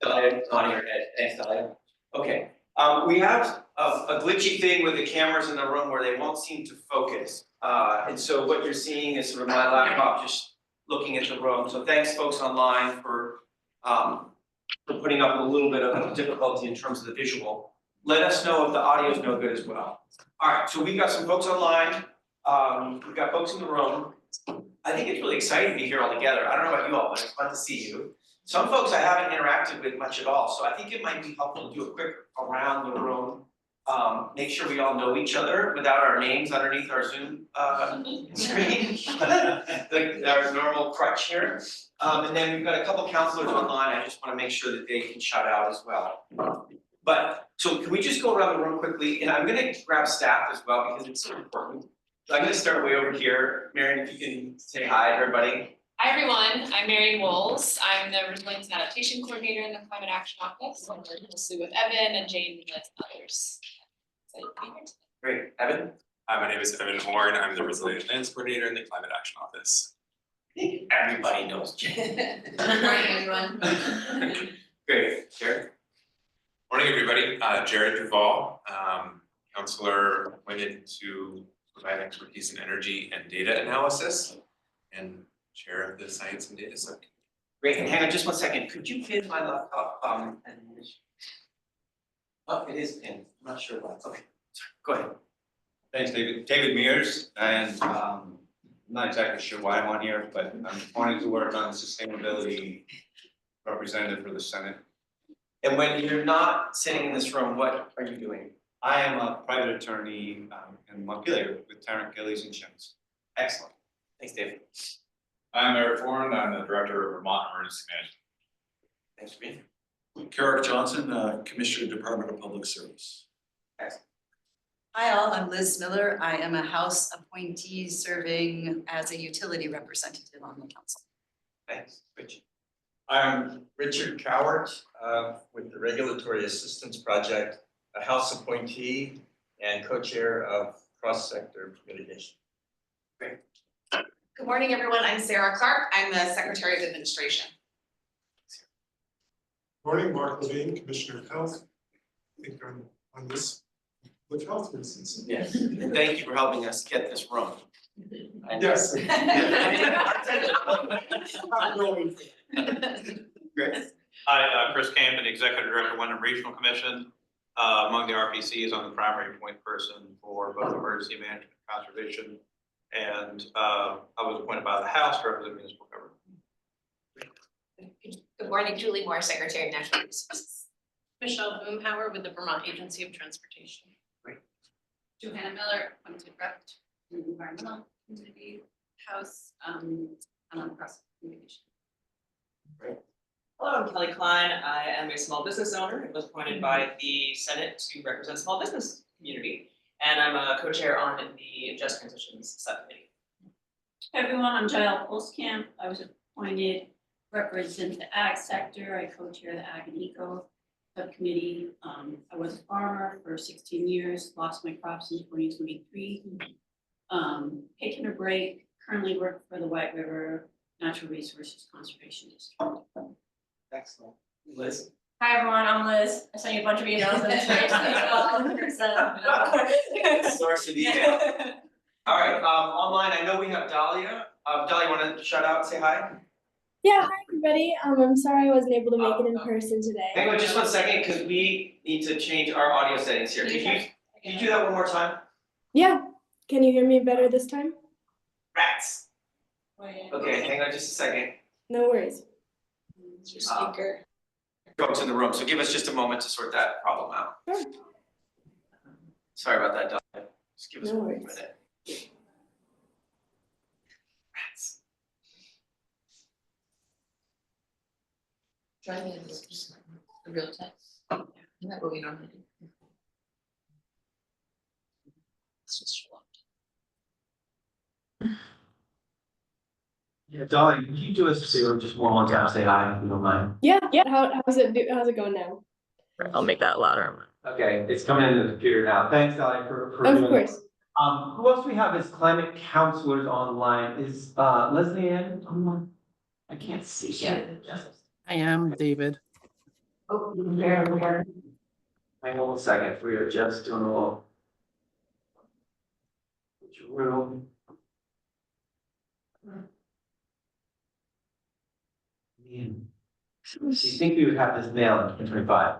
Dahlia, nodding her head. Thanks, Dahlia. Okay. We have a glitchy thing with the cameras in the room where they won't seem to focus. And so what you're seeing is sort of my laptop just looking at the room. So thanks, folks online, for putting up a little bit of difficulty in terms of the visual. Let us know if the audio is no good as well. All right, so we've got some folks online. We've got folks in the room. I think it's really exciting to be here all together. I don't know about you all, but it's fun to see you. Some folks I haven't interacted with much at all, so I think it might be helpful to do a quick around the room. Make sure we all know each other without our names underneath our Zoom screen, our normal crutch here. And then we've got a couple counselors online. I just want to make sure that they can shout out as well. But so can we just go around the room quickly? And I'm going to grab staff as well because it's so important. So I'm going to start way over here. Marion, if you can say hi, everybody. Hi everyone, I'm Mary Wolves. I'm the Resilience and Adaptation Coordinator in the Climate Action Office. I work closely with Evan and Jane and others. So Great, Evan. Hi, my name is Evan Horn. I'm the Resilient Lands Coordinator in the Climate Action Office. Everybody knows Jane. Good morning, everyone. Great, Jared. Morning, everybody. Jared Duvall, counselor appointed to provide expertise in energy and data analysis, and chair of the Science and Data Subcommittee. Great, and hang on just one second. Could you pin my laptop? Oh, it is pinned. I'm not sure why. Okay, sorry. Go ahead. Thanks, David. David Mears, and I'm not exactly sure why I'm on here, but I'm wanting to work on sustainability representative for the Senate. And when you're not sitting in this room, what are you doing? I am a private attorney in Montpelier with Tarrant Gillies and Shims. Excellent. Thanks, David. I'm Eric Warren. I'm the Director of Vermont Emergency Management. Thanks for being here. Carrick Johnson, Commissioner, Department of Public Service. Excellent. Hi all, I'm Liz Miller. I am a House appointee serving as a utility representative on the council. Thanks, Rich. I'm Richard Cowart with the Regulatory Assistance Project, a House appointee and co-chair of cross-sector mitigation. Great. Good morning, everyone. I'm Sarah Clark. I'm the Secretary of Administration. Morning, Mark Levine, Commissioner of Health. I think I'm on this with health reasons. Yes, and thank you for helping us get this room. Yes. Great. Hi, Chris Camden, Executive Director, Wyndham Regional Commission. Among the RPCs, I'm the primary point person for both emergency management and conservation. And I was appointed by the House to represent municipal government. Good morning, Julie Moore, Secretary of Natural Resources. Michelle Boomhauer with the Vermont Agency of Transportation. Great. Johanna Miller, appointed rep to the Environmental Community House, and on cross communication. Great. Hello, I'm Kelly Klein. I am a small business owner and was appointed by the Senate to represent small business community. And I'm a co-chair on the Just Transitions Subcommittee. Hey everyone, I'm Jael Postcamp. I was appointed to represent the ag sector. I co-chair the Ag and Eco Subcommittee. I was a farmer for 16 years, lost my crops in 2023. Taking a break, currently work for the White River Natural Resources Conservation District. Excellent. Liz. Hi everyone, I'm Liz. I sent you a bunch of emails. Source of email. All right, online, I know we have Dahlia. Dahlia, you want to shout out, say hi? Yeah, hi everybody. I'm sorry I wasn't able to make it in person today. Hang on just 1 second, because we need to change our audio settings here. Can you do that one more time? Yeah. Can you hear me better this time? Rats. Okay, hang on just a second. No worries. It's your speaker. Folks in the room, so give us just a moment to sort that problem out. Sure. Sorry about that, Dahlia. Just give us No 1 worries. minute. Rats. Try me in this real time. Isn't that what we normally do? It's just Yeah, Dolly, can you do us a favor, just one more time, say hi, if you don't mind? Yeah. How's it going now? I'll make that louder. Okay, it's coming into the computer now. Thanks, Dolly, for Of doing course. that. Who else we have as climate counselors online? Is Leslie Ann online? I can't see. I am David. Oh, hang on a second, we are just doing a little. Room. Man. You think we would have this mail in 2025?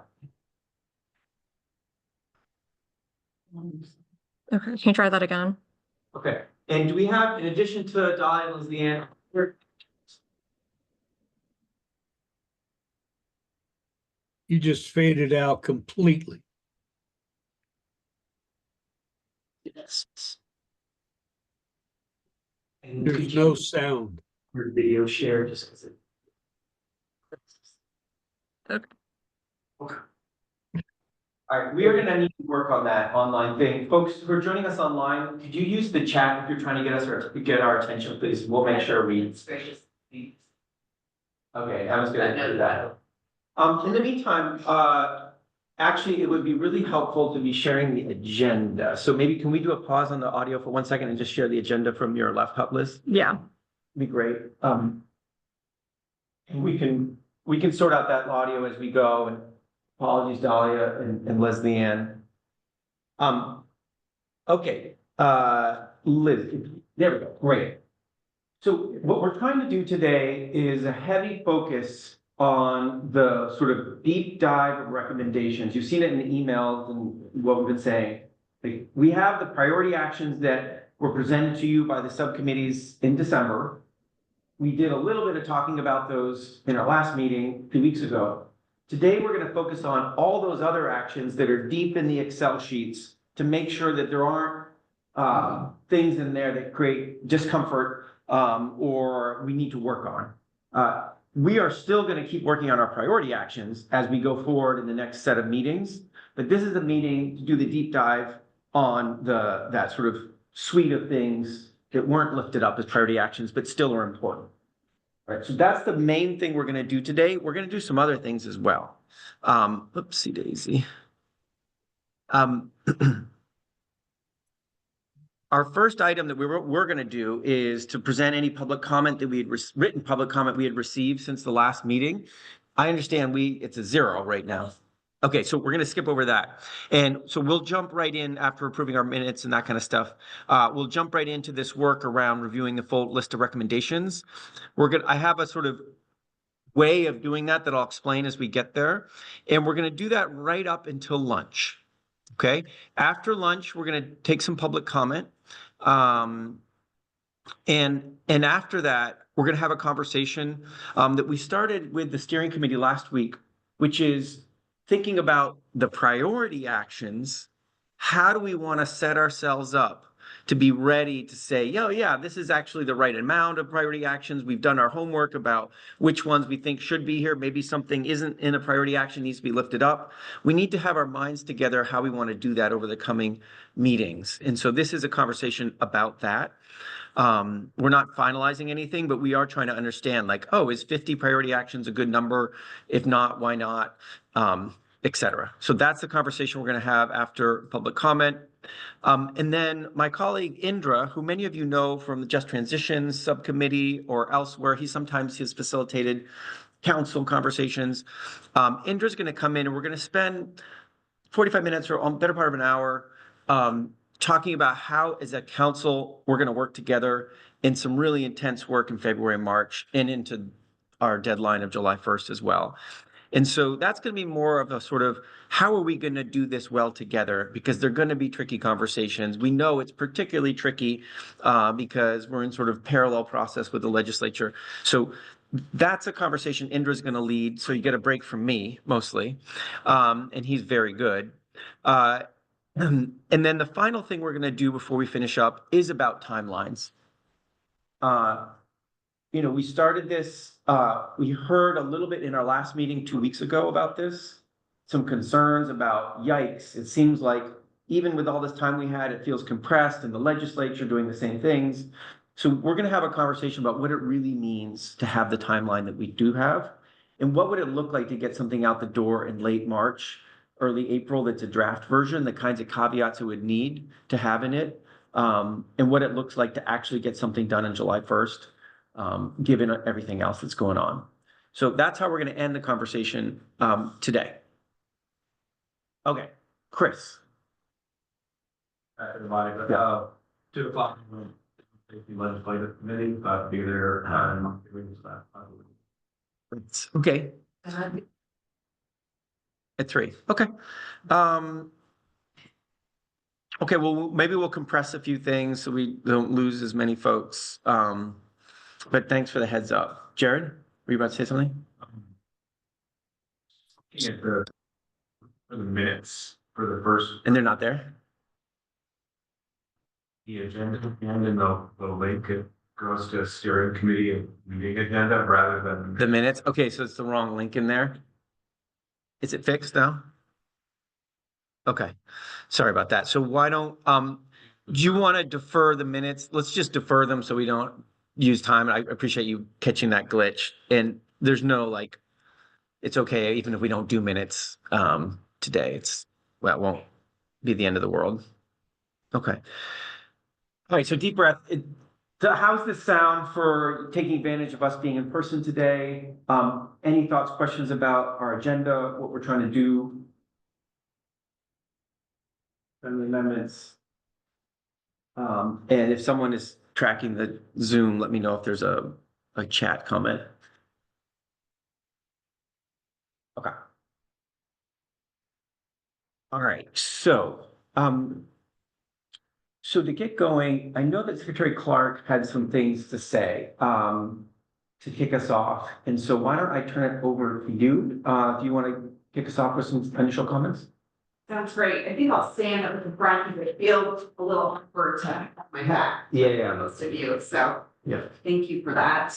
Okay, can you try that again? Okay, and do we have, in addition to Dahlia and Leanne, You just faded out completely. yes. And There's could no you- sound. Your video share just because it. Okay. Okay. All right, we are gonna need to work on that online thing. Folks who are joining us online, could you use the chat if you're trying to get us or get our attention, please? We'll make sure we. Okay, I was gonna do that. In the meantime, actually, it would be really helpful to be sharing the agenda. So maybe can we do a pause on the audio for 1 second and just share the agenda from your laptop list? Yeah. Be great. And we can sort out that audio as we go, and apologies, Dahlia and Leslie Ann. Okay, Liz, there we go, great. So what we're trying to do today is a heavy focus on the sort of deep dive of recommendations. You've seen it in the emails and what we've been saying. Like, we have the priority actions that were presented to you by the subcommittees in December. We did a little bit of talking about those in our last meeting 2 weeks ago. Today, we're going to focus on all those other actions that are deep in the Excel sheets to make sure that there aren't things in there that create discomfort or we need to work on. We are still going to keep working on our priority actions as we go forward in the next set of meetings, but this is a meeting to do the deep dive on that sort of suite of things that weren't lifted up as priority actions, but still are important. Right, so that's the main thing we're going to do today. We're going to do some other things as well. Oopsie daisy. Our first item that we're going to do is to present any public comment that we had written public comment we had received since the last meeting. I understand it's a 0 right now. Okay, so we're going to skip over that. And so we'll jump right in after approving our minutes and that kind of stuff. We'll jump right into this work around reviewing the full list of recommendations. I have a sort of way of doing that I'll explain as we get there. And we're going to do that right up until lunch. Okay, after lunch, we're going to take some public comment. And after that, we're going to have a conversation that we started with the steering committee last week, which is thinking about the priority actions. How do we want to set ourselves up to be ready to say, yeah, this is actually the right amount of priority actions. We've done our homework about which ones we think should be here. Maybe something isn't in a priority action, needs to be lifted up. We need to have our minds together how we want to do that over the coming meetings. And so this is a conversation about that. We're not finalizing anything, but we are trying to understand, like, is 50 priority actions a good number? If not, why not? Et cetera. So that's the conversation we're going to have after public comment. And then my colleague Indra, who many of you know from the Just Transitions subcommittee or elsewhere, he sometimes has facilitated council conversations. Indra's going to come in and we're going to spend 45 minutes or a better part of an hour talking about how, as a council, we're going to work together in some really intense work in February and March and into our deadline of July 1st as well. And so that's going to be more of a sort of, how are we going to do this well together? Because they're going to be tricky conversations. We know it's particularly tricky because we're in sort of parallel process with the legislature. So that's a conversation Indra's going to lead. So you get a break from me mostly. And he's very good. And then the final thing we're going to do before we finish up is about timelines. We started this, we heard a little bit in our last meeting 2 weeks ago about this, some concerns about, yikes, it seems like even with all this time we had, it feels compressed and the legislature doing the same things. So we're going to have a conversation about what it really means to have the timeline that we do have. And what would it look like to get something out the door in late March, early April that's a draft version, the kinds of caveats it would need to have in it, and what it looks like to actually get something done on July 1st. Given everything else that's going on. So that's how we're gonna end the conversation today. Okay, Chris. Everybody, but 2 o'clock. Safety Legislative Committee, be there, It's okay. At 3, okay. Okay, well, maybe we'll compress a few things so we don't lose as many folks. But thanks for the heads up. Jared, were you about to say something? looking at the minutes for the first, And they're not there? the agenda, and in the link, it goes to steering committee and meeting agenda rather than. The minutes? Okay, so it's the wrong link in there. Is it fixed now? Okay, sorry about that. So why don't, do you want to defer the minutes? Let's just defer them so we don't use time. I appreciate you catching that glitch. And there's no like, it's okay, even if we don't do minutes today. Well, it won't be the end of the world. Okay. All right, so deep breath. How's this sound for taking advantage of us being in person today? Any thoughts, questions about our agenda, what we're trying to do? Friendly amendments. And if someone is tracking the Zoom, let me know if there's a chat comment. Okay. All right, so to get going, I know that Secretary Clark had some things to say to kick us off. And so why don't I turn it over to you? If you want to kick us off with some initial comments? Sounds great. I think I'll stand up at the front because it feels a little awkward to have my back. Yeah. Most of you, so. Yeah. Thank you for that.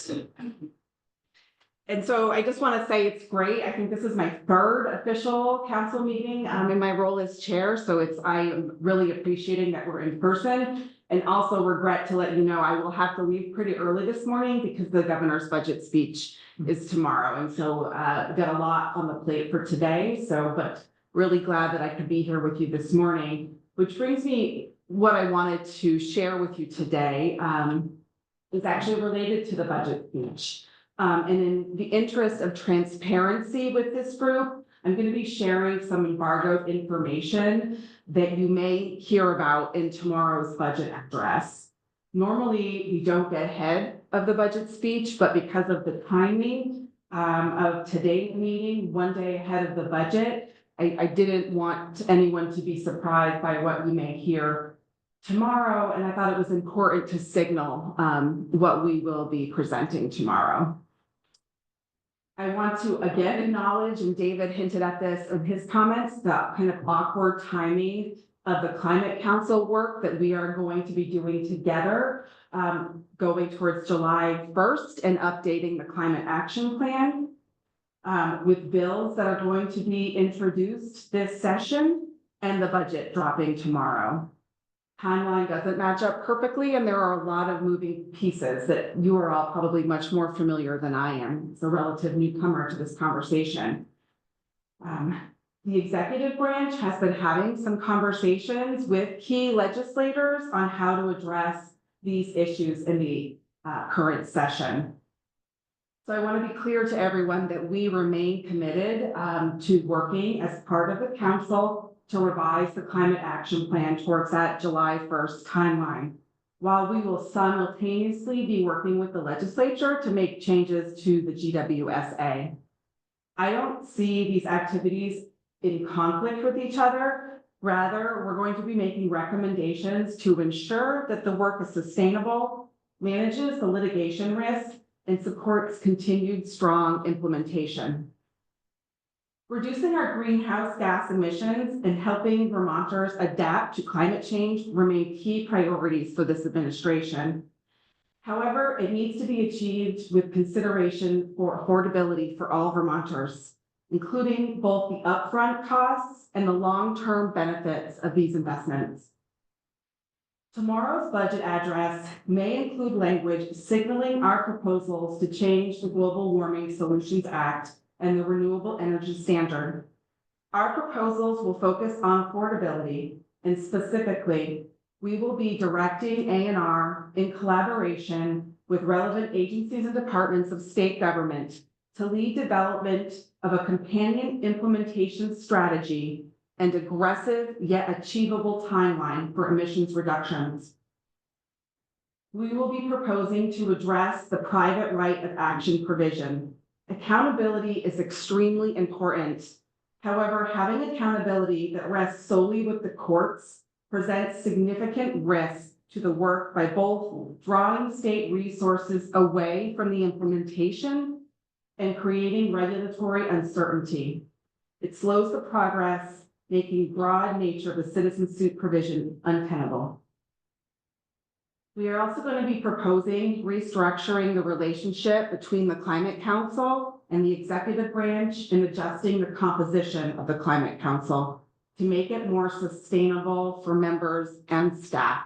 And so I just want to say it's great. I think this is my third official council meeting in my role as chair. So I am really appreciating that we're in person, and also regret to let you know I will have to leave pretty early this morning because the governor's budget speech is tomorrow. And so I've got a lot on the plate for today. But really glad that I could be here with you this morning, which brings me what I wanted to share with you today is actually related to the budget speech. And in the interest of transparency with this group, I'm going to be sharing some embargoed information that you may hear about in tomorrow's budget address. Normally, we don't get ahead of the budget speech, but because of the timing of today's meeting, one day ahead of the budget, I didn't want anyone to be surprised by what you may hear tomorrow, and I thought it was important to signal what we will be presenting tomorrow. I want to again acknowledge, and David hinted at this in his comments, the kind of awkward timing of the Climate Council work that we are going to be doing together, going towards July 1st and updating the Climate Action Plan with bills that are going to be introduced this session and the budget dropping tomorrow. Timeline doesn't match up perfectly, and there are a lot of moving pieces that you are all probably much more familiar than I am. It's a relative newcomer to this conversation. The executive branch has been having some conversations with key legislators on how to address these issues in the current session. So I want to be clear to everyone that we remain committed to working as part of the council to revise the Climate Action Plan towards that July 1st timeline, while we will simultaneously be working with the legislature to make changes to the GWSA. I don't see these activities in conflict with each other. Rather, we're going to be making recommendations to ensure that the work is sustainable, manages the litigation risk, and supports continued strong implementation. Reducing our greenhouse gas emissions and helping Vermonters adapt to climate change remain key priorities for this administration. However, it needs to be achieved with consideration for affordability for all Vermonters, including both the upfront costs and the long-term benefits of these investments. Tomorrow's budget address may include language signaling our proposals to change the Global Warming Solutions Act and the Renewable Energy Standard. Our proposals will focus on affordability, and specifically, we will be directing A&R in collaboration with relevant agencies and departments of state government to lead development of a companion implementation strategy and aggressive yet achievable timeline for emissions reductions. We will be proposing to address the private right of action provision. Accountability is extremely important. However, having accountability that rests solely with the courts presents significant risk to the work by both drawing state resources away from the implementation and creating regulatory uncertainty. It slows the progress, making broad nature of the citizen suit provision untenable. We are also going to be proposing restructuring the relationship between the Climate Council and the executive branch and adjusting the composition of the Climate Council to make it more sustainable for members and staff.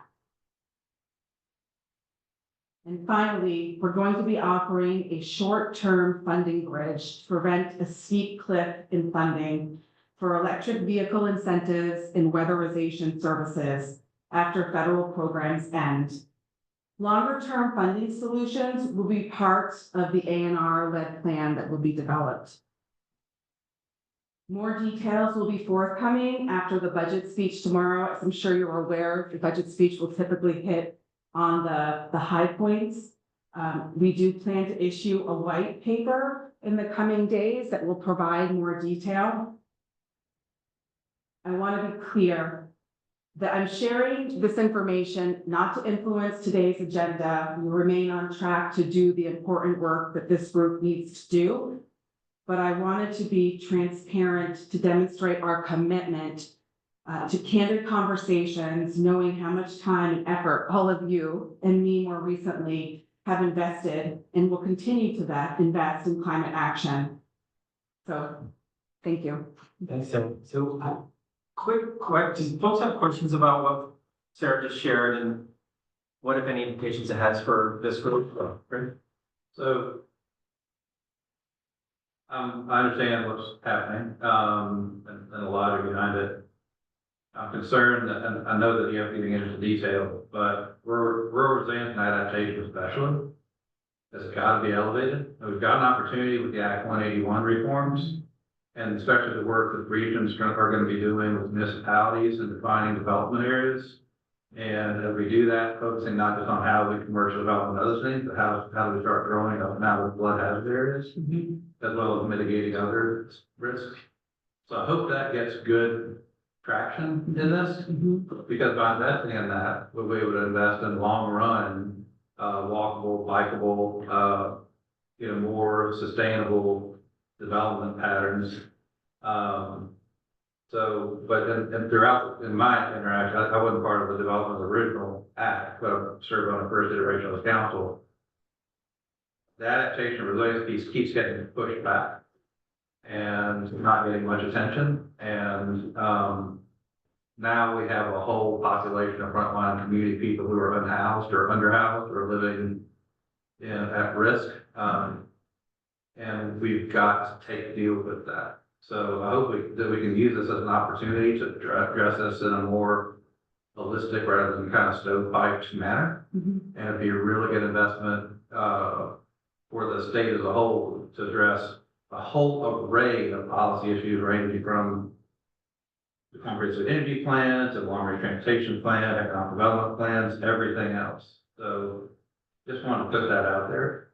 And finally, we're going to be offering a short-term funding bridge to prevent a steep cliff in funding for electric vehicle incentives and weatherization services after federal programs end. Longer-term funding solutions will be part of the ANR-led plan that will be developed. More details will be forthcoming after the budget speech tomorrow. As I'm sure you're aware, the budget speech will typically hit on the high points. We do plan to issue a white paper in the coming days that will provide more detail. I want to be clear that I'm sharing this information not to influence today's agenda. We remain on track to do the important work that this group needs to do. But I wanted to be transparent to demonstrate our commitment to candid conversations, knowing how much time and effort all of you and me more recently have invested and will continue to invest in climate action. So, thank you. Thanks, Sarah. So, quick question. Folks have questions about what Sarah just shared and what, if any, implications it has for this group? Right? So, I understand what's happening, and a lot are behind it. I'm concerned, and I know that you have to get into detail, but rural resilience and adaptation especially has got to be elevated. And we've got an opportunity with the Act 181 reforms, and especially the work that regions are going to be doing with municipalities and defining development areas. And as we do that, focusing not just on how we commercial develop and other things, but how do we start growing up now with flood hazard areas, as well as mitigating other risks. So I hope that gets good traction in this, because by investing in that, we'll be able to invest in long run, walkable, bikeable, more sustainable development patterns. But throughout, in my interaction, I wasn't part of the development of the original act, but I served on the first iteration of the council. The adaptation and resilience piece keeps getting pushed back and not getting much attention. And now we have a whole population of frontline community people who are unhoused or underhoused or living at risk. And we've got to deal with that. So I hope that we can use this as an opportunity to address this in a more holistic rather than kind of stovepiped manner. And it'd be a really good investment for the state as a whole to address a whole array of policy issues ranging from the comprehensive energy plans, the long-range transportation plan, economic development plans, everything else. So just want to put that out there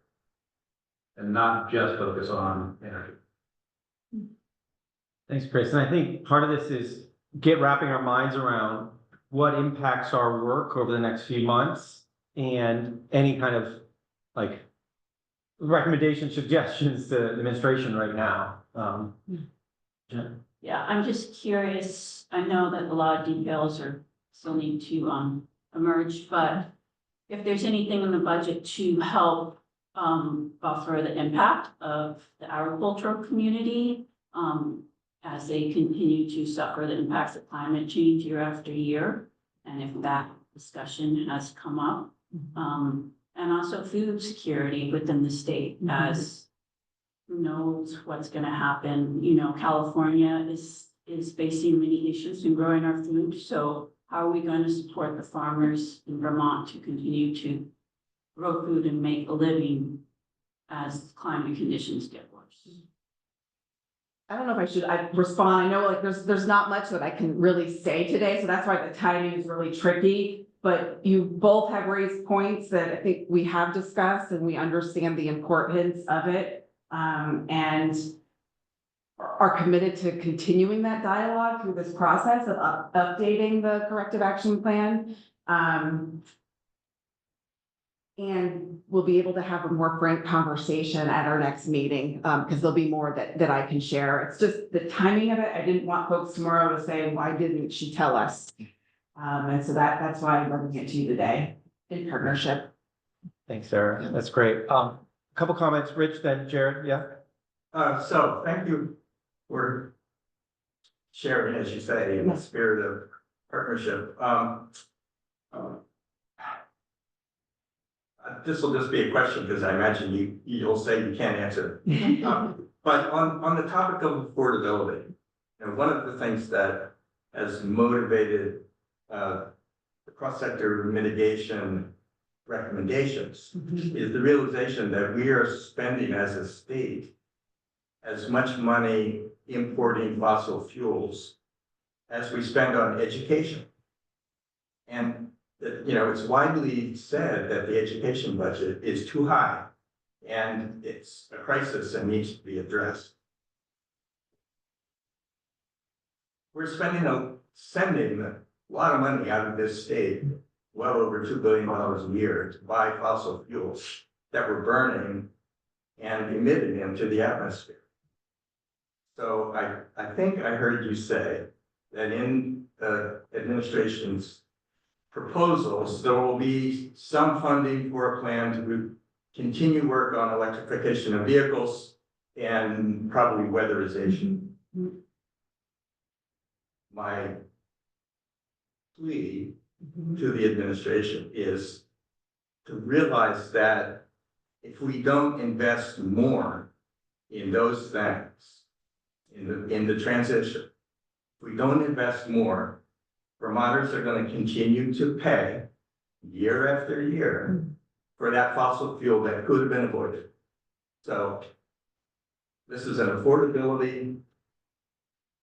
and not just focus on energy. Thanks, Chris. And I think part of this is wrapping our minds around what impacts our work over the next few months and any kind of like recommendations, suggestions to the administration right now. Jen? Yeah, I'm just curious. I know that a lot of details still need to emerge, but if there's anything in the budget to help buffer the impact of the agricultural community as they continue to suffer the impacts of climate change year after year, and if that discussion has come up, and also food security within the state, as who knows what's going to happen. You know, California is facing many issues in growing our food. So how are we going to support the farmers in Vermont to continue to grow food and make a living as climate conditions get worse? I don't know if I should, respond. I know like there's not much that I can really say today, so that's why the timing is really tricky. But you both have raised points that I think we have discussed and we understand the importance of it. And are committed to continuing that dialogue through this process of updating the corrective action plan. And we'll be able to have a more frank conversation at our next meeting, because there'll be more that I can share. It's just the timing of it. I didn't want folks tomorrow to say, why didn't she tell us? And so that's why I'm bringing it to you today in partnership. Thanks, Sarah. That's great. A couple comments, Rich, then Jared, yeah? So thank you for sharing, as you say, in the spirit of partnership. This will just be a question because I imagine you'll say you can't answer. But on the topic of affordability, one of the things that has motivated the cross-sector mitigation recommendations is the realization that we are spending as a state as much money importing fossil fuels as we spend on education. And it's widely said that the education budget is too high and it's a crisis and needs to be addressed. We're sending a lot of money out of this state, well over $2 billion a year, to buy fossil fuels that we're burning and emitting into the atmosphere. So I think I heard you say that in the administration's proposals, there will be some funding for a plan to continue work on electrification of vehicles and probably weatherization. My plea to the administration is to realize that if we don't invest more in those things, in the transition, if we don't invest more, Vermonters are going to continue to pay year after year for that fossil fuel that could have been avoided. So this is an affordability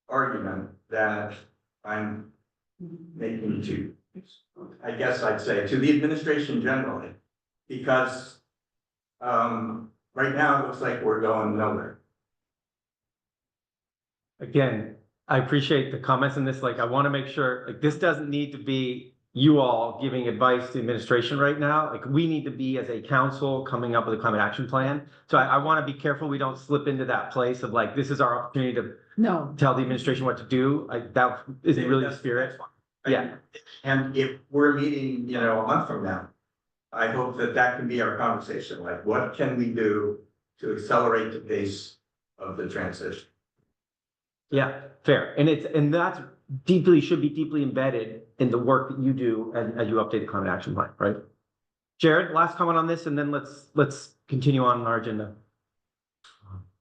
argument that I'm making to, I guess I'd say, to the administration generally, because right now it looks like we're going nowhere. Again, I appreciate the comments in this. Like, I want to make sure, like, this doesn't need to be you all giving advice to administration right now. Like, we need to be, as a council, coming up with a climate action plan. So I want to be careful we don't slip into that place of like, this is our opportunity to tell the administration what to do. That isn't really the spirit. Yeah. And if we're meeting, a month from now, I hope that can be our conversation. Like, what can we do to accelerate the pace of the transition? Yeah, fair. And that's should be deeply embedded in the work that you do as you update the climate action plan, right? Jared, last comment on this, and then let's continue on our agenda.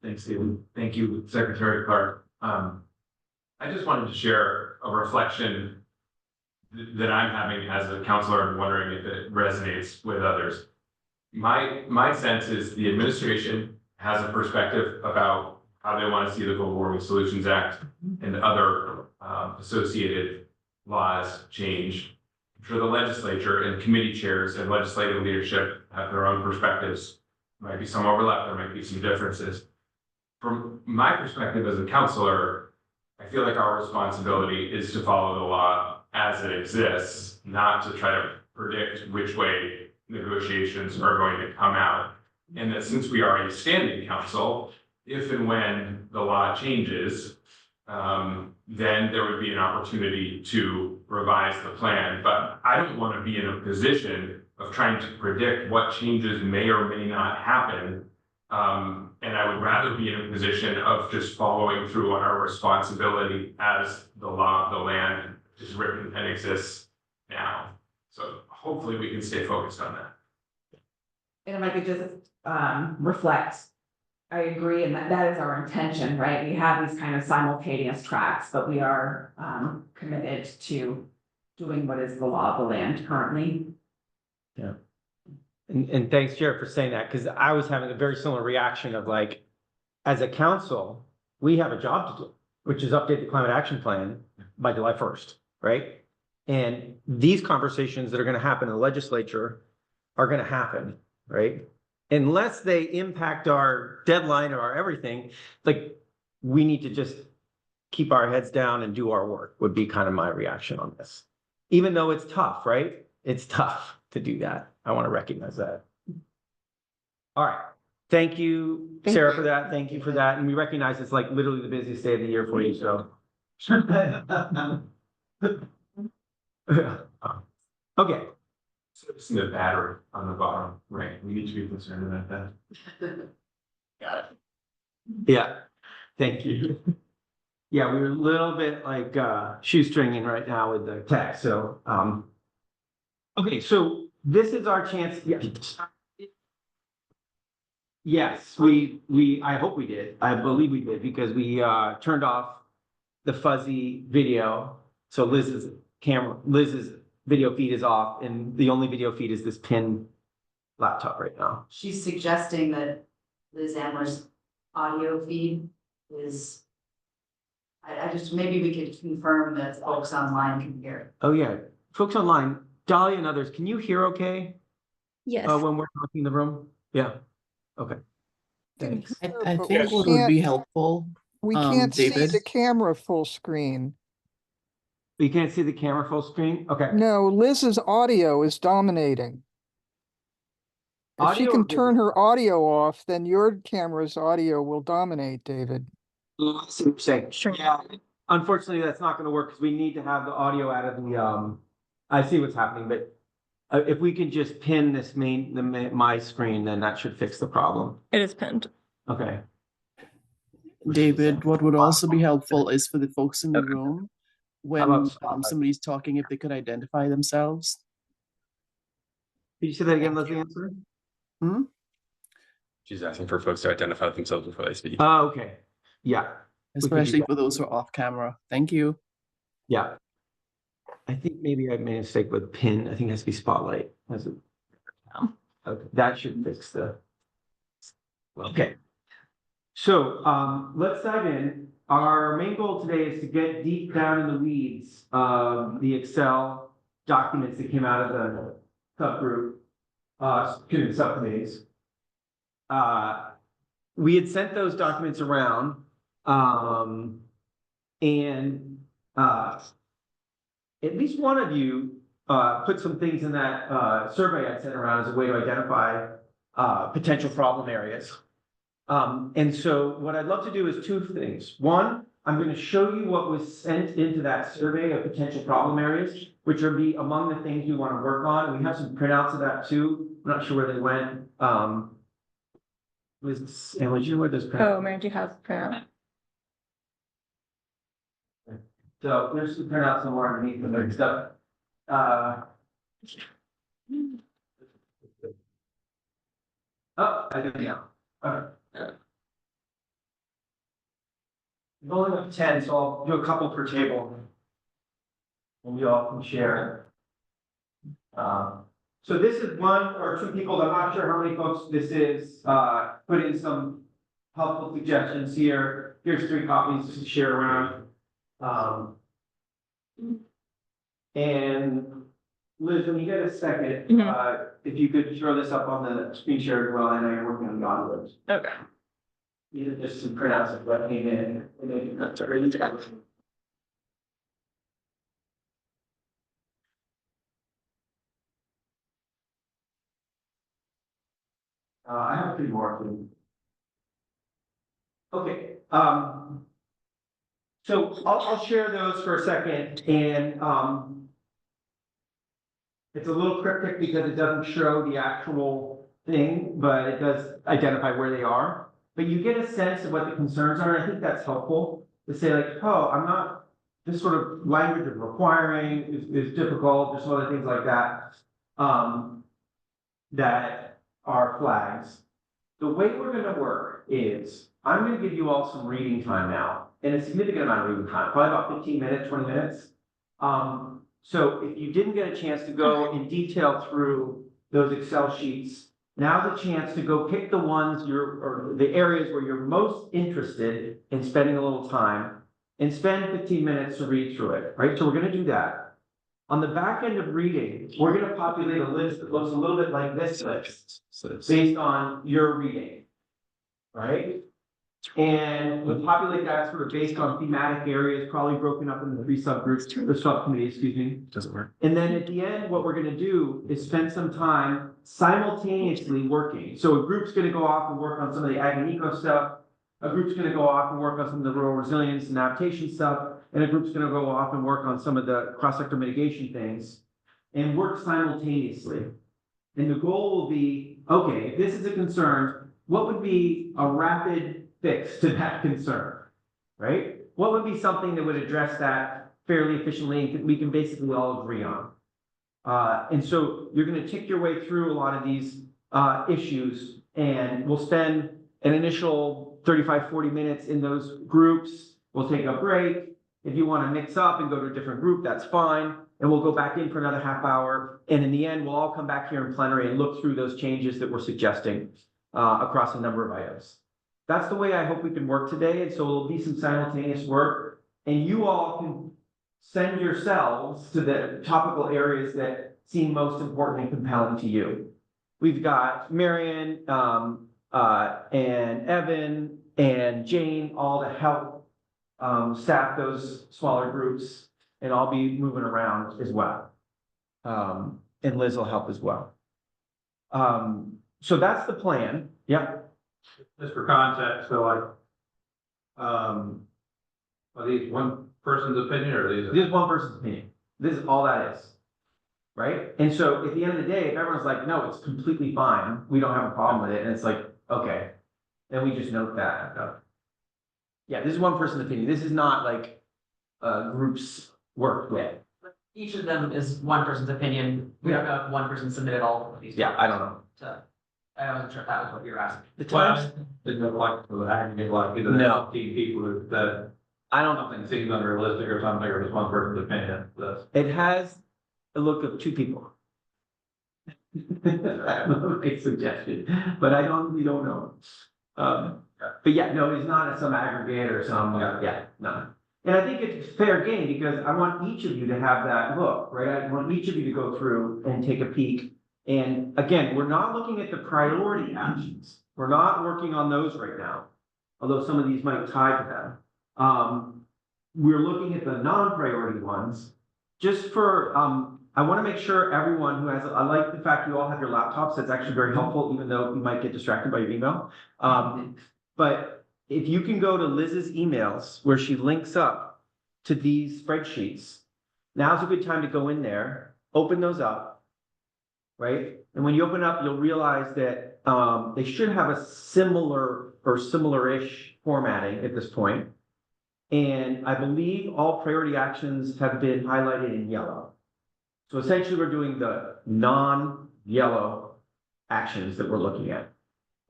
Thanks, Stephen. Thank you, Secretary Clark. I just wanted to share a reflection that I'm having as a counselor and wondering if it resonates with others. My sense is the administration has a perspective about how they want to see the Global Warming Solutions Act and other associated laws change. I'm sure the legislature and committee chairs and legislative leadership have their own perspectives. There might be some overlap, there might be some differences. From my perspective as a counselor, I feel like our responsibility is to follow the law as it exists, not to try to predict which way negotiations are going to come out. And that since we are a standing council, if and when the law changes, then there would be an opportunity to revise the plan. But I don't want to be in a position of trying to predict what changes may or may not happen. And I would rather be in a position of just following through on our responsibility as the law of the land is written and exists now. So hopefully we can stay focused on that. And if I could just reflect, I agree, and that is our intention, right? We have these kind of simultaneous tracks, but we are committed to doing what is the law of the land currently. Yeah. And thanks, Jared, for saying that, because I was having a very similar reaction of like, as a council, we have a job to do, which is update the climate action plan by July 1st, right? And these conversations that are gonna happen in the legislature are gonna happen, right? Unless they impact our deadline or our everything, like, we need to just keep our heads down and do our work, would be kind of my reaction on this. Even though it's tough, right? It's tough to do that. I want to recognize that. All right. Thank you, Sarah, for that. Thank you for that. And we recognize it's like literally the busiest day of the year for you, so. Okay. So it's the battery on the bottom, right? We need to be concerned about that. Got it. Yeah, thank you. Yeah, we're a little bit like shoestringing right now with the text, so okay, so this is our chance. Yes, I hope we did. I believe we did, because we turned off the fuzzy video. So Liz's video feed is off, and the only video feed is this pin laptop right now. She's suggesting that Liz Amler's audio feed is, I just, maybe we could confirm that folks online can hear. Oh, yeah, folks online, Dahlia and others, can you hear okay? Yes. When we're talking in the room? Yeah, okay. Thanks. I think what would be helpful, We can't see David. the camera full screen. You can't see the camera full screen? Okay. No, Liz's audio is dominating. If she Audio can or turn her audio off, then your camera's audio will dominate, David. Yeah, unfortunately, that's not gonna work, because we need to have the audio out of the, I see what's happening, but if we can just pin this my screen, then that should fix the problem. It is pinned. Okay. David, what would also be helpful is for the folks in the room, when about somebody's talking, if they could identify themselves. Can you say that again, Leslie? Answer? She's asking for folks to identify themselves before they speak. Oh, okay. Yeah. Especially for those who are off camera. Thank you. Yeah. I think maybe I made a mistake with pin. I think it has to be spotlight. Okay, that should fix the. Okay. So let's dive in. Our main goal today is to get deep down in the weeds of the Excel documents that came out of the subgroup, subcommittees. We had sent those documents around, and at least one of you put some things in that survey I sent around as a way to identify potential problem areas. And so what I'd love to do is two things. One, I'm going to show you what was sent into that survey of potential problem areas, which are be among the things we want to work on. We have some printouts of that too. I'm not sure where they went. Was you know where those printouts? Oh, Mary, do you have printout? So there's some printouts somewhere underneath the other stuff. Oh, I do now. Okay. We've only got 10, so I'll do a couple per table. And we all can share. So this is one or two people, I'm not sure how many folks this is, put in some helpful suggestions here. Here's 3 copies to share around. And Liz, when you get a second, if you could throw this up on the screen share as well, I know you're working on the onwards. Okay. These are just some printouts of what came in. And then that's already done. I have a few more. Okay. So I'll share those for a second, and it's a little cryptic because it doesn't show the actual thing, but it does identify where they are. But you get a sense of what the concerns are, and I think that's helpful to say like, oh, I'm not, this sort of language of requiring is difficult, there's some other things like that, that are flags. The way we're gonna work is, I'm gonna give you all some reading time now, and a significant amount of reading time, probably about 15 minutes, 20 minutes. So if you didn't get a chance to go in detail through those Excel sheets Now's a chance to go pick the ones or the areas where you're most interested in spending a little time and spend 15 minutes to read through it, right? So we're gonna do that. On the back end of reading, we're gonna populate a list that looks a little bit like this list based on your reading, right? And we'll populate that sort of based on thematic areas, probably broken up into 3 subgroups, the subcommittees, excuse me. Doesn't work. And then at the end, what we're gonna do is spend some time simultaneously working. So a group's gonna go off and work on some of the ag and eco stuff. A group's gonna go off and work on some of the rural resilience and adaptation stuff. And a group's gonna go off and work on some of the cross-sector mitigation things and work simultaneously. And the goal will be, okay, if this is a concern, what would be a rapid fix to that concern, right? What would be something that would address that fairly efficiently and we can basically all agree on? And so you're gonna tick your way through a lot of these issues and we'll spend an initial 35, 40 minutes in those groups. We'll take a break. If you wanna mix up and go to a different group, that's fine. And we'll go back in for another half hour. And in the end, we'll all come back here in plenary and look through those changes that we're suggesting across a number of items. That's the way I hope we can work today, and so it'll be some simultaneous work, and you all can send yourselves to the topical areas that seem most important and compelling to you. We've got Marion, and Evan, and Jane, all to help staff those smaller groups, and I'll be moving around as well. And Liz will help as well. So that's the plan, yeah. Just for context, so like, are these one person's opinion or are these? This is one person's opinion. This is all that is. Right? And so at the end of the day, if everyone's like, no, it's completely fine, we don't have a problem with it, and it's like, okay, then we just note that. Yeah, this is one person's opinion. This is not like groups work with. Each of them is one person's opinion. We don't know if one person submitted all of these. Yeah, I don't know. So I wasn't sure if that was what you were asking. The times, Didn't look like the aggregate, like either No. 15 people that I don't know. something seems unrealistic or something, or just one person's opinion. That's It has a look of 2 people. A suggestion, but we don't know. But yeah, no, it's not some aggregate or some, yeah, no. And I think it's fair game because I want each of you to have that look, right? I want each of you to go through and take a peek. And again, we're not looking at the priority actions. We're not working on those right now, although some of these might tie to them. We're looking at the non-priority ones just for, I want to make sure everyone who has, I like the fact you all have your laptops. That's actually very helpful, even though you might get distracted by your email. But if you can go to Liz's emails where she links up to these spreadsheets, now's a good time to go in there, open those up, right? And when you open up, you'll realize that they should have a similar or similar-ish formatting at this point. And I believe all priority actions have been highlighted in yellow. So essentially, we're doing the non-yellow actions that we're looking at,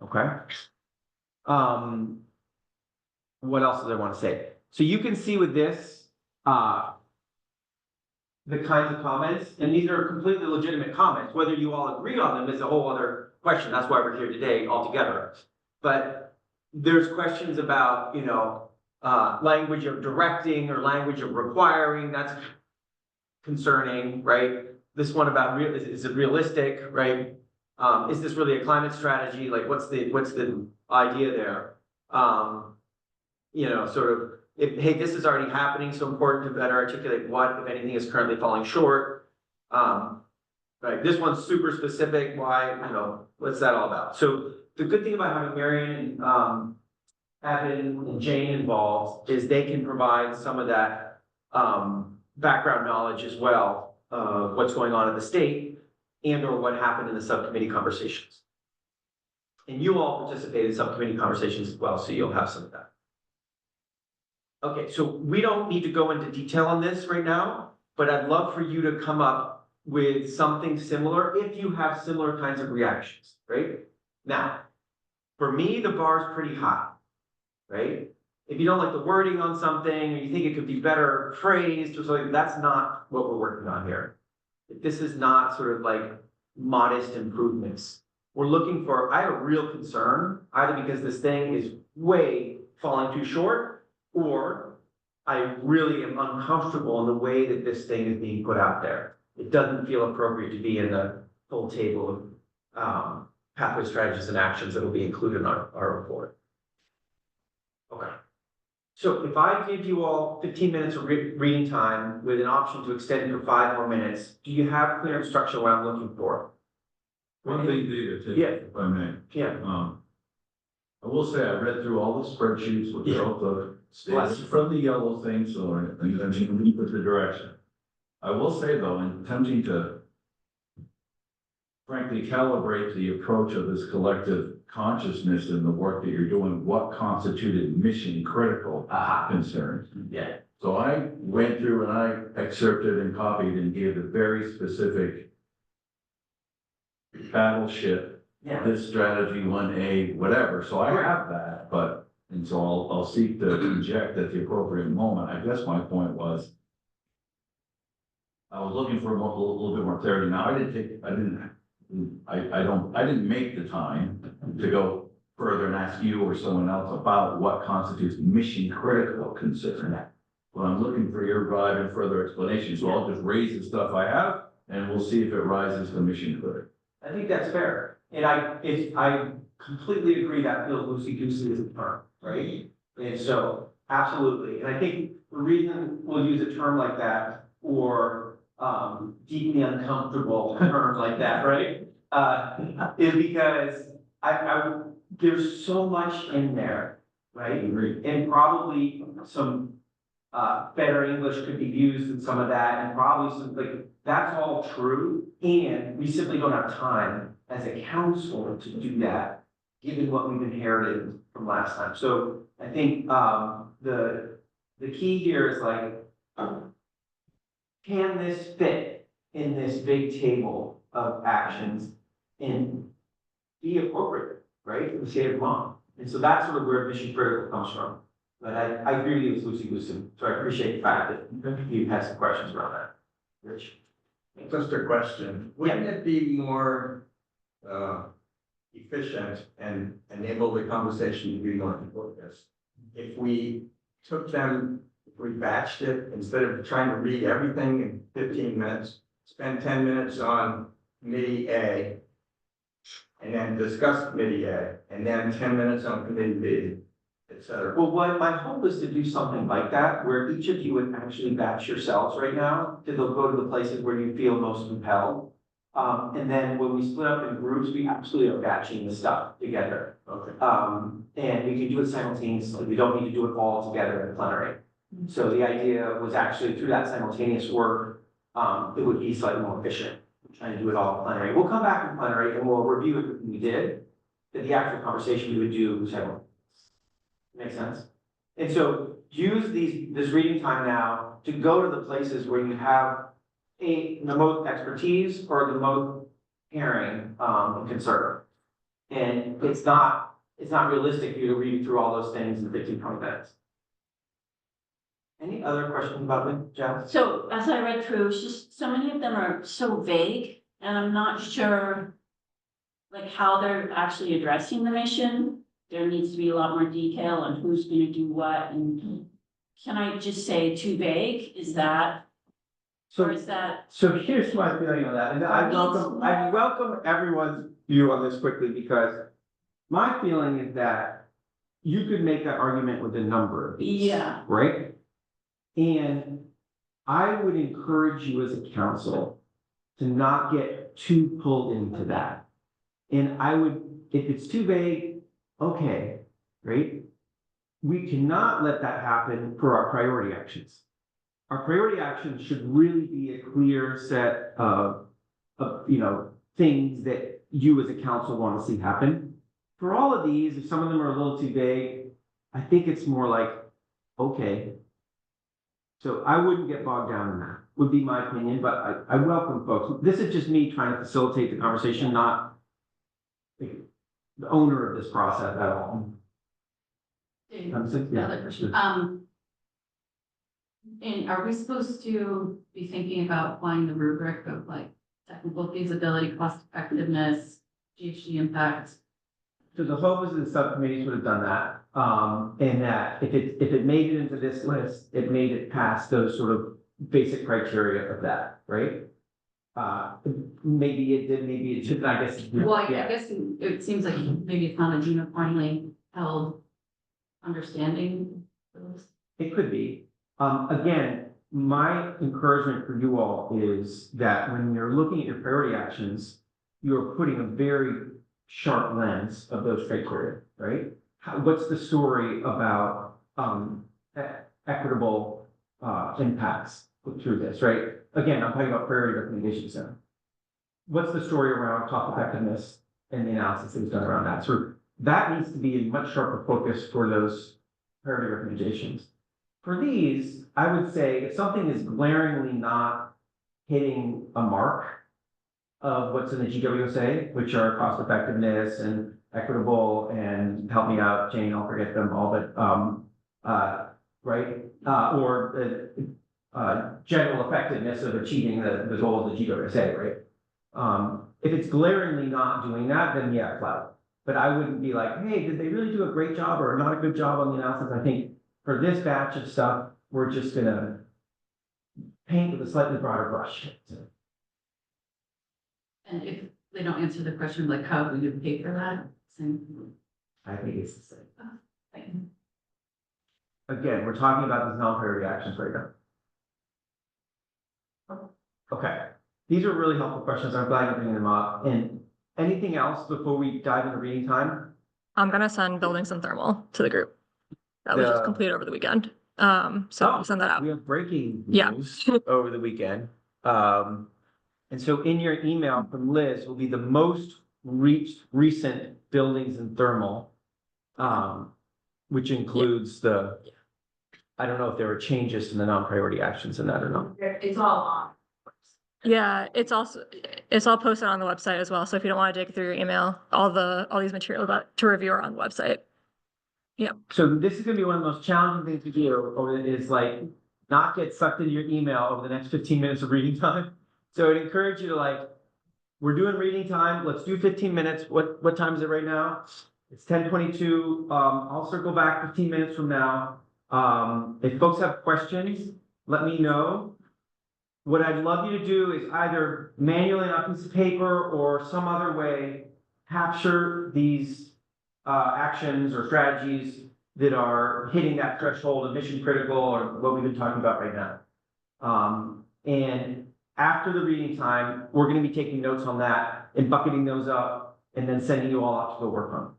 okay? What else do I want to say? So you can see with this, the kinds of comments, and these are completely legitimate comments. Whether you all agree on them is a whole other question. That's why we're here today altogether. But there's questions about, language of directing or language of requiring. That's concerning, right? This one about is it realistic, right? Is this really a climate strategy? Like, what's the idea there? Sort of, hey, this is already happening, so important to better articulate what, if anything, is currently falling short. Right, this one's super specific, why, what's that all about? So the good thing about having Marion and Evan and Jane involved is they can provide some of that background knowledge as well of what's going on at the state and or what happened in the subcommittee conversations. And you all participate in subcommittee conversations as well, so you'll have some of that. Okay, so we don't need to go into detail on this right now, but I'd love for you to come up with something similar if you have similar kinds of reactions, right? Now, for me, the bar is pretty high, right? If you don't like the wording on something or you think it could be better phrased or something, that's not what we're working on here. This is not sort of like modest improvements. we're looking for, I have a real concern, either because this thing is way falling too short, or I really am uncomfortable in the way that this thing is being put out there. It doesn't feel appropriate to be in the full table of pathway strategies and actions that will be included in our report. Okay. So if I give you all 15 minutes of reading time with an option to extend it for 5 more minutes, do you have clear instruction what I'm looking for? One thing, David, Yeah. if I may. Yeah. I will say I read through all the spreadsheets with all the states from the yellow thing, so I'm lead with the direction. I will say though, in attempting to frankly calibrate the approach of this collective consciousness in the work that you're doing, what constituted mission critical concerns. Yeah. So I went through and I excerpted and copied and gave a very specific battleship, this strategy 1A, whatever. So I have that, but, and so I'll seek to inject at the appropriate moment. I guess my point was, I was looking for a little bit more clarity. Now, I didn't make the time to go further and ask you or someone else about what constitutes mission critical concern. But I'm looking for your drive and further explanation. So I'll just raise the stuff I have and we'll see if it rises to mission critical. I think that's fair. And I completely agree that feels loosey-goosey as a term, right? And so, absolutely. And I think the reason we'll use a term like that, or deeply uncomfortable terms like that, right? Is because there's so much in there, right? And probably some better English could be used in some of that, and probably some, like, that's all true. And we simply don't have time as a council to do that, given what we've inherited from last time. So I think the key here is like, can this fit in this big table of actions and be appropriate, right, for the state of Vermont? And so that's sort of where mission critical comes from. But I agree with you, it's loosey-goosey, so I appreciate the fact that you've had some questions around that. Rich? Just a question, wouldn't it be more efficient and enable the conversation to be more focused if we took them, if we batched it, instead of trying to read everything in 15 minutes, spend 10 minutes on committee A, and then discuss committee A, and then 10 minutes on committee B, et cetera. Well, what my hope is to do something like that, where each of you would actually batch yourselves right now, to go to the places where you feel most compelled. And then when we split up in groups, we absolutely are batching the stuff together. Okay. And we can do it simultaneously. We don't need to do it all together in plenary. So the idea was actually through that simultaneous work, it would be slightly more efficient, trying to do it all in plenary. We'll come back in plenary and we'll review everything we did, but the actual conversation we would do simultaneously. Make sense? And so use this reading time now to go to the places where you have the most expertise or the most caring and concern. And it's not realistic for you to read through all those things in 15, 20 minutes. Any other questions about it, Jess? So as I read through, it's just so many of them are so vague, and I'm not sure like how they're actually addressing the mission. There needs to be a lot more detail on who's gonna do what, and can I just say too vague? Is that, or is that? So here's my feeling on that, and I welcome everyone's view on this quickly, because my feeling is that you could make that argument with a number of these. Yeah. Right? And I would encourage you as a council to not get too pulled into that. And I would, if it's too vague, okay, right? We cannot let that happen for our priority actions. Our priority actions should really be a clear set of things that you as a council want to see happen. For all of these, if some of them are a little too vague, I think it's more like, okay. So I wouldn't get bogged down in that, would be my opinion, but I welcome folks. This is just me trying to facilitate the conversation, not the owner of this process at all. Another question. And are we supposed to be thinking about applying the rubric of like technical feasibility, cost effectiveness, GHG impact. So the hope is that the subcommittees would have done that, and that if it made it into this list, it made it past those sort of basic criteria of that, right? Maybe it did, maybe it didn't, I guess. Well, I Yeah. guess it seems like maybe it's not a uniformly held understanding. It could be. Again, my encouragement for you all is that when you're looking at your priority actions, you're putting a very sharp lens of those criteria, right? What's the story about equitable impacts through this, right? Again, I'm talking about priority recommendations now. What's the story around cost effectiveness and the analysis that was done around that? So that needs to be a much sharper focus for those priority recommendations. For these, I would say if something is glaringly not hitting a mark of what's in the GWSA, which are cost effectiveness and equitable and help me out, Jane, I'll forget them all, but right? Or general effectiveness of achieving the goal of the GWSA, right? If it's glaringly not doing that, then yeah, cloud. But I wouldn't be like, hey, did they really do a great job or not a good job on the analysis? I think for this batch of stuff, we're just gonna paint with a slightly broader brush. And if they don't answer the question, like, how do you pay for that? Same. I think it's the same. Again, we're talking about these non-priority actions right now. Okay, these are really helpful questions. I'm glad you're bringing them up. And anything else before we dive into reading time? I'm gonna send buildings and thermal to the group. That was just complete over the weekend. So I'll send that out. We have breaking Yeah. news over the weekend. And so in your email from Liz will be the most recent buildings and thermal, which includes I don't know if there were changes to the non-priority actions in that or not. It's all on. Yeah, it's all posted on the website as well. So if you don't want to dig through your email, all these materials to review are on the website. Yeah. So this is gonna be one of the most challenging things to do, or is like not get sucked into your email over the next 15 minutes of reading time. So I'd encourage you to we're doing reading time, let's do 15 minutes. What time is it right now? It's 10:22. I'll circle back 15 minutes from now. If folks have questions, let me know. What I'd love you to do is either manually on a piece of paper or some other way, capture these actions or strategies that are hitting that threshold of mission critical or what we've been talking about right now. And after the reading time, we're going to be taking notes on that and bucketing those up and then sending you all out to go work on them.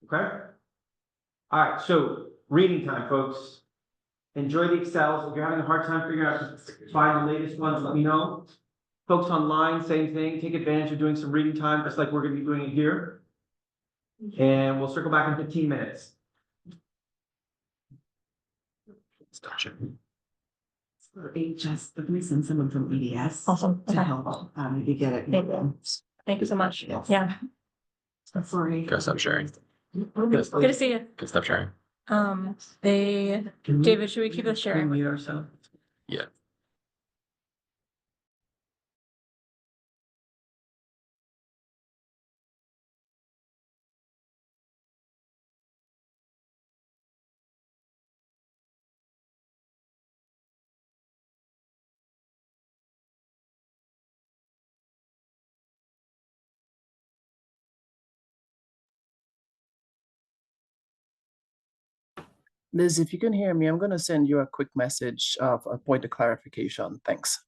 Okay? All right, so reading time, folks. Enjoy the Excels. If you're having a hard time figuring out to find the latest ones, let me know. Folks online, same thing. Take advantage of doing some reading time, just like we're going to be doing it here. And we'll circle back in 15 minutes. Stop sharing. For HS, let me send someone from EDS. Awesome. To Okay. help, you get it. Thank you. Thank you so much. Yes. Yeah. Sorry. Go stop sharing. Good to see you. Go stop sharing. David, should we keep this sharing? Mute ourselves. Yeah. Liz, if you can hear me, I'm going to send you a quick message of a point of clarification. Thanks.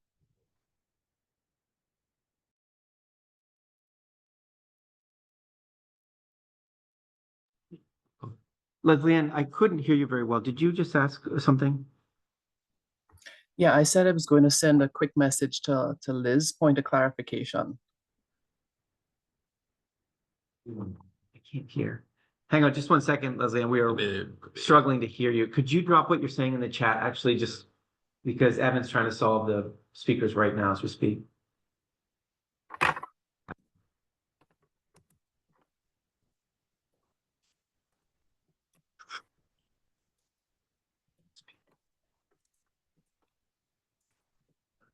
Leslie Ann, I couldn't hear you very well. Did you just ask something? Yeah, I said I was going to send a quick message to Liz, point of clarification. I can't hear. Hang on just one second, Leslie Ann. We are struggling to hear you. Could you drop what you're saying in the chat, actually, just because Evan's trying to solve the speakers right now as we speak. I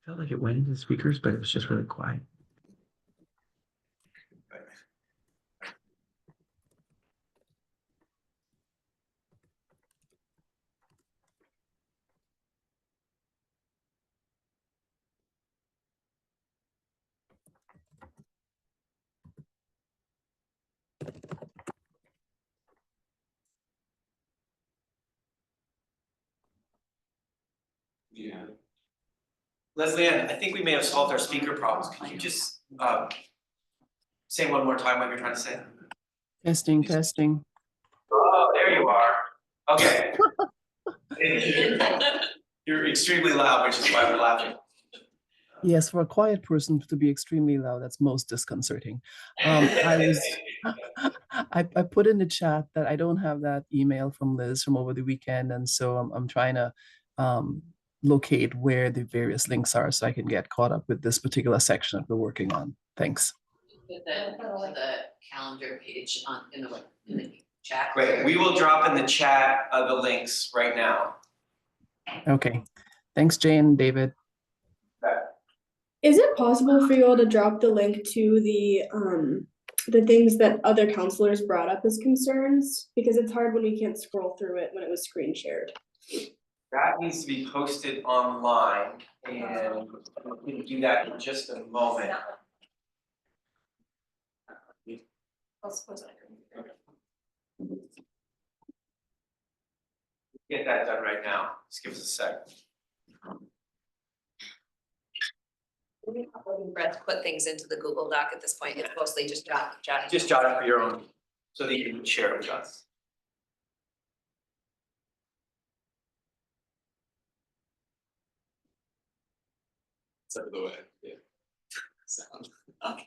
felt like it went into the speakers, but it was just really quiet. Yeah. Leslie Ann, I think we may have solved our speaker problems. Could you just say one more time what you're trying to say? Testing, testing. Oh, there you are. Okay. You're extremely loud, which is why we're laughing. Yes, for a quiet person to be extremely loud, that's most disconcerting. I put in the chat that I don't have that email from Liz from over the weekend, and so I'm trying to locate where the various links are so I can get caught up with this particular section that we're working on. Thanks. Put the calendar page in the chat. Great, we will drop in the chat the links right now. Okay, thanks, Jane, David. Is it possible for you all to drop the link to the things that other counselors brought up as concerns? Because it's hard when we can't scroll through it when it was screen shared. That needs to be posted online, and we'll do that in just a moment. Get that done right now. Just give us a sec. Brett, put things into the Google Doc at this point. It's mostly just jot. Just jot it for your own, so that you can share it with us. It's out of the way, yeah. Sound. Okay.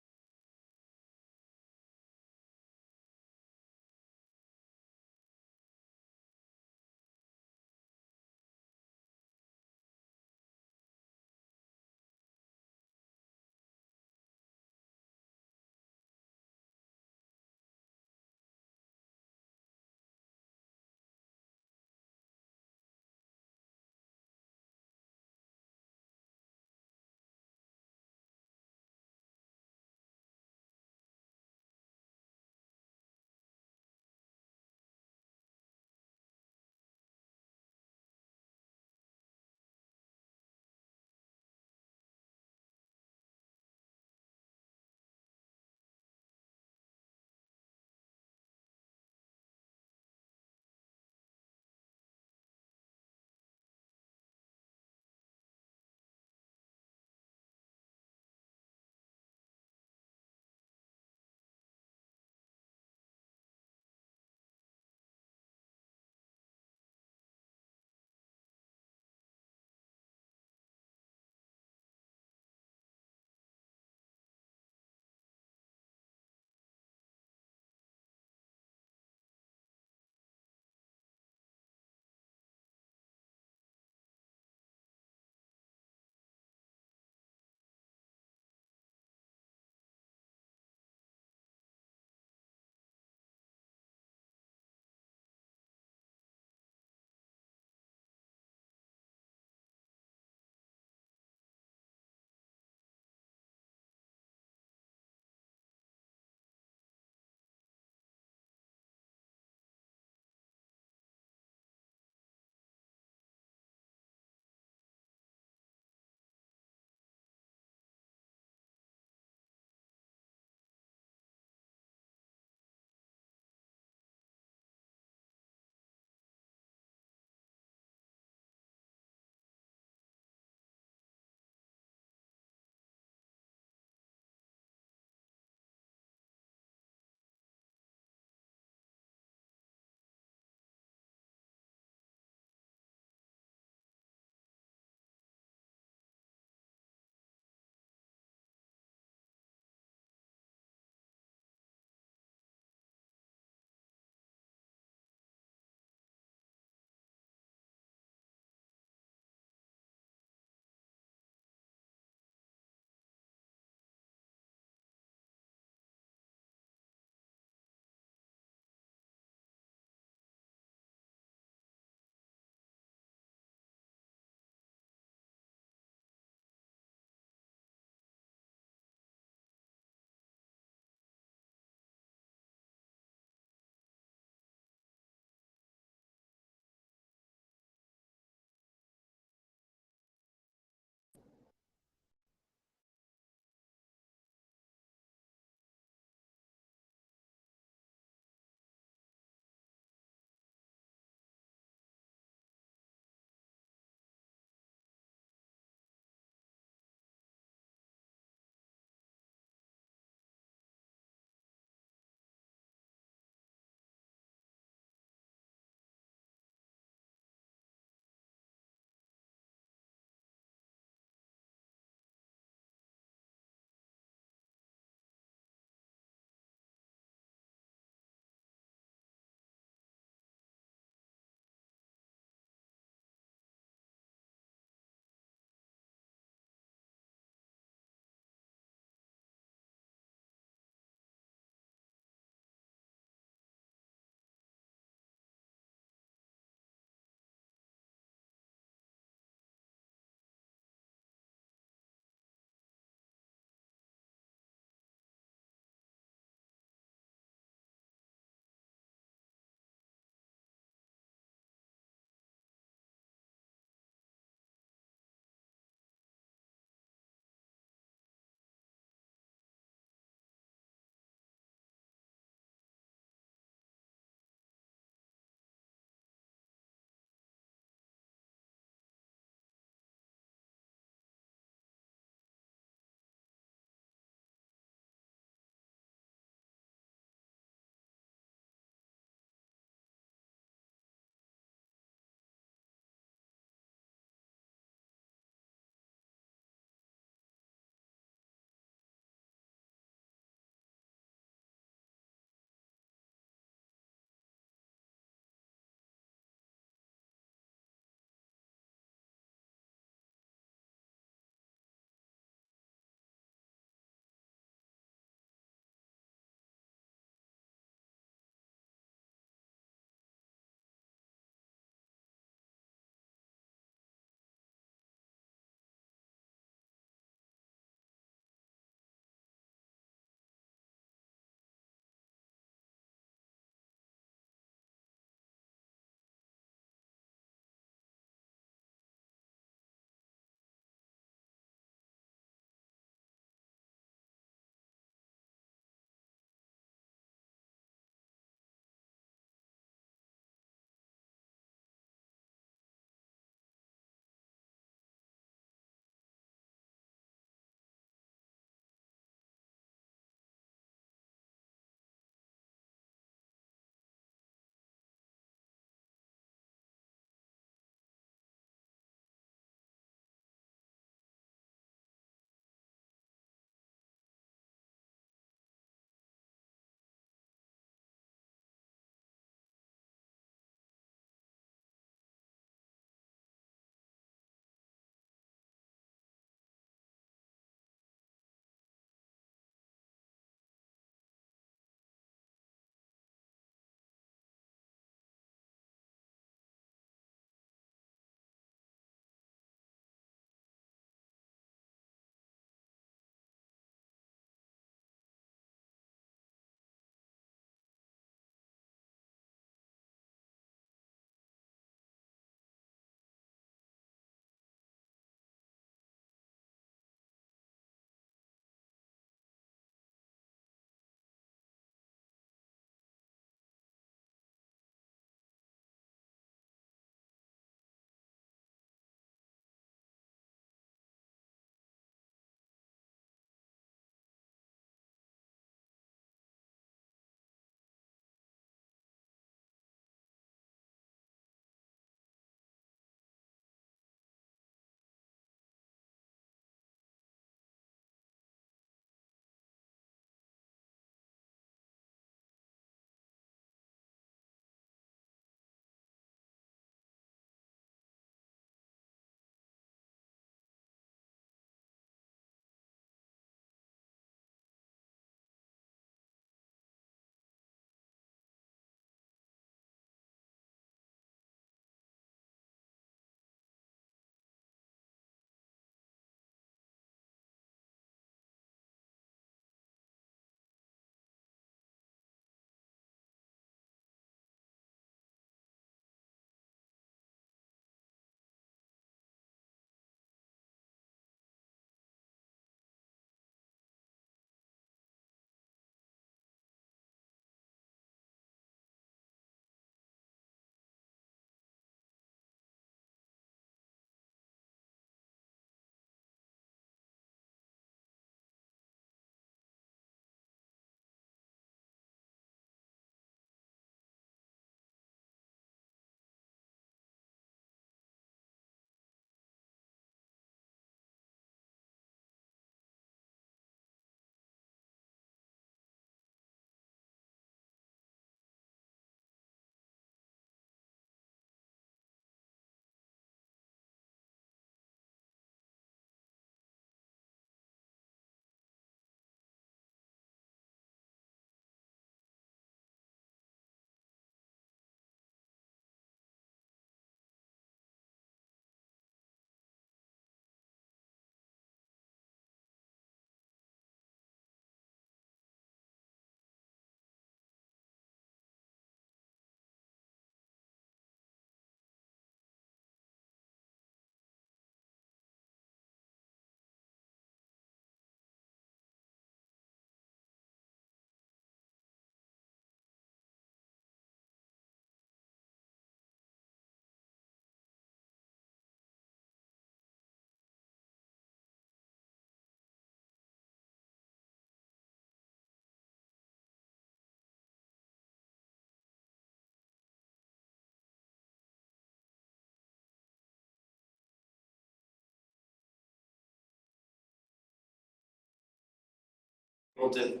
able to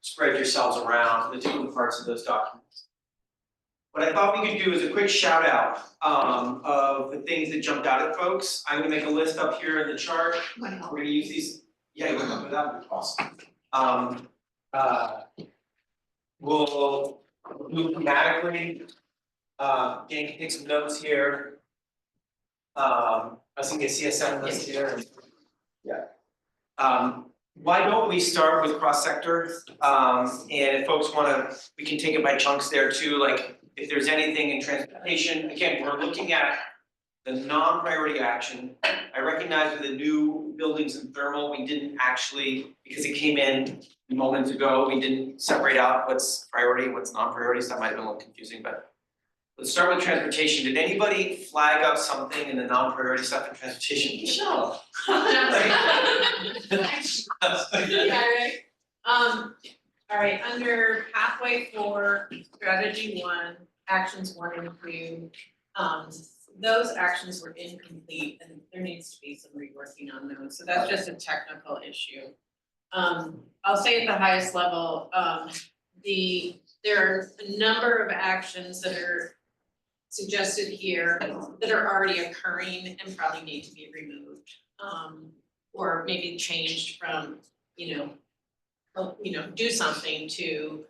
spread yourselves around the different parts of those documents. What I thought we could do is a quick shout out of the things that jumped out at folks. I'm gonna make a list up here in the chart. We're gonna use these. Yeah, you want to that would be awesome. We'll move thematically. Jane can take some notes here. I was thinking a CSM list here. Yeah. Why don't we start with cross-sector? And if folks wanna, we can take it by chunks there too, like if there's anything in transportation, again, we're looking at the non-priority action. I recognize with the new buildings and thermal, we didn't actually, because it came in moments ago, we didn't separate out what's priority, what's non-priority, so that might have been a little confusing, but let's start with transportation. Did anybody flag up something in the non-priority stuff in transportation? Michelle. Yeah, right. All right, under pathway 4, strategy 1, actions 1 and 2, those actions were incomplete and there needs to be some reworking on those. So that's just a technical issue. I'll say at the highest level, there are a number of actions that are suggested here that are already occurring and probably need to be removed. Or maybe changed from, do something to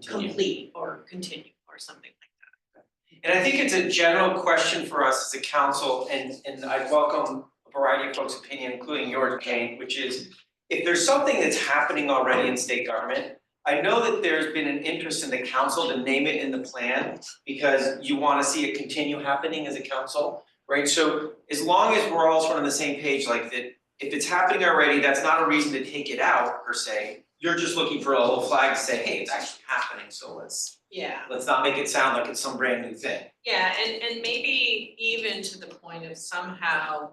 complete or continue or something like that. And I think it's a general question for us as a council, and I welcome a variety of folks' opinion, including yours, Jane, which is if there's something that's happening already in state government, I know that there's been an interest in the council to name it in the plan because you want to see it continue happening as a council, right? So as long as we're all sort of on the same page, like that, if it's happening already, that's not a reason to take it out per se. You're just looking for a little flag to say, hey, it's actually happening, so let's not make it sound like it's some brand new thing. Yeah, and maybe even to the point of somehow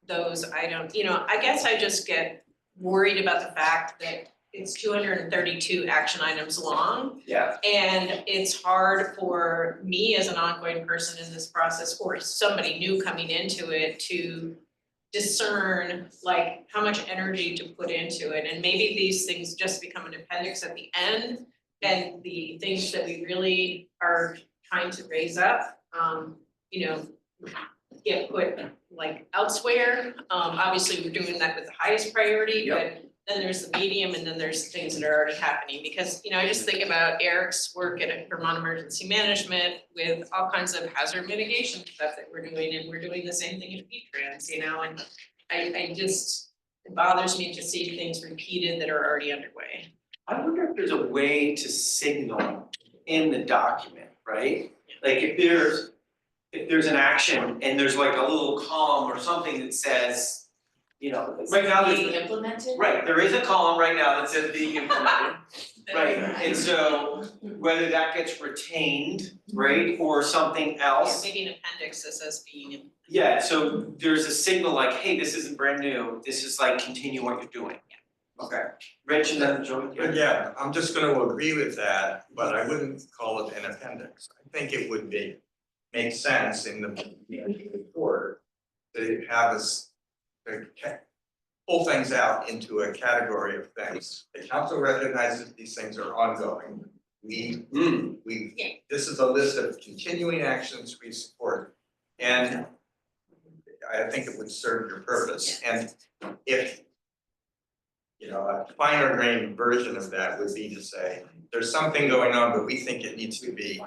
those items, I guess I just get worried about the fact that it's 232 action items long. Yeah. And it's hard for me as an ongoing person in this process or somebody new coming into it to discern like how much energy to put into it. And maybe these things just become an appendix at the end and the things that we really are trying to raise up, get put like elsewhere. Obviously, we're doing that with the highest priority, but then there's the medium and then there's the things that are already happening. Because, I just think about Eric's work at Vermont Emergency Management with all kinds of hazard mitigation stuff that we're doing, and we're doing the same thing at V-Trans, and I just, it bothers me to see things repeated that are already underway. I wonder if there's a way to signal in the document, right? Like if there's an action and there's like a little column or something that says, right now there's. Being implemented? Right, there is a column right now that says being implemented, right? And so whether that gets retained, right, or something else. Yeah, maybe an appendix that says being implemented. Yeah, so there's a signal like, hey, this isn't brand new, this is like continue what you're doing. Okay, Rich and then Joey. But yeah, I'm just gonna agree with that, but I wouldn't call it an appendix. I think it would make sense in the report to have us pull things out into a category of things. The council recognizes these things are ongoing. This is a list of continuing actions we support. And I think it would serve your purpose. And if, a finer grained version of that would be to say, there's something going on, but we think it needs to be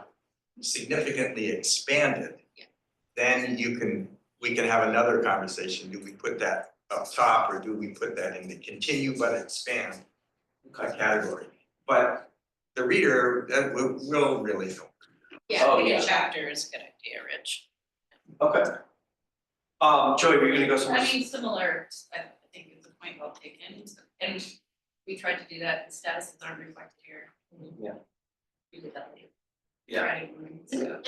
significantly expanded. Then we can have another conversation. Do we put that up top or do we put that in the continue but expand category? But the reader will really know. Yeah, maybe a chapter is a good idea, Rich. Okay. Joey, were you gonna go somewhere? Similar, I think is the point well taken, and we tried to do that, the statuses aren't reflected here. Yeah. We did that later. Yeah. So,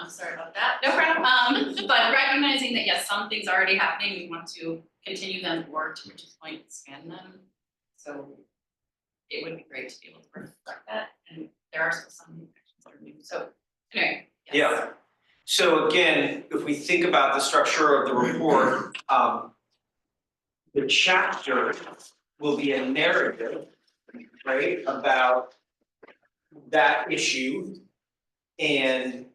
sorry about that. No problem. But recognizing that, yes, some things are already happening, we want to continue them or to Rich's point, expand them. So it would be great to be able to reflect that, and there are still some actions that are new, so anyway. Yes. Yeah. So again, if we think about the structure of the report, the chapter will be a narrative, right, about that issue and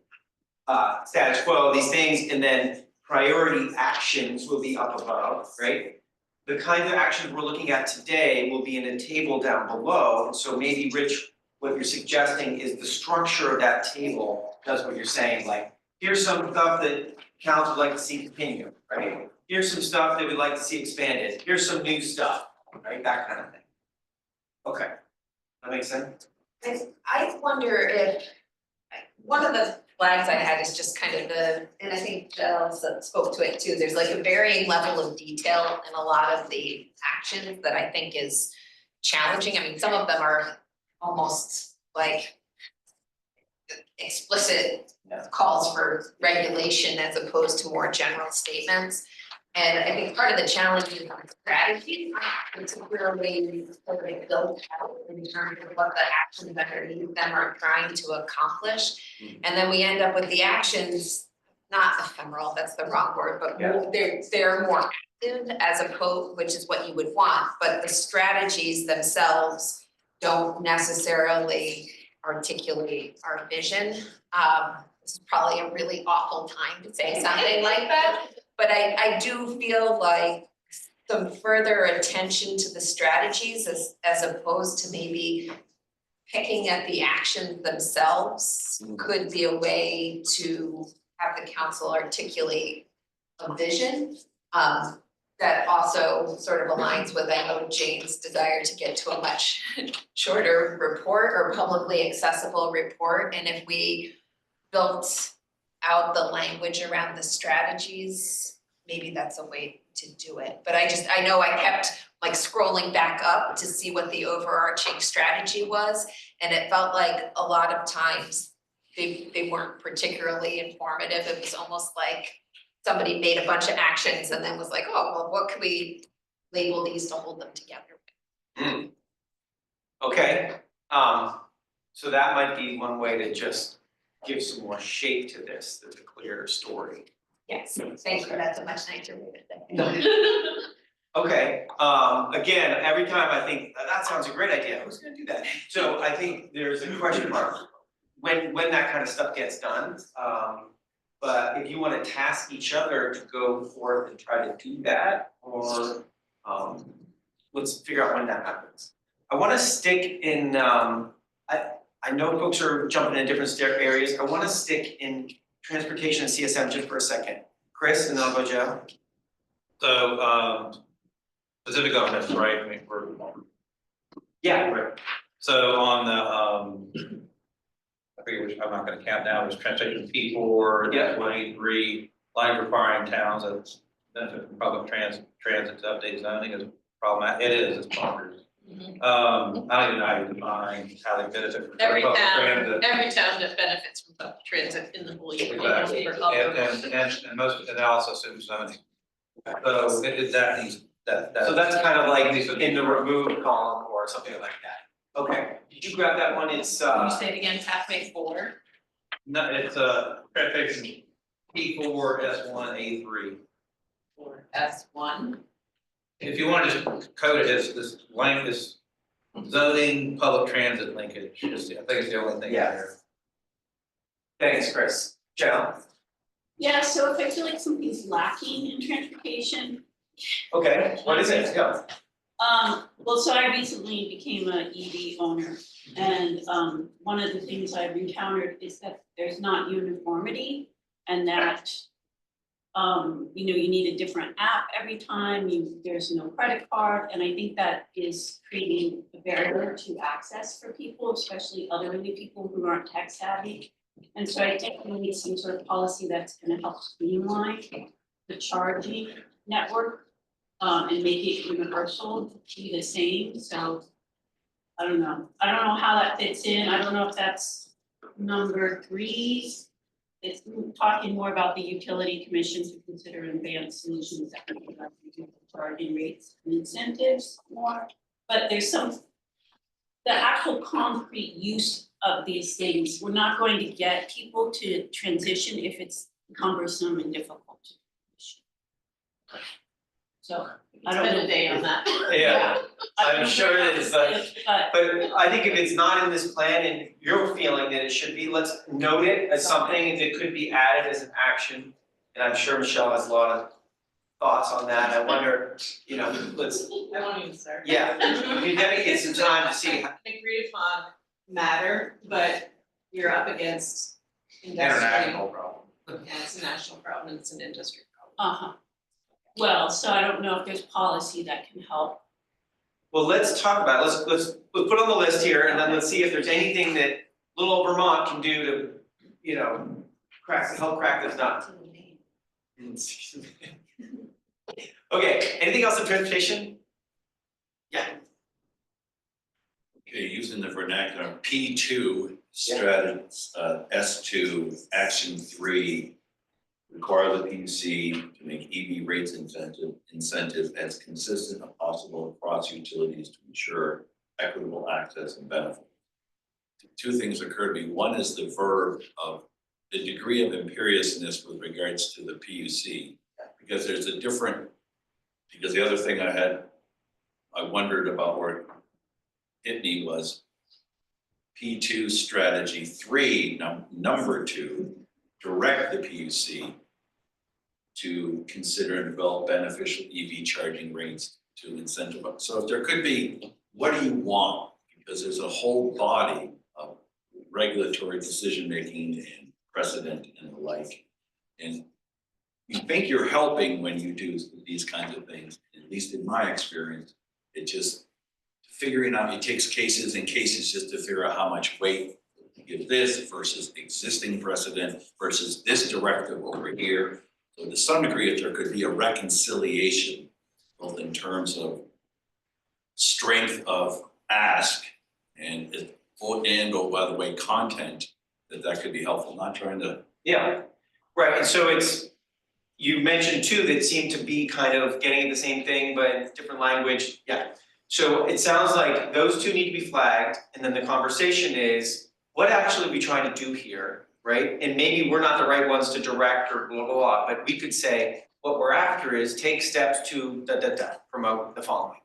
status quo, these things, and then priority actions will be up above, right? The kinds of actions we're looking at today will be in a table down below, so maybe Rich, what you're suggesting is the structure of that table does what you're saying, like, here's some stuff that council would like to see continue, right? Here's some stuff that we'd like to see expanded, here's some new stuff, right, that kind of thing. Okay, that makes sense? I wonder if, one of the flags I had is just kind of and I think Giles spoke to it too, there's like a varying level of detail in a lot of the actions that I think is challenging. I mean, some of them are almost like explicit calls for regulation as opposed to more general statements. And I think part of the challenge is on strategy, particularly sort of built out in terms of what the actions underneath them are trying to accomplish. And then we end up with the actions, not ephemeral, that's the wrong word, but they're more active as opposed, which is what you would want, but the strategies themselves don't necessarily articulate our vision. This is probably a really awful time to say something like that. But I do feel like some further attention to the strategies as opposed to maybe picking at the actions themselves could be a way to have the council articulate a vision. That also sort of aligns with, I know, Jane's desire to get to a much shorter report or publicly accessible report. And if we built out the language around the strategies, maybe that's a way to do it. But I know I kept like scrolling back up to see what the overarching strategy was. And it felt like a lot of times they weren't particularly informative. It was almost like somebody made a bunch of actions and then was like, oh, well, what could we label these to hold them together? Okay, so that might be one way to just give some more shape to this, that's a clearer story. Yes, thank you, that's a much nicer way to say it. Okay, again, every time I think, that sounds a great idea, who's gonna do that? So I think there's a question mark when that kind of stuff gets done. But if you wanna task each other to go forth and try to do that, or let's figure out when that happens. I wanna stick in, I know folks are jumping in different areas, I wanna stick in transportation and CSM just for a second. Chris, and then I'll go Joe. So, specific governments, right, I mean, Yeah, right. So on the, I forget which, I'm not gonna count now, there's transportation P4, Yeah. 23, line requiring towns that benefit from public transit to update zoning is problematic, it is, it's bonkers. I don't even know how you define how they benefit from Every public town transit. that benefits from public transit in the whole year. Exactly, and most, and it also assumes zoning. So that needs, that. So that's kind of like in the remove column or something like that. Okay, did you grab that one? It's Can you say it again, pathway 4? No, it's transportation P4, S1, A3. Or S1? If you want to just code it as this length is zoning, public transit linkage, I think it's the only thing there. Thanks, Chris. Joe? Yeah, so if I feel like something's lacking in transportation. Okay, what is it? Go. Well, so I recently became an EV owner, and one of the things I've encountered is that there's not uniformity, and that you know, you need a different app every time, there's no credit card, and I think that is creating a barrier to access for people, especially elderly people who aren't tech savvy. And so I think we need some sort of policy that's gonna help streamline the charging network and make it universal, to be the same, so I don't know how that fits in, I don't know if that's number 3. It's talking more about the utility commission to consider advanced solutions that can provide charging rates and incentives more. But there's the actual concrete use of these things, we're not going to get people to transition if it's cumbersome and difficult. So It's I don't been know. a day on that. Yeah, I'm I'm sure it is, but But I think if it's not in this plan and you're feeling that it should be, let's note it as something that could be added as an action. And I'm sure Michelle has a lot of thoughts on that. I wonder, you know, let's, I won't even start. yeah, you dedicate some time to see how. Agreed upon matter, but you're up against industry. International problem. Yeah, it's a national problem, and it's an industry problem. uh-huh. Well, so I don't know if there's policy that can help. Well, let's talk about it. Let's put it on the list here and then let's see if there's anything that little old Vermont can do to, you know, help crack this nut. Okay, anything else in transportation? Yeah. Okay, using the vernacular, P2 strategy, S2, action 3, require the PUC to make EV rates incentive as consistent as possible across utilities to ensure equitable access and benefit. Two things occur to me. One is the verb of the degree of imperiousness with regards to the PUC, because there's a different, because the other thing I wondered about where it hit me was P2 strategy 3, number 2, direct the PUC to consider and develop beneficial EV charging rates to incentivize. So if there could be, what do you want? Because there's a whole body of regulatory decision-making and precedent and the like. And you think you're helping when you do these kinds of things, at least in my experience. It just, figuring out, it takes cases and cases just to figure out how much weight to give this versus existing precedent versus this directive over here. So to some degree, if there could be a reconciliation, both in terms of strength of ask and or by the way, content, that could be helpful, not trying to. Yeah, right, and so it's, you mentioned two that seem to be kind of getting at the same thing, but different language, yeah. So it sounds like those two need to be flagged, and then the conversation is, what actually are we trying to do here, right? And maybe we're not the right ones to direct or blah, blah, blah, but we could say, what we're after is take steps to promote the following.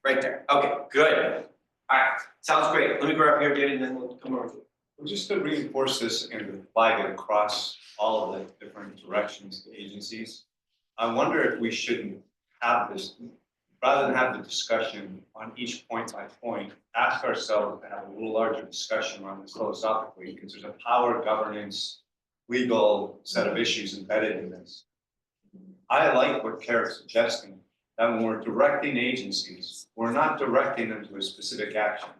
Right there, okay, good. All right, sounds great. Let me go up here, David, and then we'll come over to you. Well, just to reinforce this and flag it across all of the different directions, agencies, I wonder if we shouldn't have this, rather than have the discussion on each point by point, ask ourselves to have a little larger discussion on this philosophically, because there's a power, governance, legal set of issues embedded in this. I like what Karen's suggesting, that when we're directing agencies, we're not directing them to a specific action.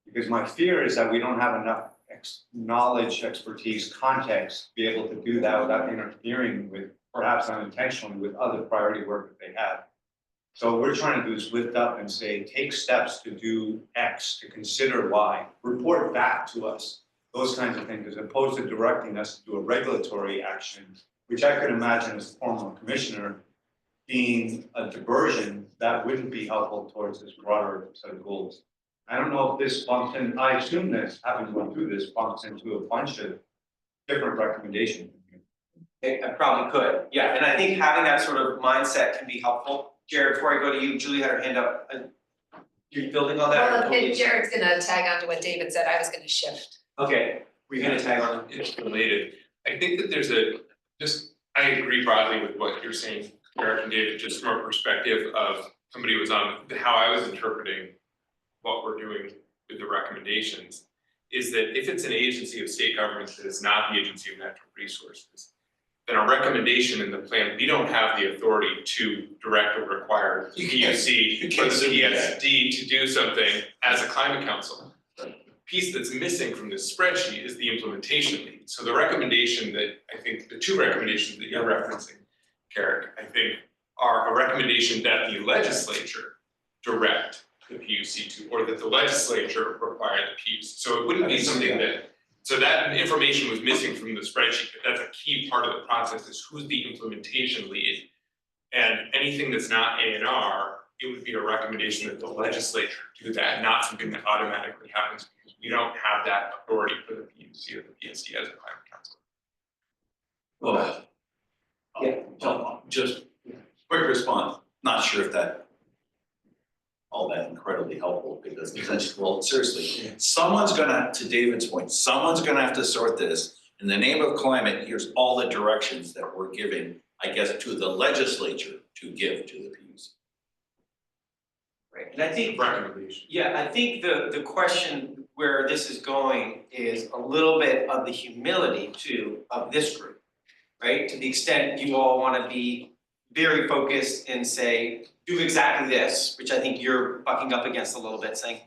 Because my fear is that we don't have enough knowledge, expertise, context to be able to do that without interfering with, perhaps unintentionally, with other priority work that they have. So what we're trying to do is lift up and say, take steps to do X, to consider Y, report back to us, those kinds of things, as opposed to directing us to do a regulatory action, which I could imagine as a former commissioner being a diversion that wouldn't be helpful towards this broader set of goals. I don't know if this bumps in, I assume this, having gone through this, bumps into a bunch of different recommendations. I probably could, yeah, and I think having that sort of mindset can be helpful. Jared, before I go to you, Julie had her hand up. You're building on that? or Well, totally- and Jared's gonna tag on to what David said, I was gonna shift. Okay, we're gonna tag on. It's related. I think that there's I agree broadly with what you're saying, Eric and David, just from a perspective of somebody who was on, how I was interpreting what we're doing with the recommendations, is that if it's an agency of state government that is not the agency of natural resources, then a recommendation in the plan, we don't have the authority to direct or require the PUC or the PSD to do something as a climate council. The piece that's missing from this spreadsheet is the implementation lead. So the recommendation that, I think, the two recommendations that you're referencing, Carrick, I think are a recommendation that the legislature direct the PUC to, or that the legislature require the PUC. So it wouldn't be something that, so that information was missing from the spreadsheet, but that's a key part of the process is who's the implementation lead. And anything that's not A&R, it would be a recommendation that the legislature do that, not something that automatically happens because we don't have that authority for the PUC or the PSD as a climate council. Well, just Quick response, not sure if that all that incredibly helpful, because essentially, well, seriously, someone's gonna, to David's point, someone's gonna have to sort this. In the name of climate, here's all the directions that we're giving, I guess, to the legislature to give to the PUC. Right, and I think, Recommendation. yeah, I think the question where this is going is a little bit of the humility too of this group, right? To the extent you all wanna be very focused and say, do exactly this, which I think you're bucking up against a little bit, saying,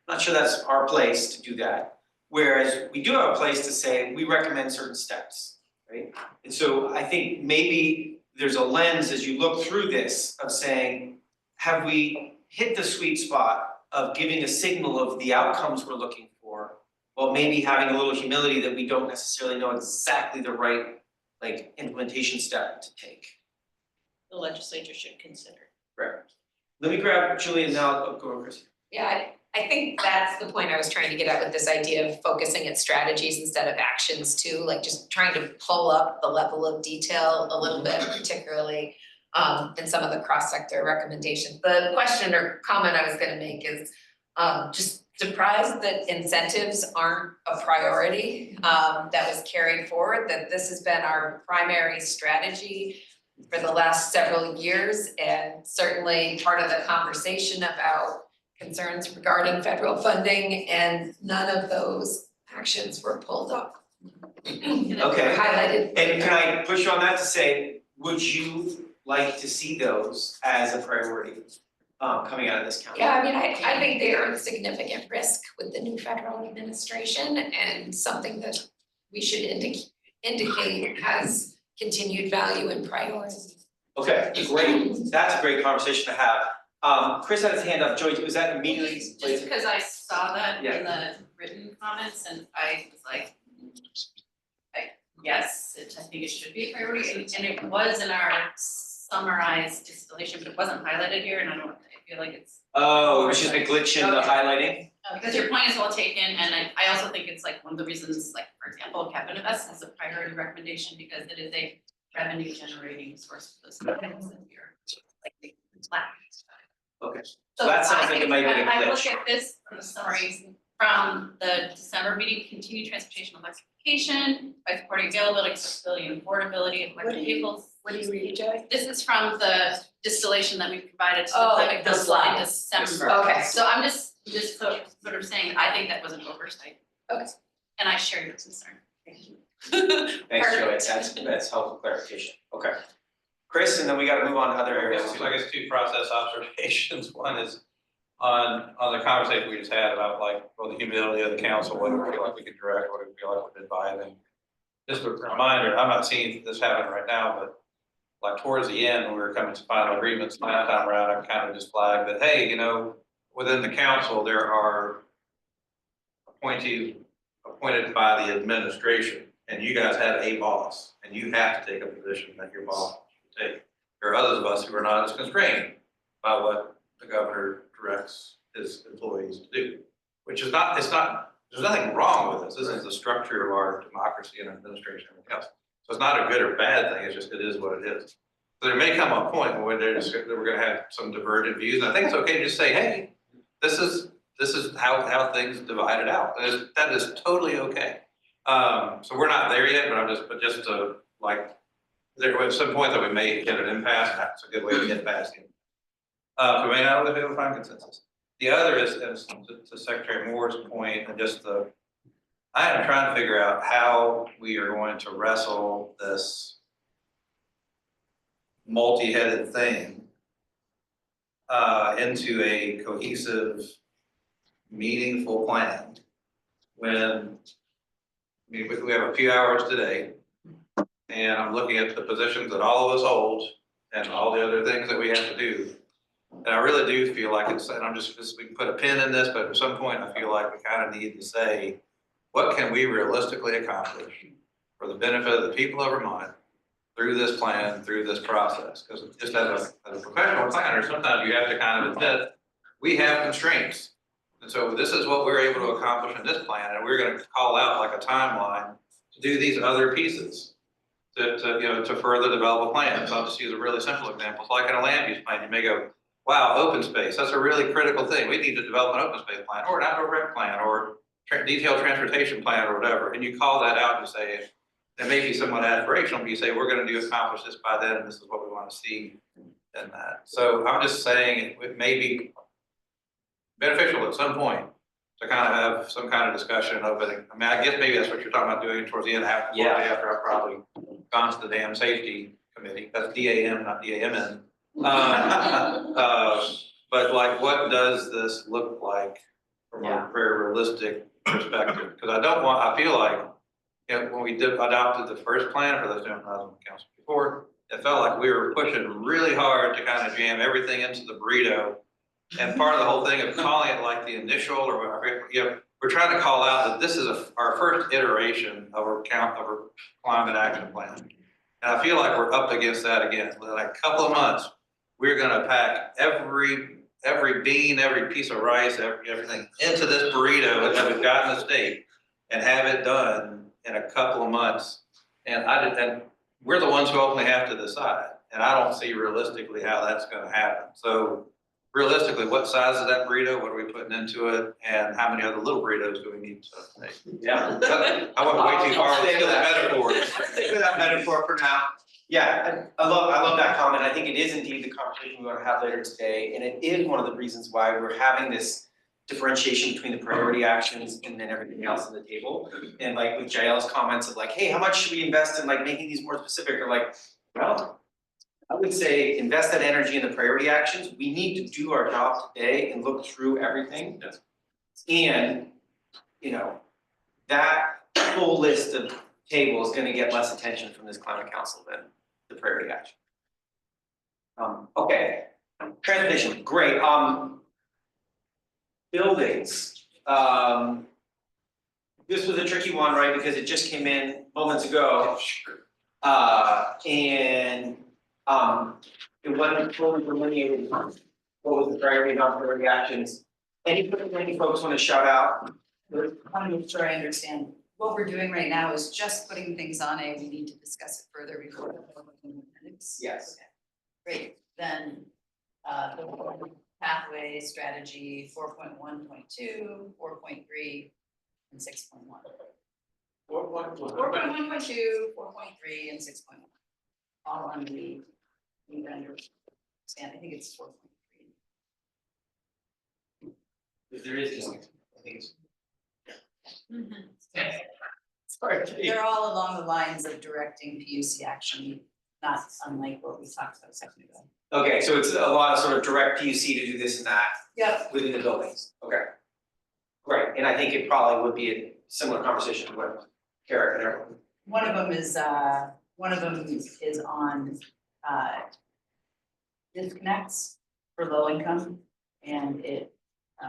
not sure that's our place to do that. Whereas we do have a place to say, we recommend certain steps, right? And so I think maybe there's a lens as you look through this of saying, have we hit the sweet spot of giving a signal of the outcomes we're looking for, while maybe having a little humility that we don't necessarily know exactly the right like implementation step to take. The legislature should consider. Right. Let me grab Julian now, go over Chris. Yeah, I think that's the point I was trying to get at with this idea of focusing at strategies instead of actions too, like just trying to pull up the level of detail a little bit, particularly in some of the cross-sector recommendations. The question or comment I was gonna make is just surprised that incentives aren't a priority that was carried forward, that this has been our primary strategy for the last several years, and certainly part of the conversation about concerns regarding federal funding, and none of those actions were pulled up. Okay. Highlighted. And can I push on that to say, would you like to see those as a priority coming out of this council? Yeah, I mean, I think they are a significant risk with the new federal administration, and something that we should indicate has continued value and priority. Okay, great, that's a great conversation to have. Chris had his hand up, Joy, was that immediately? Just because I saw that Yeah. in the written comments and I was like, yes, I think it should be a priority, and it was in our summarized distillation, but it wasn't highlighted here, and I feel like it's. Oh, it's just a glitch in the Okay. highlighting? Because your point is well taken, and I also think it's like one of the reasons, like, for example, Cabinet Invest has a priority recommendation because it is a revenue generating source for those companies that we're like lack. Okay, so that sounds like it might be a I look glitch. at this from the summaries from the December meeting, continued transportation electrification by supporting availability, accessibility, and affordability of electric vehicles. What do you read, Joy? This is from the distillation that we provided to the Oh, climate the council in slide. December. Okay. So I'm just sort of saying, I think that was an oversight. Okay. And I share your concern. Thank you. Thanks, Joy, that's helpful clarification, okay. Chris, and then we gotta move on to other areas too. So I guess two process observations. One is on the conversation we just had about like, well, the humility of the council, what do we feel like we can direct, what do we feel like we're advising. Just a reminder, I'm not seeing this happen right now, but like towards the end, when we were coming to final agreements last time around, I kind of just flagged that, hey, you know, within the council, there are appointed by the administration, and you guys have a boss, and you have to take a position that your boss should take. There are others of us who are not as constrained by what the governor directs his employees to do, which is not, there's nothing wrong with this. This is the structure of our democracy and administration and everything else. So it's not a good or bad thing, it's just, it is what it is. So there may come a point where we're gonna have some divergent views, and I think it's okay to just say, hey, this is how things divided out. That is totally okay. So we're not there yet, but just to like, there was some point that we may hit an impasse, and that's a good way to get past it. We may not always be able to find consensus. The other is to Secretary Moore's point, and just I am trying to figure out how we are going to wrestle this multi-headed thing into a cohesive, meaningful plan when we have a few hours today, and I'm looking at the positions that all of us hold and all the other things that we have to do. And I really do feel like it's, and we can put a pin in this, but at some point I feel like we kind of need to say, what can we realistically accomplish for the benefit of the people of Vermont through this plan, through this process? Because just as a professional planner, sometimes you have to kind of admit, we have constraints. And so this is what we're able to accomplish in this plan, and we're gonna call out like a timeline to do these other pieces. to further develop a plan. So I'll just use a really simple example. It's like in a land use plan, you may go, wow, open space, that's a really critical thing. We need to develop an open space plan or an outdoor rec plan or detailed transportation plan or whatever. And you call that out and say, it may be somewhat aspirational, but you say, we're gonna accomplish this by then, and this is what we want to see in that. So I'm just saying it may be beneficial at some point to kind of have some kind of discussion of it. I mean, I guess maybe that's what you're talking about doing towards the end, after I've probably gone to the damn safety committee. That's DAM, not DAMN. But like, what does this look like from a very realistic perspective? Because I feel like, when we adopted the first plan, for those who don't know, I was on council before, it felt like we were pushing really hard to kind of jam everything into the burrito. And part of the whole thing of calling it like the initial or whatever, we're trying to call out that this is our first iteration of our climate action plan. And I feel like we're up against that again. In a couple of months, we're gonna pack every bean, every piece of rice, everything into this burrito that we've got in the state and have it done in a couple of months. And we're the ones who ultimately have to decide. And I don't see realistically how that's gonna happen. So realistically, what size is that burrito? What are we putting into it? And how many other little burritos do we need to make? Yeah. I went way too far with the metaphors. Stick with that metaphor for now. Yeah, I love that comment. I think it is indeed the conversation we want to have later today. And it is one of the reasons why we're having this differentiation between the priority actions and then everything else on the table. And like with Jael's comments of like, hey, how much should we invest in like making these more specific? Or like, well, I would say invest that energy in the priority actions. We need to do our job today and look through everything. And, that full list of tables is gonna get less attention from this climate council than the priority action. Okay, transportation, great. Buildings. This was a tricky one, right? Because it just came in moments ago. And it wasn't fully delineated what was the priority, non-priority actions. Any folks want to shout out? I want to make sure I understand. What we're doing right now is just putting things on we need to discuss it further before the public minutes. Yes. Okay. Great, then, the pathway strategy 4.1.2, 4.3, and 6.1. 4.1.2, 4.3, and 6.1. All on the understand. I think it's 4.3. There is just, I think it's. They're all along the lines of directing PUC action, not unlike what we talked about a second ago. Okay, so it's a lot of sort of direct PUC to do this and that. Yep. Within the buildings, okay. Great, and I think it probably would be a similar conversation with Kara and everyone. One of them is on disconnects for low income, and it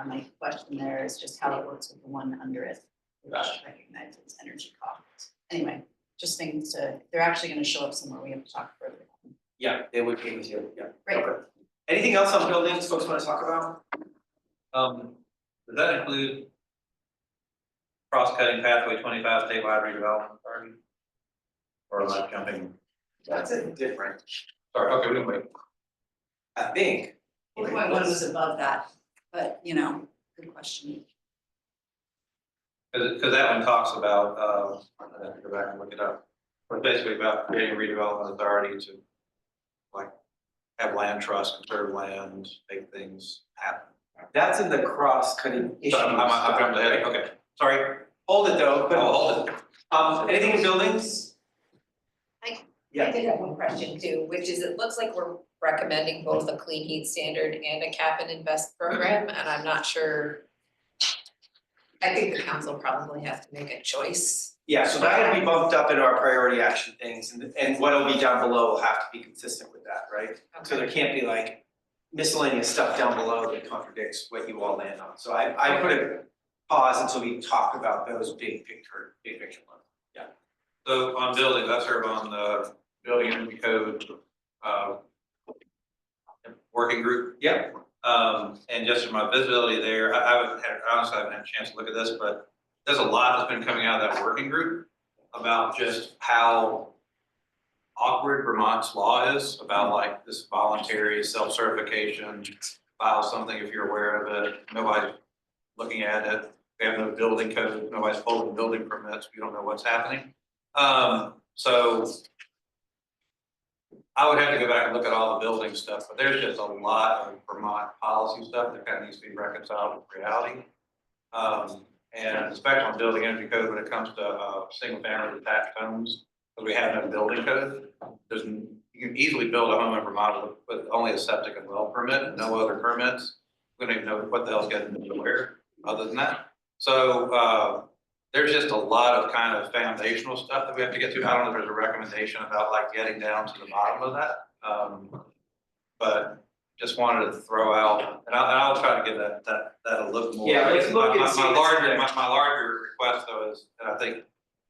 my question there is just how it works with the one under it, which recognizes energy costs. Anyway, just things they're actually going to show up somewhere. We have to talk further. Yeah, they would be with you, yeah. Great. Okay. Anything else on buildings folks want to talk about? Does that include cross-cutting pathway 25 statewide redevelopment authority? Or am I jumping? That's a different. Sorry, okay, we can wait. I think. 4.1 was above that, but good question. Because that one talks about, I have to go back and look it up, but basically about creating a redevelopment authority to like have land trust, conserve land, make things happen. That's in the cross-cutting issue. So I'm jumping ahead, okay, sorry. Hold it though, but Hold it. Anything in buildings? I did have one question too, which is it looks like we're recommending both a clean heat standard and a cap and invest program, and I'm not sure. I think the council probably has to make a choice. Yeah, so that will be bumped up into our priority action things and what'll be down below will have to be consistent with that, right? So there can't be like miscellaneous stuff down below that contradicts what you all land on. So I put a pause until we talk about those big picture ones. Yeah. So on buildings, I serve on the building energy code working group. Yeah. And just from my visibility there, I honestly haven't had a chance to look at this, but there's a lot that's been coming out of that working group about just how awkward Vermont's law is about like this voluntary self-certification. File something if you're aware of it, nobody's looking at it, we have no building code, nobody's holding building permits, we don't know what's happening. So I would have to go back and look at all the building stuff, but there's just a lot of Vermont policy stuff that kind of needs to be reconciled with reality. And especially on building energy code when it comes to single family detached homes, because we have no building code. You can easily build a home in Vermont with only a septic and well permit and no other permits. We don't even know what the hell's getting nowhere other than that. So there's just a lot of kind of foundational stuff that we have to get through. I don't know if there's a recommendation about like getting down to the bottom of that. But just wanted to throw out, and I'll try to get that a little more. Yeah, let's look and see My what's larger, there. my larger request though is, and I think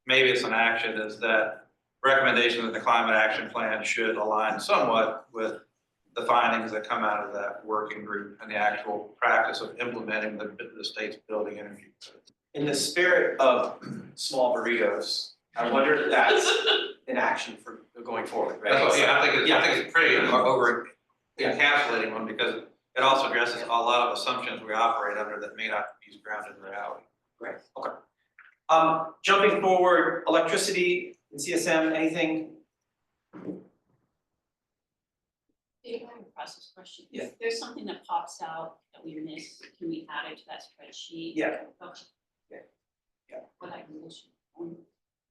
maybe it's an action, is that recommendation that the climate action plan should align somewhat with the findings that come out of that working group and the actual practice of implementing the state's building energy code. In the spirit of small burritos, I wonder if that's an action for going forward, right? That's what, yeah, I think it's pretty over encapsulating one because it also addresses a lot of assumptions we operate under that may not be grounded in reality. Great, okay. Jumping forward, electricity and CSM, anything? Dave, I have a process question. Yeah. If there's something that pops out that we missed, can we add it to that spreadsheet? Yeah. Okay. Yeah. What I can listen.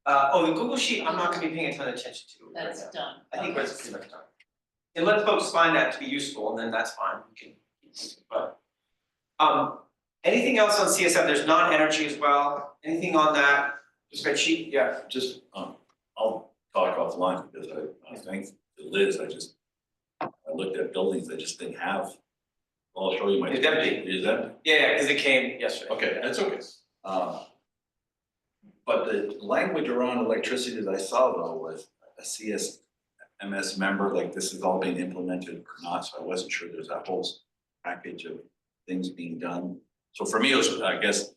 The Google Sheet, I'm not gonna be paying a ton of attention to right That's now. done. I think Okay. that's pretty much done. Unless folks find that to be useful, and then that's fine, we can, but. Anything else on CSM? There's non-energy as well. Anything on that spreadsheet? Yeah. Just, I'll talk offline because I think to Liz, I looked at buildings that just didn't have. I'll show you my. It's empty. Is that? Yeah, because it came yesterday. Okay, that's okay. But the language around electricity that I saw though was a CSMS member, like this is all being implemented or not, so I wasn't sure there's that whole package of things being done. So for me, it was, I guess,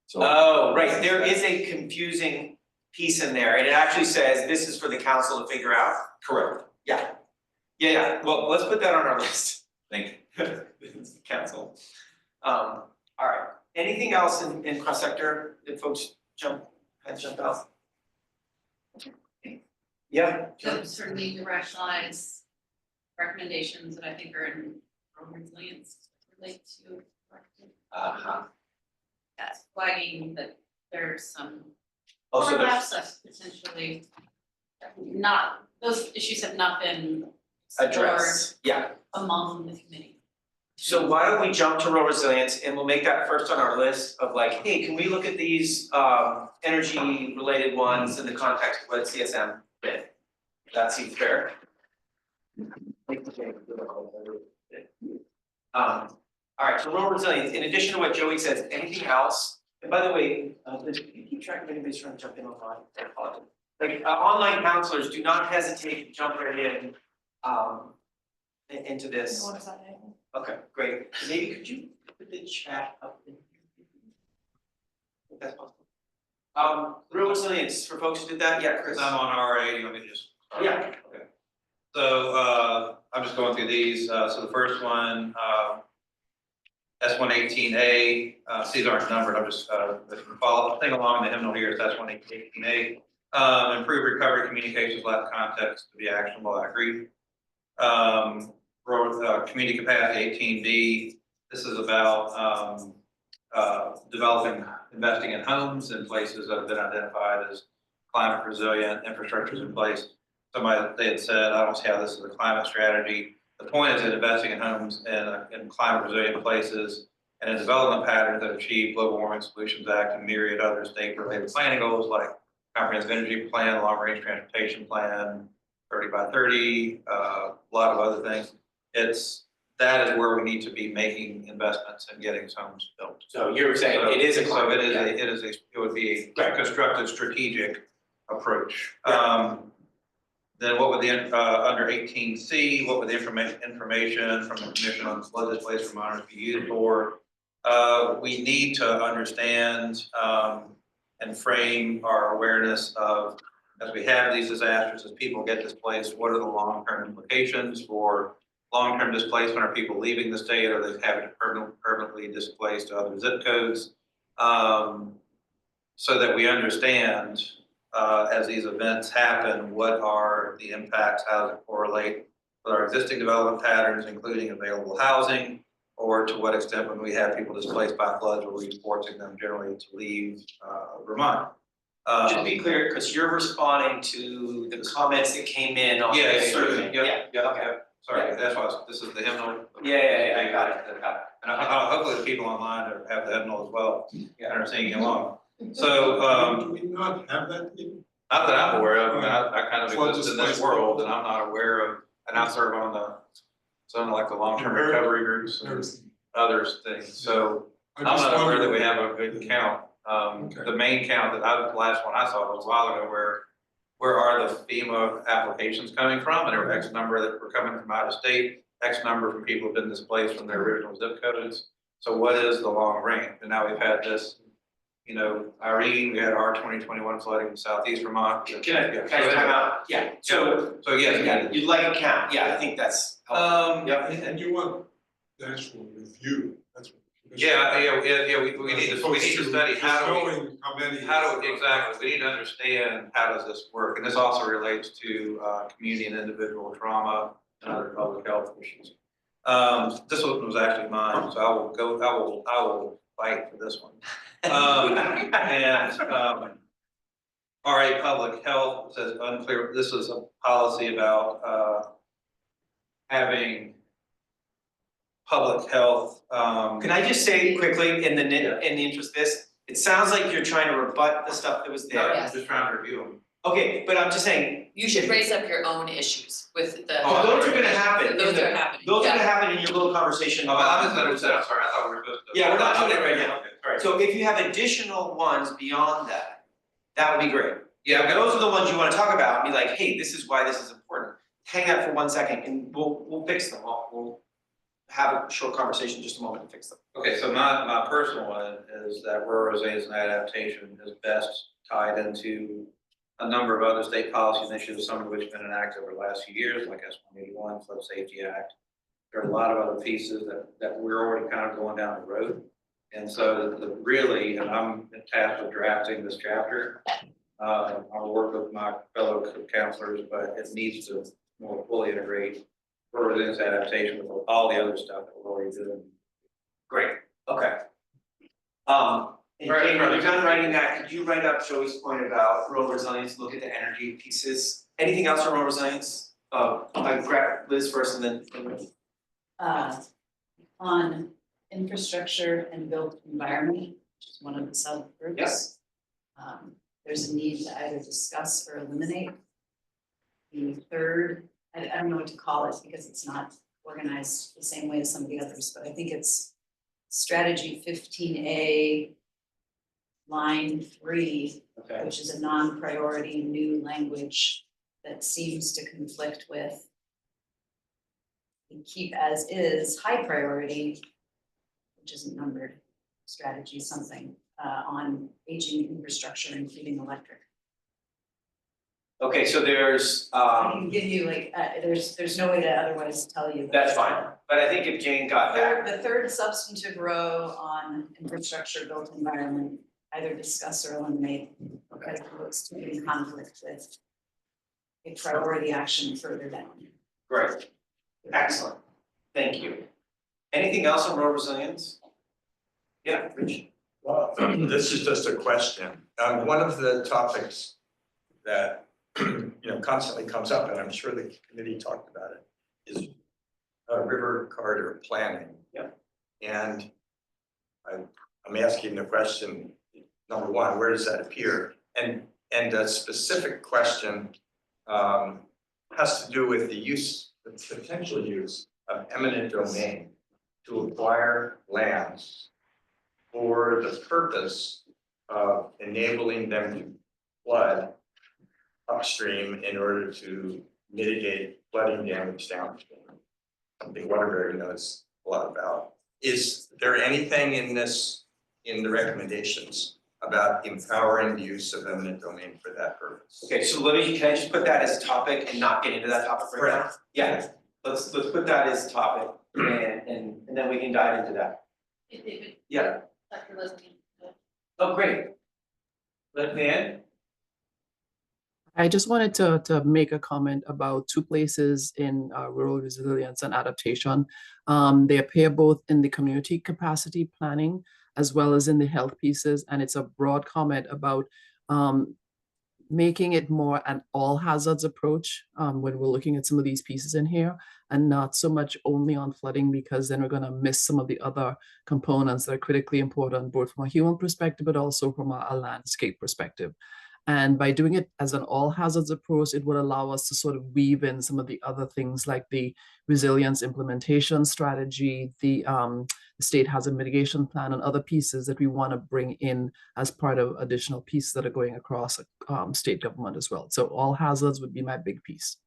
so. Oh, right, there is a confusing piece in there, and it actually says this is for the council to figure out. Correct. Yeah. Yeah, well, let's put that on our list. Thank you. Council. All right, anything else in cross sector that folks jump out? Yeah. So certainly directionalize recommendations that I think are in rural resilience relate to. That's flagging that there's some Also, overlaps that's potentially not, those issues have not been explored address, yeah. among the committee. So why don't we jump to rural resilience and we'll make that first on our list of like, hey, can we look at these energy related ones in the context of what CSM did? That seems fair. All right, so rural resilience, in addition to what Joey says, anything else? And by the way, Liz, can you keep track of anybody's trying to jump in online? I apologize. Like online counselors, do not hesitate to jump right in into this. Okay, great. Maybe could you put the chat up in here? If that's possible. Rural resilience, for folks who did that, yeah, Chris. I'm on RA, you want me to just? Yeah. Okay. So I'm just going through these. So the first one, S118A, these aren't numbered, I'm just sing along the hymnal here, it's S118A. Improve recovery communications, lack context to be actionable, I agree. Community capacity 18B, this is about investing in homes in places that have been identified as climate resilient, infrastructure's in place. They had said, I don't see how this is a climate strategy. The point is that investing in homes in climate resilient places and in development patterns that achieve Global Warming Solutions Act and myriad other state related planning goals like Comprehensive Energy Plan, Long Range Transportation Plan, 30 by 30, a lot of other things. That is where we need to be making investments and getting homes built. So you're saying it is a climate, it would be a constructive strategic approach. Then what would the, under 18C, what would the information from the Commission on Flood Displaced Vermonters be used for? We need to understand and frame our awareness of as we have these disasters, as people get displaced, what are the long-term implications for long-term displacement? Are people leaving the state? Are they having to permanently displaced to other zip codes? So that we understand, as these events happen, what are the impacts, how does it correlate with our existing development patterns, including available housing, or to what extent when we have people displaced by floods, are we forcing them generally to leave Vermont? Just to be clear, because you're responding to the comments that came in on. Yeah, the certainly, survey. yeah. Sorry, that's why this is the hymnal. Yeah, I got it. And hopefully the people online have the hymnal as well, and are singing along. So, Do we not have that? not that I'm aware of, I mean, I kind of exist in this world, and I'm not aware of, and I serve on like the long-term recovery groups and other things, so I'm not aware that we have a good count. The main count that the last one I saw was a while ago, where are the FEMA applications coming from? And there were X number that were coming from out of state, X number from people who've been displaced from their original zip codes. So what is the long range? And now we've had this, Irene, we had our 2021 flooding in southeast Vermont. Can I time out? Yeah, So yeah. You'd like a count, yeah, I think that's. Yeah. And you want the actual review, that's what. We need to study how do we, exactly, we need to understand how does this work, and this also relates to community and individual trauma and other public health issues. This one was actually mine, so I will fight for this one. All right, public health says unclear, this is a policy about having public health. Can I just say quickly, in the interest of this, it sounds like you're trying to rebut the stuff that was there. I'm just trying to review them. Okay, but I'm just saying. You should raise up your own issues with the. Those are gonna happen. Those are happening. Those are gonna happen in your little conversation. I misunderstood, I'm sorry, I thought we were supposed to. Yeah, we're not doing it right now. Okay, all right. So if you have additional ones beyond that, that would be great. Yeah, Those are the ones you wanna talk about, and be like, hey, this is why this is important. Hang out for 1 second and we'll fix them. We'll have a short conversation in just a moment and fix them. Okay, so my personal one is that rural resilience and adaptation is best tied into a number of other state policy initiatives, some of which have been enacted over the last few years, like S-181, Flood Safety Act. There are a lot of other pieces that we're already kind of going down the road. And so really, and I'm tasked with drafting this chapter. I'll work with my fellow counselors, but it needs to more fully integrate rural resilience adaptation with all the other stuff that we're already doing. Great, okay. And Jane, when you're done writing that, could you write up Joey's point about rural resilience, look at the energy pieces? Anything else on rural resilience? I grab Liz first and then. On infrastructure and built environment, which is one of the subgroups. Yes. There's a need to either discuss or eliminate. The third, I don't know what to call it because it's not organized the same way as some of the others, but I think it's strategy 15A, line 3, which is a non-priority new language that seems to conflict with the keep as is high priority, which isn't numbered, strategy something on aging infrastructure, including electric. Okay, so there's I can give you like, there's no way to otherwise tell you. That's fine, but I think if Jane got that. The third substantive row on infrastructure built environment, either discuss or eliminate, because it looks to be in conflict with a priority action further down. Great, excellent, thank you. Anything else on rural resilience? Yeah, Rich. Well, this is just a question. One of the topics that constantly comes up, and I'm sure the committee talked about it, is river corridor planning. Yeah. And I'm asking the question, number one, where does that appear? And a specific question has to do with the potential use of eminent domain to acquire lands for the purpose of enabling them to flood upstream in order to mitigate flooding damage downstream. Something Waterbury knows a lot about. Is there anything in the recommendations about empowering the use of eminent domain for that purpose. Okay, so can I just put that as a topic and not get into that topic right now? Yeah, let's put that as a topic and then we can dive into that. Yeah. Dr. Leslie. Oh, great. Van? I just wanted to make a comment about two places in rural resilience and adaptation. They appear both in the community capacity planning as well as in the health pieces, and it's a broad comment about making it more an all hazards approach when we're looking at some of these pieces in here, and not so much only on flooding, because then we're going to miss some of the other components that are critically important, both from a human perspective, but also from a landscape perspective. And by doing it as an all hazards approach, it would allow us to sort of weave in some of the other things like the resilience implementation strategy, the state hazard mitigation plan, and other pieces that we want to bring in as part of additional pieces that are going across state government as well. So all hazards would be my big piece.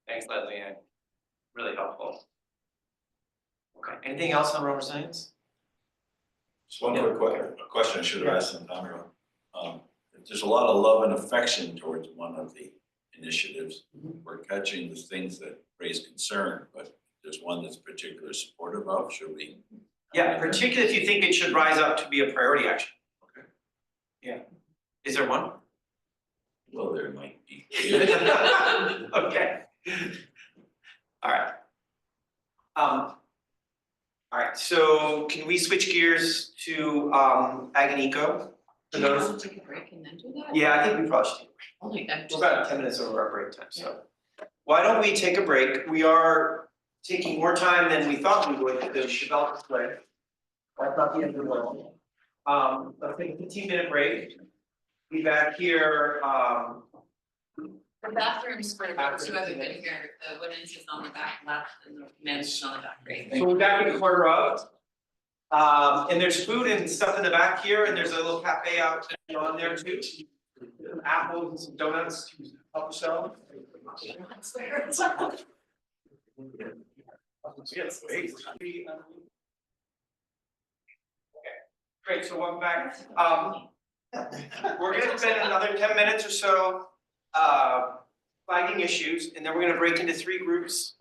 Thanks, Leslie Ann. Really helpful. Okay, anything else on rural resilience? Just one quick question I should have asked some time ago. There's a lot of love and affection towards one of the initiatives. We're catching the things that raise concern, but there's one that's particularly supportive of, should we? Yeah, particularly if you think it should rise up to be a priority action. Okay. Yeah. Is there one? Well, there might be. Okay. All right. All right, so can we switch gears to Ag and Eco? For Do you those? want to take a break and then do that? Yeah, I think we probably should take a break. Only that. We're about 10 minutes over our break time, so. Why don't we take a break? We are taking more time than we thought we would to develop this plan. That's not the end of the world. Let's take a 15-minute break. Be back here, The bathrooms for those who haven't been here, the women's is on the back left and the men's is on the back right. so we're back in quarter of. And there's food and stuff in the back here, and there's a little cafe out on there too. Some apples and some donuts to help yourself. Great, so welcome back. We're gonna spend another 10 minutes or so flagging issues, and then we're gonna break into 3 groups.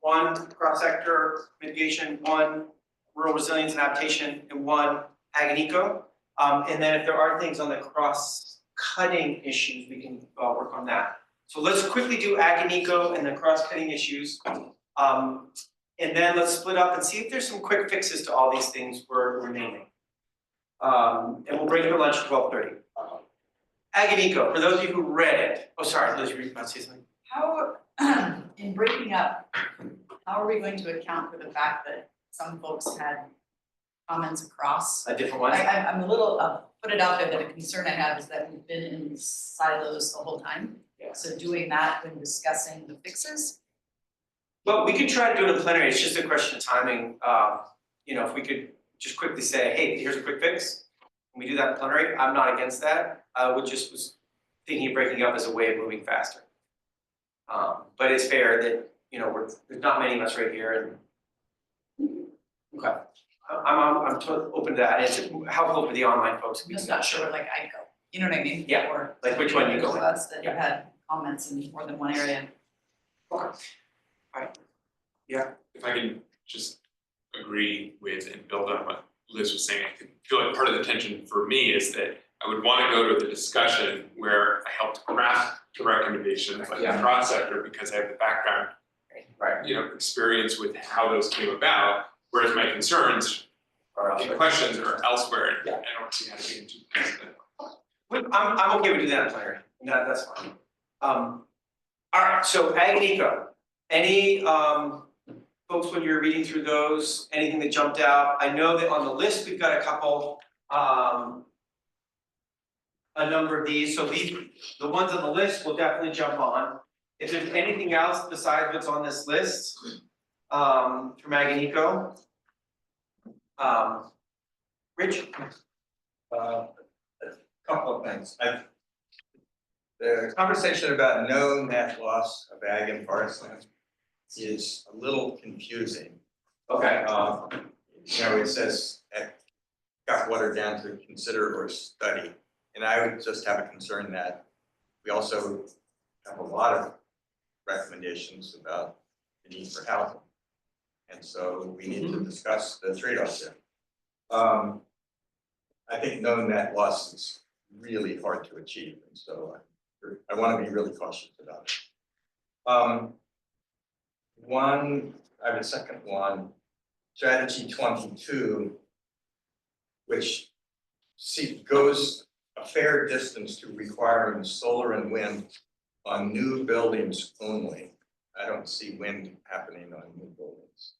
One, cross-sector mitigation, one, rural resilience and adaptation, and one, ag and eco. And then if there are things on the cross-cutting issues, we can work on that. So let's quickly do ag and eco and the cross-cutting issues. And then let's split up and see if there's some quick fixes to all these things we're naming. And we'll break for lunch at 12:30. Ag and eco, for those of you who read it. Oh, sorry, Liz, you were about to say something? How, in breaking up, how are we going to account for the fact that some folks had comments across? A different one? I'm a little, put it out there that a concern I have is that we've been in silos the whole time. Yeah. So doing that when discussing the fixes. Well, we could try to do it in plenary, it's just a question of timing. You know, if we could just quickly say, hey, here's a quick fix. Can we do that in plenary? I'm not against that. I was thinking of breaking up as a way of moving faster. But it's fair that, you know, there's not many of us right here and. Okay, I'm totally open to that. It's helpful for the online folks. I'm just not sure what like I go, you know what I mean? Yeah, Or like which one you go those with. of us that have had comments in more than one area. Okay. Alright. Yeah. If I can just agree with and build on what Liz was saying, I feel like part of the tension for me is that I would want to go to the discussion where I helped craft the recommendations, like the cross sector, because I have the background, right, you know, experience with how those came about, whereas my concerns and questions are elsewhere, and I don't see how to get into that. I'm okay with doing that in plenary. No, that's fine. Alright, so ag and eco. Any folks, when you're reading through those, anything that jumped out? I know that on the list, we've got a couple, a number of these, so the ones on the list will definitely jump on. If there's anything else besides what's on this list, from ag and eco. Rich? A couple of things. The conversation about no net loss of ag and forest land is a little confusing. Okay. You know, it says got watered down to consider or study. And I would just have a concern that we also have a lot of recommendations about the need for housing. And so we need to discuss the trade-offs there. I think no net loss is really hard to achieve, and so I want to be really cautious about it. I have a second one, strategy 22, which goes a fair distance to requiring solar and wind on new buildings only. I don't see wind happening on new buildings.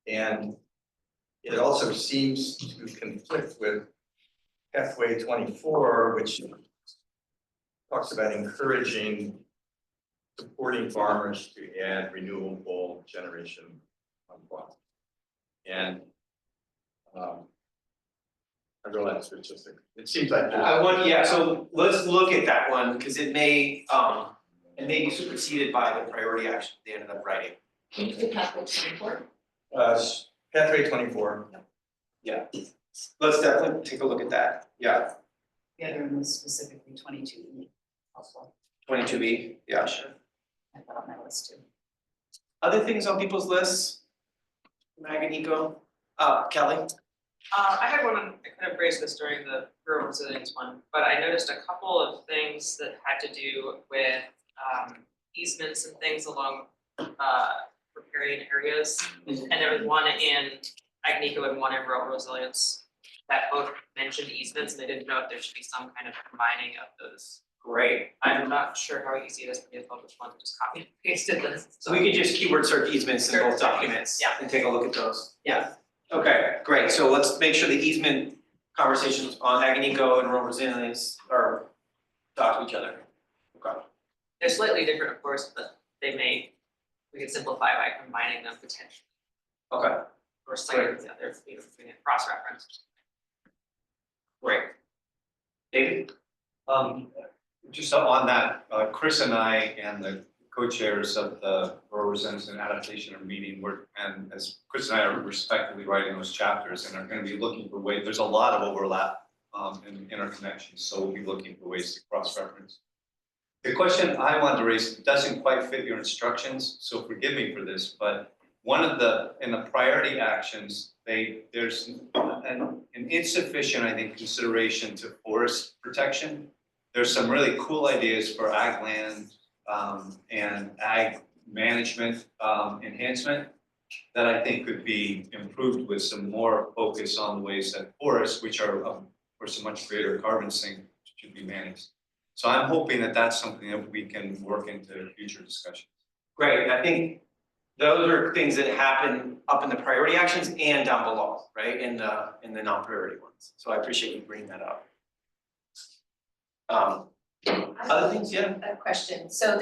And it also seems to conflict with pathway 24, which talks about encouraging, supporting farmers to add renewable generation on farm. And I realize it's just, it seems like. So let's look at that one, because it may be superseded by the priority action they ended up writing. Can you do pathway 24? Pathway 24. Yeah, let's definitely take a look at that, yeah. The other one was specifically 22E also. 22B, yeah, sure. I thought on my list too. Other things on people's lists? Mag and Eco, Kelly? I had one, I kind of raised this during the rural resilience one, but I noticed a couple of things that had to do with easements and things along riparian areas. And there was one in Agnico and one in rural resilience that both mentioned easements, and they didn't know if there should be some kind of combining of those. Great. I'm not sure how easy it is for me to tell which one to just copy and pasted this. So we could just keyword search easements in both documents. Yeah. And take a look at those. Yeah. Okay, great, so let's make sure the easement conversations on Ag and Eco and rural resilience are talk to each other. Okay. They're slightly different, of course, but we could simplify by combining them potentially. Okay. Or citing the other, doing a cross-reference. Great. David? Just on that, Chris and I and the co-chairs of the Rural Resilience and Adaptation are meeting, and as Chris and I are respectively writing those chapters and are going to be looking for ways, there's a lot of overlap and interconnections, so we'll be looking for ways to cross-reference. The question I wanted to raise doesn't quite fit your instructions, so forgive me for this, but in the priority actions, there's an insufficient, I think, consideration to forest protection. There's some really cool ideas for ag land and ag management enhancement that I think could be improved with some more focus on the ways that forests, which are of course a much greater carbon sink, should be managed. So I'm hoping that that's something that we can work into future discussions. Great, I think those are things that happen up in the priority actions and down below, right, in the non-priority ones. So I appreciate you bringing that up. Other things, yeah? A question, so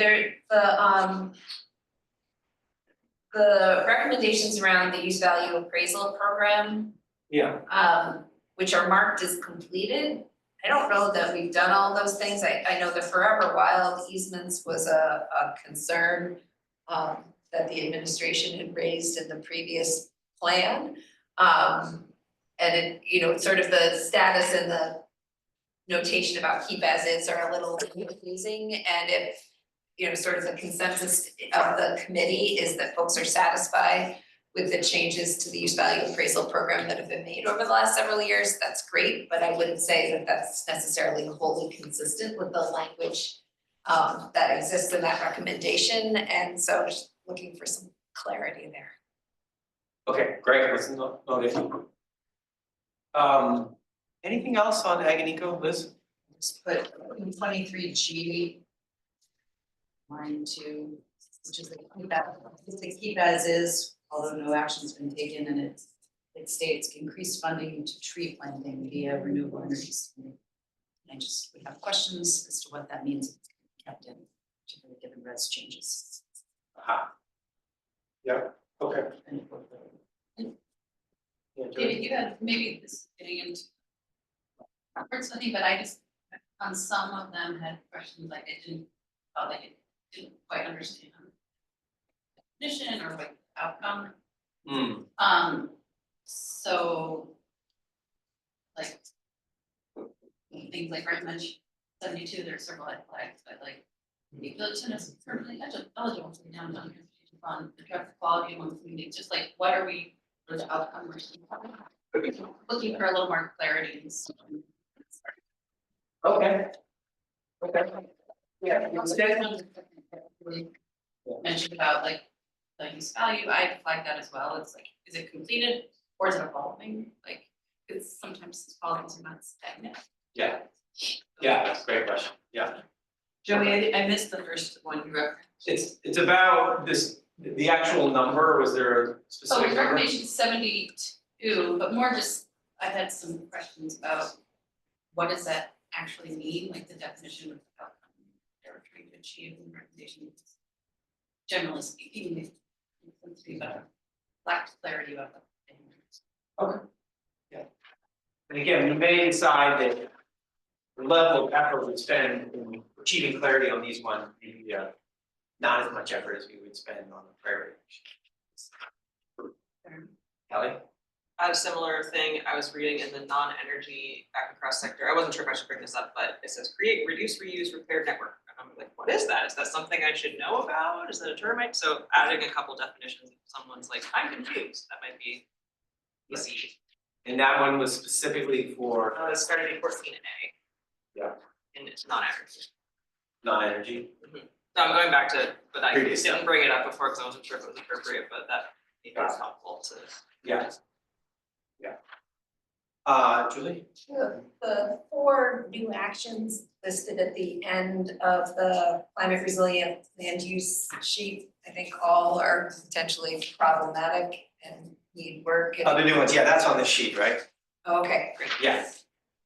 the recommendations around the use value appraisal program, Yeah. which are marked as completed. I don't know that we've done all those things. I know the Forever Wild easements was a concern that the administration had raised in the previous plan. And it, sort of the status and the notation about keep as is are a little confusing. And if, sort of the consensus of the committee is that folks are satisfied with the changes to the use value appraisal program that have been made over the last several years, that's great, but I wouldn't say that that's necessarily wholly consistent with the language that exists in that recommendation, and so just looking for some clarity there. Okay, great, let's note it. Anything else on Ag and Eco, Liz? Just put 23G, line 2, which is the keep as is, although no action's been taken, and it states increased funding to tree planting via renewable energy. And we have questions as to what that means if it's kept in, particularly given res changes. Yeah, okay. David, you had, maybe this is getting into something, but I just, on some of them had questions like felt like it didn't quite understand the definition or like outcome. So like things like Redmond 72, there's several red flags, but like the Village is permanently eligible for the downtown transportation fund, the traffic quality among communities, just like what are we for the outcome we're looking for a little more clarity and stuff. Okay. Yeah. Mentioned about like the use value, I flagged that as well, it's like, is it completed or is it evolving, like, it's sometimes policies are not stagnant. Yeah, that's a great question, yeah. Joey, I missed the first one you referenced. It's about this, the actual number, was there a So specific number? recommendation 72, but more just, I had some questions about what does that actually mean, like the definition of outcome they're trying to achieve in recommendations. Generally speaking, it seems to be about lack of clarity about the thing. Okay. Yeah. And again, we may decide that the level of effort we spend in achieving clarity on these ones, be not as much effort as we would spend on the priority. Kelly? I have a similar thing I was reading in the non-energy back across sector. I wasn't sure if I should bring this up, but it says create, reduce, reuse, repair network. And I'm like, what is that? Is that something I should know about? Is that a term? So adding a couple definitions, if someone's like, I'm confused, that might be easy. And that one was specifically for It started in 14A. Yeah. And it's non-energy. non-energy. So I'm going back to, but I Previous, didn't bring it up before because I wasn't sure if it was appropriate, but that maybe is helpful to. Yeah. Julie? The 4 new actions listed at the end of the climate resilient land use sheet, I think all are potentially problematic and need work. The new ones, yeah, that's on the sheet, right? Okay, great. Yeah.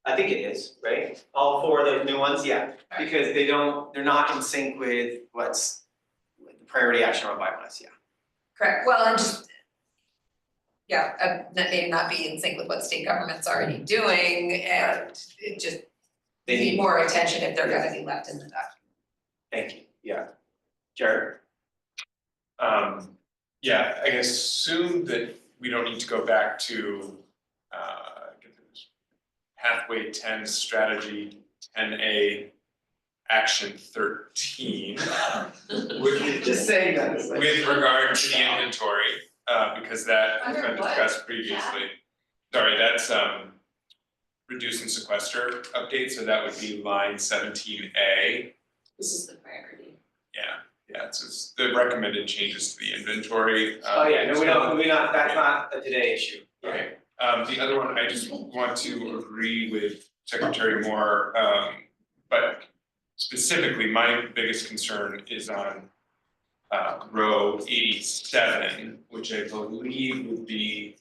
I think it is, right? All 4 of those new ones, yeah, because they're not in sync with what's the priority action on biomass, yeah. Correct, well, and just, that may not be in sync with what state government's already doing, and it just They need need- more attention if they're gonna be left in the document. Thank you, yeah. Jared? Yeah, I assume that we don't need to go back to pathway 10 strategy 10A action 13. Just saying that. With regard to the inventory, because that has been discussed previously. Sorry, that's reduce and sequester update, so that would be line 17A. This is the priority. Yeah, it's the recommended changes to the inventory. Oh, yeah, no, we're not, that's not a today issue. Okay, the other one, I just want to agree with Secretary Moore, but specifically, my biggest concern is on row 87, which I believe would be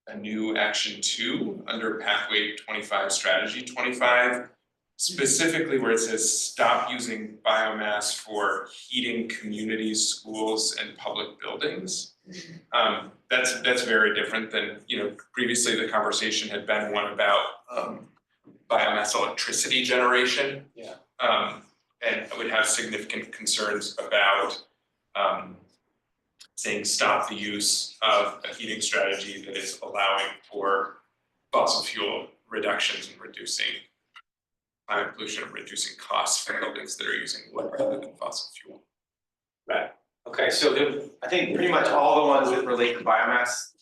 a new action 2 under pathway 25 strategy 25, specifically where it says stop using biomass for heating communities, schools, and public buildings. That's very different than, previously the conversation had been one about biomass electricity generation. Yeah. And I would have significant concerns about saying stop the use of a heating strategy that is allowing for fossil fuel reductions and reducing climate pollution and reducing costs for buildings that are using wood rather than fossil fuel. Right, okay, so I think pretty much all the ones that relate to biomass,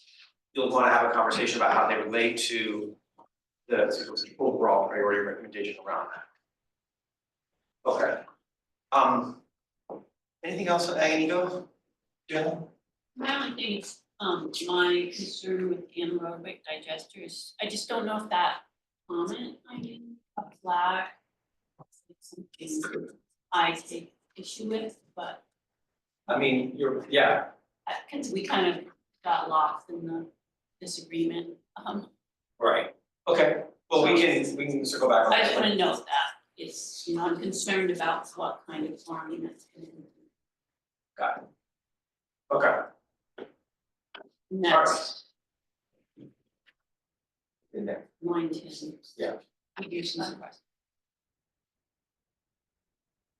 you'll wanna have a conversation about how they relate to the sort of overall priority recommendation around that. Okay. Anything else on ag and eco? Jen? My only thing is, my concern with anaerobic digesters, I just don't know if that comment I didn't flag something I take issue with, but I mean, yeah. cause we kind of got lost in the disagreement. Right, okay, well, we can circle back on that. I just wanna note that it's, I'm concerned about what kind of farming that's gonna be. Got it. Okay. Next, In there. line 10. Yeah. Reducing sequester.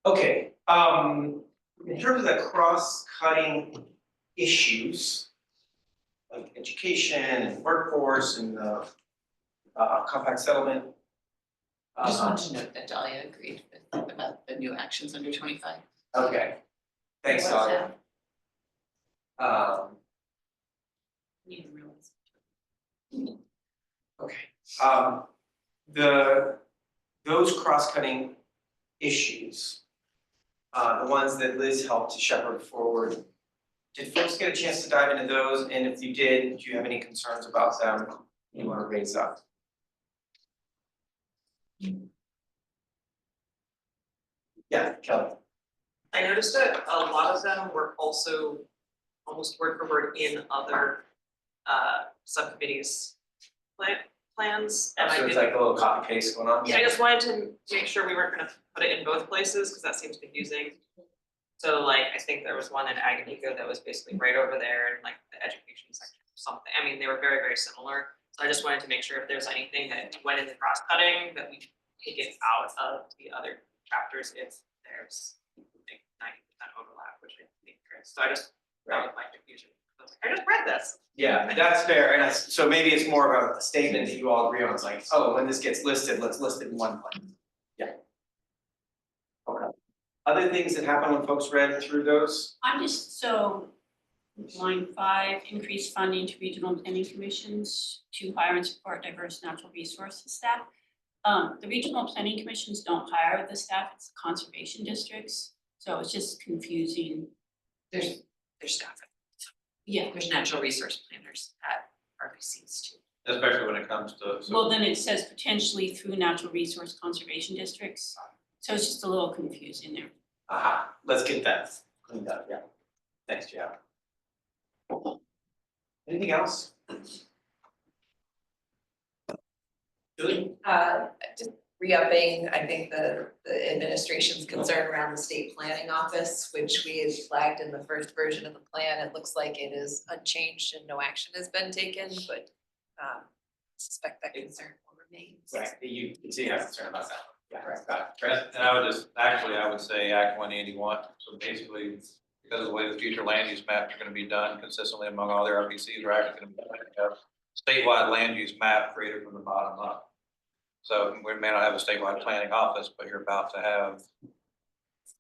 Okay, in terms of the cross-cutting issues, like education and workforce and compact settlement. I just wanted to note that Dahlia agreed with about the new actions under 25. Okay, thanks, What's Dahlia. Need to realize. Okay, those cross-cutting issues, the ones that Liz helped to shepherd forward, did folks get a chance to dive into those? And if you did, do you have any concerns about them you want to raise up? Yeah, Kelly. I noticed that a lot of them were also almost word for word in other subcommittees plans. And I So it's didn't, like a little copy paste going on? I just wanted to make sure we weren't gonna put it in both places, because that seems confusing. So like, I think there was one in Ag and Eco that was basically right over there in like the education section or something. I mean, they were very, very similar. So I just wanted to make sure if there's anything that went in the cross cutting, that we take it out of the other chapters if there's like 90% overlap, which I think there is. So I just, that was my confusion. I was like, I just read this. Yeah, that's fair, and so maybe it's more of a statement that you all agree on, it's like, oh, when this gets listed, let's list it in one place. Yeah. Okay. Other things that happen when folks read through those? I'm just, so, line 5, increase funding to regional planning commissions to hire and support diverse natural resources staff. The regional planning commissions don't hire the staff, it's conservation districts, so it's just confusing. There's staff. Yeah. There's natural resource planners at RPCs too. Especially when it comes to. Well, then it says potentially through natural resource conservation districts, so it's just a little confusing there. Aha, let's get that cleaned up, yeah. Thanks, Jeff. Anything else? Julie? Just re-upping, I think the administration's concern around the state planning office, which we had flagged in the first version of the plan. It looks like it is unchanged and no action has been taken, but suspect that concern will remain. Right, you have concern about that. Yeah, got it. And I would just, actually, I would say Act 181, so basically, because of the way the future land use maps are gonna be done consistently among all the RPCs, we're actually gonna have statewide land use map created from the bottom up. So we may not have a statewide planning office, but you're about to have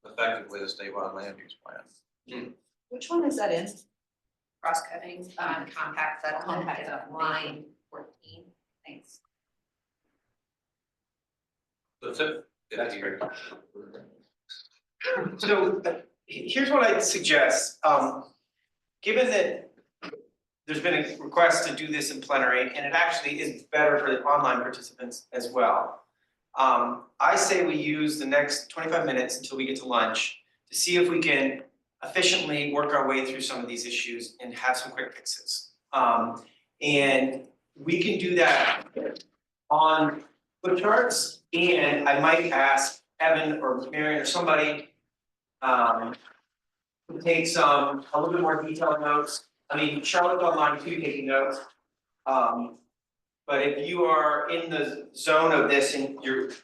effectively a statewide land use plan. Which one is that in? Cross-cutting, compact settlement, Compact settlement. line 14, thanks. That's it. That's great. So here's what I'd suggest, given that there's been a request to do this in plenary, and it actually is better for the online participants as well. I say we use the next 25 minutes until we get to lunch to see if we can efficiently work our way through some of these issues and have some quick fixes. And we can do that on flip charts, and I might ask Evan or Marion or somebody to take a little bit more detailed notes. I mean, Charlotte's online too, taking notes. But if you are in the zone of this and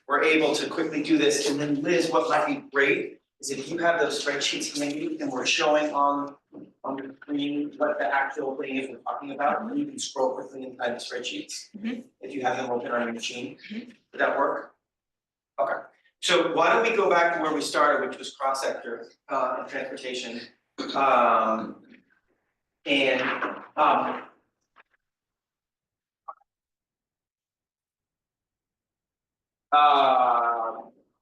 we're able to quickly do this, and then Liz, what might be great is if you have those spreadsheets maybe, and we're showing on the screen what the actual thing is we're talking about, and you can scroll quickly inside the spreadsheets. If you have them open on your machine, would that work? Okay, so why don't we go back to where we started, which was cross-sector and transportation.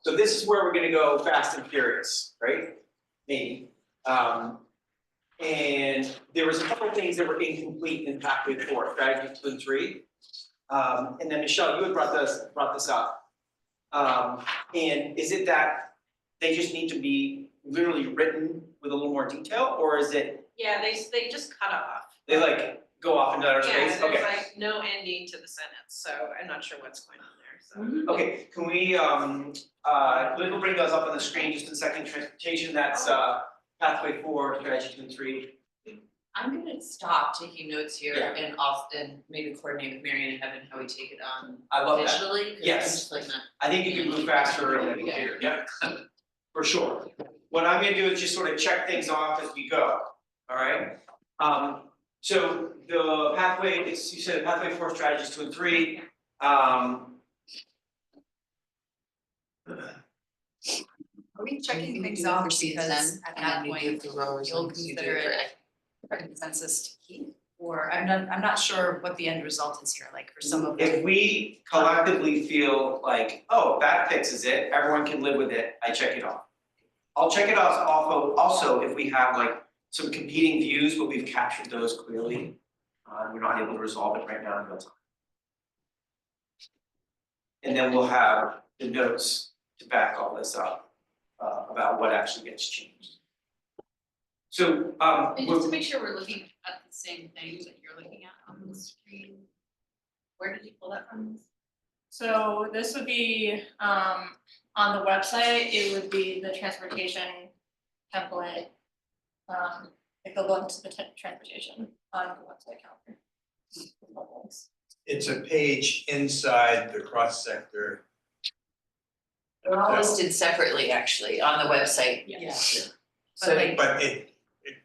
So this is where we're gonna go fast and furious, right? Maybe. And there was a couple of things that were incomplete in pathway 4, strategy 2 and 3. And then Michelle, you had brought this up. And is it that they just need to be literally written with a little more detail, or is it Yeah, they just cut off. they like go off into outer Yeah, space? there's Okay. like no ending to the sentence, so I'm not sure what's going on there, so. Okay, can we, Liz will bring those up on the screen just in a second. Transportation, that's pathway 4, strategy 2 and 3. I'm gonna stop taking notes here Yeah. and often maybe coordinate with Marion and Evan how we take it on I love that. visually, 'cause I'm Yes. just like not. I think you can move faster in the computer, yeah, for sure. What I'm gonna do is just sort of check things off as we go, all right? So the pathway, you said pathway 4, strategies 2 and 3. Are we checking things off because at that point, you'll consider it a consensus to keep? Or I'm not sure what the end result is here, like for some of them. If we collectively feel like, oh, that fixes it, everyone can live with it, I check it off. I'll check it off also if we have like some competing views, but we've captured those clearly. We're not able to resolve it right now in real time. And then we'll have the notes to back all this up, about what actually gets changed. So, And just to make sure we're looking at the same things that you're looking at on the screen. Where did you pull that from? So this would be on the website, it would be the transportation template. Like the link to the transportation on the website calendar. It's a page inside the cross-sector. They're all listed separately, actually, on the website. Yeah. So But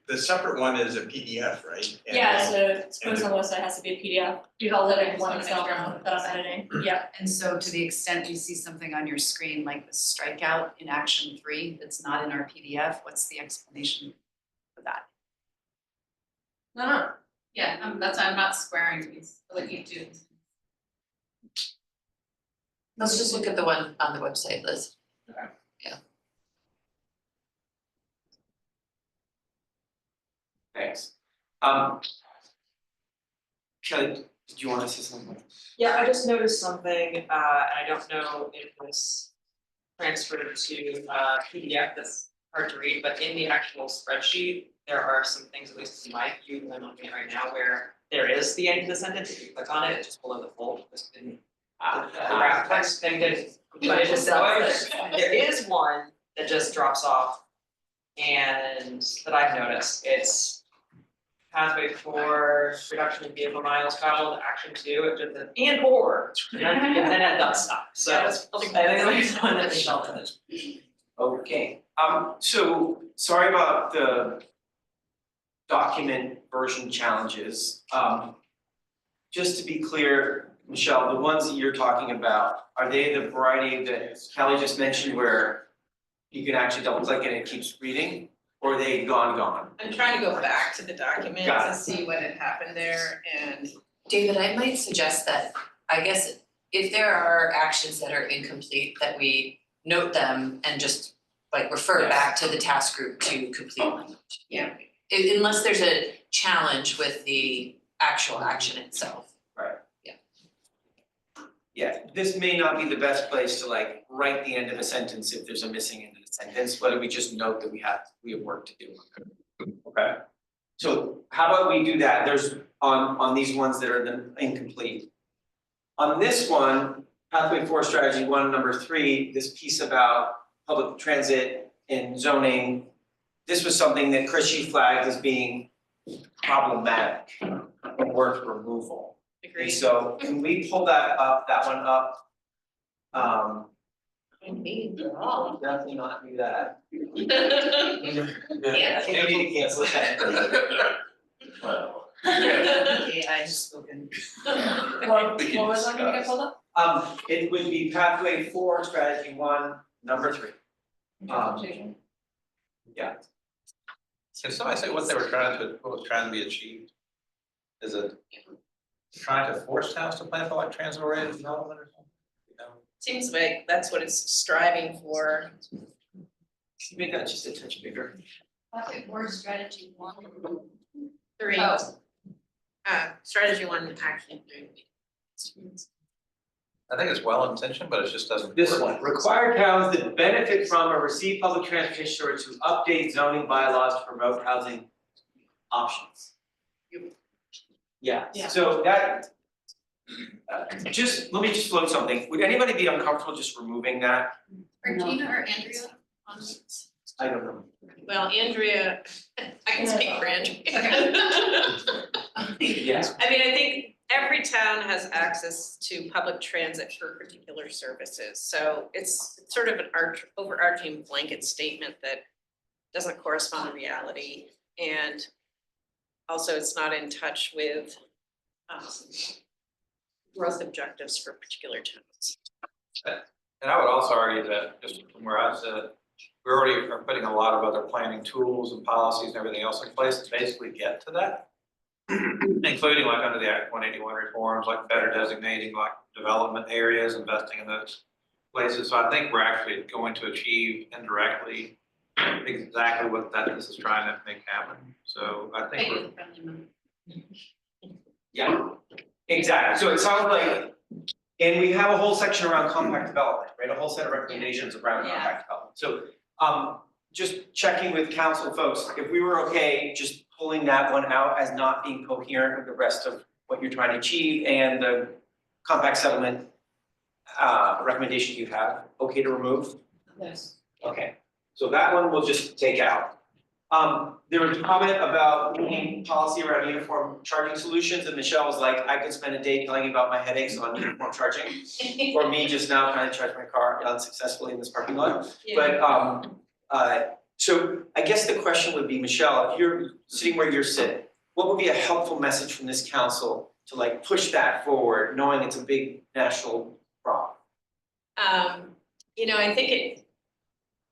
the separate one is a PDF, right? And Yeah, so it's posted on the website, has to be a PDF, you all live in one Excel now that I'm editing, yeah. And so to the extent you see something on your screen like the strikeout in action 3 that's not in our PDF, what's the explanation for that? No. Yeah, that's why I'm not squaring these, like you do. let's just look at the one on the website, Liz. Thanks. Kelly, did you want to say something? Yeah, I just noticed something, and I don't know if this transferred to PDF that's hard to read, but in the actual spreadsheet, there are some things, at least in my view, that I'm looking at right now, where there is the end of the sentence, if you click on it, it's just below the fold, just didn't. The graph text thing did, but it just, however, there is one that just drops off. And that I've noticed, it's pathway for reduction in vehicle miles traveled, action 2, it just says and or, and then it does stop, so I think that's one that they felt in it. Okay, so sorry about the document version challenges. Just to be clear, Michelle, the ones that you're talking about, are they the variety that Kelly just mentioned where you can actually double click and it keeps reading, or are they gone? I'm trying to go back to the document Got to it. see what had happened there and. David, I might suggest that, I guess, if there are actions that are incomplete, that we note them and just like refer back to the task group to complete them. Yeah. Unless there's a challenge with the actual action itself. Yeah, this may not be the best place to like write the end of a sentence if there's a missing end of the sentence, but we just note that we have work to do. Okay, so how about we do that, there's on these ones that are the incomplete. On this one, pathway 4 strategy 1, number 3, this piece about public transit and zoning, this was something that Chris flagged as being problematic and worth removal. Agreed. So can we pull that one up? Definitely not do that. Yeah. We need to cancel that. AI has spoken. What was that gonna get pulled up? It would be pathway 4, strategy 1, number 3. Yeah. Can somebody say what they were what was trying to be achieved? Is it trying to force towns to plan for like transit oriented development or something? You know? Seems like that's what it's striving for. Make that just a touch bigger. Pathway 4 strategy 1. 3. Strategy 1, action 3. I think it's well intentioned, but it just doesn't. This work. one, require towns that benefit from or receive public transportation storage to update zoning bylaws to promote housing options. Yeah, so that, let me just float something, would anybody be uncomfortable just removing that? Or Gina or Andrea on this? I don't know. Well, Andrea, I can speak for Andrea. Yeah. I mean, I think every town has access to public transit for particular services, so it's sort of an overarching blanket statement that doesn't correspond to reality, and also it's not in touch with growth objectives for particular towns. And I would also argue that, just from where I sit, we already are putting a lot of other planning tools and policies and everything else in place to basically get to that. Including like under the Act 181 reforms, like better designating like development areas, investing in those places. So I think we're actually going to achieve indirectly exactly what this is trying to make happen. So I think we're. Yeah, exactly. So it sounds like, and we have a whole section around compact development, right? A whole set of recommendations around compact development. So, just checking with council folks, if we were okay, just pulling that one out as not being coherent with the rest of what you're trying to achieve and the compact settlement recommendation you have, okay to remove? Yes. Okay, so that one we'll just take out. There was a comment about moving policy around uniform charging solutions, and Michelle was like, I could spend a day telling you about my headaches on uniform charging. Or me just now trying to charge my car unsuccessfully in this parking lot. Yeah. But, so I guess the question would be, Michelle, if you're sitting where you're sitting, what would be a helpful message from this council to like push that forward, knowing it's a big national problem? You know, I think it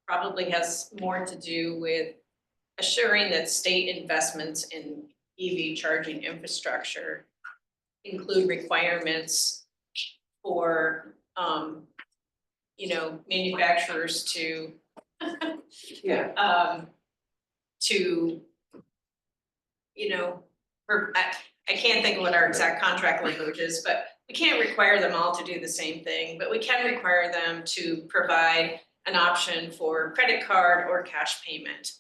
probably has more to do with assuring that state investments in EV charging infrastructure include requirements for, you know, manufacturers to to, you know, I can't think of what our exact contract language is, but we can't require them all to do the same thing, but we can require them to provide an option for credit card or cash payment.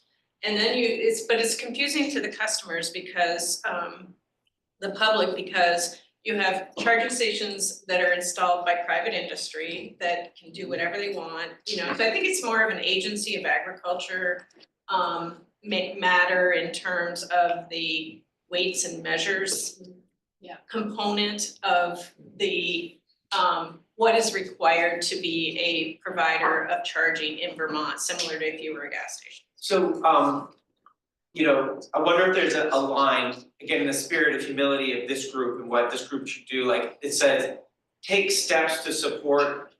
And then but it's confusing to the customers because, the public, because you have charging stations that are installed by private industry that can do whatever they want, you know, so I think it's more of an agency of agriculture matter in terms of the weights and measures component of the what is required to be a provider of charging in Vermont, similar to if you were a gas station. So, you know, I wonder if there's a line, again, in the spirit of humility of this group and what this group should do, like it says, take steps to support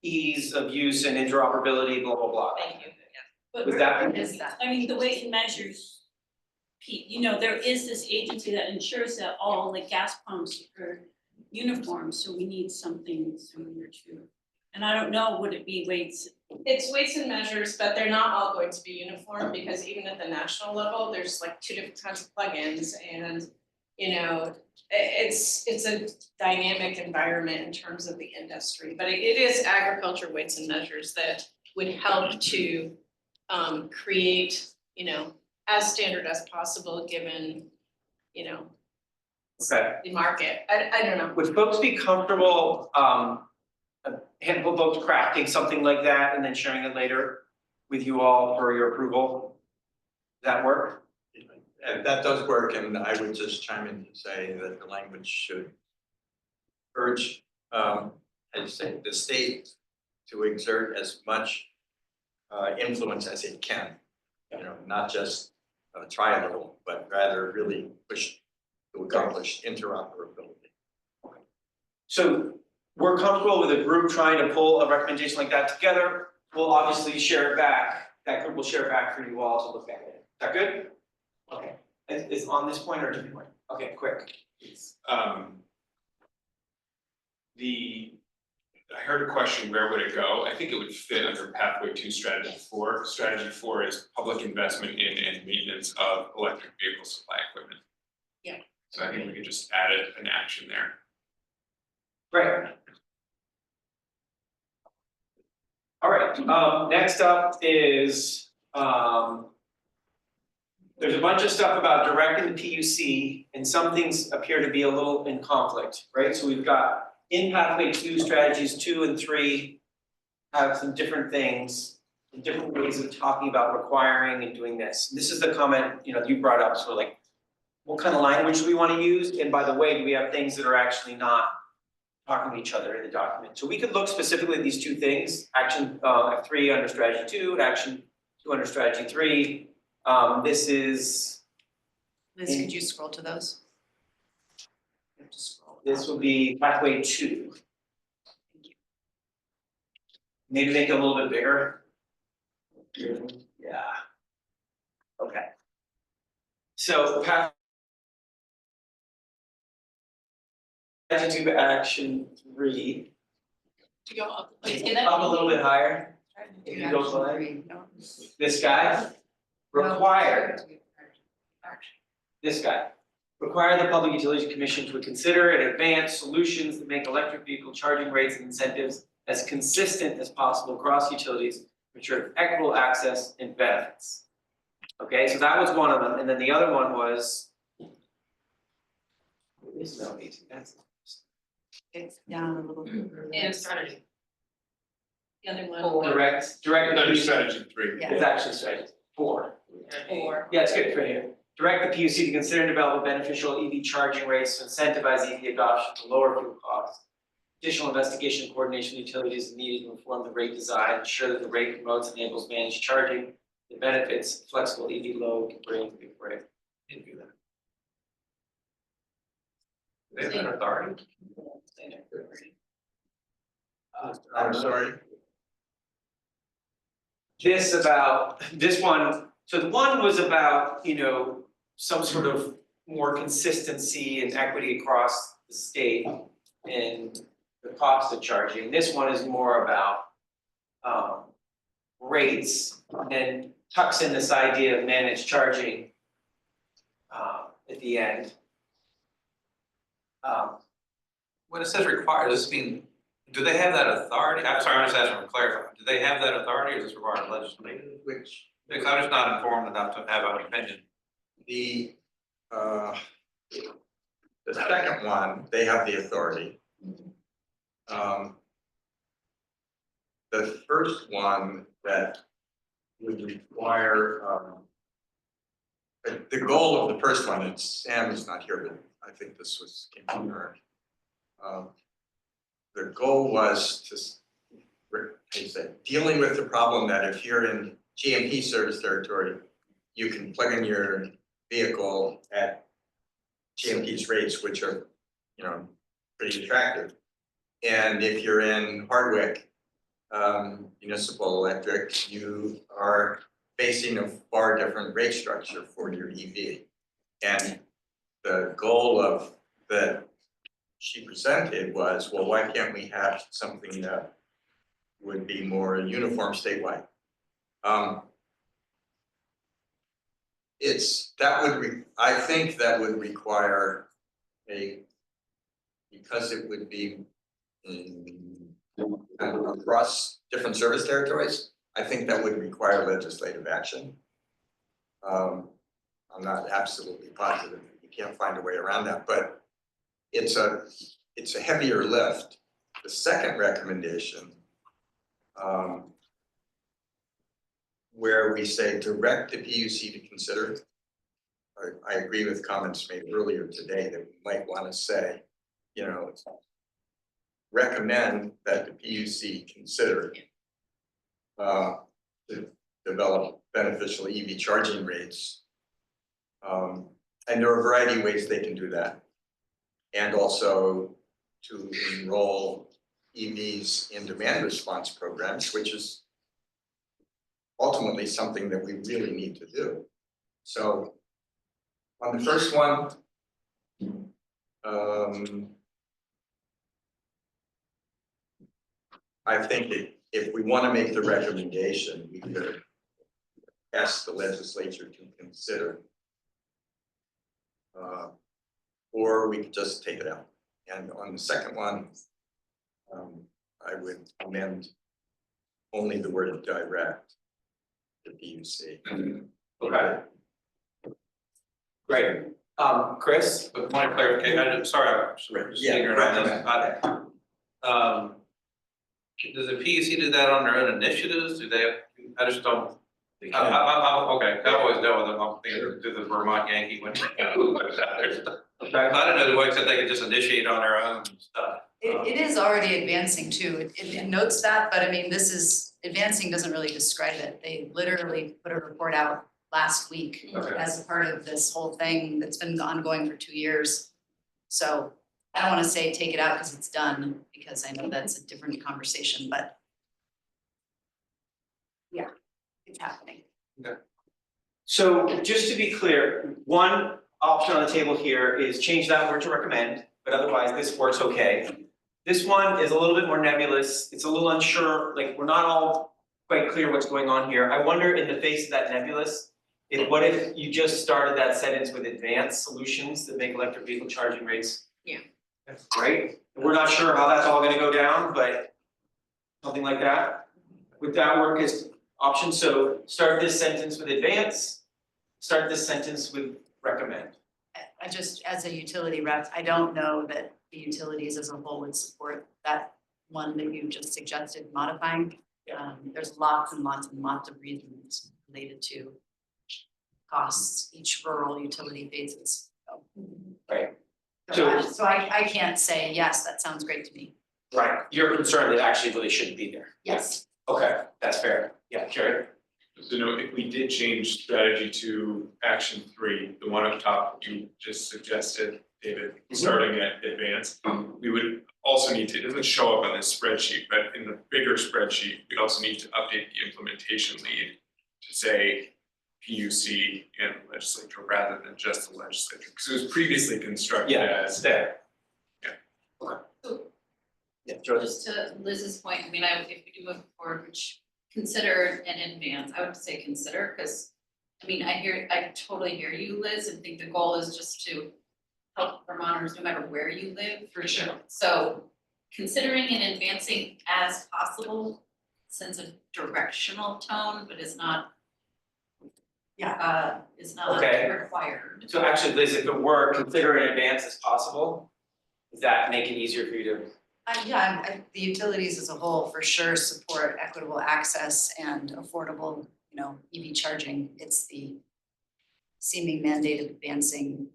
ease of use and interoperability, blah, blah, blah. Thank you. But Would that I mean, the weight and measures, you know, there is this agency that ensures that all the gas pumps are uniform, so we need something similar to. And I don't know, would it be weights? It's weights and measures, but they're not all going to be uniform because even at the national level, there's like 2 different kinds of plugins and, you know, it's a dynamic environment in terms of the industry, but it is agriculture weights and measures that would help to create, you know, as standard as possible given, you know, the market. I don't know. Would folks be comfortable, a handful of folks crafting something like that and then sharing it later with you all for your approval? Does that work? And that does work, and I would just chime in to say that the language should urge, I'd say, the state to exert as much influence as it can. You know, not just try a little, but rather really push to accomplish interoperability. So we're comfortable with a group trying to pull a recommendation like that together. We'll obviously share it back. That group will share it back for you all to look at it. Is that good? Okay. Is on this point or a different point? Okay, quick. I heard a question, where would it go? I think it would fit under pathway 2 strategy 4. Strategy 4 is public investment in and maintenance of electric vehicle supply equipment. Yeah. So I think we could just add an action there. Great. All right, next up is, there's a bunch of stuff about directing the PUC, and some things appear to be a little in conflict, right? So we've got in pathway 2, strategies 2 and 3 have some different things, and different ways of talking about requiring and doing this. This is the comment, you know, you brought up, so like, what kind of language do we want to use? And by the way, do we have things that are actually not talking to each other in the document? So we could look specifically at these 2 things, action 3 under strategy 2, and action 2 under strategy 3. This is. Liz, could you scroll to those? You have to scroll this will be pathway 2. Maybe make it a little bit bigger. Yeah. Okay. So pathway 2 action 3. To go up, Up a little bit higher. If you go for it. This guy, require, this guy. Require the Public Utilities Commission to consider and advance solutions that make electric vehicle charging rates and incentives as consistent as possible across utilities, ensure equitable access and benefits. Okay, so that was one of them, and then the other one was. It's down a little bit. And strategy. The other one. Direct. Under strategy 3. It's actually strategy 4. 4. Yeah, it's good, it's right here. Direct the PUC to consider and develop beneficial EV charging rates to incentivize EV adoption to lower fuel costs. Additional investigation and coordination with utilities is needed to inform the rate design, ensure that the rate promotes and enables managed charging. The benefits flexible EV load can bring to the rate. Didn't do that. They have an authority. I'm sorry. This one, so the one was about, some sort of more consistency and equity across the state and the cost of charging. This one is more about rates, and then tucks in this idea of managed charging at the end. When it says require, does this mean, do they have that authority? I'm sorry, I'm just asking for clarifying. Do they have that authority, or is this required legislation? Which Because I'm just not informed enough to have an opinion. the second one, they have the authority. The first one that would require, the goal of the first one, and Sam is not here, but I think this was came from her. The goal was to, dealing with the problem that if you're in GMP service territory, you can plug in your vehicle at GMP's rates, which are, pretty attractive. And if you're in Hardwick, municipal electric, you are facing a far different rate structure for your EV. And the goal of that she presented was, well, why can't we have something that would be more uniform statewide? I think that would require because it would be across different service territories, I think that would require legislative action. I'm not absolutely positive, you can't find a way around that, but it's a heavier lift. The second recommendation, where we say direct the PUC to consider, I agree with comments made earlier today that we might want to say, recommend that the PUC consider to develop beneficial EV charging rates. And there are a variety of ways they can do that. And also to enroll EVs in demand response programs, which is ultimately something that we really need to do. So on the first one, I think if we want to make the recommendation, we could ask the legislature to consider. Or we could just take it out. And on the second one, I would amend only the word direct to PUC. Okay. Great. Chris? But point of clarification, I'm sorry, I'm just ignorant on this. Does the PUC do that on their own initiatives? Do they, I just don't. Okay, I've always dealt with them, I'm thinking through the Vermont Yankee when. I don't know the way except they can just initiate on their own stuff. It is already advancing too. It notes that, but I mean, advancing doesn't really describe it. They literally put a report out last week as a part of this whole thing that's been ongoing for 2 years. So I don't wanna say take it out because it's done, because I know that's a different conversation, but yeah, it's happening. So just to be clear, one option on the table here is change that word to recommend, but otherwise this works okay. This one is a little bit more nebulous, it's a little unsure, like we're not all quite clear what's going on here. I wonder in the face of that nebulous, what if you just started that sentence with advanced solutions that make electric vehicle charging rates? Yeah. That's great. We're not sure how that's all gonna go down, but something like that. Would that work as option? So start this sentence with advance, start this sentence with recommend. I just, as a utility rep, I don't know that the utilities as a whole would support that one that you just suggested modifying. There's lots and lots and lots of reasons related to costs each rural utility faces. So. Right. So I can't say, yes, that sounds great to me. Right, you're concerned that actually really shouldn't be there. Yes. Okay, that's fair. Yeah, Carrie? So no, if we did change strategy to action 3, the one up top you just suggested, David, starting at advanced, we would also need to, it doesn't show up on this spreadsheet, but in the bigger spreadsheet, we'd also need to update the implementation lead to say PUC and legislature rather than just the legislature, because it was previously constructed as. There. Yeah. Okay. Yeah, Just to Liz's point, I mean, if we do move forward, which consider in advance, I would say consider, because I mean, I totally hear you, Liz, and think the goal is just to help Vermonters no matter where you live. For sure. So considering and advancing as possible sends a directional tone, but is not Okay. required. So actually, Liz, if it were, consider in advance as possible, does that make it easier for you to? The utilities as a whole for sure support equitable access and affordable, EV charging. It's the seeming mandate of advancing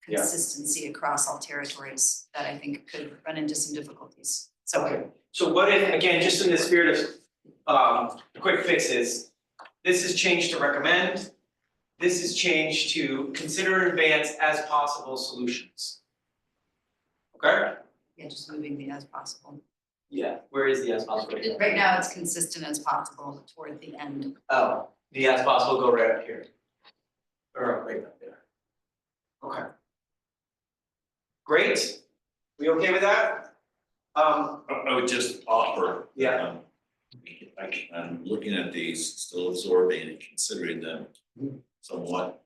consistency across all territories that I think could run into some difficulties. So. Okay. So what if, again, just in the spirit of quick fixes, this is changed to recommend, this is changed to consider in advance as possible solutions. Okay? Yeah, just moving the as possible. Yeah, where is the as possible? Right now, it's consistent as possible toward the end. Oh, the as possible go right up here. Or right up there. Okay. Great. We okay with that? I would just offer. Yeah. I'm looking at these, still absorbing and considering them somewhat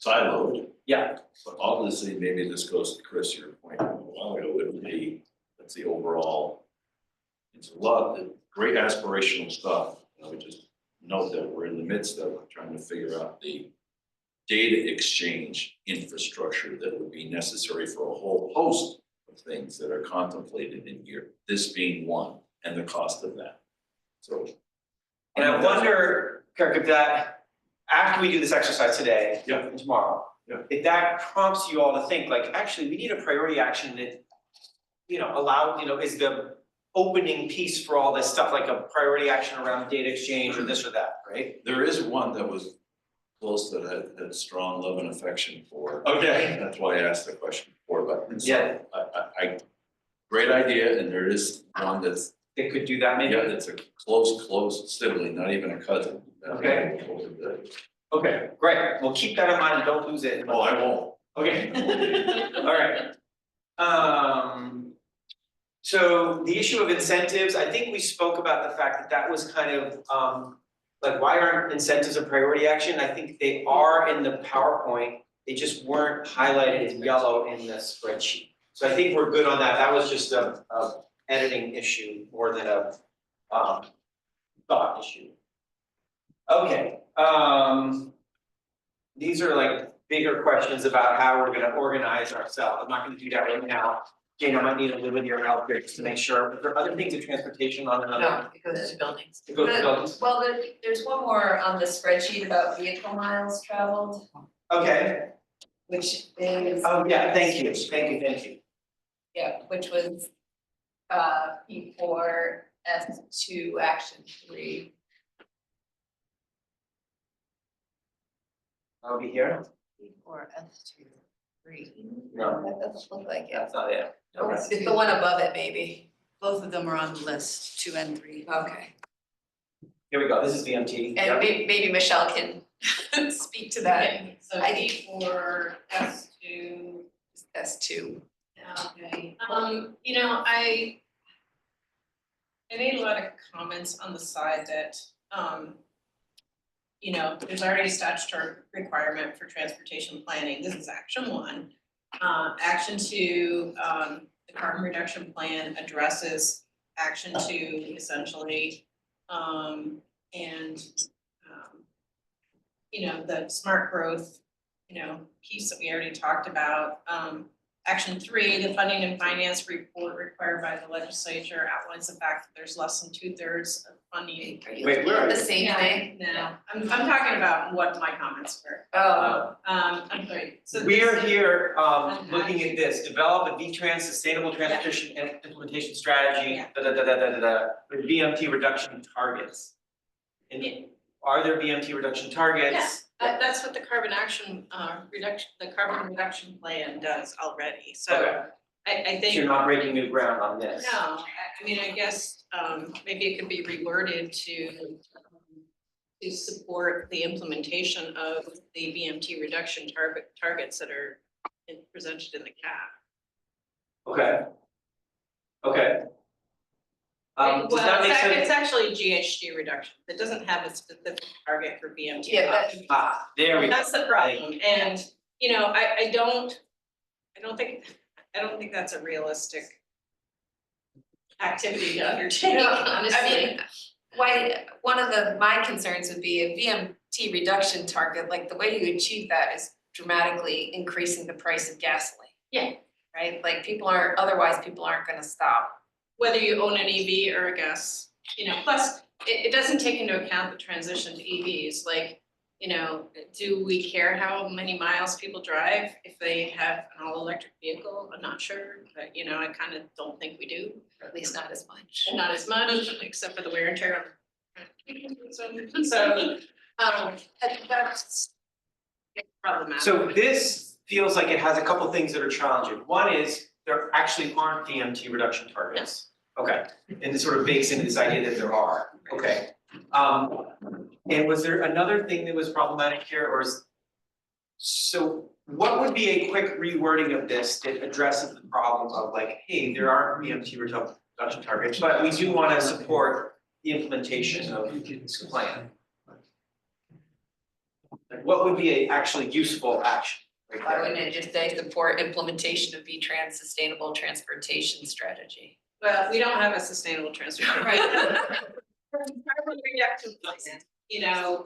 siloed. Yeah. But obviously, maybe this goes to Chris, your point a while ago, it would be, that's the overall, it's a lot of great aspirational stuff. We just note that we're in the midst of trying to figure out the data exchange infrastructure that would be necessary for a whole host of things that are contemplated in here, this being one, and the cost of that. So. And I wonder, Kirk, if that, after we do this exercise today and tomorrow, if that prompts you all to think like, actually, we need a priority action that, is the opening piece for all this stuff, like a priority action around data exchange or this or that, right? There is one that was close that I had strong love and affection for. Okay. That's why I asked the question before, but Yeah. I great idea, and there is one that's. It could do that maybe? Yeah, it's a close sibling, not even a cousin. Okay. Okay, great. Well, keep that in mind and don't lose it. Oh, I won't. Okay. All right. So the issue of incentives, I think we spoke about the fact that that was kind of, like, why aren't incentives a priority action? I think they are in the PowerPoint. They just weren't highlighted in yellow in the spreadsheet. So I think we're good on that. That was just a editing issue more than a thought issue. Okay, these are like bigger questions about how we're gonna organize ourselves. I'm not gonna do that right now. Jane, I might need a little bit of your help here just to make sure. Are there other things in transportation on another? No, it goes to buildings. It goes to buildings? Well, there's one more on the spreadsheet about vehicle miles traveled, Okay, which is. oh yeah, thank you. Yeah, which was P4 S2 action 3. I'll be here. P4 S2. No, That doesn't look like it. that's not it. Oh, it's the one above it, maybe. Both of them are on the list, 2 and 3. Okay. Here we go, this is VMT. And Yep. maybe Michelle can speak to that. Okay, so I D for S2. S2. Okay, you know, I made a lot of comments on the side that, you know, there's already a statutory requirement for transportation planning, this is action 1. Action 2, the carbon reduction plan addresses action 2 essentially. You know, the smart growth, you know, piece that we already talked about. Action 3, the funding and finance report required by the legislature outlines the fact that there's less than 2/3 of funding. Are you Wait, looking where at are the you? same thing? No, I'm talking about what my comments were. Oh, I'm sorry, so We're this- here, looking at this, develop a V-Trans sustainable transportation and implementation strategy, Yeah. With VMT reduction targets. And are there VMT reduction targets? Yes, that's what the carbon reduction plan does already, so Okay. I So think. you're not breaking new ground on this? No, I mean, I guess, maybe it could be reworded to support the implementation of the VMT reduction targets that are presented in the CAP. Okay. Okay. Does Well, that make it's sense? actually GHG reduction, it doesn't have a specific target for VMT. yeah, that, There we go. That's the problem, and, you know, I don't think that's a realistic activity to undertake, honestly. I mean, one of my concerns would be a VMT reduction target, like the way you achieve that is dramatically increasing the price of gasoline. Yeah. Right, like otherwise people aren't gonna stop. Whether you own an EV or a gas, you know, plus it doesn't take into account the transition to EVs, like, you know, do we care how many miles people drive if they have an all-electric vehicle? I'm not sure, but you know, I kind of don't think we do. Or at least not as much. Not as much, except for the wear and tear on. So, that's problematic. So this feels like it has a couple things that are challenging. One is there actually aren't VMT reduction targets. Okay, and it sort of bakes into this idea that there are, okay. And was there another thing that was problematic here, or so what would be a quick rewording of this that addresses the problem of like, hey, there aren't VMT reduction targets, but we do wanna support the implementation of this plan? Like, what would be a actually useful action? Right Why there? wouldn't it just say support implementation of V-Trans sustainable transportation strategy? Well, we don't have a sustainable transportation. Right. Carbon reduction plan, you know,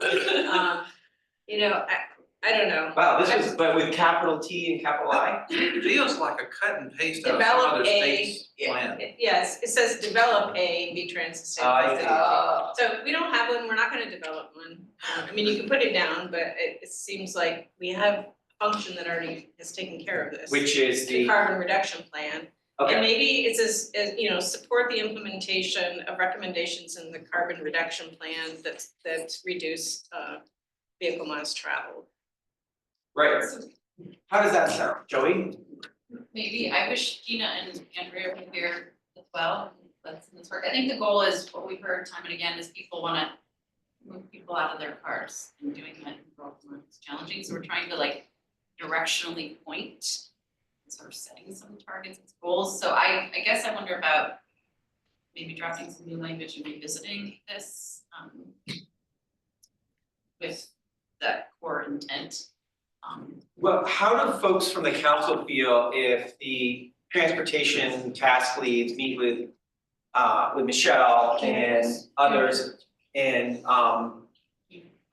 I don't know. Wow, this was, but with capital T and capital I? It feels like a cut and paste of some Develop other a, state's plan. yes, it says develop a V-Trans sustainable. I see. transportation. So we don't have one, we're not gonna develop one. I mean, you can put it down, but it seems like we have a function that already has taken care of this. Which is The the, carbon reduction plan. And okay, maybe it's as, you know, support the implementation of recommendations in the carbon reduction plan that reduce vehicle miles traveled. right. How does that sound, Joey? Maybe, I wish Gina and Andrea were here as well, let's this work. I think the goal is, what we've heard time and again, is people wanna move people out of their cars, and doing that in rural Vermont is challenging, so we're trying to like directionally point, and sort of setting some targets and goals, so I guess I wonder about maybe drafting some new language and revisiting this, with that core intent. Well, how do folks from the council feel if the transportation task leads meet with Michelle and others and oh,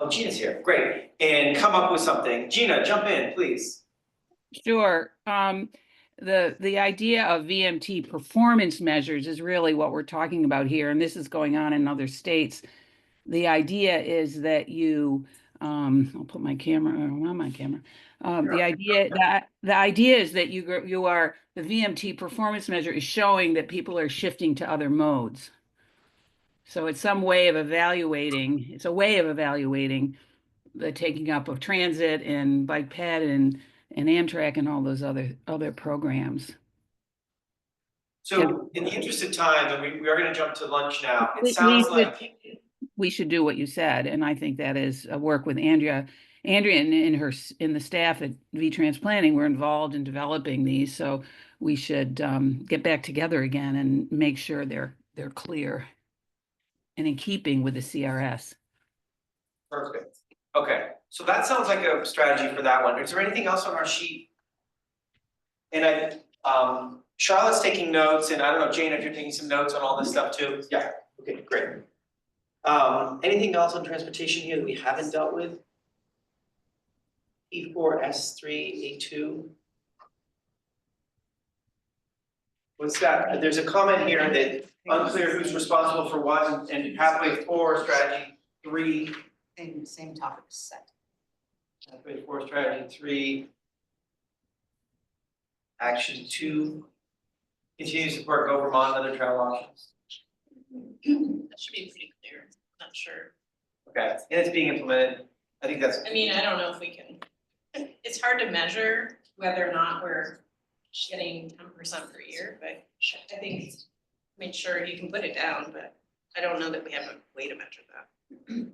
Gina's here, great, and come up with something. Gina, jump in, please. Sure. The idea of VMT performance measures is really what we're talking about here, and this is going on in other states. The idea is that you, I'll put my camera on my camera. The idea is that the VMT performance measure is showing that people are shifting to other modes. So it's some way of evaluating. It's a way of evaluating the taking up of transit and bike ped and and Amtrak and all those other programs. So in the interest of time, and we are gonna jump to lunch now, it We sounds should- like, We should do what you said, and I think that is a work with Andrea. Andrea and in the staff at V-Trans Planning were involved in developing these, so we should get back together again and make sure they're clear and in keeping with the CRS. perfect. Okay, so that sounds like a strategy for that one. Is there anything else on our sheet? And Charlotte's taking notes, and I don't know, Jane, if you're taking some notes on all this stuff too? Yeah, okay, great. Anything else on transportation here that we haven't dealt with? E4, S3, A2? What's that? There's a comment here that unclear who's responsible for what, and pathway 4, strategy 3. Same topic set. Pathway 4, strategy 3. Action 2. Continue to support Go Vermont and other travel options. That should be pretty clear, I'm not sure. Okay, and it's being implemented. I think that's. I mean, I don't know if we can, it's hard to measure whether or not we're getting 10% per year, but I think, make sure you can put it down, but I don't know that we have a way to measure that.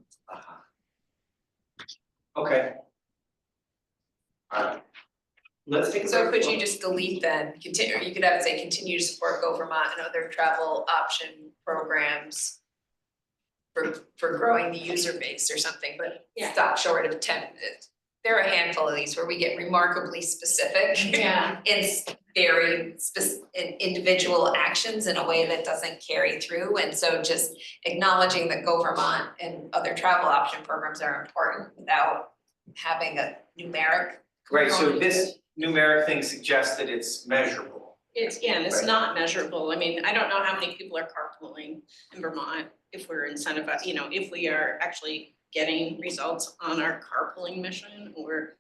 Okay. Alright. Let's take a So break. could you just delete then, continue, or you could have it say continue to support Go Vermont and other travel option programs for growing the user base or something, but stop short of 10. There are a handful of these where we get remarkably specific. Yeah. In very in individual actions in a way that doesn't carry through, and so just acknowledging that Go Vermont and other travel option programs are important without having a numeric. Right, so component to this it. numeric thing suggests that it's measurable. It's Right. not measurable. I mean, I don't know how many people are carpooling in Vermont, if we're incentivized, if we are actually getting results on our carpooling mission, or,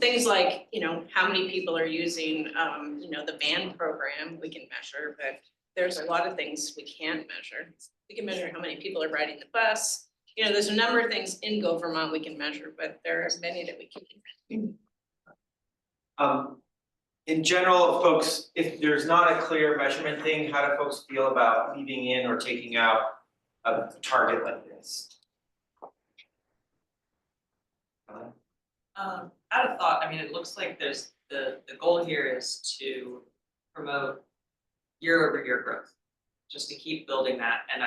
things like, how many people are using, the van program, we can measure, but there's a lot of things we can't measure. We can measure how many people are riding the bus. There's a number of things in Go Vermont we can measure, but there are many that we can't. In general, folks, if there's not a clear measurement thing, how do folks feel about leaving in or taking out a target like this? Out of thought, I mean, it looks like there's, the goal here is to promote year-over-year growth. Just to keep building that, and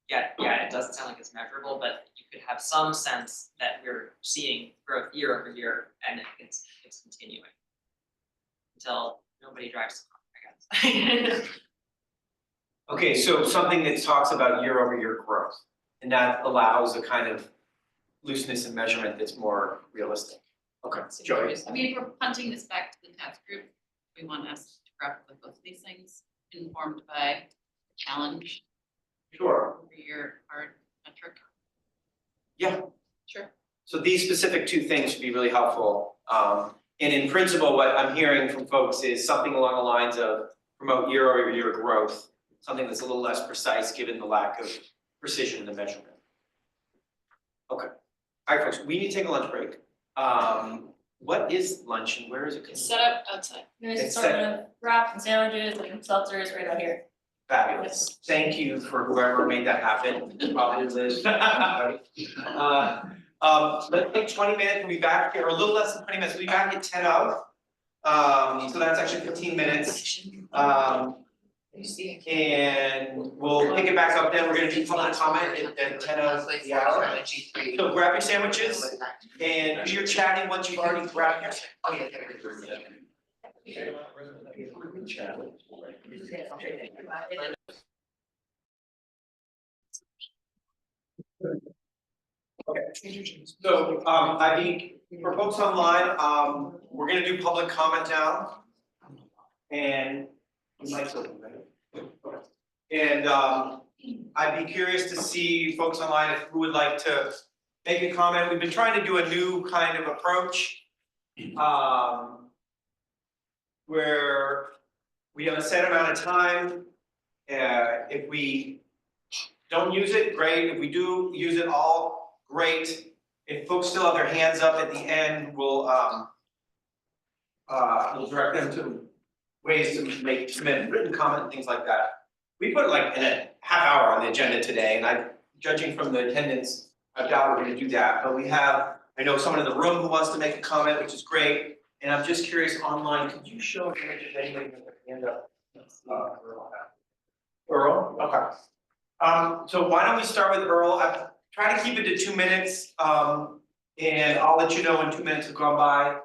it doesn't sound like it's measurable, but you could have some sense that we're seeing growth year over year, and it's continuing. Until nobody drives the car, I guess. Okay, so something that talks about year-over-year growth, and that allows a kind of looseness in measurement that's more realistic. Okay, Joey. I mean, if we're punting this back to the task group, we want us to grapple with both of these things, informed by the challenge. Sure. For your hard metric. Yeah. Sure. So these specific two things should be really helpful. And in principle, what I'm hearing from folks is something along the lines of promote year-over-year growth, something that's a little less precise given the lack of precision in the measurement. Okay. All right, folks, we need to take a lunch break. What is lunch and where is it? It's set up outside. There's It's sort set- of wraps and sandwiches and seltzers right out here. Fabulous. Thank you for whoever made that happen. Probably Liz. Let's take 20 minutes, we'll be back here, or a little less than 20 minutes, we'll be back at 10 of. So that's actually 15 minutes. And we'll pick it back up then, we're gonna do public comment at 10 of the hour. So grab your sandwiches, and if you're chatting once you've already grabbed your. Oh, yeah. Okay, so I think for folks online, we're gonna do public comment now. And the mic's open, right? And I'd be curious to see folks online who would like to make a comment. We've been trying to do a new kind of approach. Where we have a set amount of time. If we don't use it, great. If we do use it all, great. If folks still have their hands up at the end, we'll we'll direct them to ways to submit written comment and things like that. We put like in a half hour on the agenda today, and judging from the attendance, I doubt we're gonna do that, but I know someone in the room who wants to make a comment, which is great. And I'm just curious, online, could you show me if anybody has their hand up? Earl, okay. So why don't we start with Earl? I try to keep it to 2 minutes, and I'll let you know when 2 minutes have gone by.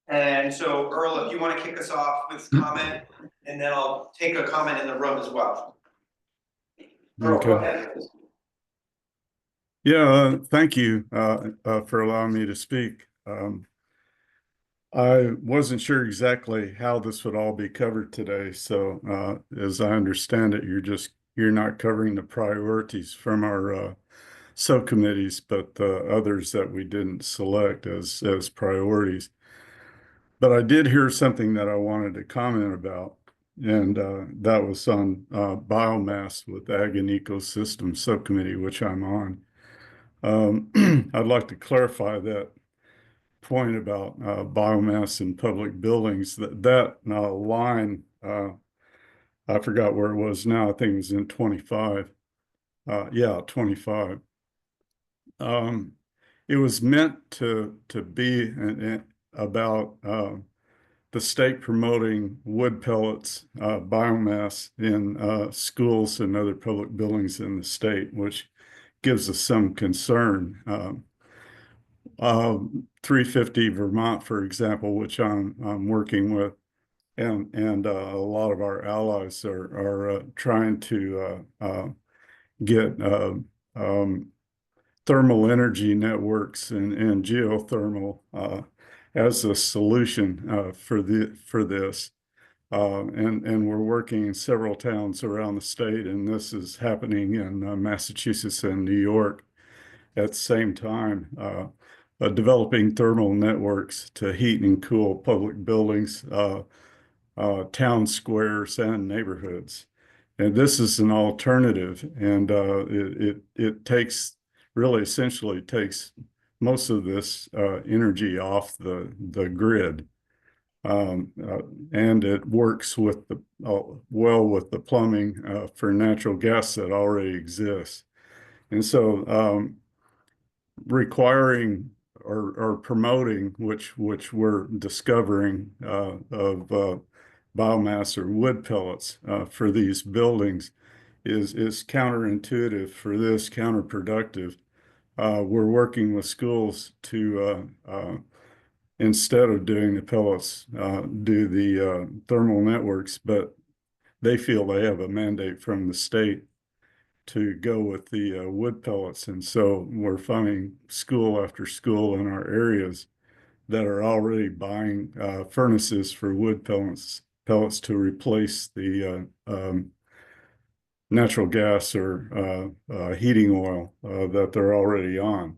And so Earl, if you want to kick us off with comment, and then I'll take a comment in the room as well. Earl, go ahead. Yeah, thank you for allowing me to speak. I wasn't sure exactly how this would all be covered today. So as I understand it, you're not covering the priorities from our subcommittees, but the others that we didn't select as priorities. But I did hear something that I wanted to comment about, and that was on biomass with Ag and Ecosystem Subcommittee, which I'm on. I'd like to clarify that point about biomass in public buildings. That line, I forgot where it was now. I think it was in 25. Yeah, 25. It was meant to be about the state promoting wood pellets, biomass in schools and other public buildings in the state, which gives us some concern. 350 Vermont, for example, which I'm working with, and a lot of our allies are trying to get thermal energy networks and geothermal as a solution for this. And we're working in several towns around the state, and this is happening in Massachusetts and New York at the same time. Developing thermal networks to heat and cool public buildings, town squares, and neighborhoods. And this is an alternative, and it takes, really essentially takes most of this energy off the grid. And it works with well with the plumbing for natural gas that already exists. And so requiring or promoting, which we're discovering of biomass or wood pellets for these buildings is counterintuitive for this, counterproductive. We're working with schools to instead of doing the pellets, do the thermal networks, but they feel they have a mandate from the state to go with the wood pellets. And so we're finding school after school in our areas that are already buying furnaces for wood pellets to replace the natural gas or heating oil that they're already on.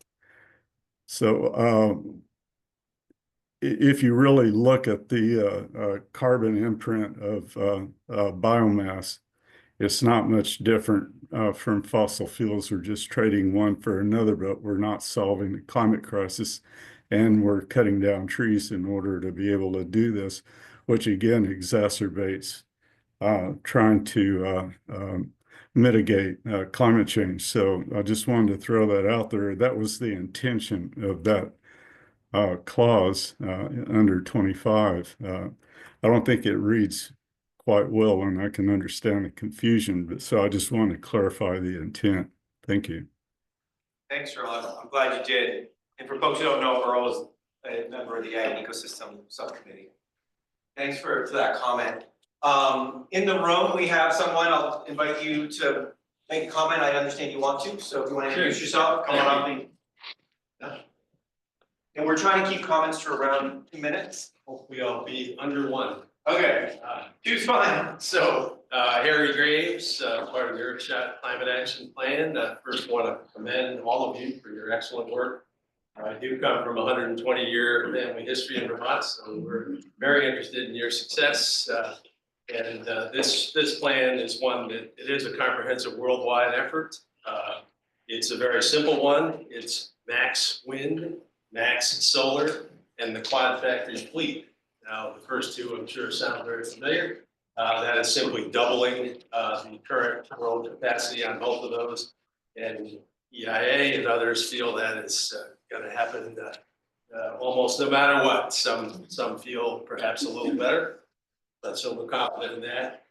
So if you really look at the carbon imprint of biomass, it's not much different from fossil fuels. We're just trading one for another, but we're not solving the climate crisis. And we're cutting down trees in order to be able to do this, which again exacerbates trying to mitigate climate change. So I just wanted to throw that out there. That was the intention of that clause under 25. I don't think it reads quite well, and I can understand the confusion, but so I just want to clarify the intent. Thank you. Thanks, Earl. I'm glad you did. And for folks who don't know, Earl is a member of the Ag and Ecosystem Subcommittee. Thanks for that comment. In the room, we have someone. I'll invite you to make a comment. I understand you want to, so if you want to introduce yourself, come on up. And we're trying to keep comments to around 2 minutes. Hopefully I'll be under one. Okay, two's fine. So Harry Graves, part of the Earthshot Climate Action Plan. First want to commend all of you for your excellent work. I do come from a 120-year family history in Vermont, so we're very interested in your success. And this plan is one that it is a comprehensive worldwide effort. It's a very simple one. It's max wind, max solar, and the quad factory fleet. Now, the first two, I'm sure, sound very familiar. That is simply doubling the current world capacity on both of those. And EIA and others feel that it's going to happen almost no matter what. Some feel perhaps a little better, but so we're confident in that.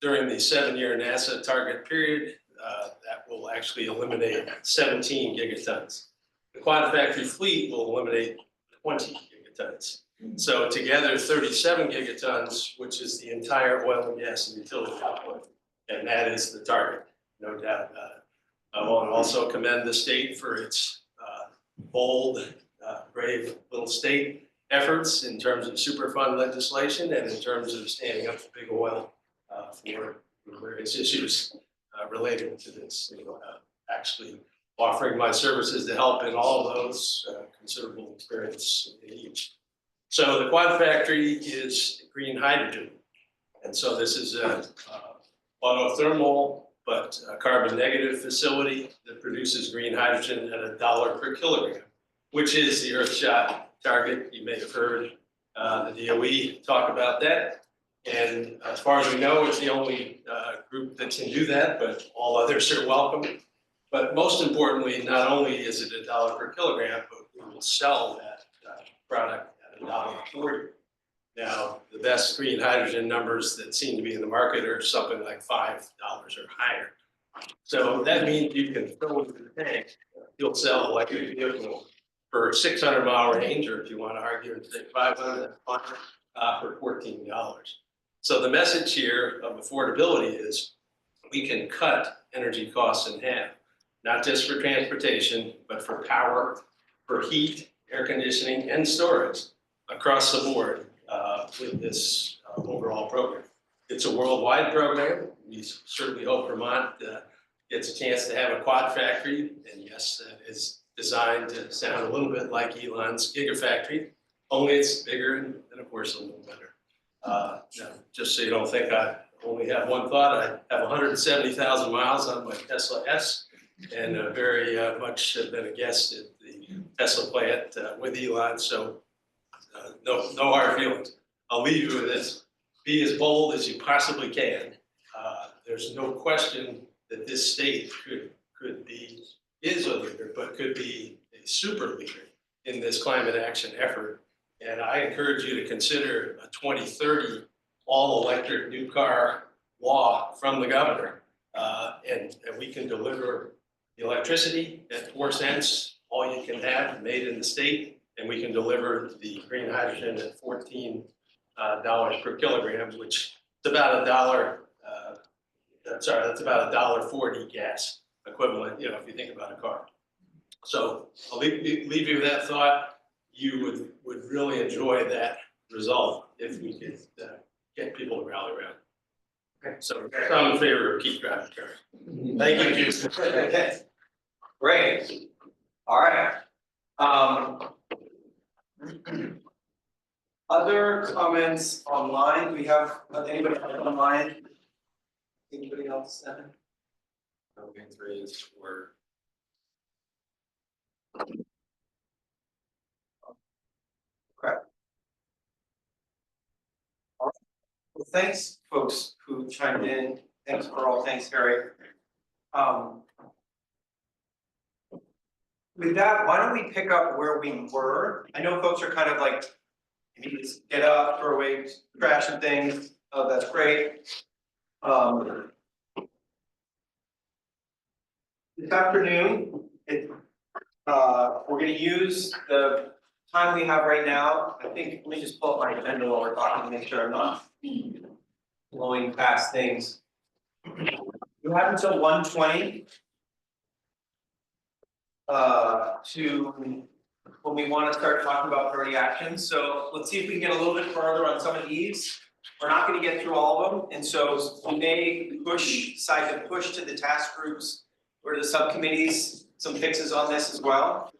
During the 7-year NASA target period, that will actually eliminate 17 gigatons. The Quad Factory fleet will eliminate 20 gigatons. So together, 37 gigatons, which is the entire oil and gas and utility output. And that is the target, no doubt about it. I want to also commend the state for its bold, brave little state efforts in terms of Superfund legislation and in terms of standing up to big oil for various issues related to this. Actually offering my services to help in all of those, considerable experience in each. So the Quad Factory is green hydrogen. And so this is a autothermal, but a carbon negative facility that produces green hydrogen at $1 per kilogram, which is the Earthshot target. You may have heard the DOE talk about that. And as far as we know, it's the only group that can do that, but all others are welcome. But most importantly, not only is it $1 per kilogram, but we will sell that product at $1.40. Now, the best green hydrogen numbers that seem to be in the market are something like $5 or higher. So that means you can fill into the tank, you'll sell electric vehicle for 600-mile range, or if you want to argue and say 500, for $14. So the message here of affordability is we can cut energy costs in half, not just for transportation, but for power, for heat, air conditioning, and storage across the board with this overall program. It's a worldwide program. We certainly hope Vermont gets a chance to have a quad factory. And yes, that is designed to sound a little bit like Elon's Gigafactory, only it's bigger and of course a little better. Now, just so you don't think I only have one thought, I have 170,000 miles on my Tesla S and very much have been a guest at the Tesla plant with Elon. So no hard feelings. I'll leave you with this. Be as bold as you possibly can. There's no question that this state is a leader, but could be a super leader in this climate action effort. And I encourage you to consider a 2030 all-electric new car law from the governor. And we can deliver the electricity at 4 cents, all you can have made in the state, and we can deliver the green hydrogen at $14 per kilogram, which is about that's about $1.40 gas equivalent, if you think about a car. So I'll leave you with that thought. You would really enjoy that result if we could get people to rally around. Okay, so I'm in favor of keep driving cars. Thank you. Okay. Great. All right. Other comments online? We have anybody online? Anybody else? Three is for. Okay. All right. Well, thanks, folks who chimed in. Thanks, Earl. Thanks, Harry. With that, why don't we pick up where we were? I know folks are kind of like, if you just get up, throw away trash and things. Oh, that's great. This afternoon, we're going to use the time we have right now. I think, let me just pull up my agenda while we're talking to make sure I'm not blowing past things. You have until 1:20 to when we want to start talking about priority actions. So let's see if we can get a little bit further on some of these. We're not going to get through all of them, and so we may decide to push to the task groups or the subcommittees some fixes on this as well,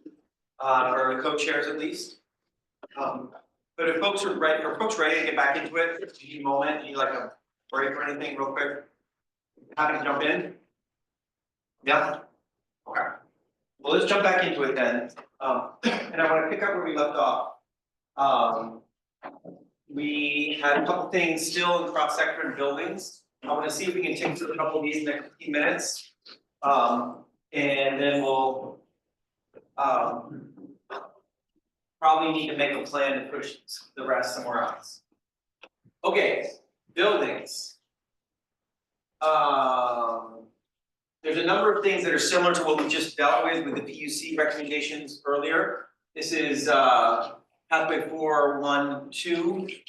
or the co-chairs at least. But if folks are ready, to get back into it, if you need a moment, you need like a break or anything real quick, happy to jump in. Yeah. Okay. Well, let's jump back into it then. And I want to pick up where we left off. we had a couple things still in cross-sector and buildings. I wanna see if we can take through a couple of these in the next 15 minutes. And then we'll, probably need to make a plan to push the rest somewhere else. Okay, buildings. There's a number of things that are similar to what we just dealt with the PUC recommendations earlier. This is pathway 4.1.2.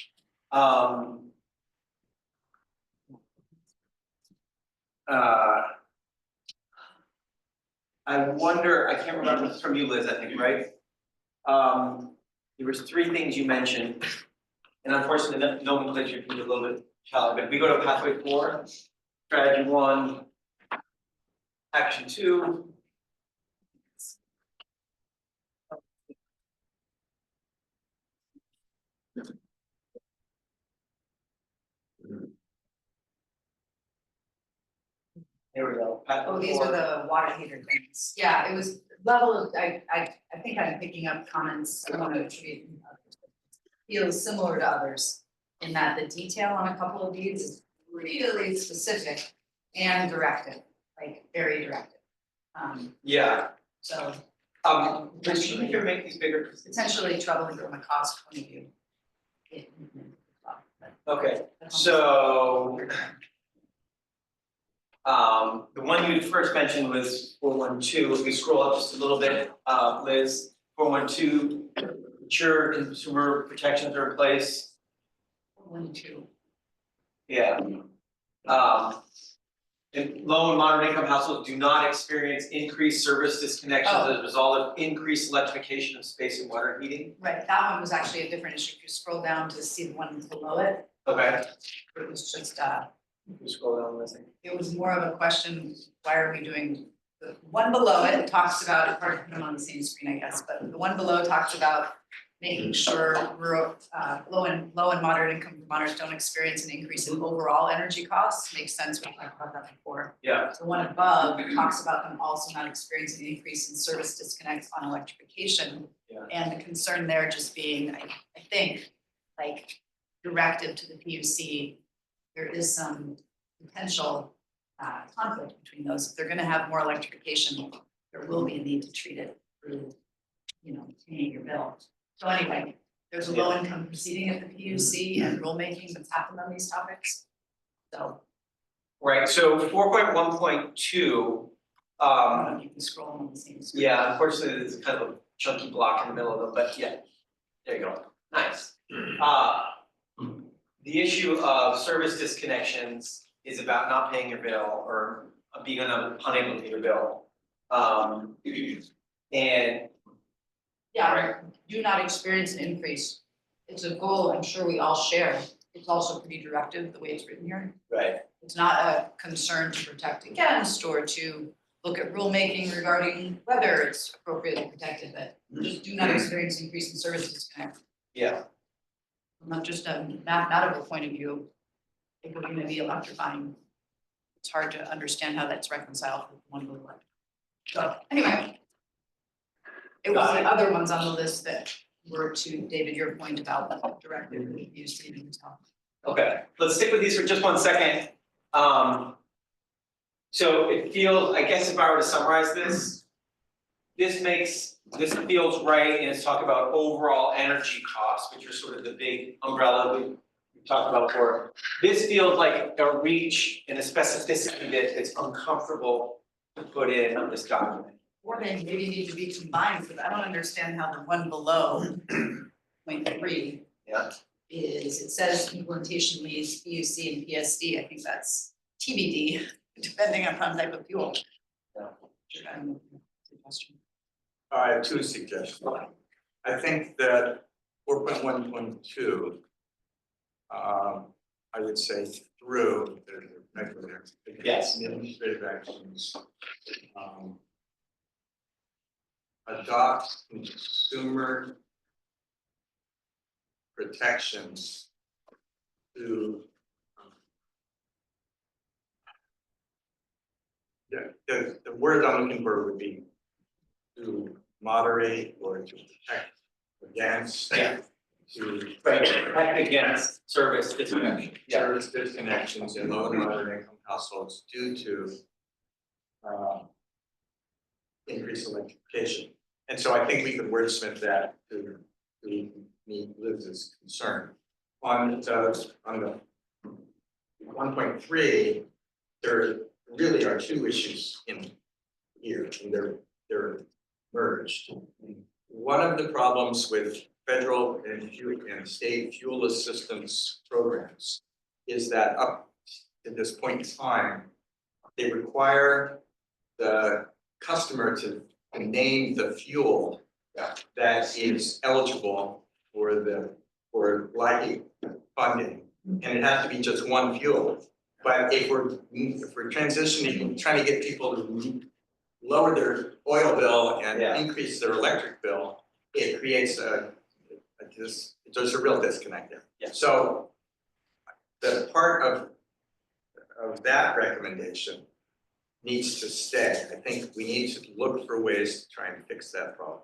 I wonder, I can't remember, it's from you, Liz, I think, right? There was 3 things you mentioned, and unfortunately, the nomenclature can be a little bit challenging, but we go to pathway 4, strategy 1, action 2. There we go. Oh, these are the water heater things. Yeah, it was level of, I think I'm picking up comments, I want to attribute feels similar to others in that the detail on a couple of these is really specific and directive, like very directive. Yeah. So. But you can make these bigger. Potentially troubling from a cost point of view. Okay, so. The one you first mentioned was 4.1.2. If we scroll up just a little bit, Liz, 4.1.2, ensure consumer protections are in place. 4.1.2. Yeah. And low and moderate income households do not experience increased service disconnections as a result of increased electrification of space and water heating. Right, that one was actually a different issue. If you scroll down to see the one below it. Okay. It was just You scroll down, Liz. it was more of a question, why are we doing, the one below it talks about, it's hard to put them on the same screen, I guess, but the one below talks about making sure rural, low and moderate income Vermonters don't experience an increase in overall energy costs. Makes sense, we talked about that before. Yeah. The one above talks about them also not experiencing an increase in service disconnects on electrification. Yeah. And the concern there just being, I think, like directive to the PUC, there is some potential conflict between those. If they're gonna have more electrification, there will be a need to treat it through, paying your bill. So anyway, there's a low income proceeding at the PUC and rulemaking that's happened on these topics. So. Right, so 4.1.2, You can scroll on the same screen. yeah, unfortunately, there's kind of a chunky block in the middle of them, but yeah, there you go, nice. The issue of service disconnections is about not paying your bill or being unable to pay your bill. And. Yeah, right. Do not experience an increase. It's a goal I'm sure we all share. It's also pretty directive, the way it's written here. Right. It's not a concern to protect against or to look at rulemaking regarding whether it's appropriately protected, but just do not experience increase in service disconnect. Yeah. From not just a mathematical point of view, if we're gonna be electrifying, it's hard to understand how that's reconciled with one below. So anyway. It was the other ones on the list that were to David, your point about the directive we used to even tell. Okay, let's stick with these for just 1 second. So it feels, I guess if I were to summarize this, this feels right, and it's talk about overall energy costs, which are sort of the big umbrella we talked about before. This feels like a reach and a specificity that it's uncomfortable to put in on this document. Or they maybe need to be combined, but I don't understand how the one below, 0.3. Yeah. Is, it says implementation leads PUC and PSD, I think that's TBD, depending upon type of fuel. Yeah. I have 2 suggestions. I think that 4.1.2, I would say through the yes, administrative actions, adopt consumer protections to the word I'm looking for would be to moderate or to protect against to Protect against service disconnection. service disconnections in low and moderate income households due to increased electrification. And so I think we could wordsmith that to meet Liz's concern. On the 1.3, there really are two issues in here, and they're merged. One of the problems with federal and state fuel assistance programs is that up to this point in time, they require the customer to name the fuel that is eligible for LIHEAP funding, and it has to be just one fuel. But if we're transitioning, trying to get people to lower their oil bill and increase their electric bill, it creates there's a real disconnect there. Yeah. So the part of that recommendation needs to stay. I think we need to look for ways to try and fix that problem.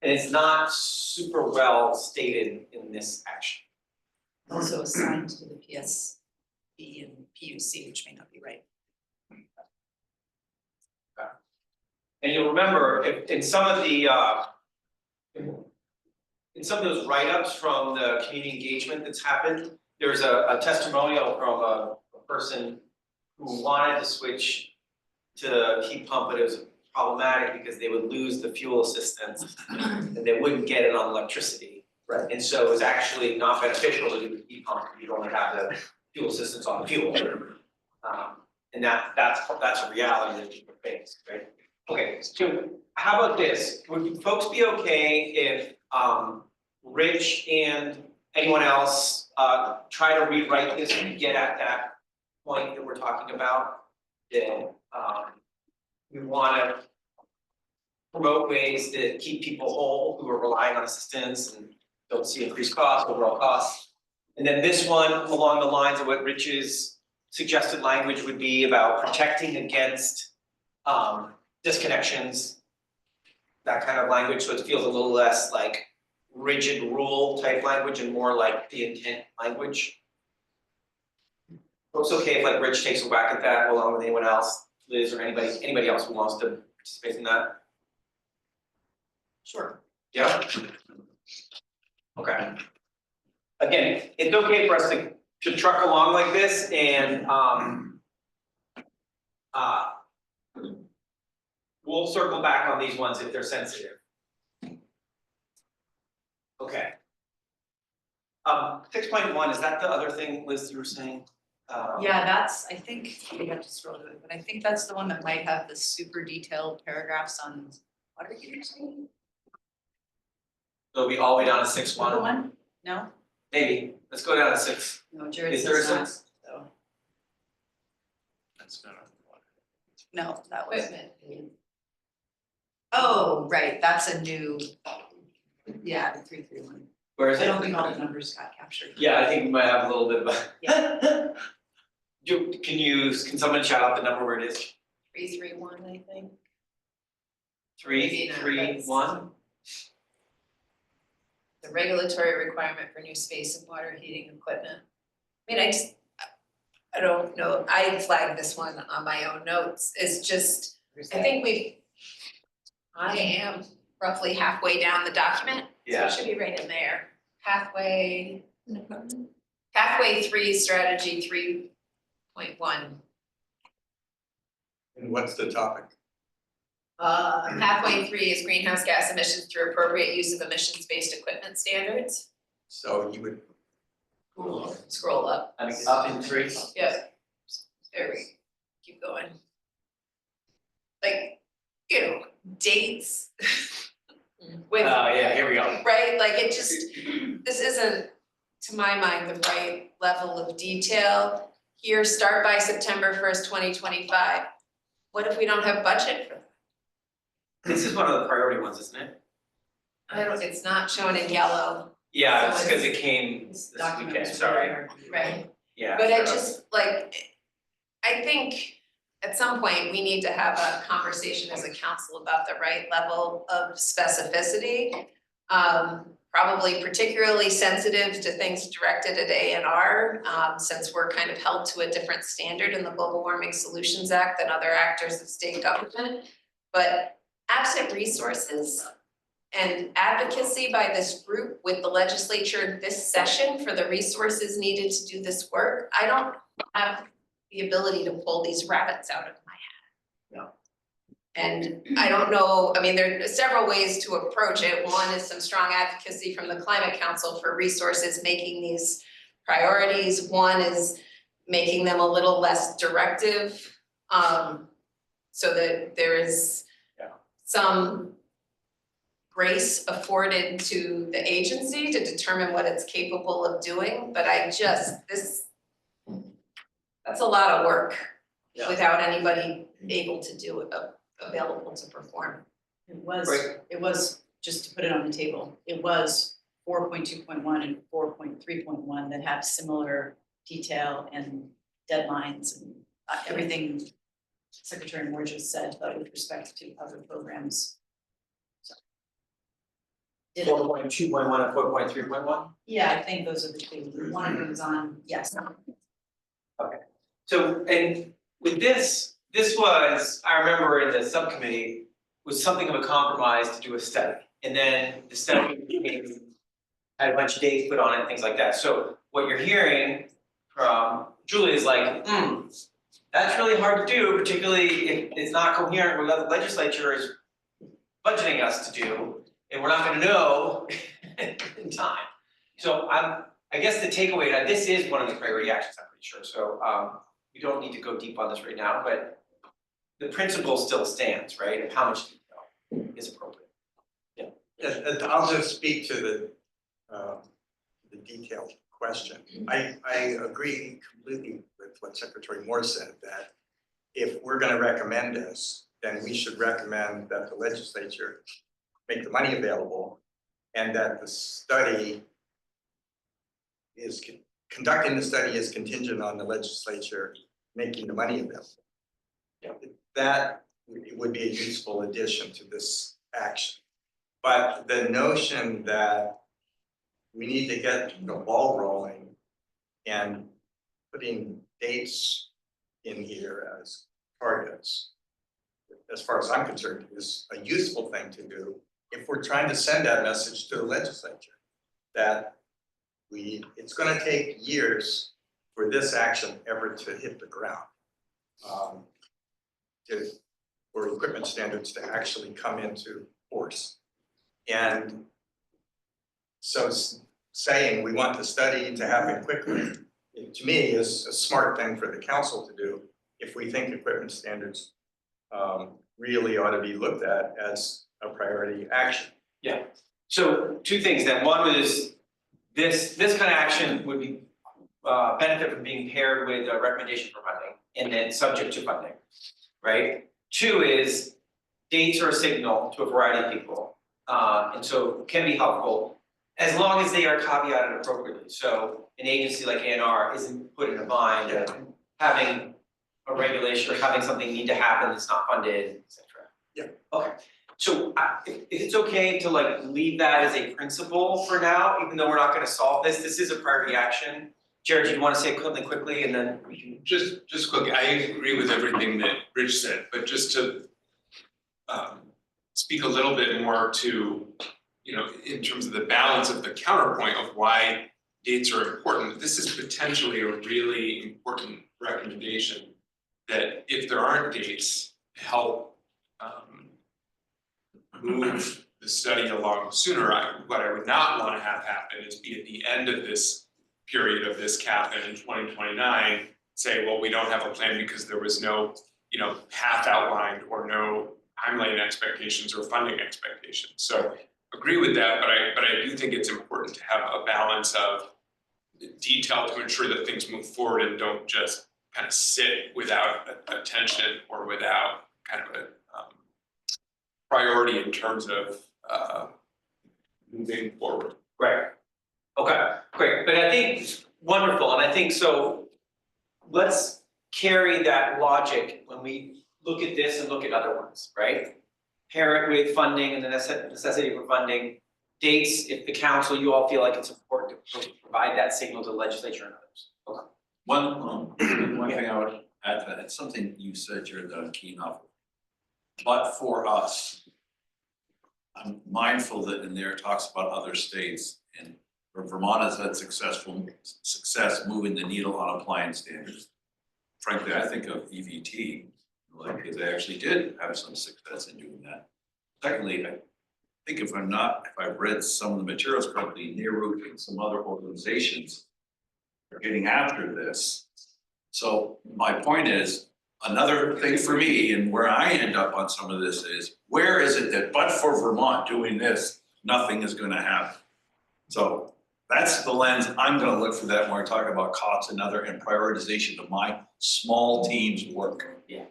And it's not super well stated in this action. Also assigned to the PSB and PUC, which may not be right. And you'll remember, if in some of the in some of those write-ups from the community engagement that's happened, there's a testimonial from a person who wanted to switch to heat pump, but it was problematic because they would lose the fuel assistance and they wouldn't get it on electricity. Right. And so it was actually not beneficial to do the heat pump if you only have the fuel assistance on the fuel. And that's a reality that people face, right? Okay, so how about this? Would folks be okay if Rich and anyone else try to rewrite this and get at that point that we're talking about? That we wanna promote ways that keep people whole who are relying on assistance and don't see increased costs, overall costs. And then this one, along the lines of what Rich's suggested language would be about protecting against disconnections, that kind of language, so it feels a little less like rigid rule type language and more like the intent language. It's okay if like Rich takes a whack at that along with anyone else, Liz or anybody else who wants to participate in that. Sure. Yeah? Okay. Again, it's okay for us to truck along like this and we'll circle back on these ones if they're sensitive. Okay. 6.1, is that the other thing, Liz, you were saying? Yeah, that's, I think, we have to scroll to it, but I think that's the one that might have the super detailed paragraphs on water heaters. It'll be all the way down to The 6.1, one? No? maybe, let's go down to 6. No, Jared Is there a says not, 6? so, That's not on the water. no, that was. Oh, right, that's a new, yeah, the 331. Where is it? I don't think all the numbers got captured. Yeah, I think we might have a little bit of a. Yeah. Can someone shout out the number where it is? 331, I think. 331? The regulatory requirement for new space and water heating equipment. I mean, I don't know, I flagged this one on my own notes, it's just, I think I am roughly halfway down the document, so Yeah. it should be right in there. Pathway 3, strategy 3.1. And what's the topic? Pathway 3 is greenhouse gas emissions through appropriate use of emissions-based equipment standards. So you would, Scroll up. I mean, up in 3? Yep. There we keep going. Like, you know, dates. With, yeah, here we go. right, like it just, this isn't, to my mind, the right level of detail. Here, start by September 1st, 2025. What if we don't have budget for that? This is one of the priority ones, isn't it? It's not shown in yellow. Yeah, So it's because it came this weekend, sorry. Right. Yeah. But it just, like, I think at some point, we need to have a conversation as a council about the right level of specificity. probably particularly sensitive to things directed at A&R, since we're kind of held to a different standard in the Global Warming Solutions Act than other actors of state government. But absent resources and advocacy by this group with the legislature this session for the resources needed to do this work, I don't have the ability to pull these rabbits out of my hat. No. And I don't know, I mean, there are several ways to approach it. One is some strong advocacy from the Climate Council for resources making these priorities. One is making them a little less directive, so that there is some grace afforded to the agency to determine what it's capable of doing. But that's a lot of work without anybody able to do it, available to perform. It was, just to put it on the table, it was 4.2.1 and 4.3.1 that have similar detail and deadlines and everything Secretary Moore just said, but with respect to other programs. So. 4.2.1 and 4.3.1? Yeah, I think those are the two. One of them is on, yes. Okay, so, and with this was, I remember in the subcommittee, was something of a compromise to do a study. And then the study had a bunch of dates put on it, things like that. So what you're hearing from Julie is like, that's really hard to do, particularly if it's not coherent with what the legislature is budgeting us to do, and we're not gonna know in time. So I guess the takeaway, that this is one of the priority actions, I'm pretty sure, so we don't need to go deep on this right now, but the principle still stands, right, of how much detail is appropriate. And I'll just speak to the detailed question. I agree completely with what Secretary Moore said, that if we're gonna recommend this, then we should recommend that the legislature make the money available and that the study is, conducting the study is contingent on the legislature making the money available. That would be a useful addition to this action. But the notion that we need to get the ball rolling and putting dates in here as targets, as far as I'm concerned, is a useful thing to do if we're trying to send that message to the legislature, that it's gonna take years for this action ever to hit the ground. For equipment standards to actually come into force. And so saying we want the study to happen quickly, to me, is a smart thing for the council to do if we think equipment standards really ought to be looked at as a priority action. Yeah, so two things then. One is this kind of action would be benefit from being paired with a recommendation for funding and then subject to funding, right? Two is dates are a signal to a variety of people, and so can be helpful as long as they are caveated appropriately. So an agency like A&R isn't put in a bind of having a regulation or having something need to happen that's not funded, et cetera. Yeah. Okay, so if it's okay to like leave that as a principle for now, even though we're not gonna solve this is a priority action. Jared, do you wanna say something quickly and then we can? Just quickly, I agree with everything that Rich said, but just to speak a little bit more to, in terms of the balance of the counterpoint of why dates are important, this is potentially a really important recommendation that if there aren't dates, help move the study along sooner. What I would not want to have happen is be at the end of this period of this cap in 2029, say, well, we don't have a plan because there was no, path outlined or no timeline expectations or funding expectations. So agree with that, but I do think it's important to have a balance of detail to ensure that things move forward and don't just kind of sit without attention or without kind of a priority in terms of moving forward. Right. Okay, great, but I think it's wonderful, and I think so, let's carry that logic when we look at this and look at other ones, right? Pair it with funding and the necessity for funding, dates, if the council, you all feel like it's important to provide that signal to the legislature and others. Okay. One thing I would add to that, it's something you said you're the keen of. But for us, I'm mindful that in there it talks about other states, and Vermont has had success moving the needle on appliance standards. Frankly, I think of EVT, like they actually did have some success in doing that. Secondly, I think if I've read some of the materials correctly, NERU and some other organizations are getting after this. So my point is, another thing for me and where I end up on some of this is, where is it that but for Vermont doing this, nothing is gonna happen? So that's the lens I'm gonna look for that when I talk about costs and prioritization of my small team's work. Yeah.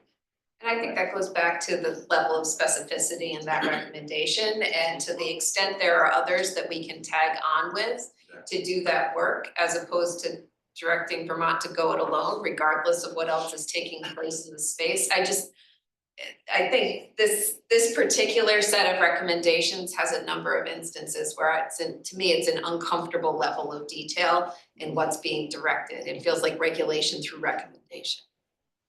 And I think that goes back to the level of specificity in that recommendation, and to the extent there are others that we can tag on with to do that work, as opposed to directing Vermont to go it alone, regardless of what else is taking place in the space. I think this particular set of recommendations has a number of instances where to me, it's an uncomfortable level of detail in what's being directed. It feels like regulation through recommendation.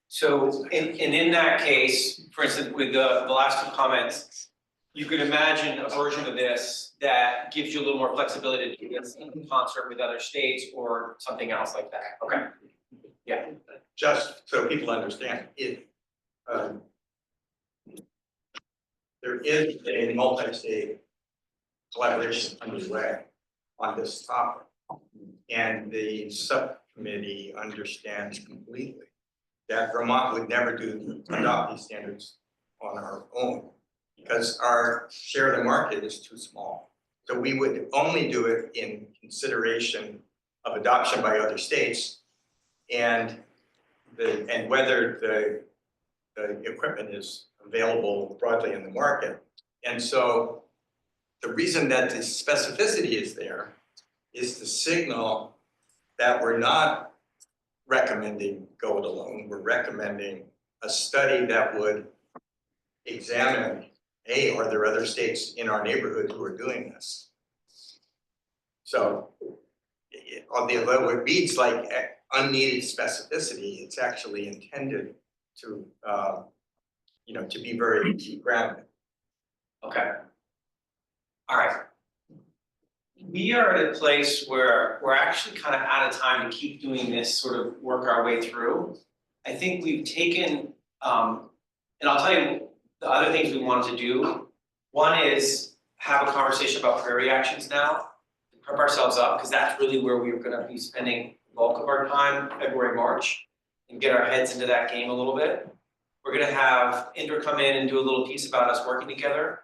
So in that case, for instance, with the last two comments, you could imagine a version of this that gives you a little more flexibility to do this in concert with other states or something else like that. Okay. Yeah. Just so people understand, there is a multi-state collaboration underway on this topic. And the subcommittee understands completely that Vermont would never adopt these standards on our own, because our share of the market is too small. So we would only do it in consideration of adoption by other states and whether the equipment is available broadly in the market. And so the reason that the specificity is there is to signal that we're not recommending go it alone. We're recommending a study that would examine, hey, are there other states in our neighborhood who are doing this? So although it reads like unneeded specificity, it's actually intended to to be very grounded. Okay. All right. We are at a place where we're actually kind of out of time to keep doing this, sort of work our way through. I think we've taken, and I'll tell you the other things we wanted to do. One is have a conversation about priority actions now, to prep ourselves up, because that's really where we're gonna be spending the bulk of our time, February, March, and get our heads into that game a little bit. We're gonna have Indra come in and do a little piece about us working together,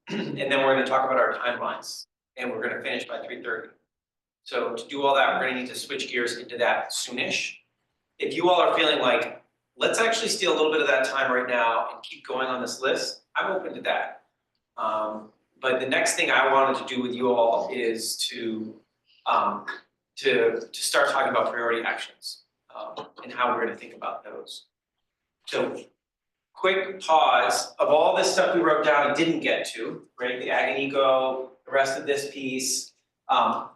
and then we're gonna talk about our timelines. And we're gonna finish by 3:30. So to do all that, we're gonna need to switch gears into that soonish. If you all are feeling like, let's actually steal a little bit of that time right now and keep going on this list, I'm open to that. But the next thing I wanted to do with you all is to start talking about priority actions and how we're gonna think about those. So quick pause of all this stuff we wrote down and didn't get to, right? The ag and eco, the rest of this piece.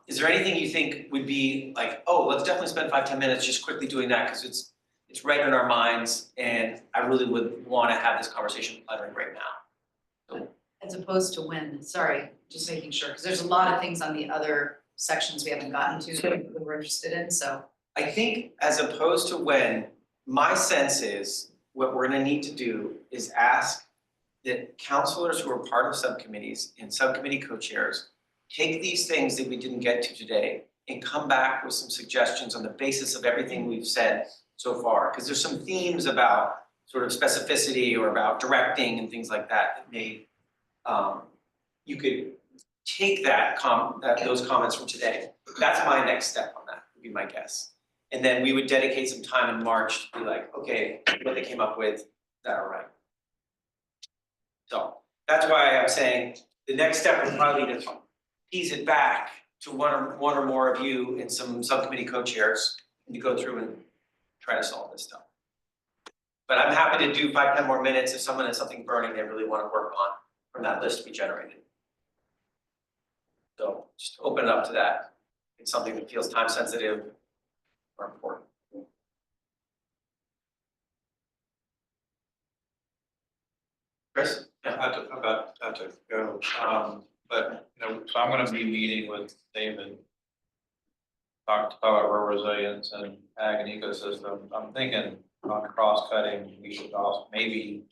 Is there anything you think would be like, oh, let's definitely spend 5-10 minutes just quickly doing that because it's right in our minds and I really would want to have this conversation right now. As opposed to when, sorry, just making sure, because there's a lot of things on the other sections we haven't gotten to that we're interested in, so. I think as opposed to when, my sense is what we're gonna need to do is ask that counselors who are part of subcommittees and subcommittee co-chairs take these things that we didn't get to today and come back with some suggestions on the basis of everything we've said so far. Because there's some themes about sort of specificity or about directing and things like that that may, you could take those comments from today. That's my next step on that, would be my guess. And then we would dedicate some time in March to be like, okay, what they came up with, is that all right? So that's why I'm saying the next step would probably be to tease it back to one or more of you and some subcommittee co-chairs and to go through and try to solve this stuff. But I'm happy to do 5-10 more minutes if someone has something burning they really want to work on from that list we generated. So just open it up to that. It's something that feels time sensitive or important. Chris? Yeah, I have to go, but, you know, so I'm gonna be meeting with David. Talk about rural resilience and ag and ecosystem. I'm thinking on cross-cutting, we should also maybe,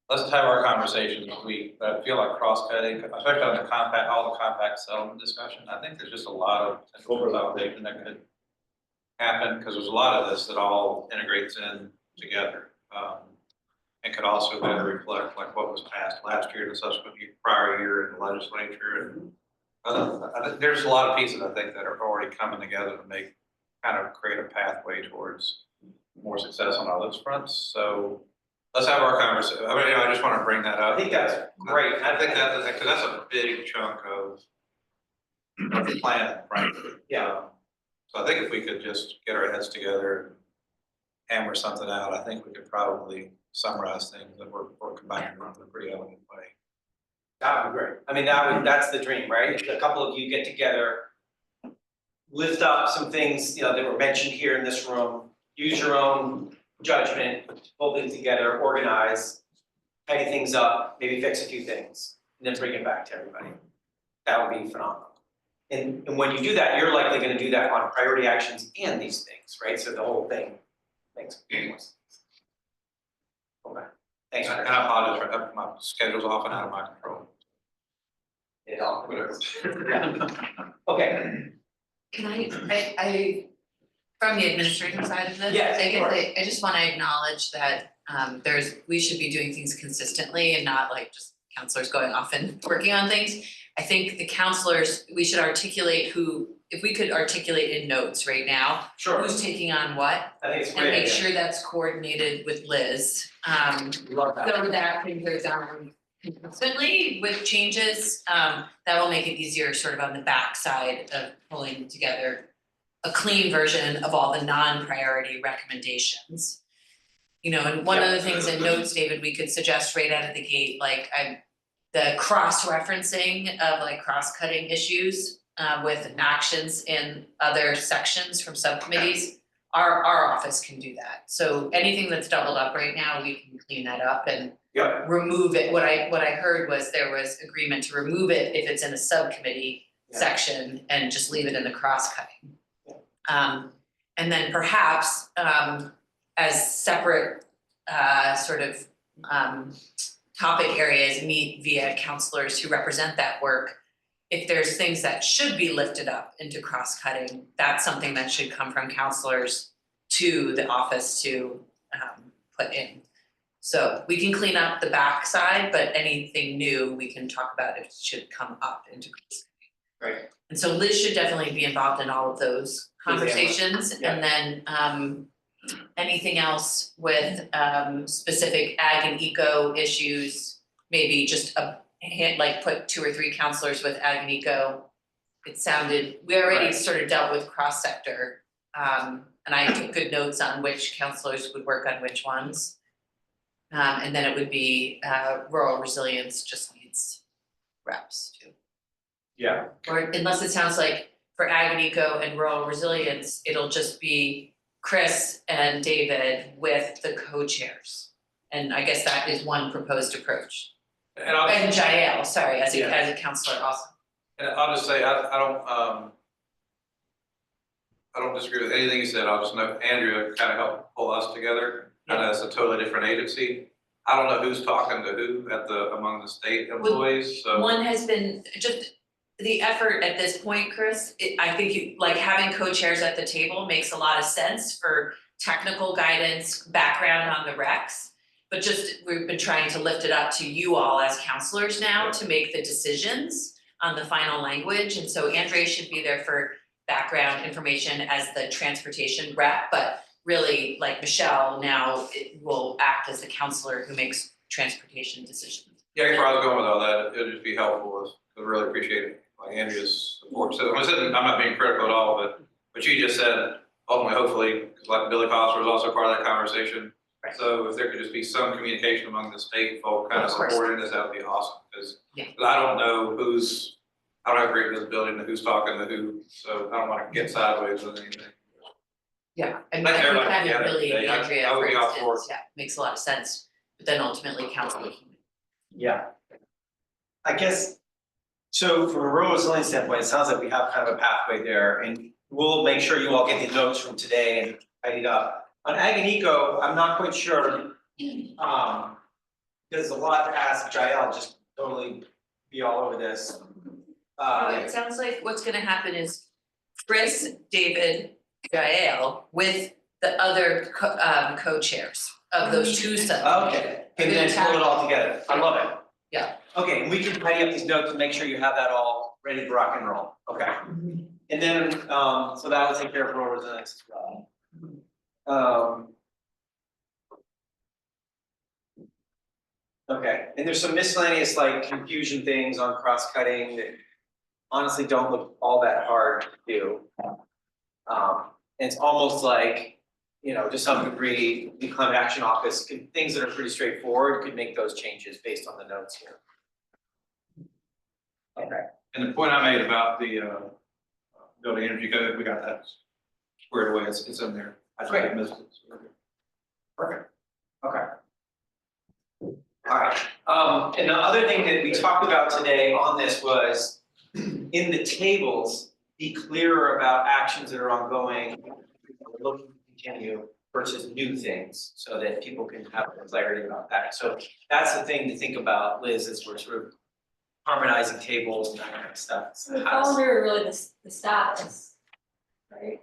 let's have our conversation this week, but I feel like cross-cutting, especially on the compact, all the compact settlement discussion, I think there's just a lot of potential consolidation that could happen, because there's a lot of this that all integrates in together. And could also better reflect like what was passed last year and the subsequent prior year in the legislature. And I think there's a lot of pieces I think that are already coming together to make, kind of create a pathway towards more success on all those fronts. So let's have our conversation. I mean, I just want to bring that up. I think that's great. I think that, because that's a big chunk of the plan, frankly. Yeah. So I think if we could just get our heads together and hammer something out, I think we could probably summarize things that we're combining in a pretty elegant way. That would be great. I mean, that's the dream, right? If a couple of you get together, lift up some things, you know, that were mentioned here in this room, use your own judgment, pull things together, organize, tidy things up, maybe fix a few things, and then bring it back to everybody. That would be phenomenal. And when you do that, you're likely gonna do that on priority actions and these things, right? So the whole thing makes more sense. Okay, thanks. And I apologize for my schedule's often out of my control. It all, Whatever. okay. Can I, from the administrative side of this, Yes, I sure. guess I just wanna acknowledge that we should be doing things consistently and not like just counselors going off and working on things. I think the counselors, we should articulate if we could articulate in notes right now. Sure. Who's taking on what, I think it's and great. make sure that's coordinated with Liz. Love that. So that things are done consistently with changes, that will make it easier sort of on the backside of pulling together a clean version of all the non-priority recommendations. You know, and one of the things in notes, David, we could suggest right out of the gate, like the cross-referencing of like cross-cutting issues with actions in other sections from subcommittees. Our office can do that. So anything that's doubled up right now, we can clean that up and remove it. What I heard was there was agreement to remove it if it's in a subcommittee section and just leave it in the cross-cutting. And then perhaps as separate sort of topic areas, meet via counselors who represent that work. If there's things that should be lifted up into cross-cutting, that's something that should come from counselors to the office to put in. So we can clean up the backside, but anything new we can talk about, it should come up into cross-cutting. Right. And so Liz should definitely be involved in all of those conversations. Yeah. And then anything else with specific ag and eco issues, maybe just like put 2 or 3 counselors with ag and eco. It sounded, we already sort of dealt with cross-sector, and I took good notes on which counselors would work on which ones. And then it would be rural resilience just needs reps too. Yeah. Or unless it sounds like for ag and eco and rural resilience, it'll just be Chris and David with the co-chairs. And I guess that is one proposed approach. And Jael, sorry, as a counselor also. And I'll just say, I don't disagree with anything you said. I'll just note Andrea kind of helped pull us together. And it's a totally different agency. I don't know who's talking to who among the state employees, so. One has been just the effort at this point, Chris, I think like having co-chairs at the table makes a lot of sense for technical guidance, background on the recs. But just, we've been trying to lift it up to you all as counselors now to make the decisions on the final language. And so Andrea should be there for background information as the transportation rep, but really like Michelle now will act as the counselor who makes transportation decisions. Yeah, I guess where I was going with all that, it'd just be helpful, I really appreciate it, like Andrea's support. So I'm not being critical at all, but what you just said, ultimately, hopefully, because like Billy Foster was also part of that conversation. Right. So if there could just be some communication among the state folk kind of supporting this, that would be awesome, because I don't know I don't have great visibility into who's talking to who, so I don't wanna get sideways with anything. Yeah, I mean, Like I think everybody, having yeah, really they- I- Andrea, I would for be all for instance, yeah, makes a lot of sense, but then ultimately council. Yeah. I guess, so from a rural resilience standpoint, it sounds like we have kind of a pathway there, and we'll make sure you all get the notes from today and tidy it up. On ag and eco, I'm not quite sure, there's a lot to ask Jael, just totally be all over this. It sounds like what's gonna happen is Chris, David, Jael, with the other co-chairs of those two subcommittees. Okay, and then pull it all together, I love it. Yeah. Okay, and we can tidy up these notes and make sure you have that all ready to rock and roll, okay? And then, so that will take care of rural resilience as well. Okay, and there's some miscellaneous like confusion things on cross-cutting that honestly don't look all that hard to do. And it's almost like, you know, to some degree, the climate action office, things that are pretty straightforward could make those changes based on the notes here. Okay. And the point I made about the building energy code, we got that squared away, it's in there. I just Great. missed it. So we're good. Perfect, okay. All right, and the other thing that we talked about today on this was, in the tables, be clearer about actions that are ongoing, looking to continue versus new things, so that people can have clarity about that. So that's the thing to think about, Liz, as we're sort of harmonizing tables and that kind of stuff. So the calendar really the status, right?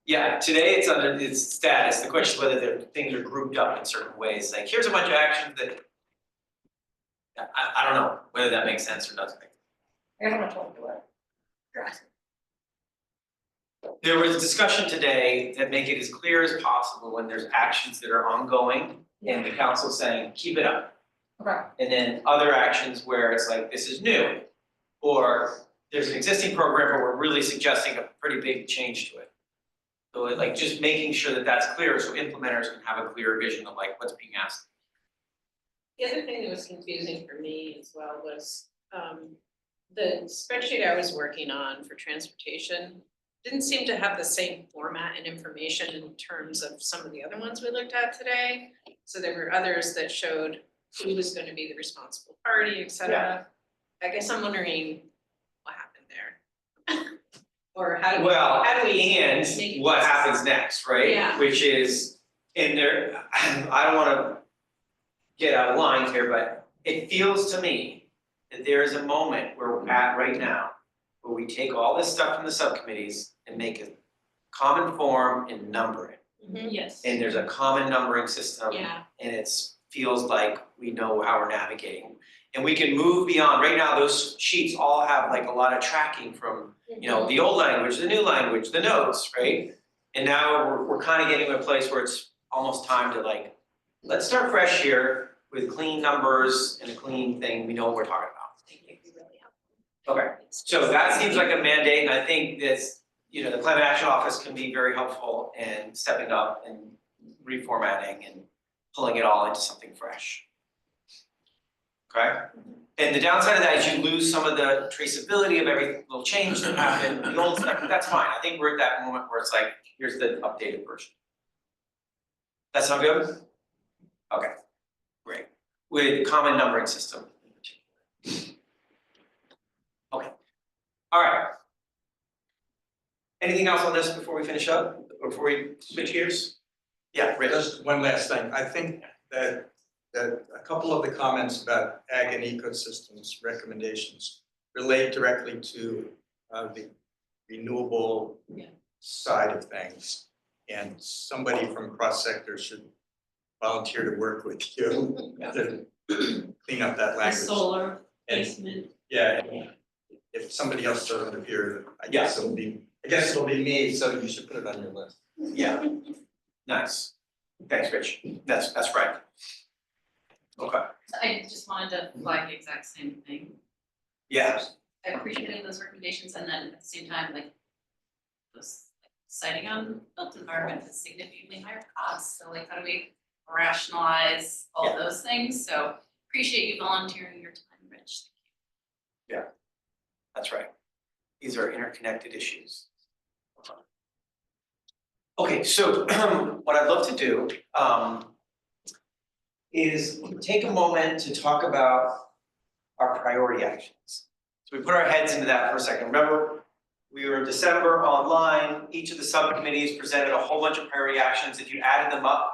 Yeah, today it's under its status, the question is whether things are grouped up in certain ways, like here's a bunch of actions that I don't know whether that makes sense or doesn't make sense. I don't know what to do it. You're asking. There was a discussion today that make it as clear as possible when there's actions that are ongoing and the council saying, keep it up. Okay. And then other actions where it's like, this is new. Or there's an existing program, but we're really suggesting a pretty big change to it. So like just making sure that that's clear so implementers can have a clear vision of like what's being asked. The other thing that was confusing for me as well was, the spreadsheet I was working on for transportation didn't seem to have the same format and information in terms of some of the other ones we looked at today. So there were others that showed who was gonna be the responsible party, et cetera. I guess I'm wondering what happened there. Or how do we, Well, how do we and make it what consistent? happens next, right? Yeah. Which is, in there, I don't wanna get out of line here, but it feels to me that there is a moment where we're at right now, where we take all this stuff from the subcommittees and make a common form and number it. Yes. And there's a common numbering system. Yeah. And it's feels like we know how we're navigating. And we can move beyond, right now, those sheets all have like a lot of tracking from, you know, the old language, the new language, the notes, right? And now we're kind of getting to a place where it's almost time to like, let's start fresh here with clean numbers and a clean thing, we know what we're talking about. Okay, so that seems like a mandate, and I think this, you know, the climate action office can be very helpful in stepping up and reformatting and pulling it all into something fresh. Okay? And the downside of that is you lose some of the traceability of every little change that happened, the old stuff, but that's fine. I think we're at that moment where it's like, here's the updated version. That sound good? Okay, great. With common numbering system in particular. Okay, all right. Anything else on this before we finish up, or before we switch gears? Yeah, Rich. Just one last thing, I think that a couple of the comments about ag and ecosystems recommendations relate directly to the renewable side of things. And somebody from cross sector should volunteer to work with you to clean up that The language. solar And- basement. Yeah, if somebody else doesn't appear, I guess it'll be me, so you should put it on your list. Yeah, nice. Thanks, Rich. That's right. Okay, So I just wanted to flag the exact same thing. yeah, I appreciated those recommendations and then at the same time, like, those citing on built environment has significantly higher costs, so like, how do we rationalize all those things? So appreciate you volunteering your time, Rich. That's right. These are interconnected issues. Okay, so what I'd love to do is take a moment to talk about our priority actions. So we put our heads into that for a second. Remember, we were in December online, each of the subcommittees presented a whole bunch of priority actions. If you added them up,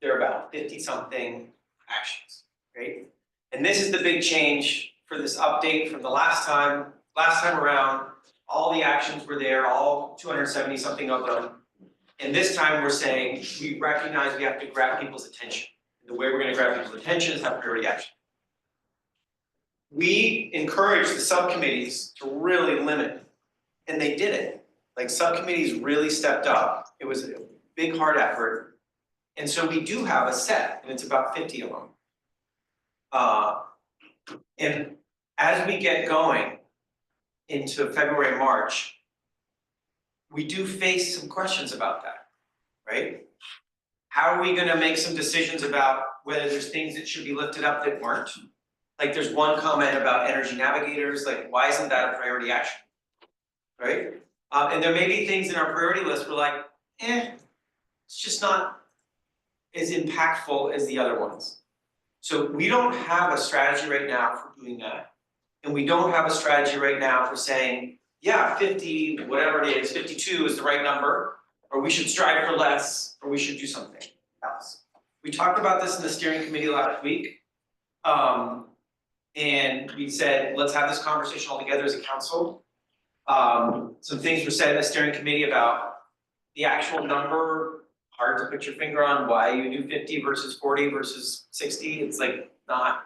they're about 50-something actions, right? And this is the big change for this update from the last time around, all the actions were there, all 270-something of them. And this time we're saying, we recognize we have to grab people's attention. And the way we're gonna grab people's attention is have priority action. We encourage the subcommittees to really limit, and they did it. Like subcommittees really stepped up. It was a big, hard effort. And so we do have a set, and it's about 50 of them. And as we get going into February, March, we do face some questions about that, right? How are we gonna make some decisions about whether there's things that should be lifted up that weren't? Like there's one comment about energy navigators, like why isn't that a priority action, right? And there may be things in our priority list we're like, it's just not as impactful as the other ones. So we don't have a strategy right now for doing that. And we don't have a strategy right now for saying, yeah, 50, whatever it is, 52 is the right number, or we should strive for less, or we should do something else. We talked about this in the steering committee last week. And we said, let's have this conversation all together as a council. Some things were said in the steering committee about the actual number, hard to put your finger on why you do 50 versus 40 versus 60. It's like not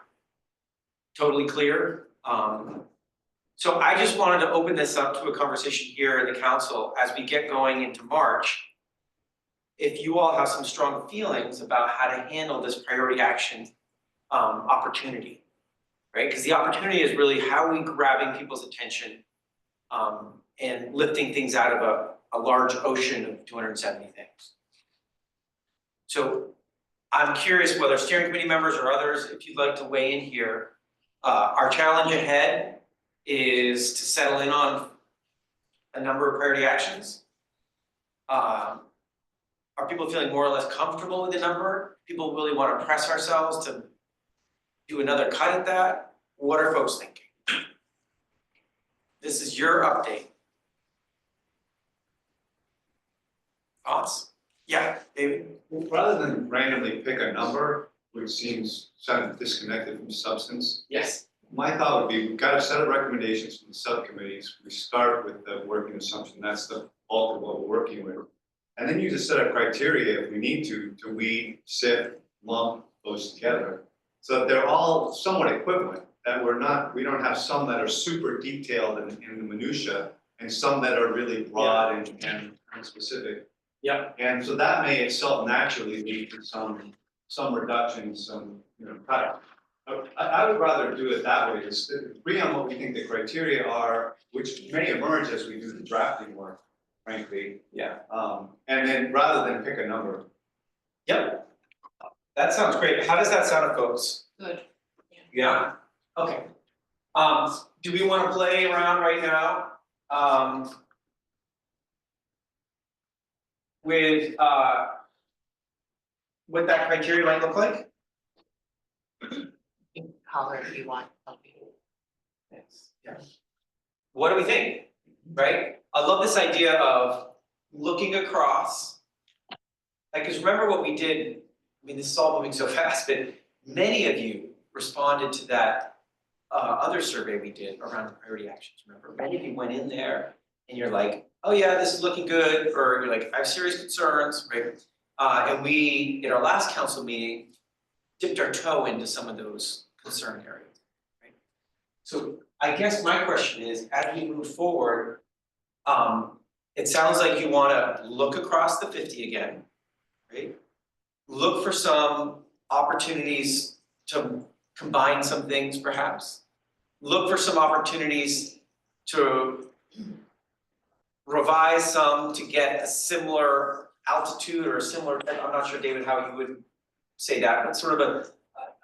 totally clear. So I just wanted to open this up to a conversation here in the council as we get going into March. If you all have some strong feelings about how to handle this priority action opportunity, right? Because the opportunity is really how are we grabbing people's attention and lifting things out of a large ocean of 270 things. So I'm curious whether steering committee members or others, if you'd like to weigh in here, our challenge ahead is to settle in on a number of priority actions. Are people feeling more or less comfortable with the number? People really want to press ourselves to do another cut at that? What are folks thinking? This is your update. Thoughts? Yeah, David? Rather than randomly pick a number, which seems kind of disconnected from substance. Yes. My thought would be, we've got a set of recommendations from the subcommittees. We start with the working assumption, that's the bulk of what we're working with. And then use a set of criteria if we need to weed, sift, lump those together. So that they're all somewhat equivalent, that we don't have some that are super detailed in the minutia and some that are really broad and specific. Yeah. And so that may itself naturally lead to some reductions, some, cut. I would rather do it that way, is to agree on what we think the criteria are, which may emerge as we do the drafting work, frankly. Yeah. And then rather than pick a number. Yep. That sounds great. How does that sound to folks? Good. Yeah? Okay. Do we want to play around right now? With what that criteria might look like? Holler if you want. Yes. Yeah. What do we think? Right? I love this idea of looking across. Like, because remember what we did, I mean, this is all moving so fast, but many of you responded to that other survey we did around priority actions. Remember, many of you went in there and you're like, oh yeah, this is looking good, or you're like, I have serious concerns, right? And we, in our last council meeting, dipped our toe into some of those concern areas, right? So I guess my question is, as we move forward, it sounds like you wanna look across the 50 again, right? Look for some opportunities to combine some things perhaps. Look for some opportunities to revise some to get a similar altitude or a similar, I'm not sure, David, how you would say that, but sort of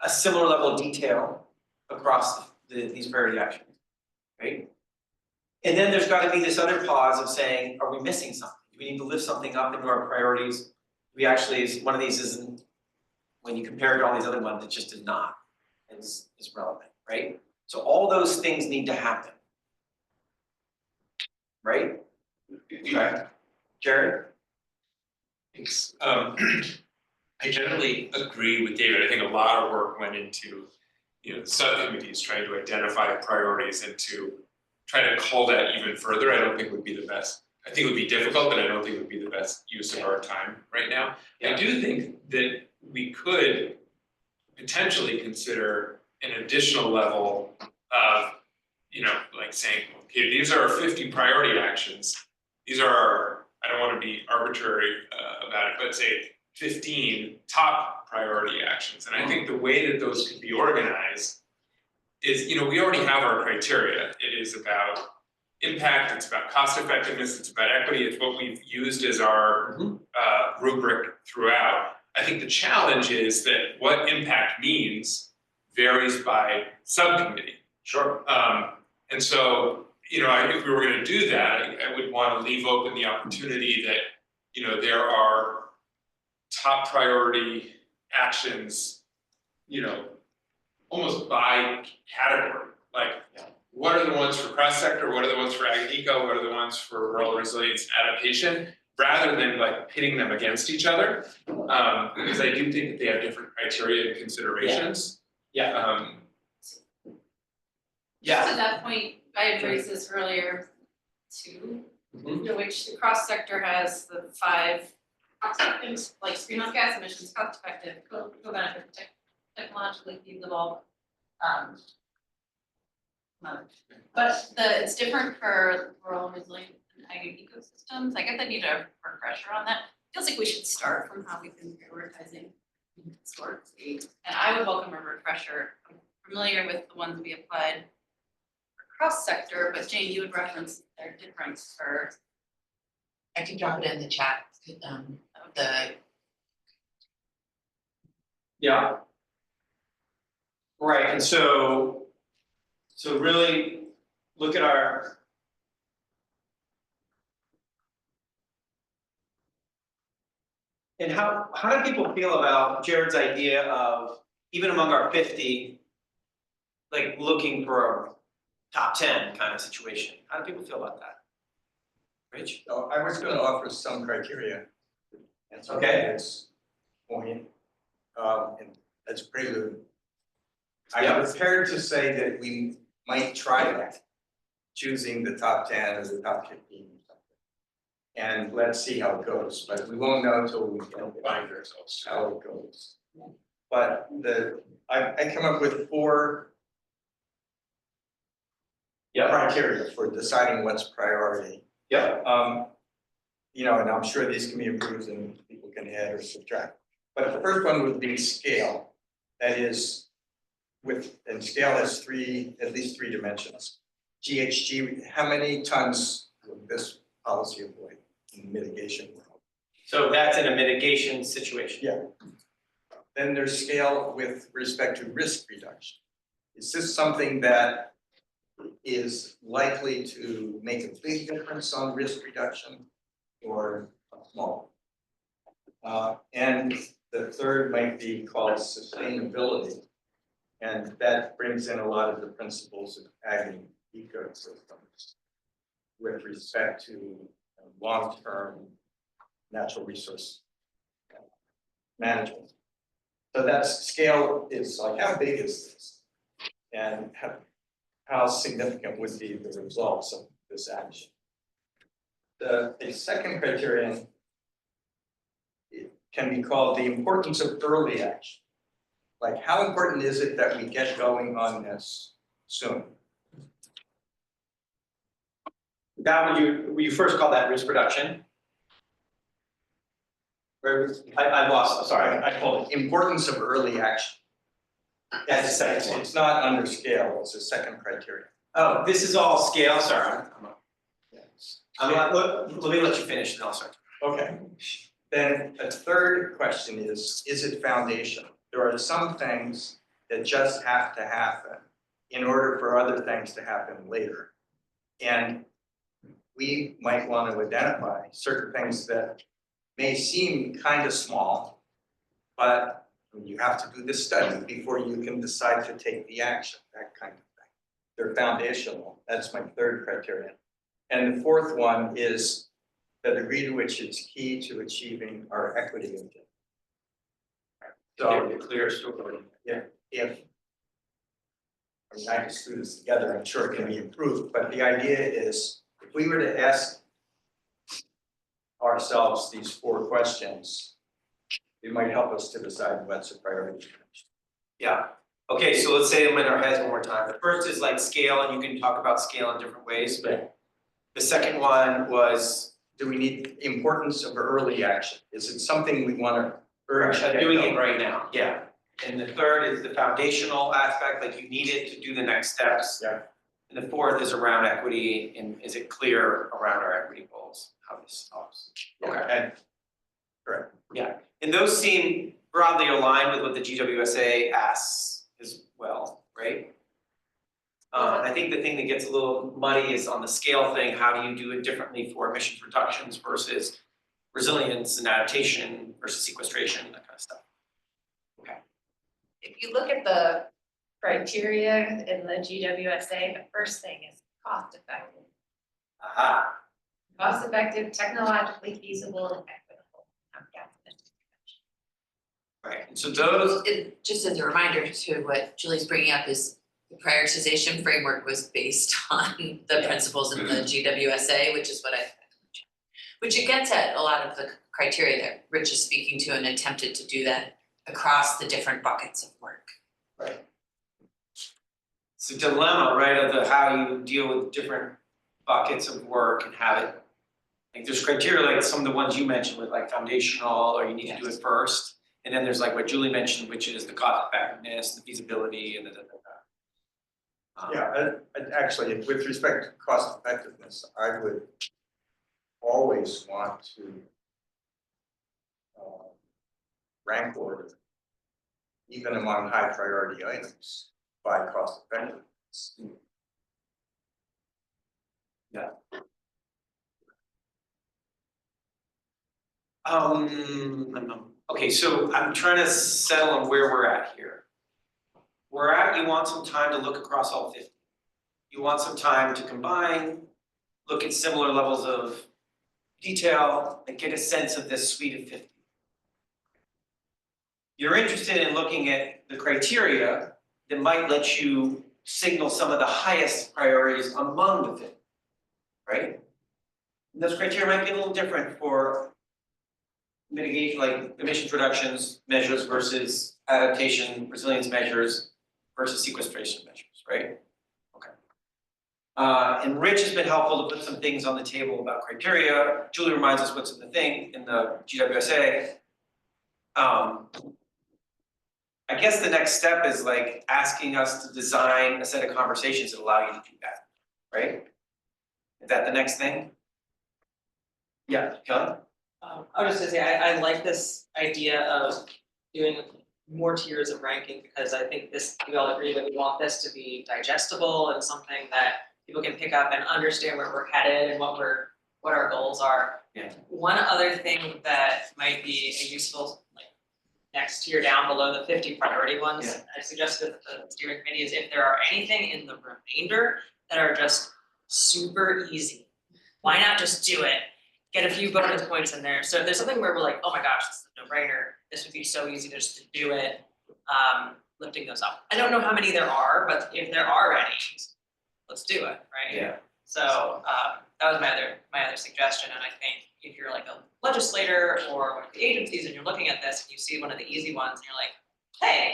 a similar level of detail across these priority actions, right? And then there's gotta be this other pause of saying, are we missing something? Do we need to lift something up into our priorities? We actually, one of these isn't, when you compare it to all these other ones, it just is not as relevant, right? So all those things need to happen. Right? Okay. Jared? Thanks. I generally agree with David. I think a lot of work went into, the subcommittees trying to identify priorities and to try to cull that even further. I don't think would be the best. I think it would be difficult, but I don't think it would be the best use of our time right now. I do think that we could potentially consider an additional level of, like saying, okay, these are our 50 priority actions. These are our, I don't want to be arbitrary about it, but say 15 top priority actions. And I think the way that those could be organized is, we already have our criteria. It is about impact, it's about cost effectiveness, it's about equity, it's what we've used as our rubric throughout. I think the challenge is that what impact means varies by subcommittee. Sure. And so, if we were going to do that, I would want to leave open the opportunity that, there are top priority actions, almost by category. Like, what are the ones for cross-sector? What are the ones for ag and eco? What are the ones for rural resilience and adaptation? Rather than like pitting them against each other, because I do think that they have different criteria and considerations. Yeah. To that point, I had raised this earlier too, which the cross sector has the 5 cost items, like greenhouse gas emissions, cost effective, co-benefit, technologically feasible. But it's different for rural resilient and ag ecosystems. I guess I need a refresher on that. Feels like we should start from how we've been prioritizing historically. And I would welcome a refresher. I'm familiar with the ones we applied cross sector, but Jane, you would reference their difference for. I can drop it in the chat, the. Yeah. Right, and so really look at our. And how do people feel about Jared's idea of, even among our 50, like looking for a top 10 kind of situation? How do people feel about that? Rich? So I was going to offer some criteria. And so it's point, and as prelude. I'm prepared to say that we might try that, choosing the top 10 or the top 15 or something. And let's see how it goes, but we won't know until we find ourselves how it goes. But I come up with 4 criteria for deciding what's priority. Yeah. And I'm sure these can be improved and people can add or subtract. But the first one would be scale. That is, and scale has at least three dimensions. GHG, how many tons will this policy avoid in the mitigation world? So that's in a mitigation situation. Yeah. Then there's scale with respect to risk reduction. Is this something that is likely to make a big difference on risk reduction or small? And the third might be called sustainability. And that brings in a lot of the principles of ag and ecosystems with respect to long-term natural resource management. So that scale is like, how big is this? And how significant would be the results of this action? The second criterion, it can be called the importance of early action. Like, how important is it that we get going on this soon? That would you first call that risk reduction? I lost, sorry, I call it importance of early action. That's the second one. It's not under scale, it's a second criteria. Oh, this is all scale, sorry. Let me let you finish and I'll start. Okay. Then a third question is it foundational? There are some things that just have to happen in order for other things to happen later. And we might want to identify certain things that may seem kind of small, but you have to do the study before you can decide to take the action, that kind of thing. They're foundational. That's my third criterion. And the fourth one is the degree to which it's key to achieving our equity objective. So Clear story. yeah, I mean, I just threw this together, I'm sure it can be improved, but the idea is, if we were to ask ourselves these 4 questions, it might help us to decide what's a priority. Yeah, okay, so let's say them in our heads one more time. The first is like scale, and you can talk about scale in different ways, but the second one was, do we need importance of early action? Is it something we want to urge? doing it right now, yeah. And the third is the foundational aspect, like you need it to do the next steps. Yeah. And the fourth is around equity, and is it clear around our equity goals, how this helps? Okay. Correct. Yeah, and those seem broadly aligned with what the GWSA asks as well, right? I think the thing that gets a little muddy is on the scale thing, how do you do it differently for emissions reductions versus resilience and adaptation versus sequestration, that kind of stuff. Okay. If you look at the criteria in the GWSA, the first thing is cost effective. Aha. Cost effective, technologically feasible, and equitable. Right, and so those. Just as a reminder to what Julie's bringing up is the prioritization framework was based on the principles in the GWSA, which is what which it gets at a lot of the criteria that Rich is speaking to and attempted to do that across the different buckets of work. Right. It's a dilemma, right, of the how you deal with different buckets of work and have it. Like there's criteria like some of the ones you mentioned with like foundational, or you need to do it first. And then there's like what Julie mentioned, which is the cost effectiveness, the feasibility, and Yeah, actually, with respect to cost effectiveness, I would always want to rank order, even among high priority items, by cost effectiveness. Yeah. Okay, so I'm trying to settle on where we're at here. We're at, you want some time to look across all 50. You want some time to combine, look at similar levels of detail, and get a sense of this suite of 50. You're interested in looking at the criteria that might let you signal some of the highest priorities among the 50, right? And those criteria might be a little different for mitigation, like emissions reductions measures versus adaptation, resilience measures versus sequestration measures, right? Okay. And Rich has been helpful to put some things on the table about criteria. Julie reminds us what's in the thing, in the GWSA. I guess the next step is like asking us to design a set of conversations that allow you to do that, right? Is that the next thing? Yeah, Kelly? I was just gonna say, I like this idea of doing more tiers of ranking, because I think we all agree that we want this to be digestible and something that people can pick up and understand where we're headed and what our goals are. Yeah. One other thing that might be a useful next tier down below the 50 priority ones, Yeah. I suggested the steering committee is if there are anything in the remainder that are just super easy, why not just do it? Get a few bonus points in there. So if there's something where we're like, oh my gosh, this is a no-brainer, this would be so easy just to do it, lifting those up. I don't know how many there are, but if there are any, let's do it, right? Yeah. So that was my other suggestion, and I think if you're like a legislator or one of the agencies and you're looking at this and you see one of the easy ones and you're like, hey,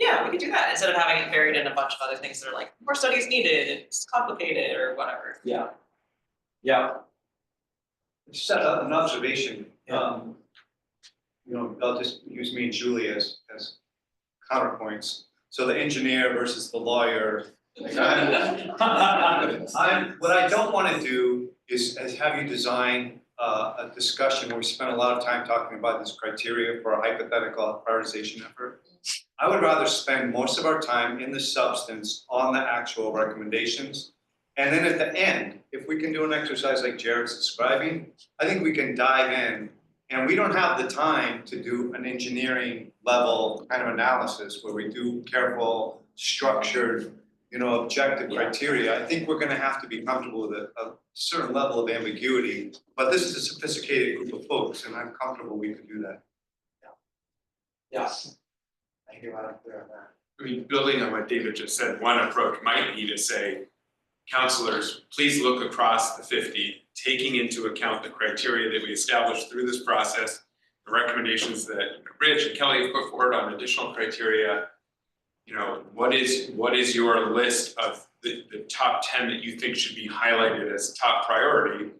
yeah, we could do that, instead of having it buried in a bunch of other things that are like, more studies needed, it's complicated or whatever. Yeah. Yeah. Just an observation, you know, I'll just use me and Julie as counterpoints. So the engineer versus the lawyer. Like what I don't want to do is have you design a discussion where we spend a lot of time talking about this criteria for a hypothetical prioritization effort. I would rather spend most of our time in the substance on the actual recommendations And then at the end, if we can do an exercise like Jared's describing, I think we can dive in. And we don't have the time to do an engineering level kind of analysis where we do careful, structured, objective criteria. I think we're gonna have to be comfortable with a certain level of ambiguity, but this is a sophisticated group of folks, and I'm comfortable we could do that. Yeah. I hear what I'm clear on that. I mean, building on what David just said, one approach might be to say, counselors, please look across the 50, taking into account the criteria that we established through this process, the recommendations that Rich and Kelly have put forward on additional criteria. What is your list of the top 10 that you think should be highlighted as top priority?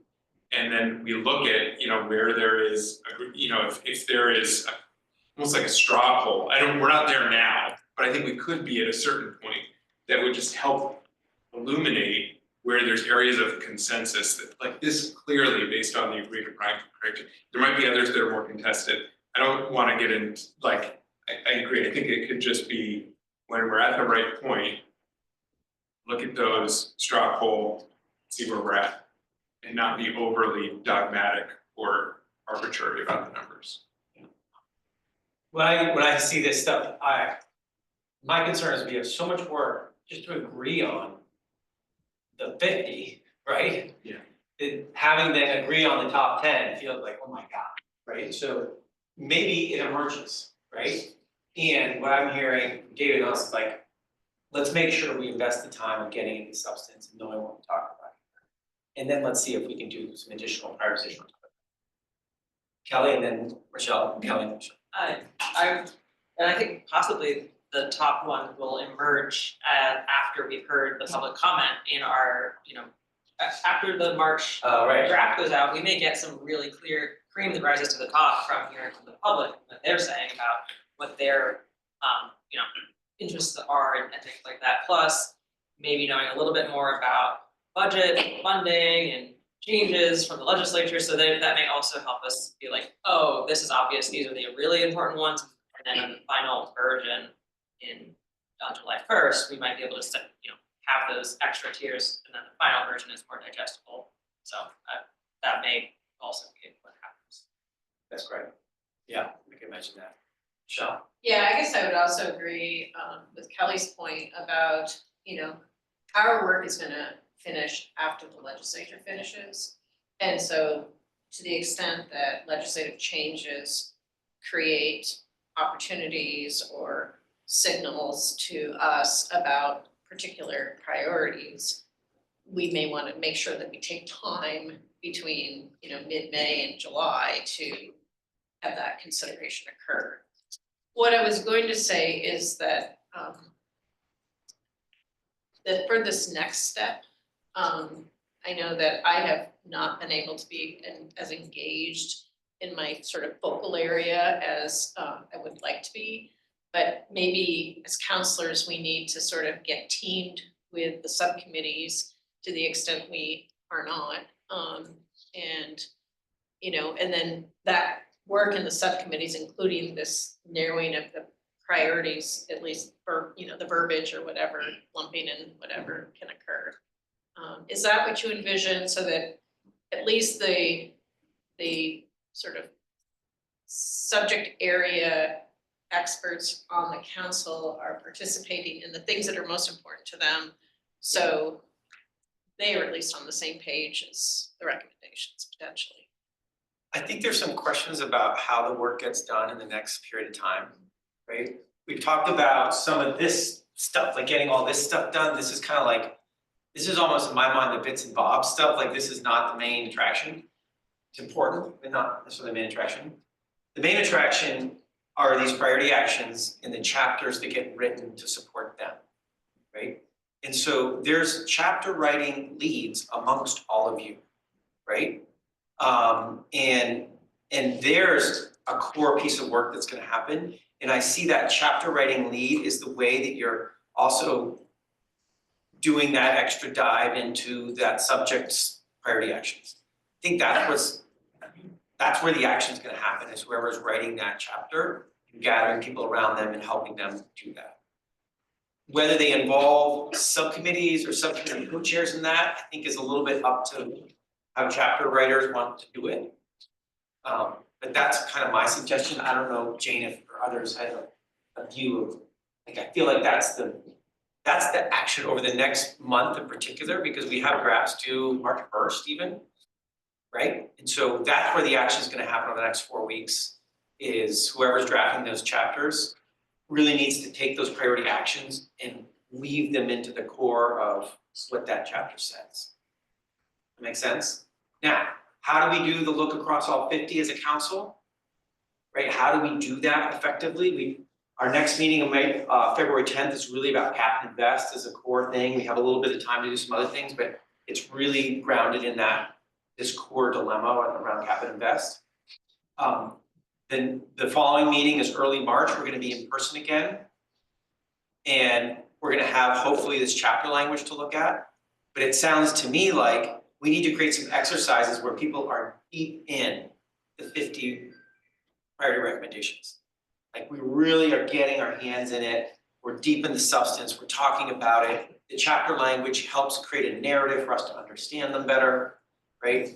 And then we look at, where there is, if there is almost like a straw poll. We're not there now, but I think we could be at a certain point that would just help illuminate where there's areas of consensus that, like this clearly based on the agreed upon criteria. There might be others that are more contested. I don't want to get into, I agree. I think it could just be when we're at the right point, look at those, straw poll, see where we're at, and not be overly dogmatic or arbitrary about the numbers. When I see this stuff, my concern is we have so much work just to agree on the 50, right? Yeah. That having them agree on the top 10 feels like, oh my God, right? So maybe it emerges, right? And what I'm hearing, David and us, is like, let's make sure we invest the time of getting into substance and knowing what we're talking about. And then let's see if we can do some additional prioritization. Kelly and then Rochelle, Kelly and Rochelle. And I think possibly the top one will emerge after we've heard the public comment in our, after the March Right. draft goes out, we may get some really clear cream that rises to the top from hearing from the public, what they're saying about what their, interests are and things like that. Plus, maybe knowing a little bit more about budget, funding, and changes from the legislature, so that may also help us be like, oh, this is obvious, these are the really important ones, and then in the final version on July 1st, we might be able to have those extra tiers, and then the final version is more digestible. So that may also be what happens. That's great. Yeah, we can mention that. Michelle? Yeah, I guess I would also agree with Kelly's point about, our work is gonna finish after the legislature finishes. And so to the extent that legislative changes create opportunities or signals to us about particular priorities, we may want to make sure that we take time between, mid-May and July to have that consideration occur. What I was going to say is that for this next step, I know that I have not been able to be as engaged in my sort of focal area as I would like to be. But maybe as counselors, we need to sort of get teamed with the subcommittees to the extent we are not. And then that work in the subcommittees, including this narrowing of the priorities, at least for, the verbiage or whatever, lumping and whatever can occur. Is that what you envision, so that at least the sort of subject area experts on the council are participating in the things that are most important to them, so they are at least on the same page as the recommendations potentially? I think there's some questions about how the work gets done in the next period of time, right? We've talked about some of this stuff, like getting all this stuff done. This is kind of like, this is almost in my mind the bits and bobs stuff, like this is not the main attraction. It's important, but not necessarily the main attraction. The main attraction are these priority actions in the chapters that get written to support them, right? And so there's chapter writing leads amongst all of you, right? And there's a core piece of work that's going to happen. And I see that chapter writing lead is the way that you're also doing that extra dive into that subject's priority actions. I think that's where the action is going to happen, is whoever's writing that chapter and gathering people around them and helping them do that. Whether they involve subcommittees or subcommittee co-chairs in that, I think is a little bit up to how chapter writers want to do it. But that's kind of my suggestion. I don't know, Jane, if others had a view of, like, I feel like that's the action over the next month in particular, because we have drafts due March 1st even, right? And so that's where the action is gonna happen over the next 4 weeks, is whoever's drafting those chapters really needs to take those priority actions and weave them into the core of what that chapter says. That make sense? Now, how do we do the look across all 50 as a council? Right, how do we do that effectively? Our next meeting on February 10th is really about cap and invest as a core thing. We have a little bit of time to do some other things, but it's really grounded in this core dilemma around cap and invest. Then the following meeting is early March. We're gonna be in person again. And we're gonna have hopefully this chapter language to look at. But it sounds to me like we need to create some exercises where people are deep in the 50 priority recommendations. Like we really are getting our hands in it. We're deep in the substance. We're talking about it. The chapter language helps create a narrative for us to understand them better, right?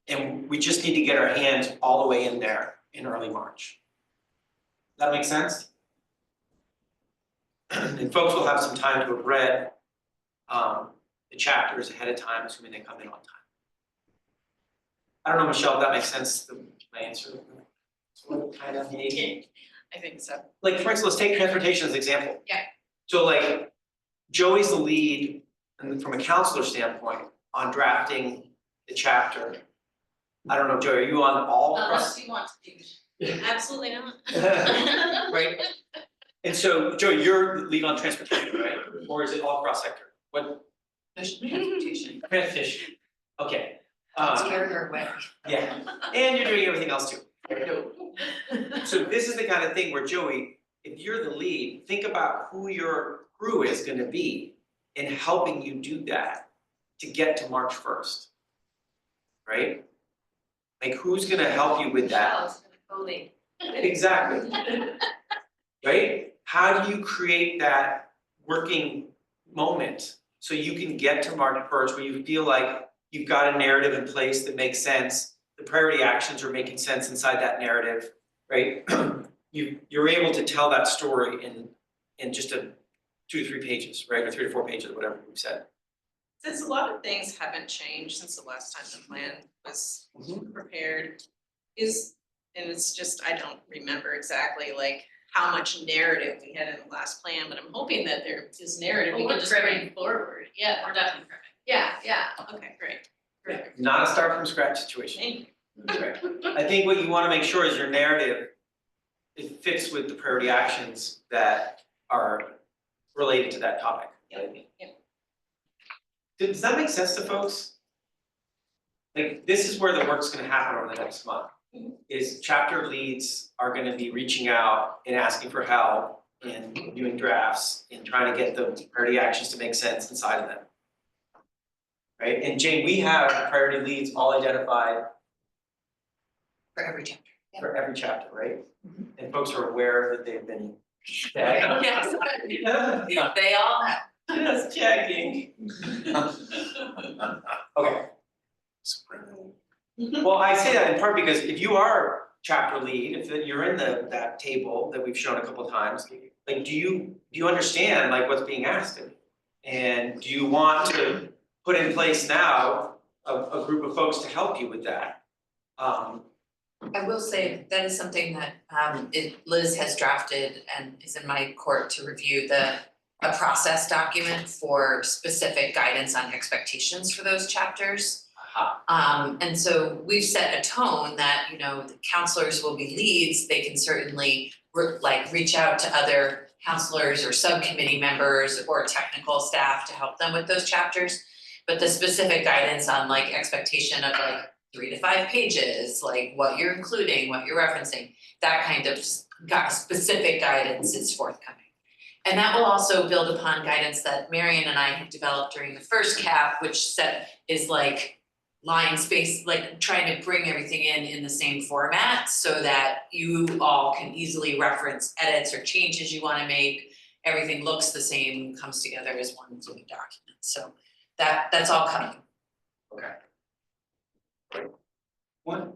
And we just need to get our hands all the way in there in early March. That make sense? And folks will have some time to have read the chapters ahead of time, assuming they come in on time. I don't know, Michelle, if that makes sense, my answer. So what kind of meeting? I think so. Like, for instance, let's take transportation as an example. Yeah. So like, Joey's the lead, and from a counselor standpoint, on drafting the chapter. I don't know, Joey, are you on all across? Unless you want to do, absolutely not. Right? And so, Joey, you're the lead on transportation, right? Or is it all cross sector? What? Transportation. Transportation, okay. It's further away. Yeah, and you're doing everything else too. So this is the kind of thing where, Joey, if you're the lead, think about who your crew is gonna be in helping you do that to get to March 1st. Right? Like, who's gonna help you with that? Michelle's gonna co-lead. Exactly. Right? How do you create that working moment so you can get to March 1st where you feel like you've got a narrative in place that makes sense, the priority actions are making sense inside that narrative, right? You're able to tell that story in just 2 to 3 pages, right? Or 3 to 4 pages, whatever we've said. Since a lot of things haven't changed since the last time the plan was prepared, and it's just, I don't remember exactly like how much narrative we had in the last plan, but I'm hoping that there is narrative we can just bring forward. Yeah, we're definitely perfect. Yeah, okay, great. Not a start from scratch situation. Thank you. Right. I think what you wanna make sure is your narrative, it fits with the priority actions that are related to that topic. Yeah. Does that make sense to folks? Like, this is where the work's gonna happen over the next month. Is chapter leads are gonna be reaching out and asking for help and doing drafts and trying to get the priority actions to make sense inside of them. Right, and Jane, we have priority leads all identified For every chapter. for every chapter, right? And folks are aware that they've been tagged. Yes. Yeah. They all know. Just checking. Okay. Well, I say that in part because if you are chapter lead, if you're in that table that we've shown a couple times, like, do you understand like what's being asked of you? And do you want to put in place now a group of folks to help you with that? I will say that is something that Liz has drafted and is in my court to review a process document for specific guidance on expectations for those chapters. And so we've set a tone that, you know, the counselors will be leads, they can certainly reach out to other counselors or subcommittee members or technical staff to help them with those chapters. But the specific guidance on like expectation of like 3 to 5 pages, like what you're including, what you're referencing, that kind of specific guidance is forthcoming. And that will also build upon guidance that Marion and I have developed during the first cap, which is like line space, like trying to bring everything in the same format so that you all can easily reference edits or changes you want to make everything looks the same, comes together as one fluid document, so that's all coming. One,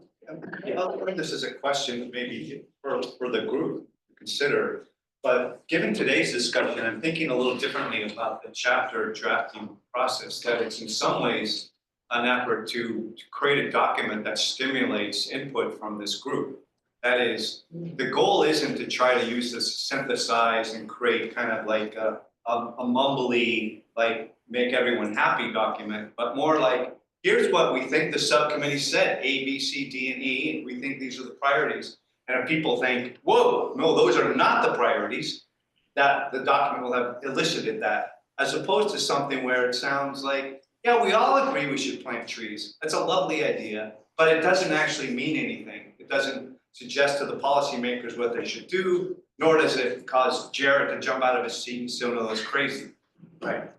this is a question maybe for the group to consider, but given today's discussion, I'm thinking a little differently about the chapter drafting process, that it's in some ways an effort to create a document that stimulates input from this group. That is, the goal isn't to try to use this synthesize and create kind of like a mumbly, like make everyone happy document, but more like, here's what we think the subcommittee said, A, B, C, D, and E, and we think these are the priorities. And if people think, whoa, no, those are not the priorities, that the document will have elicited that, as opposed to something where it sounds like, yeah, we all agree we should plant trees. That's a lovely idea, but it doesn't actually mean anything. It doesn't suggest to the policymakers what they should do, nor does it cause Jared to jump out of his seat and say, no, that's crazy. Right.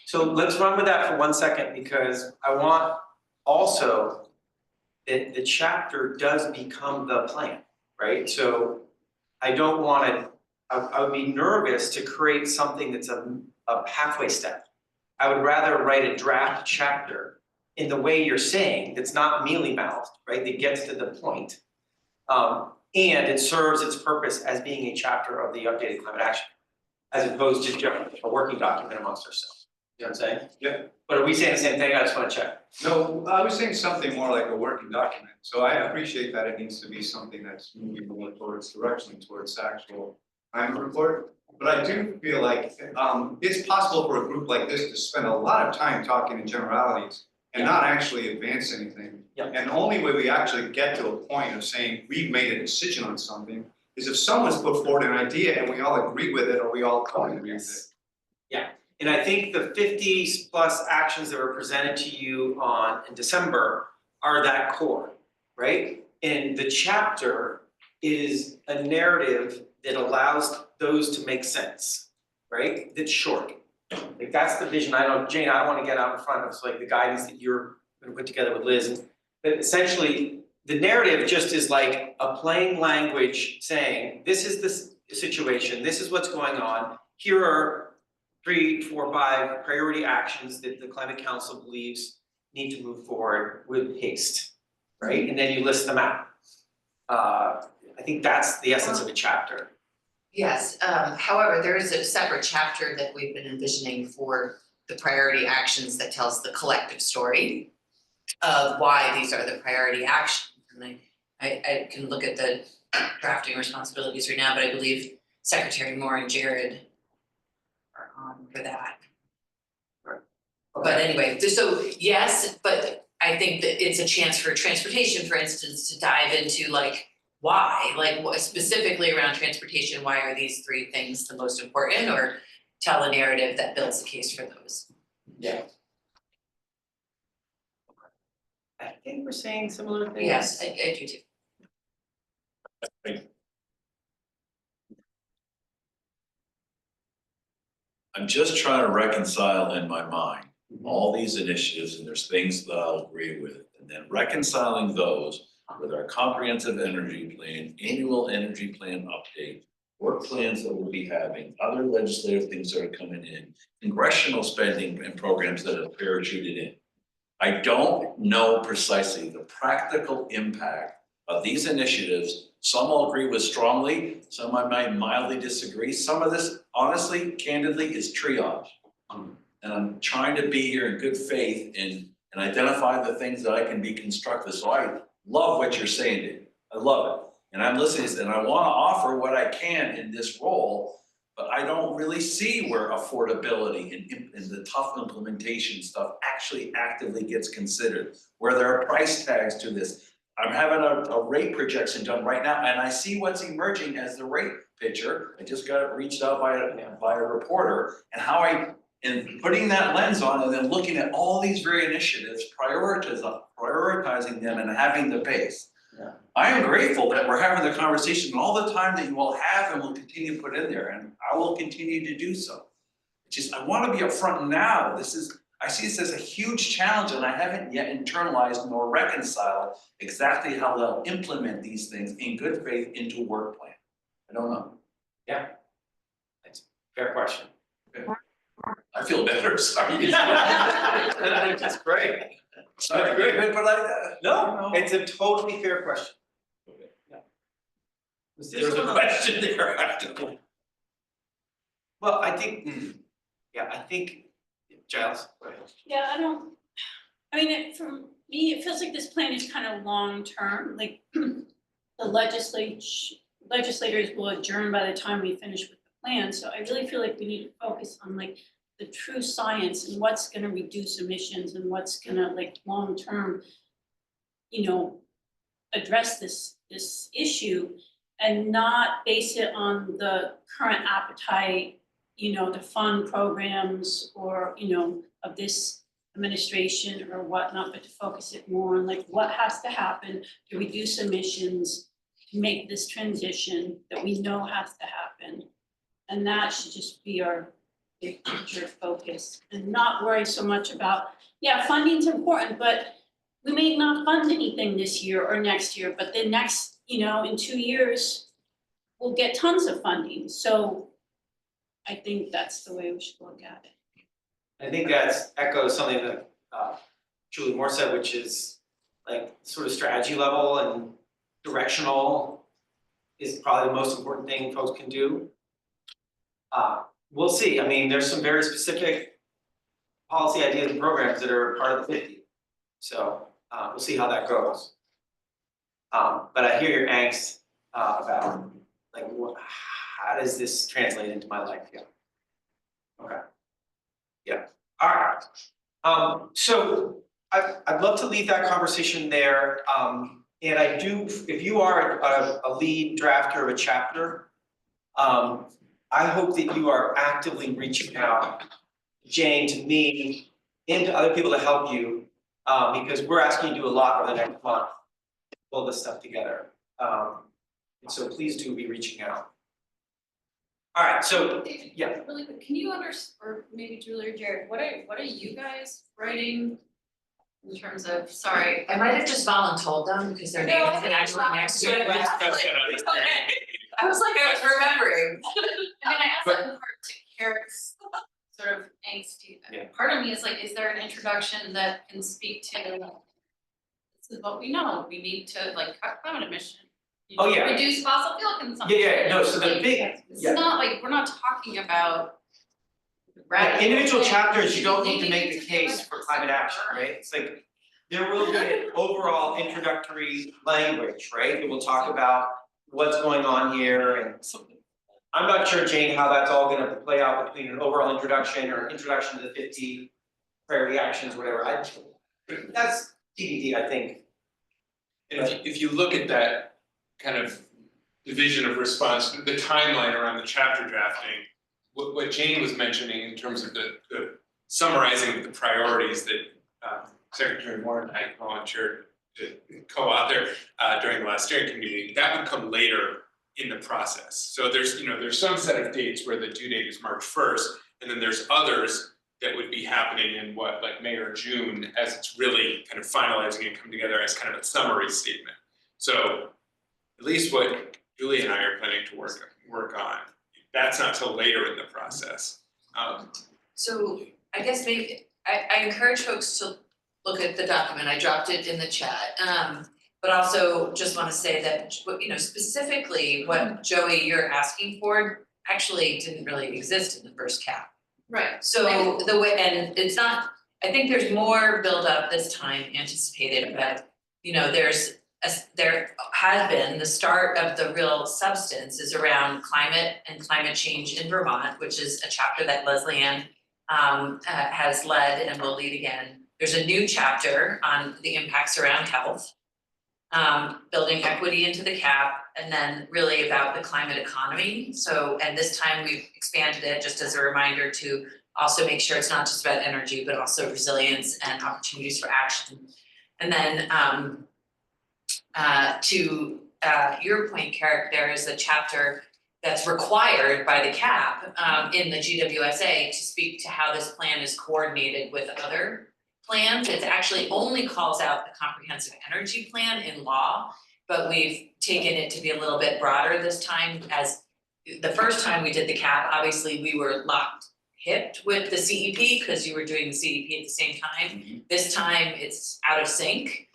So let's run with that for 1 second, because I want also that the chapter does become the plan, right? So I don't want to, I would be nervous to create something that's a halfway step. I would rather write a draft chapter in the way you're saying, that's not mealy-mouthed, right? That gets to the point. And it serves its purpose as being a chapter of the updated climate action, as opposed to just a working document amongst ourselves. You know what I'm saying? Yeah. But are we saying the same thing? I just want to check. No, I was saying something more like a working document. So I appreciate that it needs to be something that's moving more towards direction, towards actual climate report. But I do feel like it's possible for a group like this to spend a lot of time talking in generalities and not actually advance anything. Yeah. And the only way we actually get to a point of saying we've made a decision on something is if someone's put forward an idea and we all agree with it, or we all co-agree with it. Yeah, and I think the 50 plus actions that were presented to you in December are that core, right? And the chapter is a narrative that allows those to make sense, right? That's short. Like that's the vision. I know, Jane, I don't want to get out in front of like the guidance that you're going to put together with Liz. But essentially, the narrative just is like a plain language saying, this is the situation, this is what's going on. Here are 3, 4, 5 priority actions that the Climate Council believes need to move forward with haste, right? And then you list them out. I think that's the essence of a chapter. Yes, however, there is a separate chapter that we've been envisioning for the priority actions that tells the collective story of why these are the priority actions. And I can look at the drafting responsibilities right now, but I believe Secretary Moore and Jared are on for that. But anyway, so yes, but I think that it's a chance for transportation, for instance, to dive into like why, like what specifically around transportation, why are these 3 things the most important, or tell a narrative that builds the case for those. Yeah. I think we're saying similar things. Yes, I do too. I'm just trying to reconcile in my mind all these initiatives, and there's things that I'll agree with, and then reconciling those with our comprehensive energy plan, annual energy plan update, work plans that we'll be having, other legislative things that are coming in, congressional spending and programs that are parachuted in. I don't know precisely the practical impact of these initiatives. Some I'll agree with strongly, some I might mildly disagree. Some of this, honestly, candidly, is triage. And I'm trying to be here in good faith and identify the things that I can be constructive. So I love what you're saying, Dave. I love it. And I'm listening and I want to offer what I can in this role, but I don't really see where affordability and the tough implementation stuff actually actively gets considered, where there are price tags to this. I'm having a rate projection done right now, and I see what's emerging as the rate picture. I just got reached out by a reporter, and how in putting that lens on and then looking at all these very initiatives, prioritizing them and having the pace. Yeah. I am grateful that we're having the conversation and all the time that you all have and will continue to put in there, and I will continue to do so. It's just, I want to be upfront now. I see this as a huge challenge, and I haven't yet internalized nor reconciled exactly how they'll implement these things in good faith into a work plan. I don't know. Yeah. Thanks. Fair question. I feel better, sorry. That's great. Sorry, great, but No, it's a totally fair question. Yeah. there's a question there, I don't. Well, I think, I think, Giles, go ahead. Yeah, I mean, for me, it feels like this plan is kind of long-term, like the legislators will adjourn by the time we finish with the plan, so I really feel like we need to focus on like the true science and what's gonna reduce emissions and what's gonna like long-term, address this issue and not base it on the current appetite, to fund programs or, of this administration or whatnot, but to focus it more on like what has to happen to reduce emissions, to make this transition that we know has to happen. And that should just be our big picture focus and not worry so much about, funding's important, but we may not fund anything this year or next year, but the next, in 2 years, we'll get tons of funding. So I think that's the way we should look at it. I think that echoes something that Julie Moore said, which is like sort of strategy level and directional is probably the most important thing folks can do. We'll see. I mean, there's some very specific policy ideas and programs that are part of the 50. So we'll see how that goes. But I hear your angst about like how does this translate into my life? Yeah. Okay. Yeah. All right. So I'd love to leave that conversation there. And I do, if you are a lead drafter of a chapter, I hope that you are actively reaching out, Jane, to me, and to other people to help you, because we're asking you to do a lot over the next month to pull this stuff together. And so please do be reaching out. All right, so, yeah. Really quick, can you or maybe Julie or Jared, what are you guys writing in terms of, sorry? I might have just voluntold them because their name isn't actually next to it. I was like, I was remembering. I mean, I asked that in part to Carrot's sort of angsty. Yeah. Part of me is like, is there an introduction that can speak to, this is what we know, we need to like cut climate emission. Oh, yeah. Reduce fossil fuel consumption. Yeah, no, so the big, It's not like, we're not talking about. individual chapters, you don't need to make the case for climate action, right? It's like, there will be an overall introductory language, right? It will talk about what's going on here and something. I'm not sure, Jane, how that's all gonna play out between an overall introduction or introduction to the 50 priority actions, whatever. That's TBD, I think. And if you look at that kind of division of response, the timeline around the chapter drafting, what Jane was mentioning in terms of the summarizing of the priorities that Secretary Moore and I volunteered to co-author during the last steering committee, that would come later in the process. So there's some set of dates where the due date is March 1st, and then there's others that would be happening in like May or June as it's really kind of finalizing and coming together as kind of a summary statement. So at least what Julie and I are planning to work on, that's not till later in the process. So I guess maybe, I encourage folks to look at the document, I dropped it in the chat. But also just wanna say that, specifically what Joey, you're asking for actually didn't really exist in the first cap. Right. So the way, and it's not, I think there's more buildup this time anticipated, but there has been, the start of the real substance is around climate and climate change in Vermont, which is a chapter that Leslie Ann has led and will lead again. There's a new chapter on the impacts around health, building equity into the cap, and then really about the climate economy. So, and this time we've expanded it just as a reminder to also make sure it's not just about energy, but also resilience and opportunities for action. And then to your point, Carrick, there is a chapter that's required by the CAP in the GWSA to speak to how this plan is coordinated with other plans. It actually only calls out the comprehensive energy plan in law, but we've taken it to be a little bit broader this time as the first time we did the cap, obviously we were locked hipped with the CEP because you were doing the CEP at the same time. This time it's out of sync.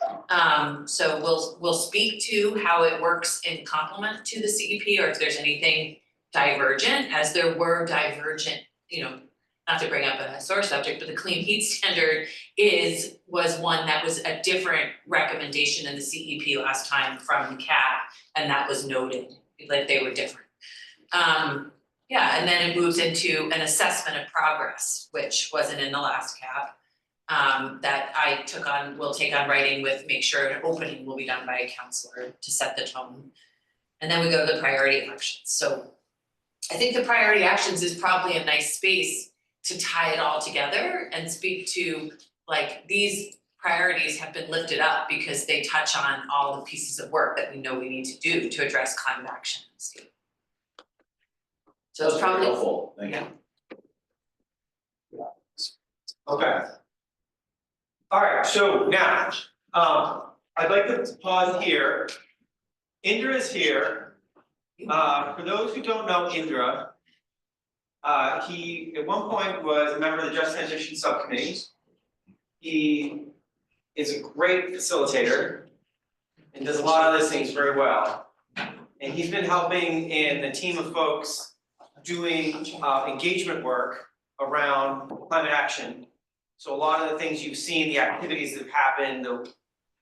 So we'll speak to how it works in complement to the CEP, or if there's anything divergent, as there were divergent, you know, not to bring up a sore subject, but the clean heat standard was one that was a different recommendation in the CEP last time from the CAP, and that was noted, like they were different. Yeah, and then it moves into an assessment of progress, which wasn't in the last CAP. That I will take on writing with, make sure an opening will be done by a counselor to set the tone. And then we go to the priority actions. So I think the priority actions is probably a nice space to tie it all together and speak to, like, these priorities have been lifted up because they touch on all the pieces of work that we know we need to do to address climate action. So it's probably helpful, thank you. Okay. All right, so now, I'd like to pause here. Indra is here. For those who don't know Indra, he at one point was a member of the Just Transition Subcommittee. He is a great facilitator and does a lot of other things very well. And he's been helping in a team of folks doing engagement work around climate action. So a lot of the things you've seen, the activities that have happened,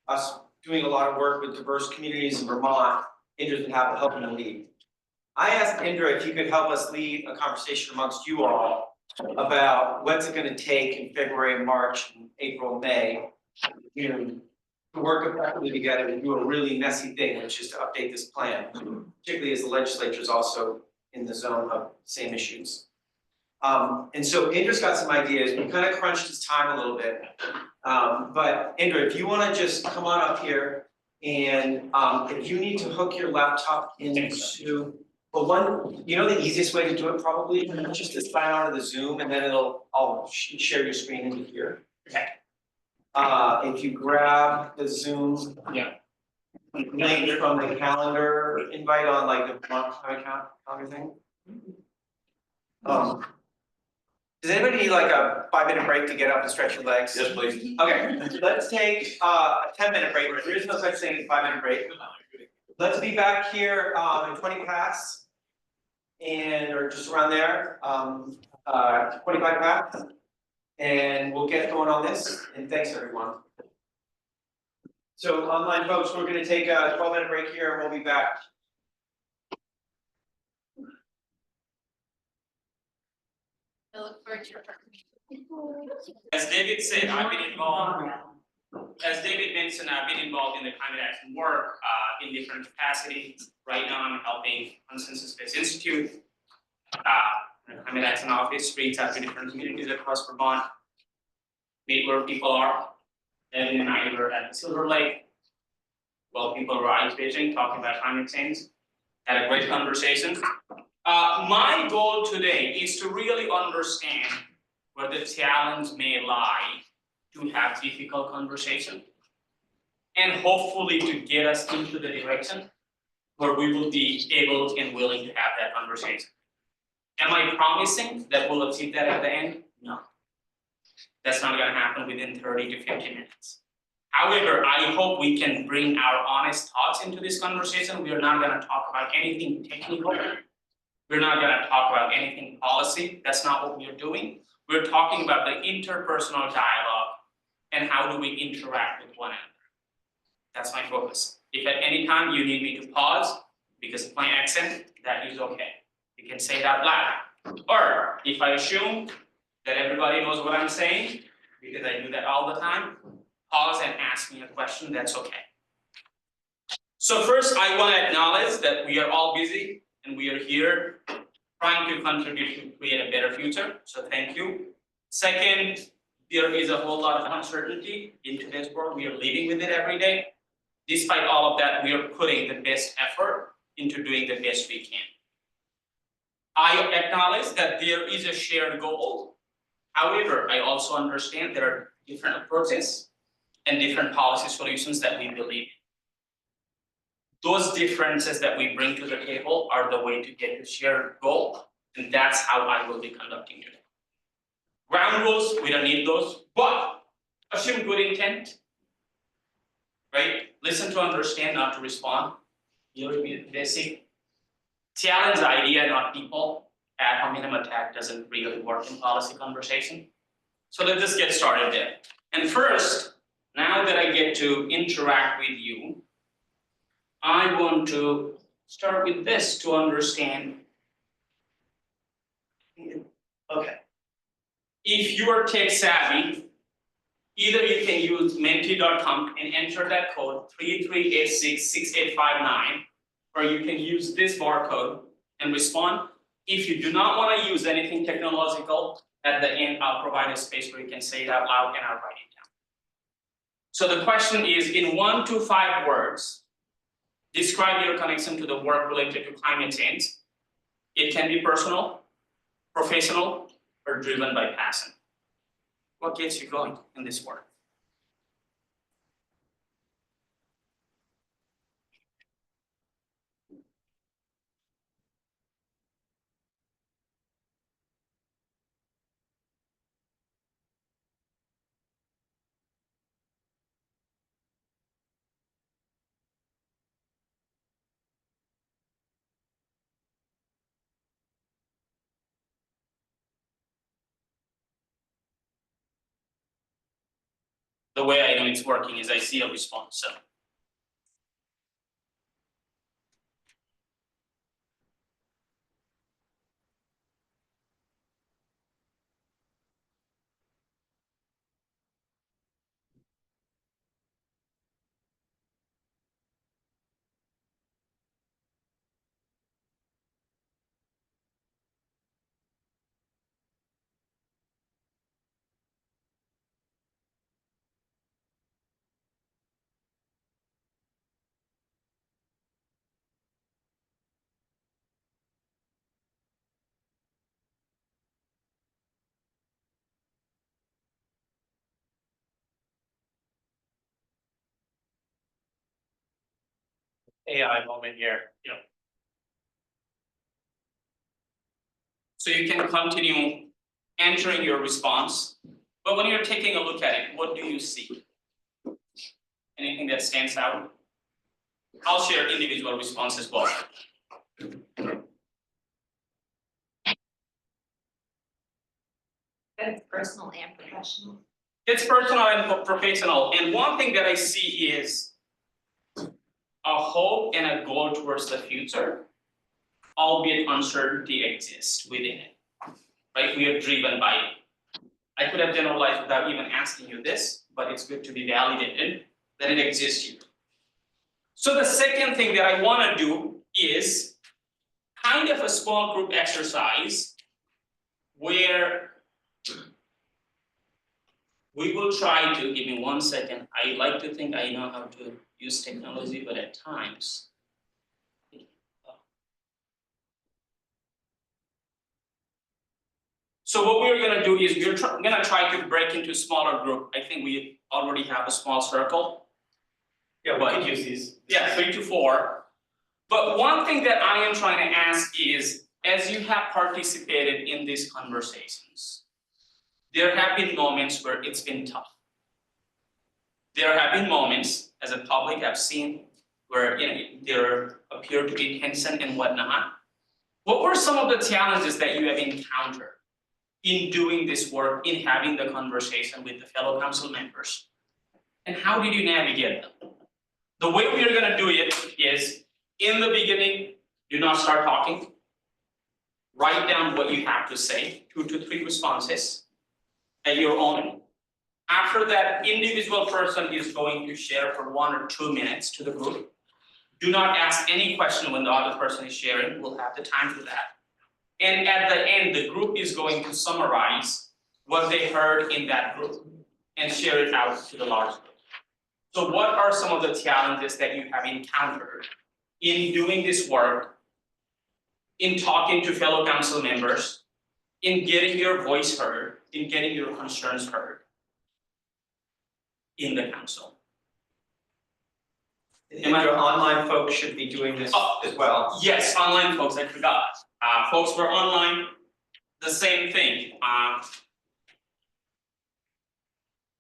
us doing a lot of work with diverse communities in Vermont, Indra's been helping to lead. I asked Indra if you could help us lead a conversation amongst you all about what's it gonna take in February, March, April, May, June, to work effectively together and do a really messy thing, which is to update this plan, particularly as the legislature is also in the zone of same issues. And so Indra's got some ideas. We kind of crunched his time a little bit. But Indra, if you want to just come on up here, and if you need to hook your laptop into, well, the easiest way to do it probably, just to sign out of the Zoom, and then I'll share your screen into here. Okay. If you grab the Zoom, link from the calendar invite on like the calendar thing. Does anybody need like a 5-minute break to get up and stretch your legs? Yes, please. Okay, let's take a 10-minute break. There is no such thing as a 5-minute break. Let's be back here in 20 past or just around there, 25 past. And we'll get going on this, and thanks everyone. So online folks, we're gonna take a 12-minute break here and we'll be back. I look forward to your As David said, I've been involved, as David mentioned, I've been involved in the climate action work in different capacities. Right now, I'm helping Consensus Space Institute, climate action office, reach out to different communities across Vermont, meet where people are. And then I were at the Silver Lake, while people were ice fishing, talking about climate change. Had a great conversation. My goal today is to really understand where the challenge may lie to have difficult conversation, and hopefully to get us into the direction where we will be able and willing to have that conversation. Am I promising that we'll achieve that at the end? No. That's not gonna happen within 30 to 50 minutes. However, I hope we can bring our honest thoughts into this conversation. We are not gonna talk about anything technical. We're not gonna talk about anything policy. That's not what we're doing. We're talking about the interpersonal dialogue and how do we interact with one another. That's my focus. If at any time you need me to pause because of my accent, that is okay. You can say it out loud. Or if I assume that everybody knows what I'm saying, because I do that all the time, pause and ask me a question, that's okay. So first, I want to acknowledge that we are all busy and we are here trying to contribute to create a better future, so thank you. Second, there is a whole lot of uncertainty in today's world. We are living with it every day. Despite all of that, we are putting the best effort into doing the best we can. I acknowledge that there is a shared goal. However, I also understand there are different approaches and different policy solutions that we believe in. those differences that we bring to the table are the way to get to shared goal, and that's how I will be conducting today. Ground rules, we don't need those, but assume good intent. Right? Listen to understand, not to respond. Really be basic. Challenge the idea, not people. Ad hominem attack doesn't really work in policy conversation. So let's just get started there. And first, now that I get to interact with you, I want to start with this to understand. Okay. If you are tech savvy, either you can use menti.com and enter that code 33866859, or you can use this barcode and respond. If you do not want to use anything technological, at the end I'll provide a space where you can say it out loud and I'll write it down. So the question is, in 1 to 5 words, describe your connection to the work related to climate change. It can be personal, professional, or driven by passion. What gets you going in this work? The way I know it's working is I see a response. So AI moment here, So you can continue entering your response, but when you're taking a look at it, what do you see? Anything that stands out? I'll share individual responses both. That's personal and professional. It's personal and professional, and one thing that I see is a hope and a goal towards the future, albeit uncertainty exists within it. Right? We are driven by it. I could have generalized without even asking you this, but it's good to be validated that it exists here. So the second thing that I want to do is kind of a small group exercise where we will try to, give me 1 second, I like to think I know how to use technology, but at times. So what we're gonna do is we're gonna try to break into smaller group. I think we already have a small circle. Yeah, we could use these. Yeah, 3 to 4. But one thing that I am trying to ask is, as you have participated in these conversations, there have been moments where it's been tough. There have been moments, as a public I've seen, where there appear to be tension and whatnot. What were some of the challenges that you have encountered in doing this work, in having the conversation with the fellow council members? And how did you navigate them? The way we are gonna do it is, in the beginning, do not start talking. Write down what you have to say, 2 to 3 responses at your own. After that, individual person is going to share for 1 or 2 minutes to the group. Do not ask any question when the other person is sharing, we'll have the time for that. And at the end, the group is going to summarize what they heard in that group and share it out to the large group. So what are some of the challenges that you have encountered in doing this work, in talking to fellow council members, in getting your voice heard, in getting your concerns heard in the council? And your online folks should be doing this as well. Yes, online folks, I forgot. Folks who are online, the same thing.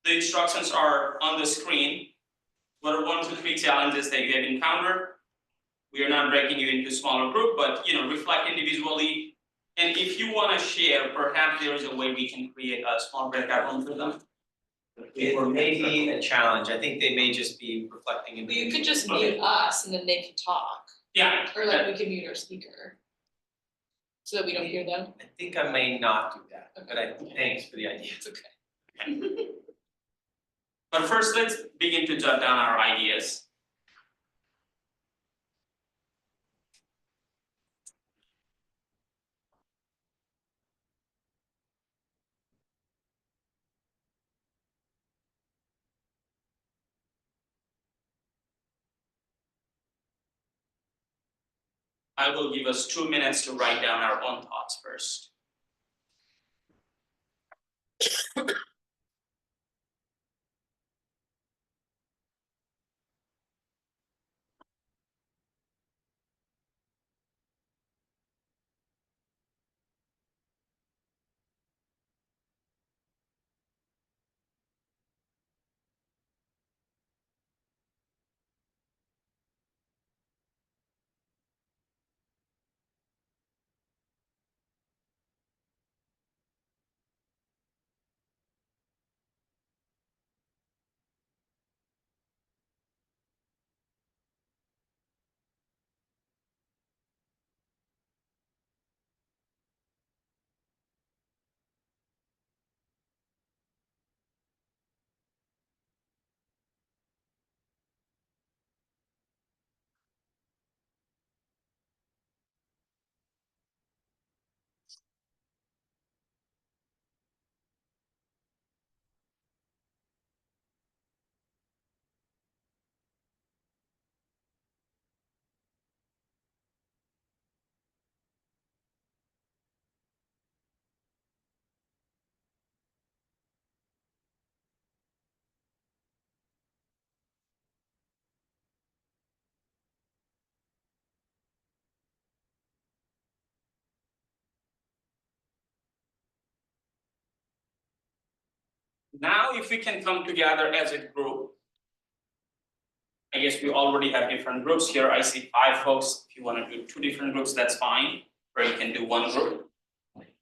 The instructions are on the screen. What are 1, 2, 3 challenges that you have encountered? We are not breaking you into smaller group, but reflect individually. And if you want to share, perhaps there is a way we can create a small breakout room for them. It may be a challenge. I think they may just be reflecting. But you could just mute us and then they can talk. Yeah. Or like we can mute our speaker. So that we don't hear them. I think I may not do that, but thanks for the idea. It's okay. But first, let's begin to jot down our ideas. I will give us 2 minutes to write down our own thoughts first. Now, if we can come together as a group, I guess we already have different groups here. I see 5 folks. If you want to do 2 different groups, that's fine, or you can do 1 group.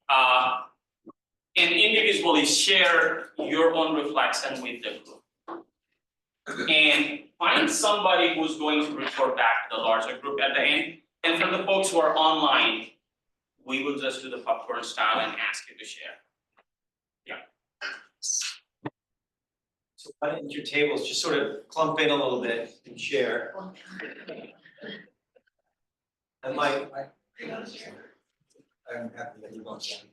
And individually share your own reflection with the group. And find somebody who's going to report back to the larger group at the end. And for the folks who are online, we will just do the popcorn style and ask you to share. Yeah. So why don't your tables just sort of clump in a little bit and share. And Mike. I'm happy that you want that.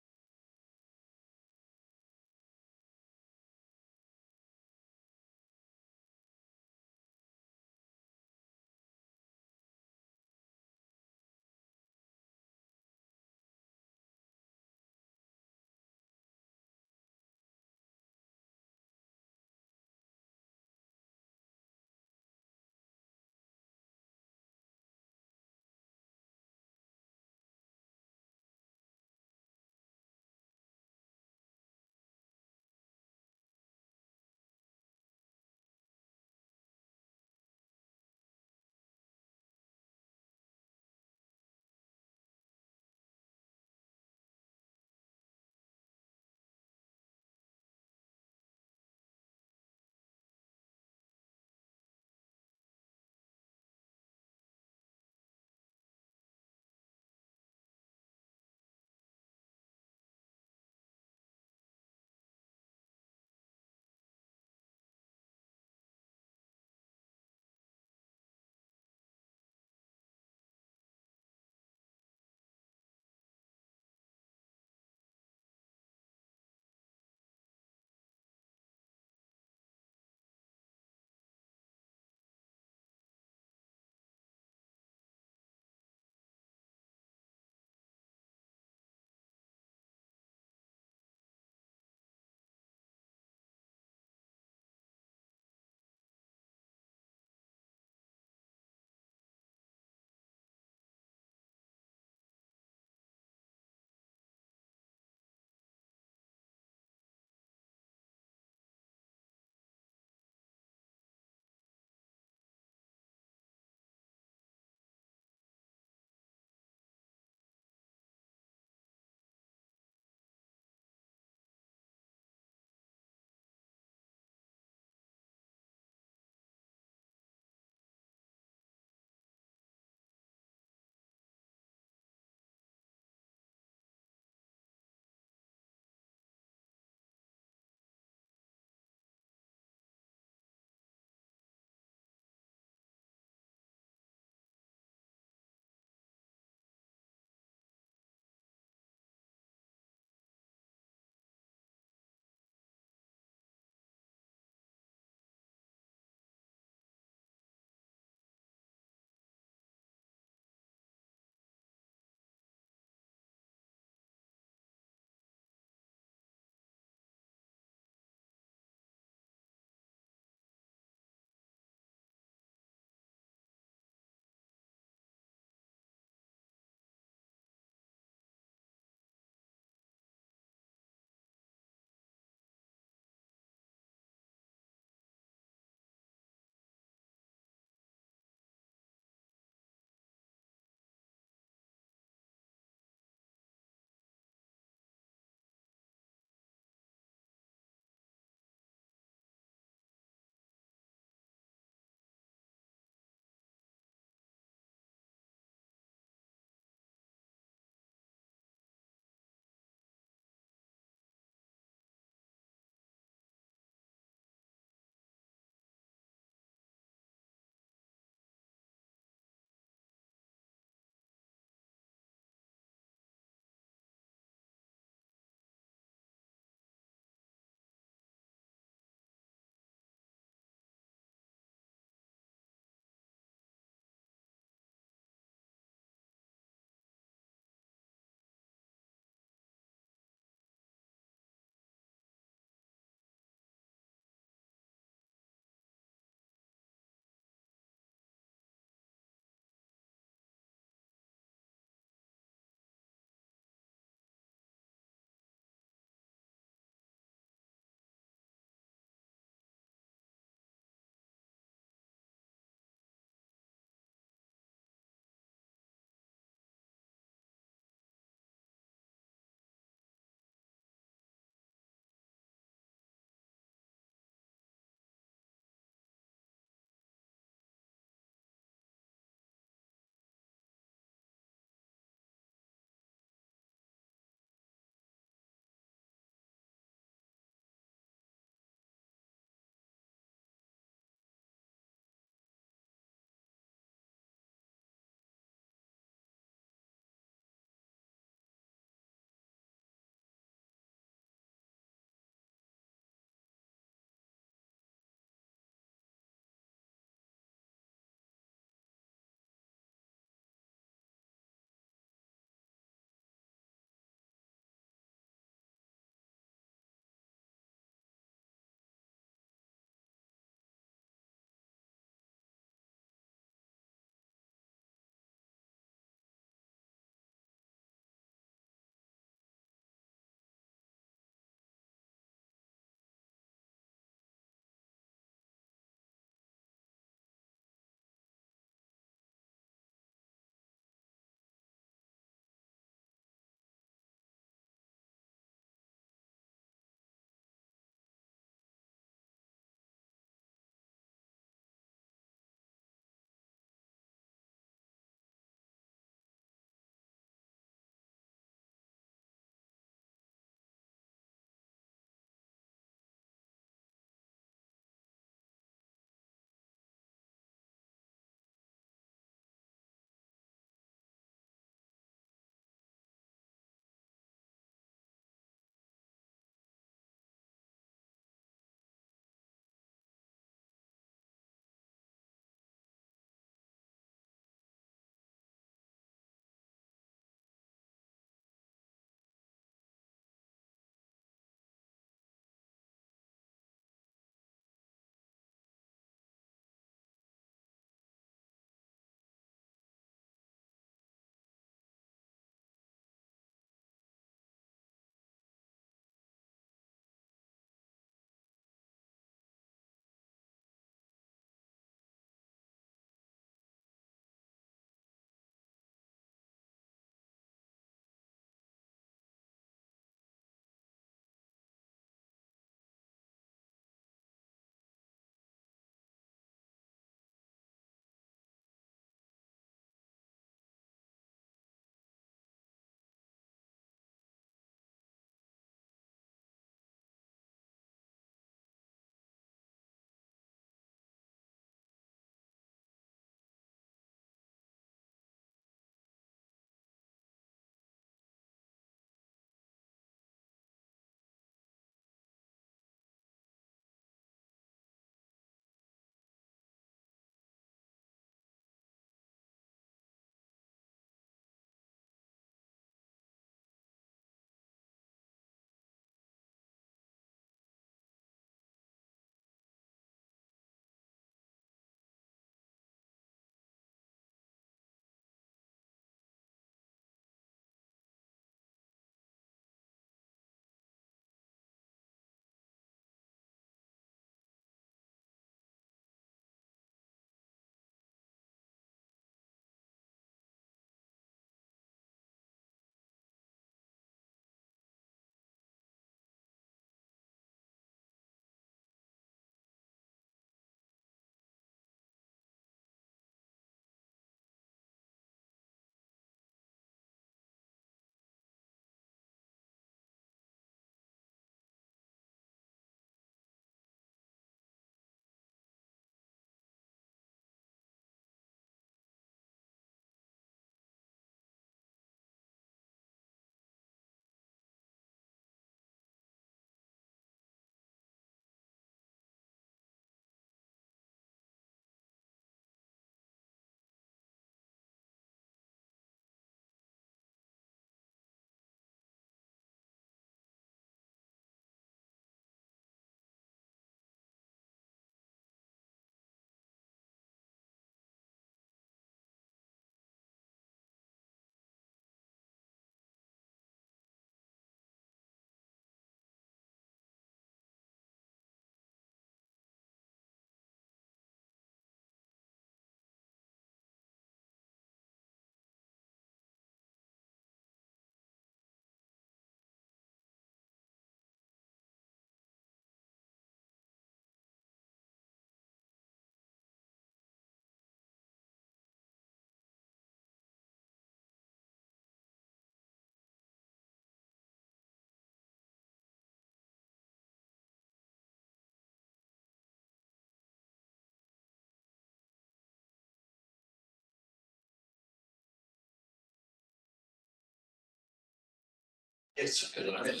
It's good. Awesome.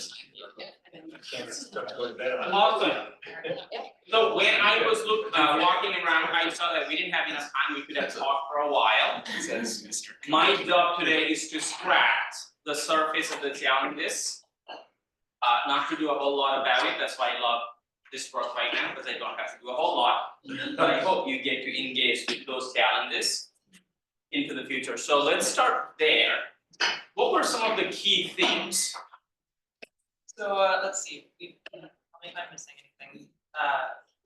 So when I was walking around, I saw that we didn't have enough time, we could have talked for a while. Says Mr. My job today is to scratch the surface of the challenges. Not to do a whole lot about it, that's why I love this work right now, because I don't have to do a whole lot. But I hope you get to engage with those challenges into the future. So let's start there. What were some of the key themes? So let's see, tell me if I'm missing anything.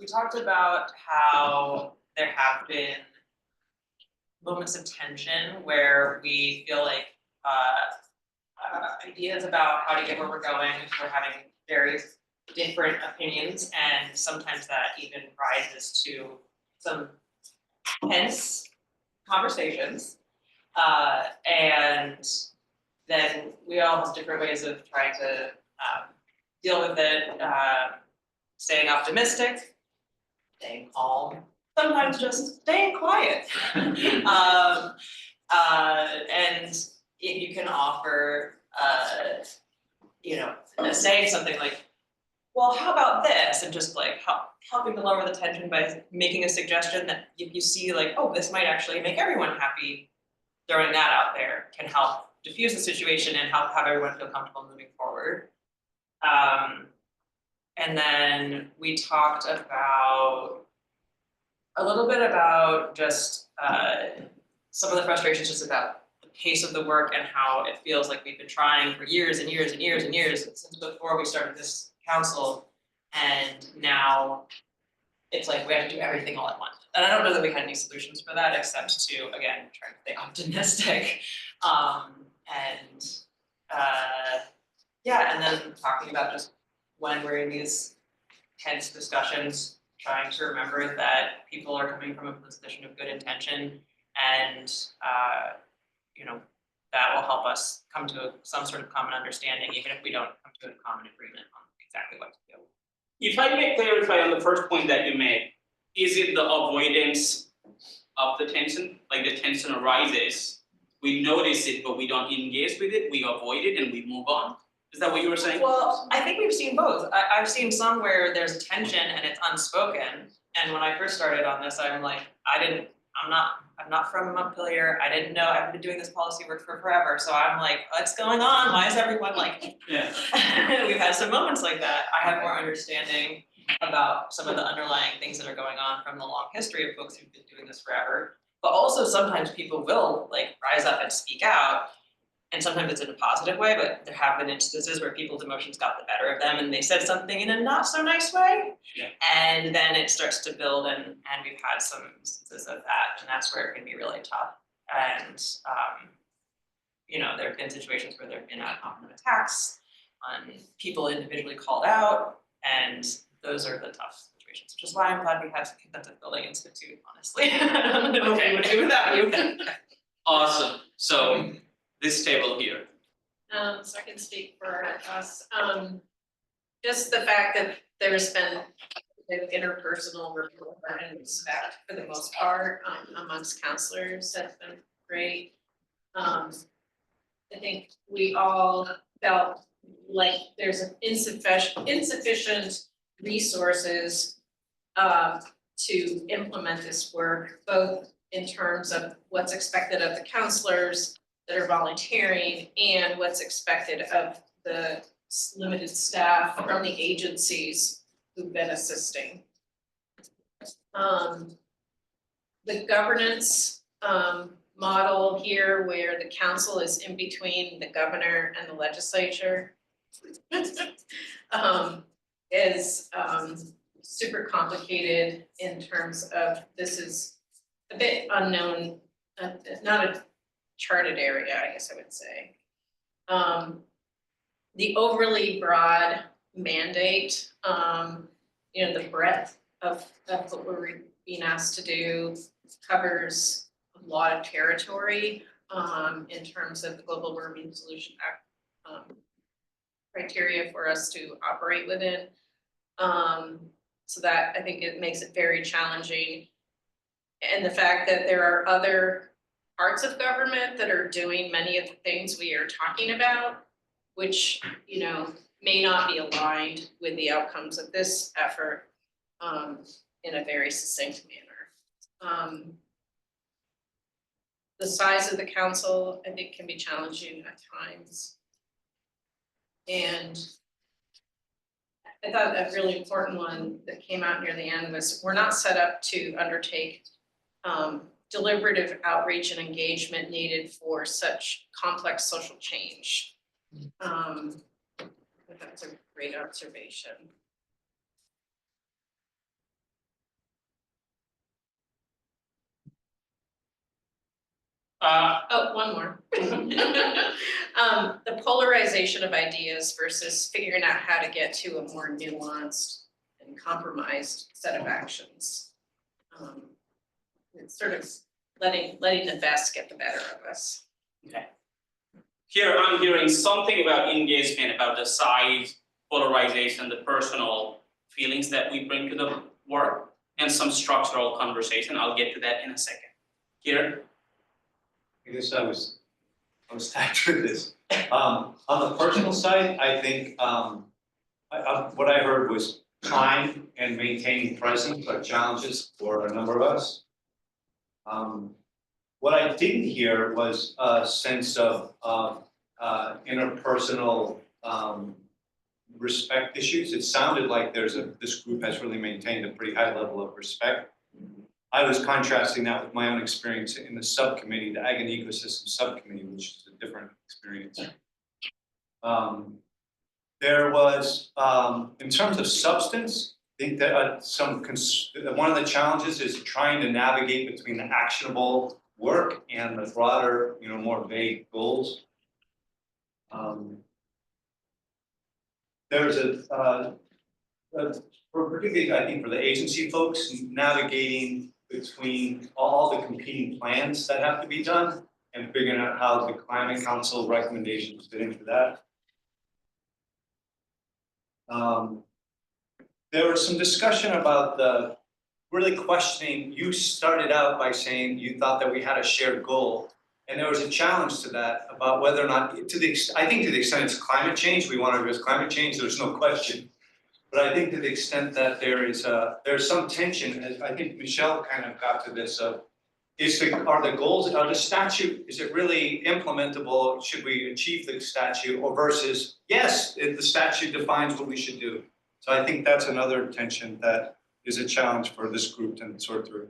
We talked about how there have been moments of tension where we feel like ideas about how to get where we're going, we're having very different opinions, and sometimes that even rises to some tense conversations. And then we all have different ways of trying to deal with it, staying optimistic, staying calm, sometimes just staying quiet. And if you can offer, saying something like, well, how about this? And just like helping to lower the tension by making a suggestion that if you see like, oh, this might actually make everyone happy, throwing that out there can help diffuse the situation and help have everyone feel comfortable moving forward. And then we talked about a little bit about just some of the frustrations just about the pace of the work and how it feels like we've been trying for years and years and years and years since before we started this council, and now it's like we have to do everything all at once. And I don't know that we had any solutions for that except to, again, try to stay optimistic. And then talking about just when we're in these tense discussions, trying to remember that people are coming from a position of good intention, and that will help us come to some sort of common understanding, even if we don't come to a common agreement on exactly what to do. If I may clarify on the first point that you made, is it the avoidance of the tension? Like the tension arises, we notice it, but we don't engage with it, we avoid it and we move on? Is that what you were saying? Well, I think we've seen both. I've seen some where there's tension and it's unspoken. And when I first started on this, I'm like, I'm not from Montpelier. I didn't know, I've been doing this policy work for forever. So I'm like, what's going on? Why is everyone like, Yeah. We've had some moments like that. I have more understanding about some of the underlying things that are going on from the long history of folks who've been doing this forever. But also sometimes people will like rise up and speak out. And sometimes it's in a positive way, but there have been instances where people's emotions got the better of them and they said something in a not so nice way. Yeah. And then it starts to build, and we've had some instances of that, and that's where it can be really tough. And there have been situations where there have been ad hominem attacks on people individually called out, and those are the tough situations, which is why I'm glad we have the Consensus Building Institute, honestly. I don't know what we would do without you. Awesome, so this table here. So I can speak for us, just the fact that there's been interpersonal rapport and respect for the most part, amongst counselors has been great. I think we all felt like there's insufficient resources to implement this work, both in terms of what's expected of the counselors that are volunteering and what's expected of the limited staff from the agencies who've been assisting. The governance model here, where the council is in between the governor and the legislature, is super complicated in terms of, this is a bit unknown, not a charted area, I guess I would say. The overly broad mandate, the breadth of what we're being asked to do covers a lot of territory in terms of the Global Warming Solution Act criteria for us to operate within. So that, I think it makes it very challenging. And the fact that there are other parts of government that are doing many of the things we are talking about, which, you know, may not be aligned with the outcomes of this effort in a very succinct manner. The size of the council, I think, can be challenging at times. And I thought a really important one that came out near the end was, we're not set up to undertake deliberative outreach and engagement needed for such complex social change. That's a great observation. Oh, one more. The polarization of ideas versus figuring out how to get to a more nuanced and compromised set of actions. It's sort of letting the best get the better of us. Okay. Here I'm hearing something about engagement, about the size, polarization, the personal feelings that we bring to the work, and some structural conversation. I'll get to that in a second. Here. I guess I was tagged with this. On the personal side, I think what I heard was time and maintaining presence are challenges for a number of us. What I didn't hear was a sense of interpersonal respect issues. It sounded like this group has really maintained a pretty high level of respect. I was contrasting that with my own experience in the subcommittee, the Ag and Ecosystem Subcommittee, which is a different experience. There was, in terms of substance, I think that one of the challenges is trying to navigate between the actionable work and the broader, more vague goals. There's particularly, I think, for the agency folks, navigating between all the competing plans that have to be done and figuring out how the Climate Council recommendations fit into that. There was some discussion about really questioning. You started out by saying you thought that we had a shared goal, and there was a challenge to that about whether or not, I think to the extent it's climate change, we want to address climate change, there's no question. But I think to the extent that there's some tension, and I think Michelle kind of got to this, are the goals, are the statute, is it really implementable? Should we achieve the statute, or versus, yes, the statute defines what we should do. So I think that's another tension that is a challenge for this group to sort through.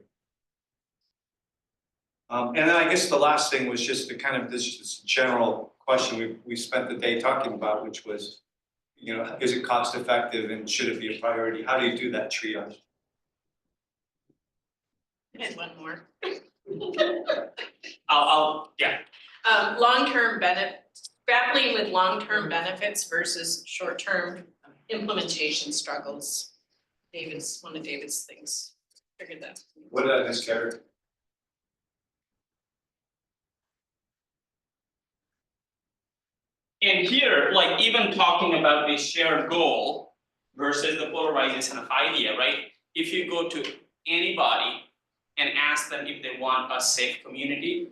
And then I guess the last thing was just this general question we spent the day talking about, which was, is it cost effective and should it be a priority? How do you do that triage? I had one more. Yeah. Long-term grappling with long-term benefits versus short-term implementation struggles. One of David's things. Figured that. What did I miscarry? And here, like even talking about the shared goal versus the polarization of idea, right? If you go to anybody and ask them if they want a safe community,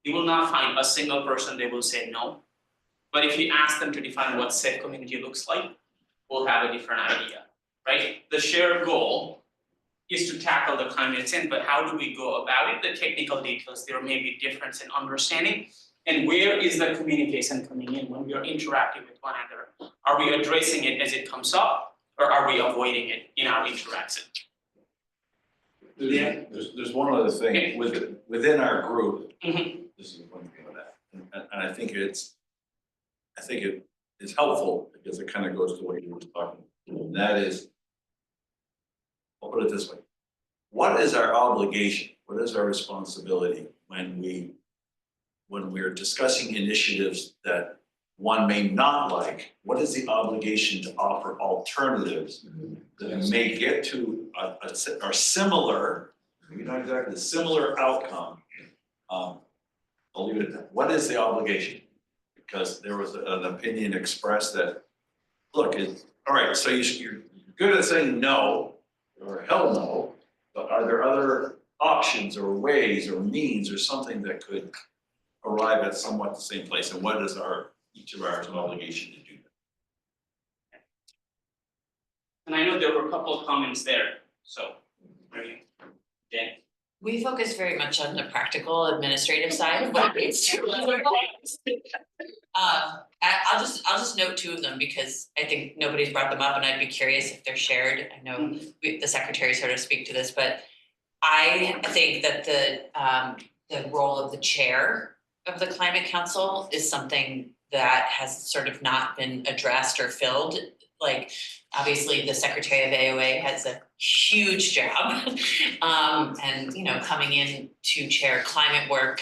you will not find a single person they will say no. But if you ask them to define what safe community looks like, we'll have a different idea, right? The shared goal is to tackle the climate change, but how do we go about it? The technical details, there may be difference in understanding. And where is the communication coming in when we are interacting with one another? Are we addressing it as it comes up, or are we avoiding it in our interaction? There's one other thing within our group. Mm-hmm. This is one thing of that, and I think it is helpful because it kind of goes to what you were talking. And that is, I'll put it this way: what is our obligation? What is our responsibility when we're discussing initiatives that one may not like? What is the obligation to offer alternatives that may get to a similar, maybe not exactly the similar outcome? I'll leave it at that. What is the obligation? Because there was an opinion expressed that, look, all right, so you're good at saying no or hell no, but are there other options or ways or means or something that could arrive at somewhat the same place? And what is our each of ours an obligation to do that. And I know there were a couple of comments there, so, maybe, Dan. We focus very much on the practical administrative side of what needs to run. I'll just note two of them because I think nobody's brought them up and I'd be curious if they're shared. I know the secretary sort of speak to this, but I think that the role of the chair of the climate council is something that has sort of not been addressed or filled. Like, obviously, the secretary of AOA has a huge job. And, you know, coming in to chair climate work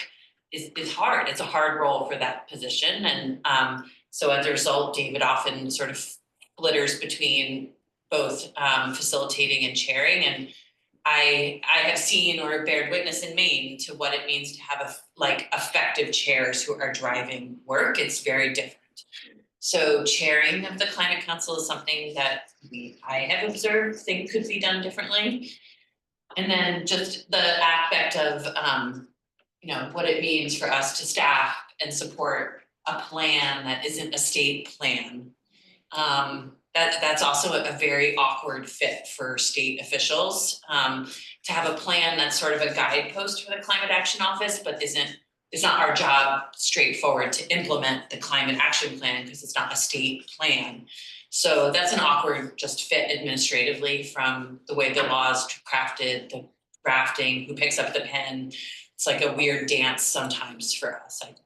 is hard. It's a hard role for that position. And so as a result, David often sort of flitters between both facilitating and chairing. And I have seen or bared witness in Maine to what it means to have effective chairs who are driving work. It's very different. So chairing of the climate council is something that I have observed think could be done differently. And then just the aspect of you know, what it means for us to staff and support a plan that isn't a state plan. That's also a very awkward fit for state officials. To have a plan that's sort of a guidepost for the Climate Action Office, but it's not our job straightforward to implement the climate action plan because it's not a state plan. So that's an awkward just fit administratively from the way the law is crafted, the drafting, who picks up the pen. It's like a weird dance sometimes for us, I think.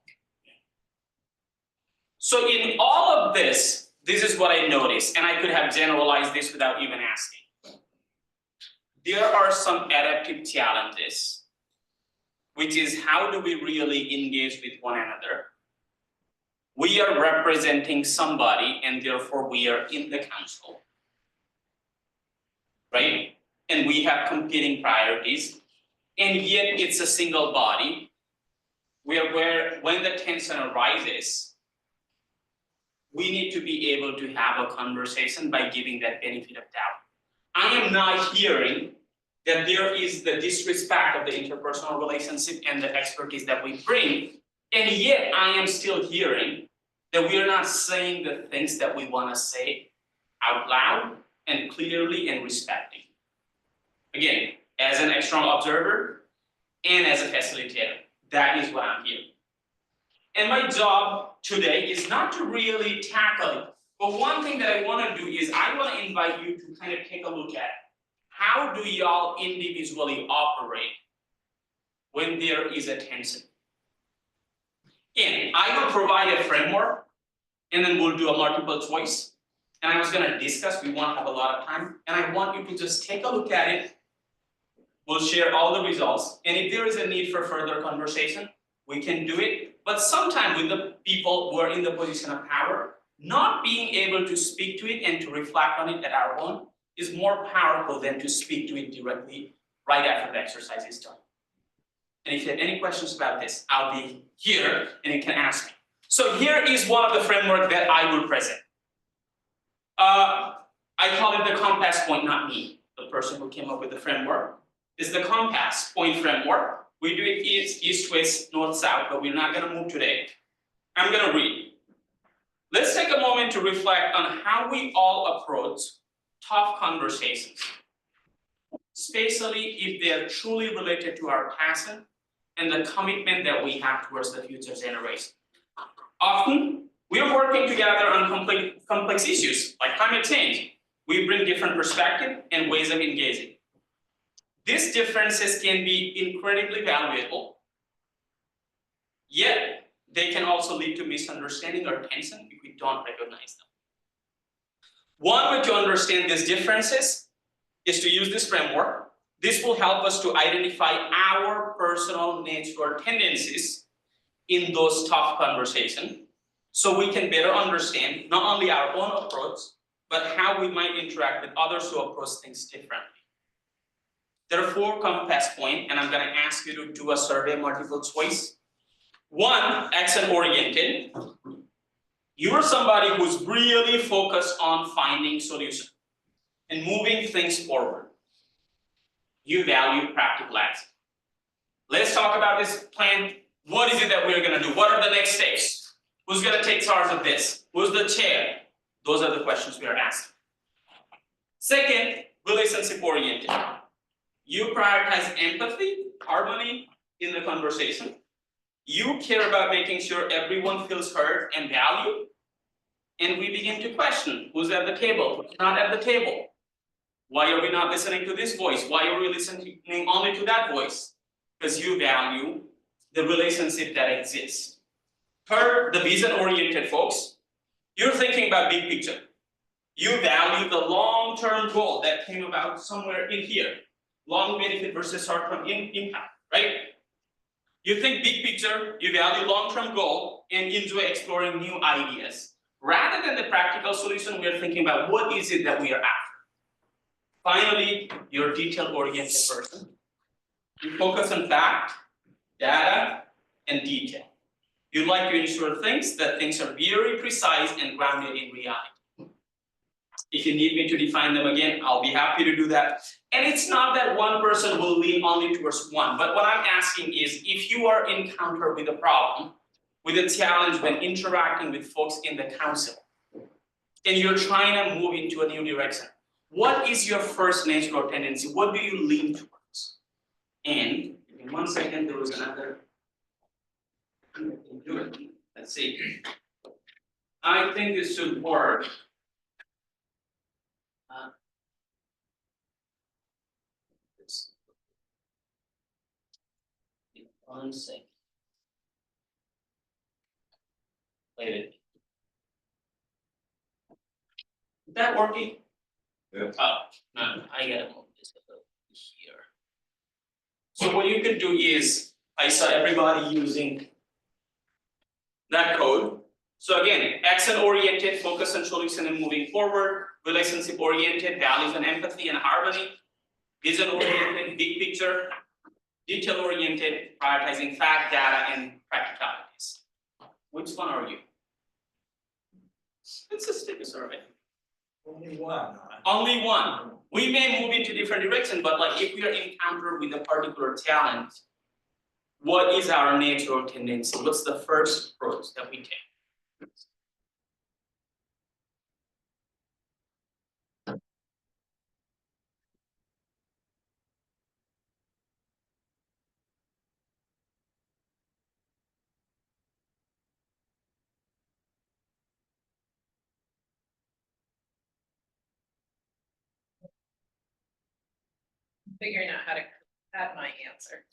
So in all of this, this is what I noticed, and I could have generalized this without even asking. There are some adaptive challenges, which is how do we really engage with one another? We are representing somebody and therefore we are in the council, right? And we have competing priorities, and yet it's a single body where when the tension arises, we need to be able to have a conversation by giving that benefit of doubt. I am not hearing that there is the disrespect of the interpersonal relationship and the expertise that we bring, and yet I am still hearing that we are not saying the things that we want to say out loud and clearly and respecting. Again, as an external observer and as a facilitator, that is what I'm hearing. And my job today is not to really tackle it, but one thing that I want to do is I want to invite you to kind of take a look at how do y'all individually operate when there is a tension. And I will provide a framework and then we'll do a multiple choice. And I was going to discuss, we won't have a lot of time, and I want you to just take a look at it. We'll share all the results, and if there is a need for further conversation, we can do it. But sometimes with the people who are in the position of power, not being able to speak to it and to reflect on it at our own is more powerful than to speak to it directly right after the exercise is done. And if you have any questions about this, I'll be here and you can ask me. So here is one of the framework that I will present. I call it the compass point, not me. The person who came up with the framework is the compass point framework. We do it east, west, north, south, but we're not gonna move today. I'm gonna read. Let's take a moment to reflect on how we all approach tough conversations, especially if they are truly related to our passion and the commitment that we have towards the future generation. Often, we are working together on complex issues like climate change. We bring different perspectives and ways of engaging. These differences can be incredibly valuable, yet they can also lead to misunderstanding or tension if we don't recognize them. One way to understand these differences is to use this framework. This will help us to identify our personal nature or tendencies in those tough conversations, so we can better understand not only our own approach, but how we might interact with others who approach things differently. There are 4 compass points, and I'm going to ask you to do a survey, multiple choice. 1, action-oriented. You are somebody who's really focused on finding solutions and moving things forward. You value practical action. Let's talk about this plan. What is it that we're going to do? What are the next steps? Who's gonna take charge of this? Who's the chair? Those are the questions we are asking. Second, relationship oriented. You prioritize empathy, harmony in the conversation. You care about making sure everyone feels heard and valued. And we begin to question who's at the table, who's not at the table. Why are we not listening to this voice? Why are we listening only to that voice? Because you value the relationship that exists. Third, the vision-oriented folks. You're thinking about big picture. You value the long-term goal that came about somewhere in here. Long benefit versus short-term impact, right? You think big picture, you value long-term goal, and enjoy exploring new ideas. Rather than the practical solution, we are thinking about what is it that we are after. Finally, you're a detail-oriented person. You focus on fact, data, and detail. You like to ensure that things are very precise and grounded in reality. If you need me to define them again, I'll be happy to do that. And it's not that one person will lean only towards one, but what I'm asking is, if you are encountered with a problem, with a challenge when interacting with folks in the council, and you're trying to move into a new direction, what is your first natural tendency? What do you lean towards? And in 1 second, there was another. Let's see. I think this should work. One second. Wait. Is that working? Yeah. Oh, no, I gotta move this over here. So what you can do is, I saw everybody using that code. So again, action-oriented, focus on solution and moving forward, relationship-oriented, values and empathy and harmony, vision-oriented, big picture, detail-oriented, prioritizing fact, data, and practicalities. Which one are you? Let's just take a survey. Only one. Only one. We may move into different direction, but like if we are encountered with a particular challenge, what is our natural tendency? What's the first approach that we take? Figuring out how to add my answer.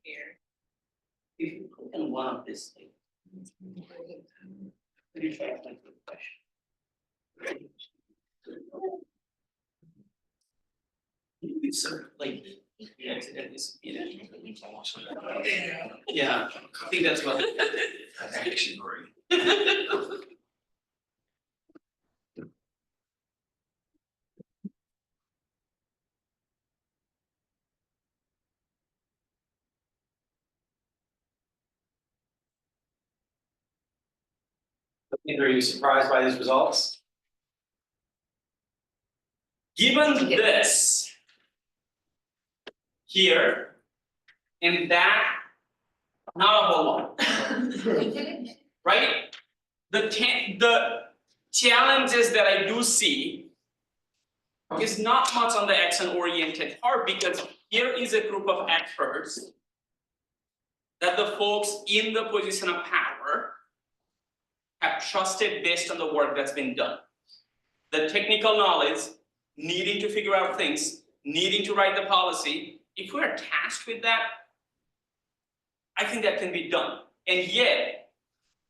Here. If you click on one of these things, could you try to answer the question? It's like, yeah, it's, yeah, I think that's what. That's actually great. Are you surprised by these results? Given this here and that, not a whole lot. Right? The challenges that I do see is not much on the action-oriented part, because here is a group of experts that the folks in the position of power have trusted based on the work that's been done. The technical knowledge, needing to figure out things, needing to write the policy, if we're tasked with that, I think that can be done. And yet,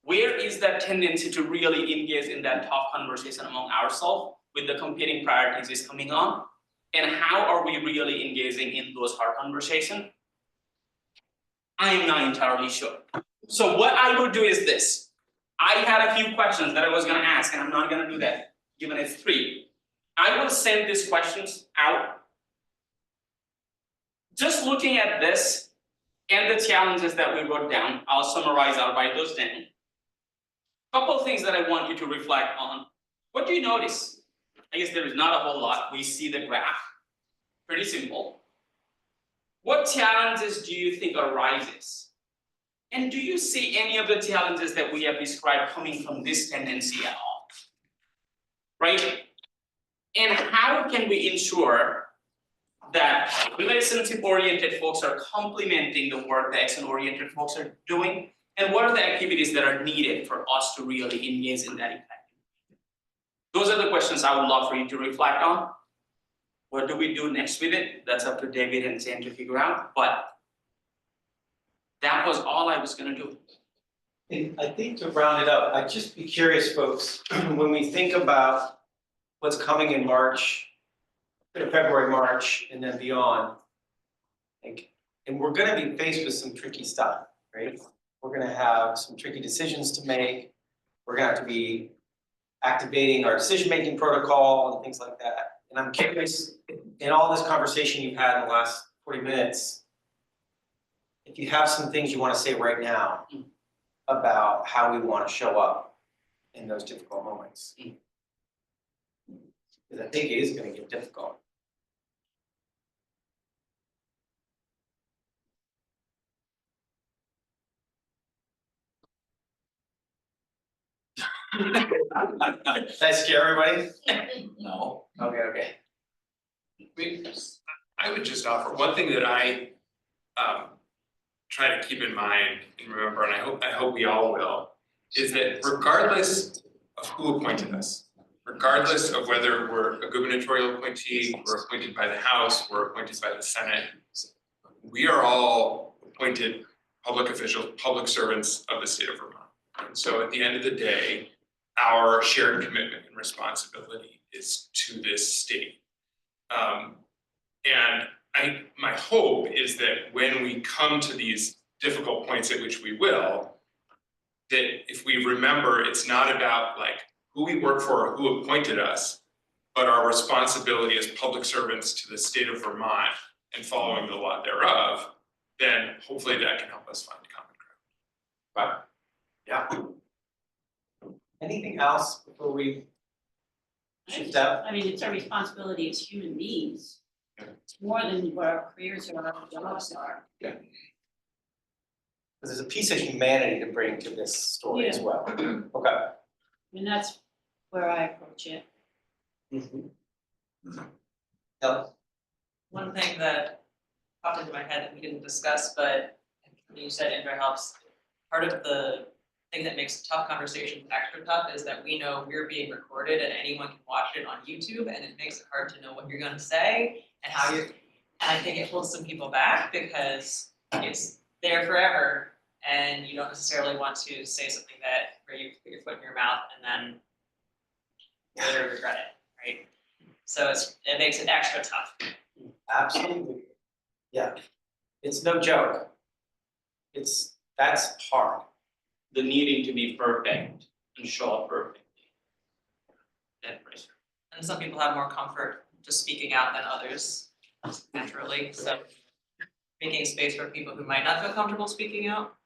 where is that tendency to really engage in that tough conversation among ourselves with the competing priorities is coming on? And how are we really engaging in those hard conversations? I am not entirely sure. So what I will do is this. I had a few questions that I was gonna ask, and I'm not gonna do that, given it's 3. I will send these questions out. Just looking at this and the challenges that we wrote down, I'll summarize, I'll write those down. Couple of things that I want you to reflect on. What do you notice? I guess there is not a whole lot. We see the graph, pretty simple. what challenges do you think arises? And do you see any of the challenges that we have described coming from this tendency at all? Right? And how can we ensure that relationship-oriented folks are complementing the work that action-oriented folks are doing? And what are the activities that are needed for us to really engage in that impact? Those are the questions I would love for you to reflect on. What do we do next with it? That's up to David and Jen to figure out, but that was all I was gonna do. And I think to round it up, I'd just be curious, folks, when we think about what's coming in March, February, March, and then beyond, like, and we're gonna be faced with some tricky stuff, right? We're gonna have some tricky decisions to make. We're gonna have to be activating our decision-making protocol and things like that. And I'm curious, in all this conversation you've had in the last 40 minutes, if you have some things you want to say right now about how we want to show up in those difficult moments. Because I think it is going to get difficult. Did I scare everybody? No. Okay. I would just offer, one thing that I try to keep in mind and remember, and I hope we all will, is that regardless of who appointed us, regardless of whether we're a gubernatorial appointee, we're appointed by the House, we're appointed by the Senate, we are all appointed public officials, public servants of the state of Vermont. And so at the end of the day, our shared commitment and responsibility is to this state. And my hope is that when we come to these difficult points at which we will, that if we remember, it's not about like who we work for or who appointed us, but our responsibility as public servants to the state of Vermont and following the law thereof, then hopefully that can help us find common ground. Yeah. Anything else before we shift out? I mean, it's our responsibility as human beings. It's more than what our careers or our jobs are. Yeah. Because there's a piece of humanity to bring to this story as well. Okay. And that's where I approach it. One thing that popped into my head that we didn't discuss, but you said Indra helps. Part of the thing that makes tough conversations extra tough is that we know we're being recorded and anyone can watch it on YouTube, and it makes it hard to know what you're gonna say and how you're, and I think it holds some people back because it's there forever and you don't necessarily want to say something that where you put your foot in your mouth and then later regret it, right? So it makes it extra tough. Absolutely. Yeah. It's no joke. That's hard. The needing to be perfect and show up perfectly. That pressure. And some people have more comfort just speaking out than others, naturally, so making space for people who might not feel comfortable speaking out,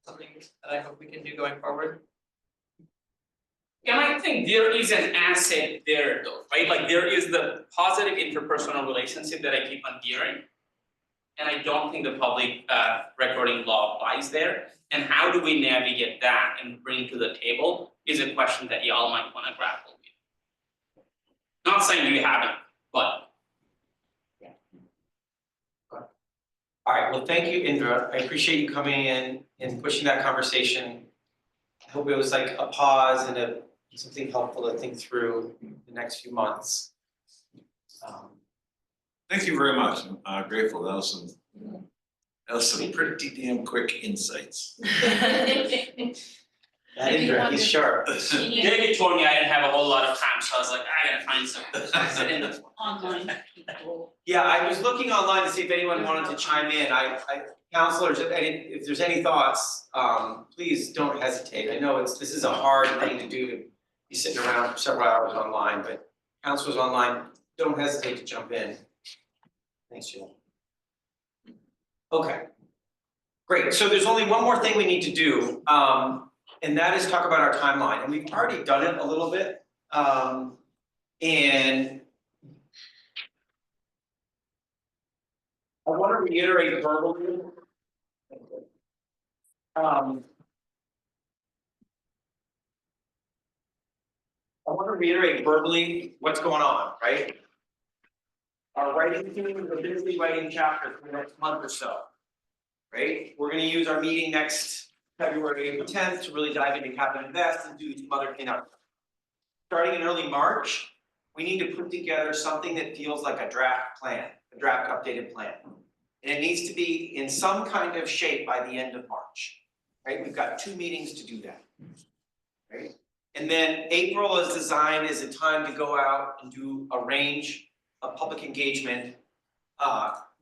something that I hope we can do going forward. Yeah, I think there is an asset there though, right? Like there is the positive interpersonal relationship that I keep on hearing. And I don't think the public recording law applies there. And how do we navigate that and bring to the table is a question that y'all might want to grapple with. Not saying you haven't, but. All right, well, thank you, Indra. I appreciate you coming in and pushing that conversation. I hope it was like a pause and something helpful to think through the next few months. Thank you very much. I'm grateful. That was some pretty damn quick insights. That Indra, he's sharp. David told me I didn't have a whole lot of time, so I was like, I gotta find something. Online people. Yeah, I was looking online to see if anyone wanted to chime in. Counselors, if there's any thoughts, please don't hesitate. I know this is a hard thing to do, to be sitting around for several hours online, but counselors online, don't hesitate to jump in. Thanks, Jill. Okay, great. So there's only one more thing we need to do, and that is talk about our timeline. And we've already done it a little bit. And I wonder to reiterate verbally. I want to reiterate verbally what's going on, right? Our writing team is busy writing chapters for the next month or so. Right? We're gonna use our meeting next February 10th to really dive into capital invest and do some other cleanup. Starting in early March, we need to put together something that feels like a draft plan, a draft updated plan. And it needs to be in some kind of shape by the end of March. Right? We've got 2 meetings to do that. Right? And then April is designed as a time to go out and do a range of public engagement.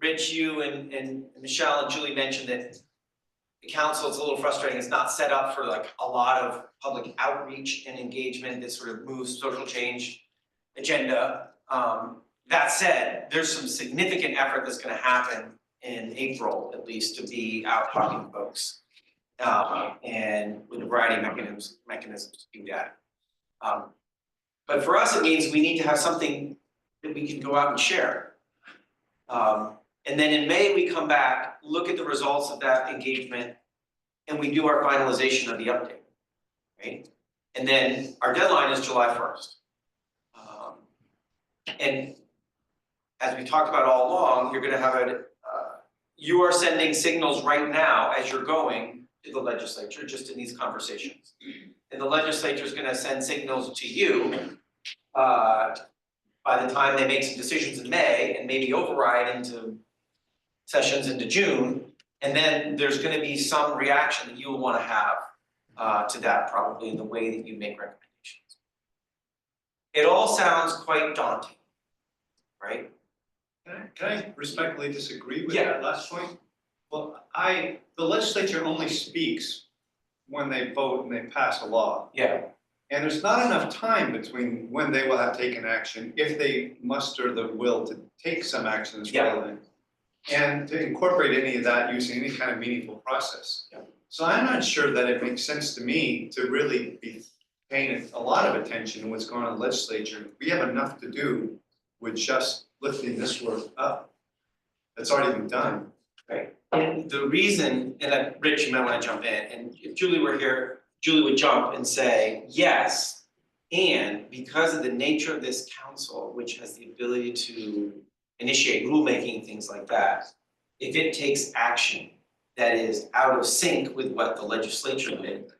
Rich, you and Michelle and Julie mentioned that the council, it's a little frustrating, it's not set up for like a lot of public outreach and engagement that sort of moves social change agenda. That said, there's some significant effort that's gonna happen in April, at least, to be out talking to folks. And with a variety of mechanisms to do that. But for us, it means we need to have something that we can go out and share. And then in May, we come back, look at the results of that engagement, and we do our finalization of the update, right? And then our deadline is July 1st. And as we talked about all along, you're gonna have you are sending signals right now as you're going to the legislature, just in these conversations. And the legislature is gonna send signals to you, by the time they make some decisions in May and maybe override into sessions into June, and then there's gonna be some reaction that you will wanna have to that, probably in the way that you make recommendations. It all sounds quite daunting, right? Can I respectfully disagree with Yeah. that last point? Well, the legislature only speaks when they vote and they pass a law. Yeah. And there's not enough time between when they will have taken action, if they muster the will to take some action that's relevant. And to incorporate any of that using any kind of meaningful process. Yeah. So I'm not sure that it makes sense to me to really be paying a lot of attention to what's going on in the legislature. We have enough to do with just lifting this work up. That's already been done. Right, and the reason, and Rich, you might wanna jump in, and if Julie were here, Julie would jump and say, yes. And because of the nature of this council, which has the ability to initiate rulemaking and things like that, if it takes action that is out of sync with what the legislature did,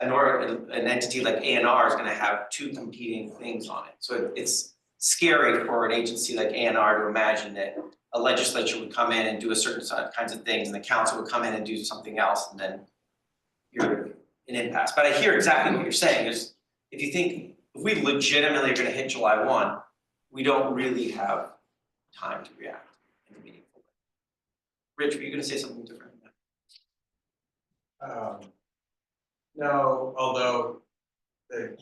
an entity like A&R is gonna have 2 competing things on it. So it's scary for an agency like A&R to imagine that a legislature would come in and do a certain kinds of things, and the council would come in and do something else, and then you're in impasse. But I hear exactly what you're saying, is if you think, if we legitimately are gonna hit July 1, we don't really have time to react in a meaningful way. Rich, were you gonna say something different? No, although the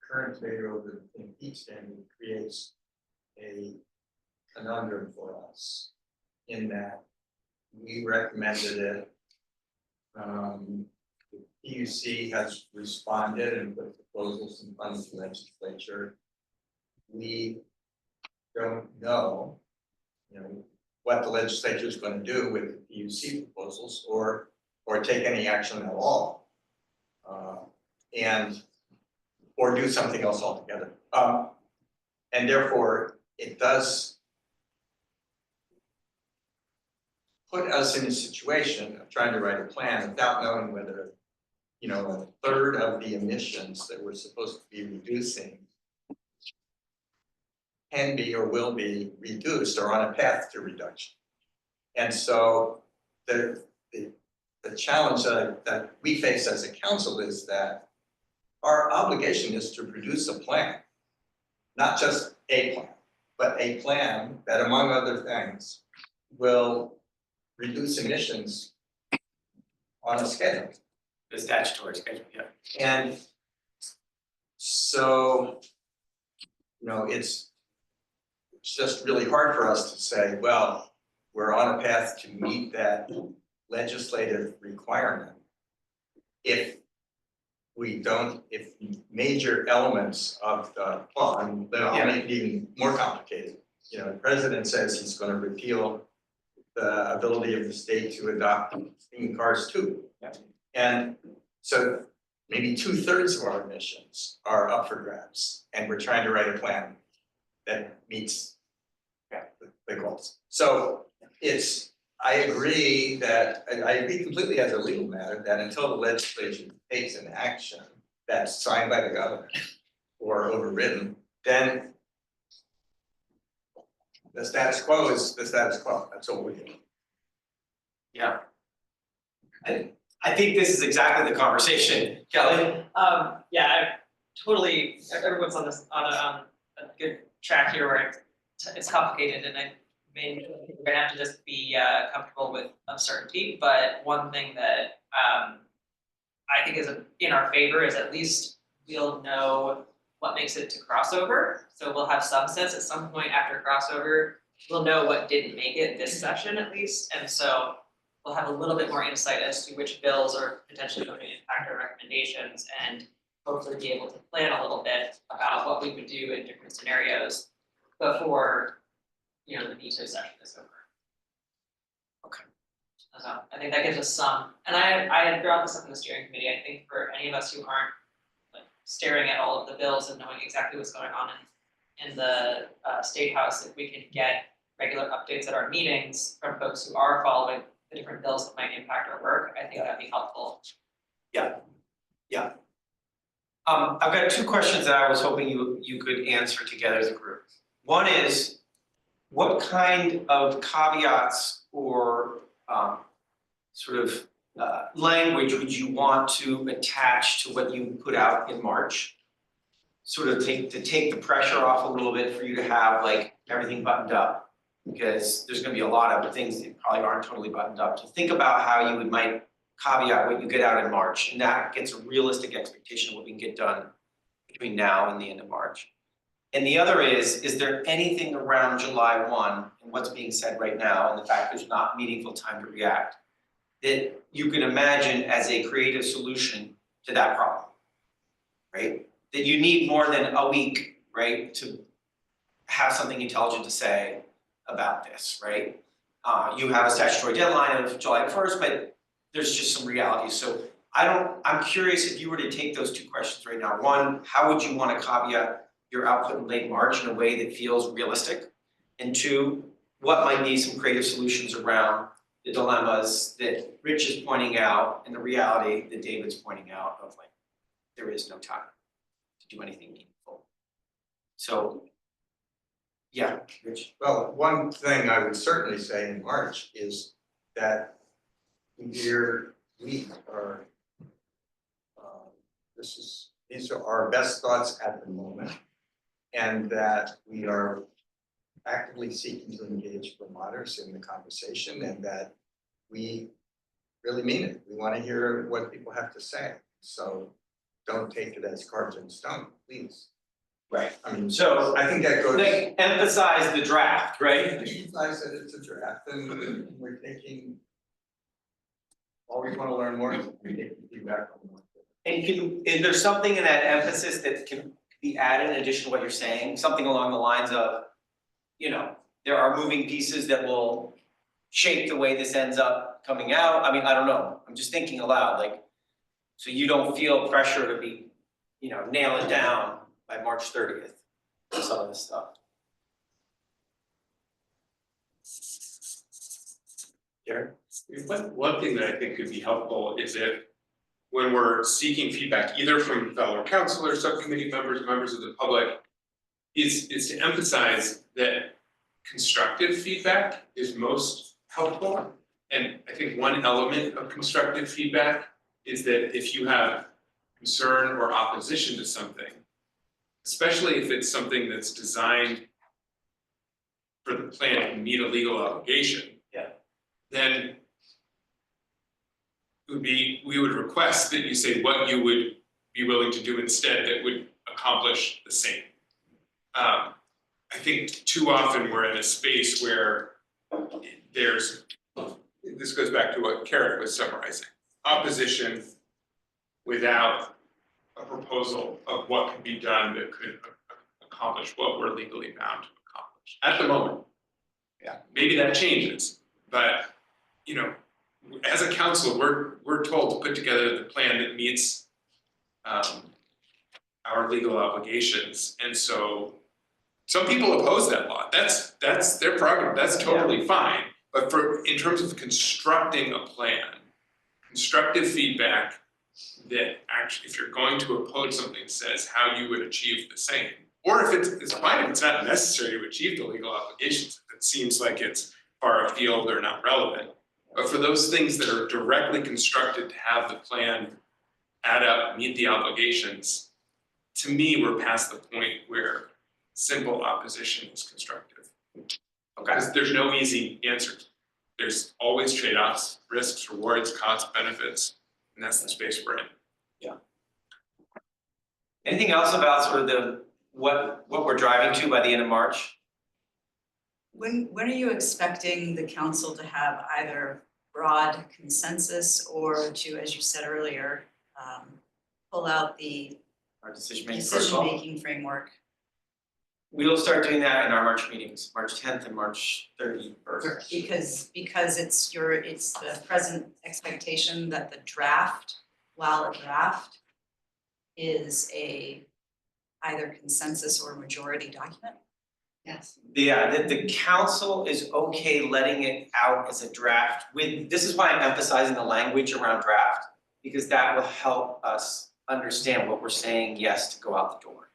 current figure of the heat standard creates a conundrum for us in that we recommended it. The PUC has responded and put proposals in front of the legislature. We don't know, what the legislature is going to do with the PUC proposals or take any action at all. Or do something else altogether. And therefore, it does put us in a situation of trying to write a plan without knowing whether, a third of the emissions that we're supposed to be reducing can be or will be reduced or on a path to reduction. And so the challenge that we face as a council is that our obligation is to produce a plan, not just a plan, but a plan that, among other things, will reduce emissions on a schedule. The statutory schedule, yeah. And so, it's just really hard for us to say, well, we're on a path to meet that legislative requirement if major elements of the, I'll make it even more complicated. you know, the president says he's gonna repeal the ability of the state to adopt clean cars too. And so maybe 2/3 of our emissions are up for grabs, and we're trying to write a plan that meets the goals. So it's, I agree that, I agree completely as a legal matter, that until the legislature takes an action that's signed by the governor or overridden, then the status quo is the status quo, that's all we do. Yeah. I think this is exactly the conversation, Kelly. Yeah, I totally, everyone's on this, on a good track here where it's complicated, and I mean, we're gonna have to just be comfortable with uncertainty, but one thing that I think is in our favor is at least we'll know what makes it to crossover, so we'll have some sense at some point after crossover, we'll know what didn't make it this session at least, and so we'll have a little bit more insight as to which bills are potentially going to impact our recommendations, and hopefully be able to plan a little bit about what we would do in different scenarios before, you know, the veto session is over. Okay. So I think that gives us some, and I had brought this up in the steering committee, I think for any of us who aren't like staring at all of the bills and knowing exactly what's going on in the State House, if we can get regular updates at our meetings from folks who are following the different bills that might impact our work, I think that'd be helpful. Yeah. I've got two questions that I was hoping you could answer together as a group. One is, what kind of caveats or sort of language would you want to attach to what you put out in March? Sort of take the pressure off a little bit for you to have like everything buttoned up, because there's gonna be a lot of things that probably aren't totally buttoned up. To think about how you might caveat what you get out in March, and that gets a realistic expectation of what we can get done between now and the end of March. And the other is there anything around July 1 and what's being said right now and the fact there's not meaningful time to react that you can imagine as a creative solution to that problem, right? That you need more than a week, right, to have something intelligent to say about this, right? You have a statutory deadline of July 1st, but there's just some realities. So I'm curious if you were to take those two questions right now. One, how would you want to caveat your output in late March in a way that feels realistic? And two, what might be some creative solutions around the dilemmas that Rich is pointing out and the reality that David's pointing out of like, there is no time to do anything meaningful. So, yeah, Rich. Well, one thing I would certainly say in March is that we are, these are our best thoughts at the moment, and that we are actively seeking to engage Vermonters in the conversation, and that we really mean it. We want to hear what people have to say. So don't take it as carved in stone, please. Right. I mean, So I think that goes. Like emphasize the draft, right? Emphasize that it's a draft, and we're taking. Always want to learn more. We take feedback on more. And is there something in that emphasis that can be added in addition to what you're saying? Something along the lines of, you know, there are moving pieces that will shape the way this ends up coming out. I mean, I don't know. I'm just thinking aloud, like, so you don't feel pressure to be, you know, nail it down by March 30th for some of this stuff. Jared? One thing that I think could be helpful is if, when we're seeking feedback, either from fellow councilors, subcommittee members of the public, is to emphasize that constructive feedback is most helpful. And I think one element of constructive feedback is that if you have concern or opposition to something, especially if it's something that's designed for the plan to meet a legal obligation, then we would request that you say what you would be willing to do instead that would accomplish the same. I think too often we're in a space where there's, this goes back to what Carrot was summarizing, opposition without a proposal of what could be done that could accomplish what we're legally bound to accomplish. at the moment. Yeah. Maybe that changes, but, you know, as a council, we're told to put together the plan that meets our legal obligations, and so some people oppose that law, that's their prerogative, that's totally fine. But in terms of constructing a plan, constructive feedback that actually, if you're going to oppose something, says how you would achieve the same. Or if it's fine, if it's not necessary to achieve the legal obligations, if it seems like it's far afield or not relevant. But for those things that are directly constructed to have the plan add up, meet the obligations, to me, we're past the point where simple opposition is constructive. Because there's no easy answers. There's always trade-offs, risks, rewards, costs, benefits, and that's the space we're in. Yeah. Anything else about sort of what we're driving to by the end of March? When are you expecting the council to have either broad consensus or to, as you said earlier, pull out the Our decision-making protocol? decision-making framework? We'll start doing that in our March meetings, March 10th and March 31st. Because it's the present expectation that the draft, while a draft, is either consensus or majority document? Yes. Yeah, the council is okay letting it out as a draft this is why I'm emphasizing the language around draft, because that will help us understand what we're saying yes to go out the door,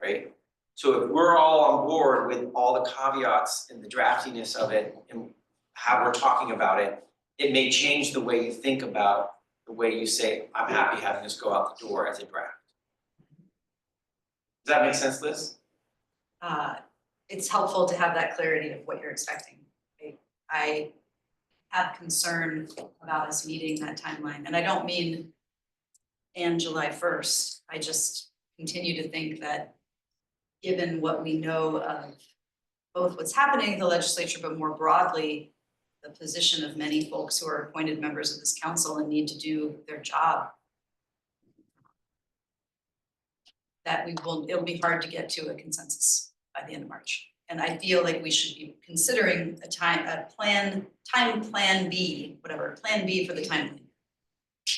right? So if we're all on board with all the caveats and the draftiness of it and how we're talking about it, it may change the way you think about the way you say, I'm happy having this go out the door as a draft. Does that make sense, Liz? It's helpful to have that clarity of what you're expecting. I have concern about us meeting that timeline, and I don't mean and July 1st. I just continue to think that given what we know of both what's happening in the legislature, but more broadly, the position of many folks who are appointed members of this council and need to do their job, that it'll be hard to get to a consensus by the end of March. And I feel like we should be considering plan B, whatever, plan B for the timeline.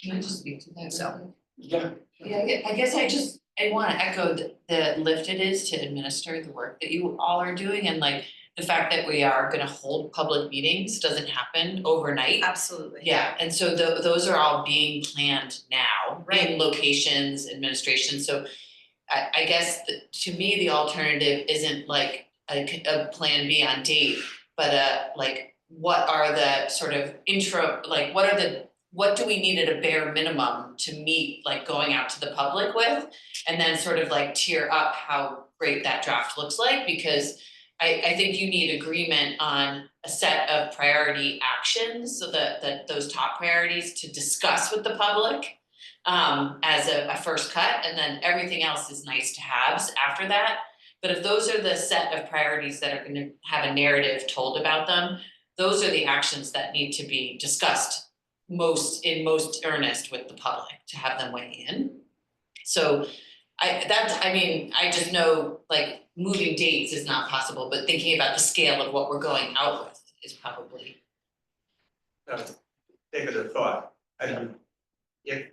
Can I just speak to that? So. Yeah. Yeah, I guess I wanna echo the lift it is to administer the work that you all are doing, and like the fact that we are gonna hold public meetings doesn't happen overnight. Absolutely. Yeah, and so those are all being planned now, Right. in locations, administration, so I guess to me, the alternative isn't like a plan B on date, but like what are the sort of like what do we need at a bare minimum to meet, like going out to the public with, and then sort of like tier up how great that draft looks like, because I think you need agreement on a set of priority actions, so that those top priorities to discuss with the public as a first cut, and then everything else is nice to haves after that. But if those are the set of priorities that are gonna have a narrative told about them, those are the actions that need to be discussed in most earnest with the public to have them weigh in. So I just know like moving dates is not possible, but thinking about the scale of what we're going out with is probably. David, a thought. I mean, if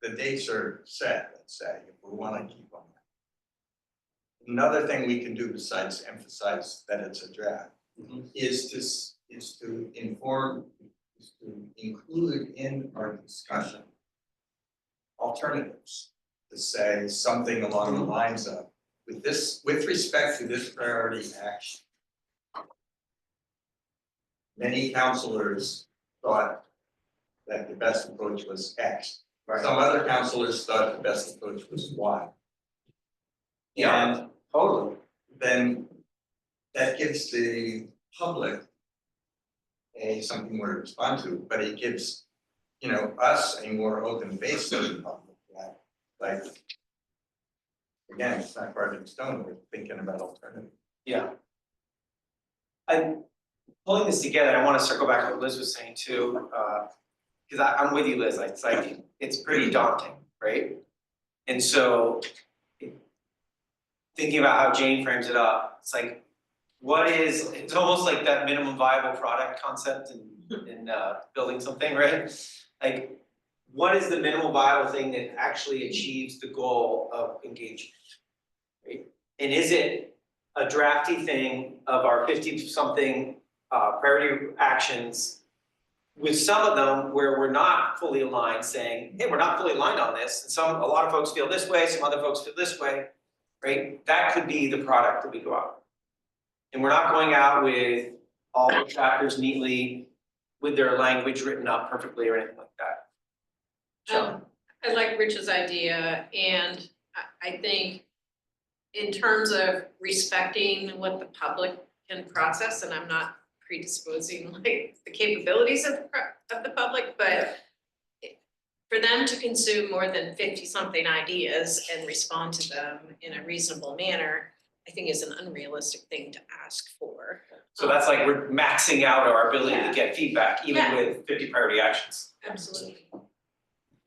the dates are set, let's say, if we wanna keep on that. Another thing we can do besides emphasize that it's a draft is to include in our discussion alternatives, to say something along the lines of, with respect to this priority action, many counselors thought that the best approach was X. Some other counselors thought the best approach was Y. Yeah, And totally. then that gives the public something more to respond to, but it gives, us a more open face to the public, that, like, again, it's not carved in stone, we're thinking about alternatives. Yeah. I'm pulling this together, I wanna circle back to what Liz was saying too, because I'm with you, Liz, it's like, it's pretty daunting, right? And so thinking about how Jane frames it up, it's like, it's almost like that minimum viable product concept in building something, right? Like, what is the minimum viable thing that actually achieves the goal of engagement? Right? And is it a drafty thing of our 50-something priority actions, with some of them where we're not fully aligned, saying, hey, we're not fully aligned on this, and a lot of folks feel this way, some other folks feel this way, right? That could be the product that we go out with. And we're not going out with all the chapters neatly with their language written up perfectly or anything like that. So, I like Rich's idea, and I think in terms of respecting what the public can process, and I'm not predisposing like the capabilities of the public, but for them to consume more than 50-something ideas and respond to them in a reasonable manner, I think is an unrealistic thing to ask for. so that's like we're maxing out our ability to get feedback, even Yeah. with 50 priority actions. Absolutely.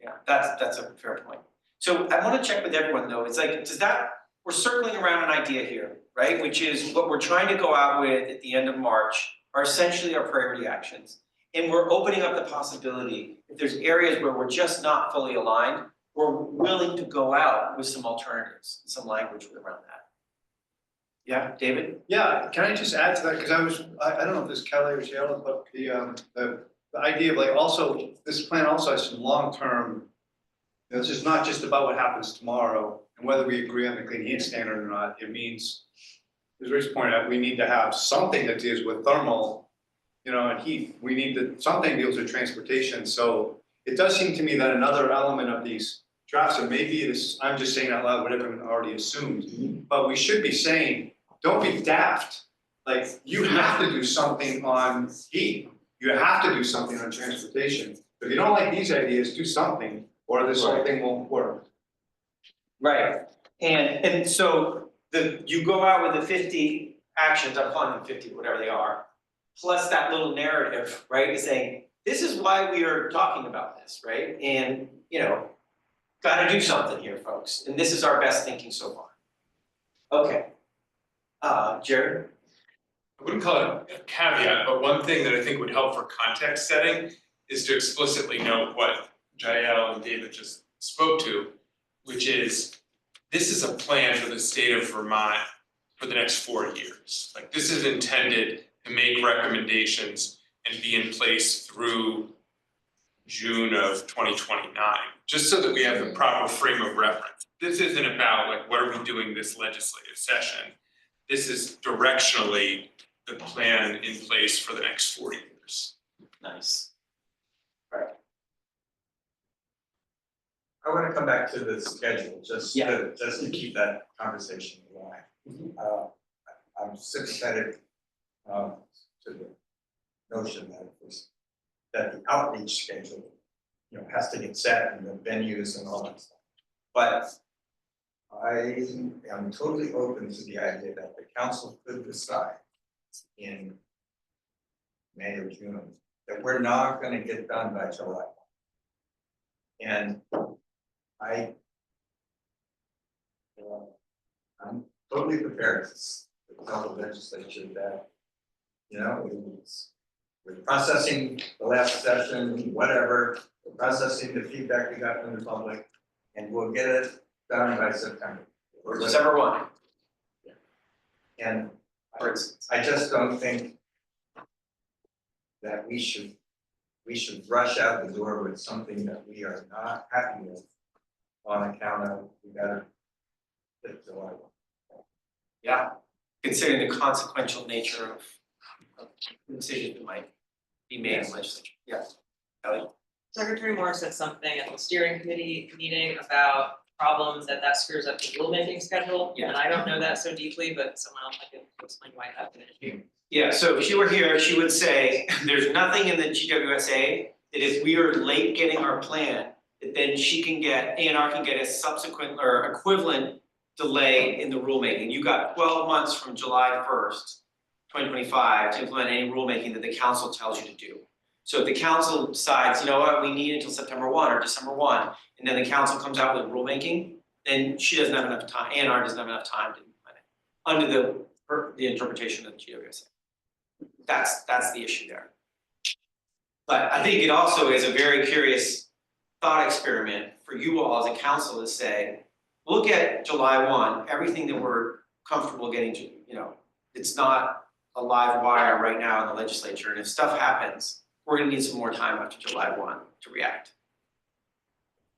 Yeah, that's a fair point. So I want to check with everyone though, it's like, we're circling around an idea here, right? Which is what we're trying to go out with at the end of March are essentially our priority actions. And we're opening up the possibility, if there's areas where we're just not fully aligned, we're willing to go out with some alternatives, some language around that. Yeah, David? Yeah, can I just add to that, because I don't know if this is Kelly or Sheila, but the idea of like also, this plan also has some long-term, this is not just about what happens tomorrow and whether we agree on the clean heat standard or not. It means, as Rich pointed out, we need to have something that deals with thermal, and heat. We need something deals with transportation. So it does seem to me that another element of these drafts, and maybe it is, I'm just saying out loud what everyone already assumed, but we should be saying, don't be daft. Like, you have to do something on heat. You have to do something on transportation. If you don't like these ideas, do something, or this whole thing won't work. Right, and so you go out with the 50 actions, I'm calling them 50, whatever they are, plus that little narrative, right, is saying, this is why we are talking about this, right? And, gotta do something here, folks, and this is our best thinking so far. Okay. Jared? I wouldn't call it a caveat, but one thing that I think would help for context setting is to explicitly note what Jael and David just spoke to, which is, this is a plan for the state of Vermont for the next 4 years. Like, this is intended to make recommendations and be in place through June of 2029, just so that we have the proper frame of reference. This isn't about like, what are we doing this legislative session? This is directionally the plan in place for the next 4 years. Nice. I want to come back to the schedule, just to keep that conversation alive. I'm sympathetic to the notion that the outreach schedule, has to get set and the venues and all that stuff. But I am totally open to the idea that the council could decide in May or June that we're not going to get done by July. And I'm totally prepared to tell the legislature that, we're processing the last session, whatever, we're processing the feedback we got from the public, and we'll get it done by September. Or December 1. And I just don't think that we should rush out the door with something that we are not happy with on account of we gotta get July 1. Yeah, considering the consequential nature of decisions that might be made in legislature. Yeah. Kelly? Secretary Moore said something at the steering committee meeting about problems that screws up the rulemaking schedule. Yeah. And I don't know that so deeply, but someone else might be able to explain why that's an issue. Yeah, so if she were here, she would say, there's nothing in the GWSA that if we are late getting our plan, that then she can get, A&R can get a subsequent or equivalent delay in the rulemaking. You got 12 months from July 1st, 2025 to implement any rulemaking that the council tells you to do. So if the council decides, you know what, we need until September 1 or December 1, and then the council comes out with rulemaking, then she doesn't have enough time, A&R doesn't have enough time to under the interpretation of the GWS. That's the issue there. But I think it also is a very curious thought experiment for you all as a council to say, look at July 1, everything that we're comfortable getting to, it's not a live wire right now in the legislature, and if stuff happens, we're gonna need some more time after July 1 to react.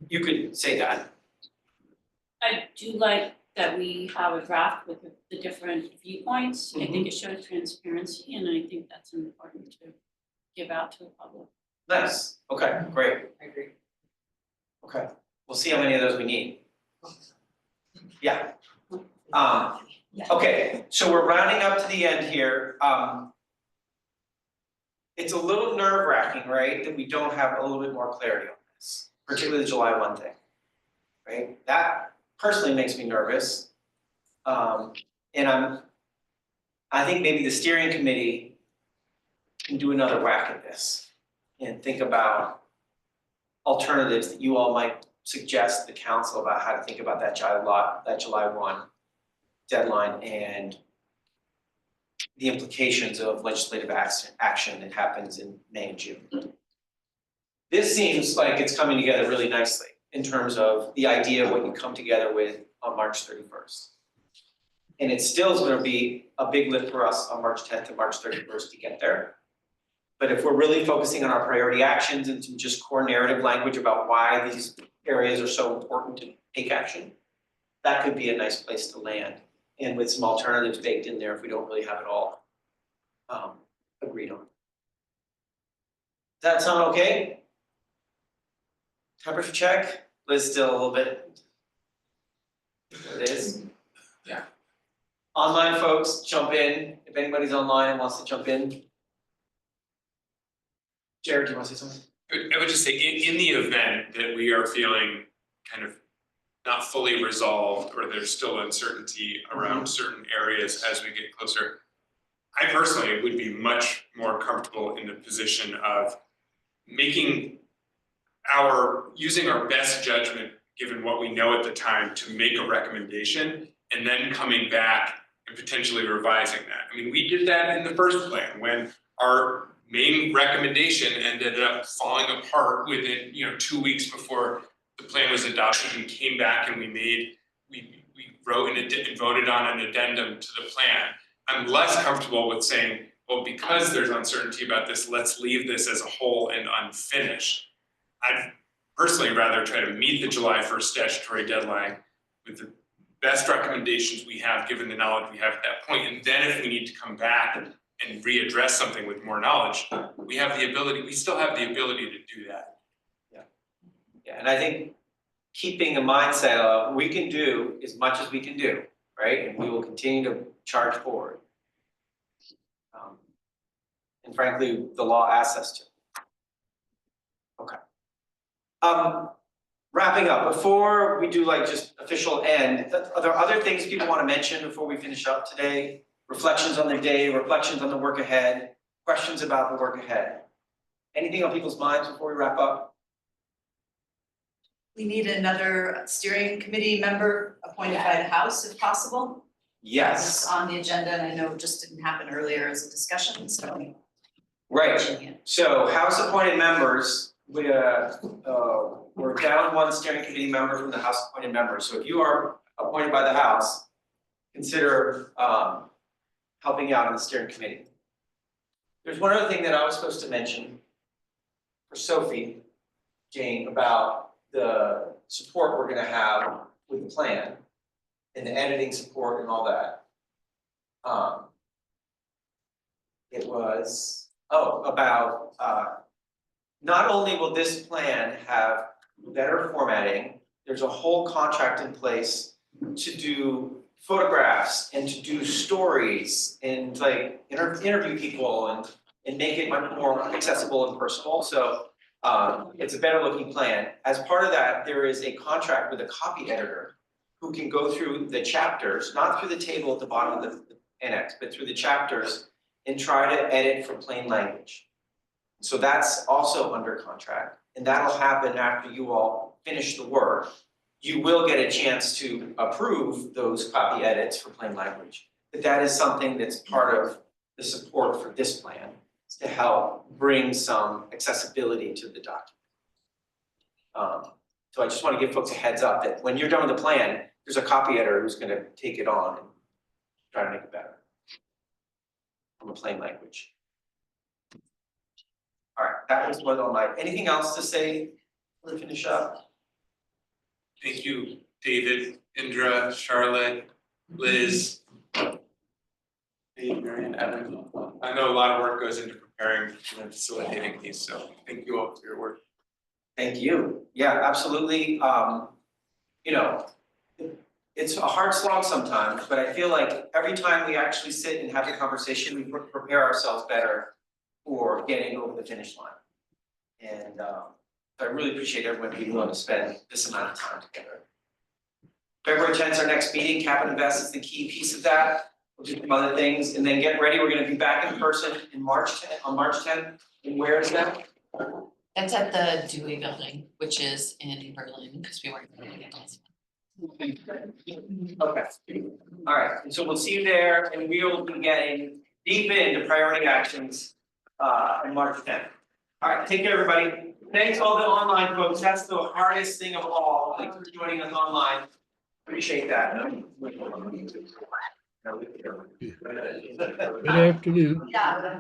You could say that. I do like that we have a draft with the different viewpoints. I think it shows transparency, and I think that's important to give out to the public. Nice, okay, great. I agree. Okay, we'll see how many of those we need. Yeah. Okay, so we're rounding up to the end here. It's a little nerve-wracking, right, that we don't have a little bit more clarity on this, particularly the July 1 thing, right? That personally makes me nervous. And I think maybe the steering committee can do another whack at this and think about alternatives that you all might suggest to the council about how to think about that July 1 deadline and the implications of legislative action that happens in May and June. This seems like it's coming together really nicely in terms of the idea of what you come together with on March 31st. And it still is gonna be a big lift for us on March 10th and March 31st to get there. But if we're really focusing on our priority actions and some just core narrative language about why these areas are so important to take action, that could be a nice place to land. And with some alternatives baked in there if we don't really have it all agreed on. Does that sound okay? Temperature check, Liz still a little bit. It is. Yeah. Online folks, jump in, if anybody's online and wants to jump in. Jared, do you want to say something? I would just say, in the event that we are feeling kind of not fully resolved, or there's still uncertainty around certain areas as we get closer, I personally would be much more comfortable in the position of using our best judgment, given what we know at the time, to make a recommendation, and then coming back and potentially revising that. I mean, we did that in the first plan, when our main recommendation ended up falling apart within 2 weeks before the plan was adopted. We came back and we wrote and voted on an addendum to the plan. I'm less comfortable with saying, well, because there's uncertainty about this, let's leave this as a whole and unfinished. I'd personally rather try to meet the July 1st statutory deadline with the best recommendations we have, given the knowledge we have at that point. And then if we need to come back and readdress something with more knowledge, we still have the ability to do that. Yeah, and I think keeping a mindset of we can do as much as we can do, right? And we will continue to charge forward. And frankly, the law asks us to. Okay. Wrapping up, before we do just official end, are there other things people want to mention before we finish up today? Reflections on the day, reflections on the work ahead, questions about the work ahead. Anything on people's minds before we wrap up? We need another steering committee member appointed by the House if possible. Yes. It's on the agenda, and I know it just didn't happen earlier as a discussion, so. Right, so House appointed members, we're down one steering committee member from the House appointed members. So if you are appointed by the House, consider helping out on the steering committee. There's one other thing that I was supposed to mention for Sophie, Jane, about the support we're gonna have with the plan and the editing support and all that. It was, about not only will this plan have better formatting, there's a whole contract in place to do photographs and to do stories and interview people and make it much more accessible and personal. So it's a better looking plan. As part of that, there is a contract with a copy editor who can go through the chapters, not through the table at the bottom of the annex, but through the chapters and try to edit for plain language. So that's also under contract, and that'll happen after you all finish the work. You will get a chance to approve those copy edits for plain language. that is something that's part of the support for this plan, to help bring some accessibility to the document. So I just want to give folks a heads up that when you're done with the plan, there's a copy editor who's gonna take it on and try to make it better from a plain language. All right, that was what on my, anything else to say, to finish up? Thank you, David, Indra, Charlotte, Liz. Marion, Evan. I know a lot of work goes into preparing and facilitating these, so thank you all for your work. Thank you. Yeah, absolutely. You know, it's a hard slog sometimes, but I feel like every time we actually sit and have a conversation, we prepare ourselves better for getting over the finish line. And I really appreciate everyone being willing to spend this amount of time together. February 10th is our next meeting. Cap and Invest is the key piece of that. We'll do some other things, and then get ready. We're going to be back in person in March 10th, on March 10th. And where is that? That's at the Dewey Building, which is in Berlin, because we weren't going to get last Okay. All right. And so we'll see you there, and we will be getting deep into priority actions on March 10th. All right. Take care, everybody. Thanks all the online folks. That's the hardest thing of all. Thanks for joining us online. Appreciate that. Good afternoon. Yeah.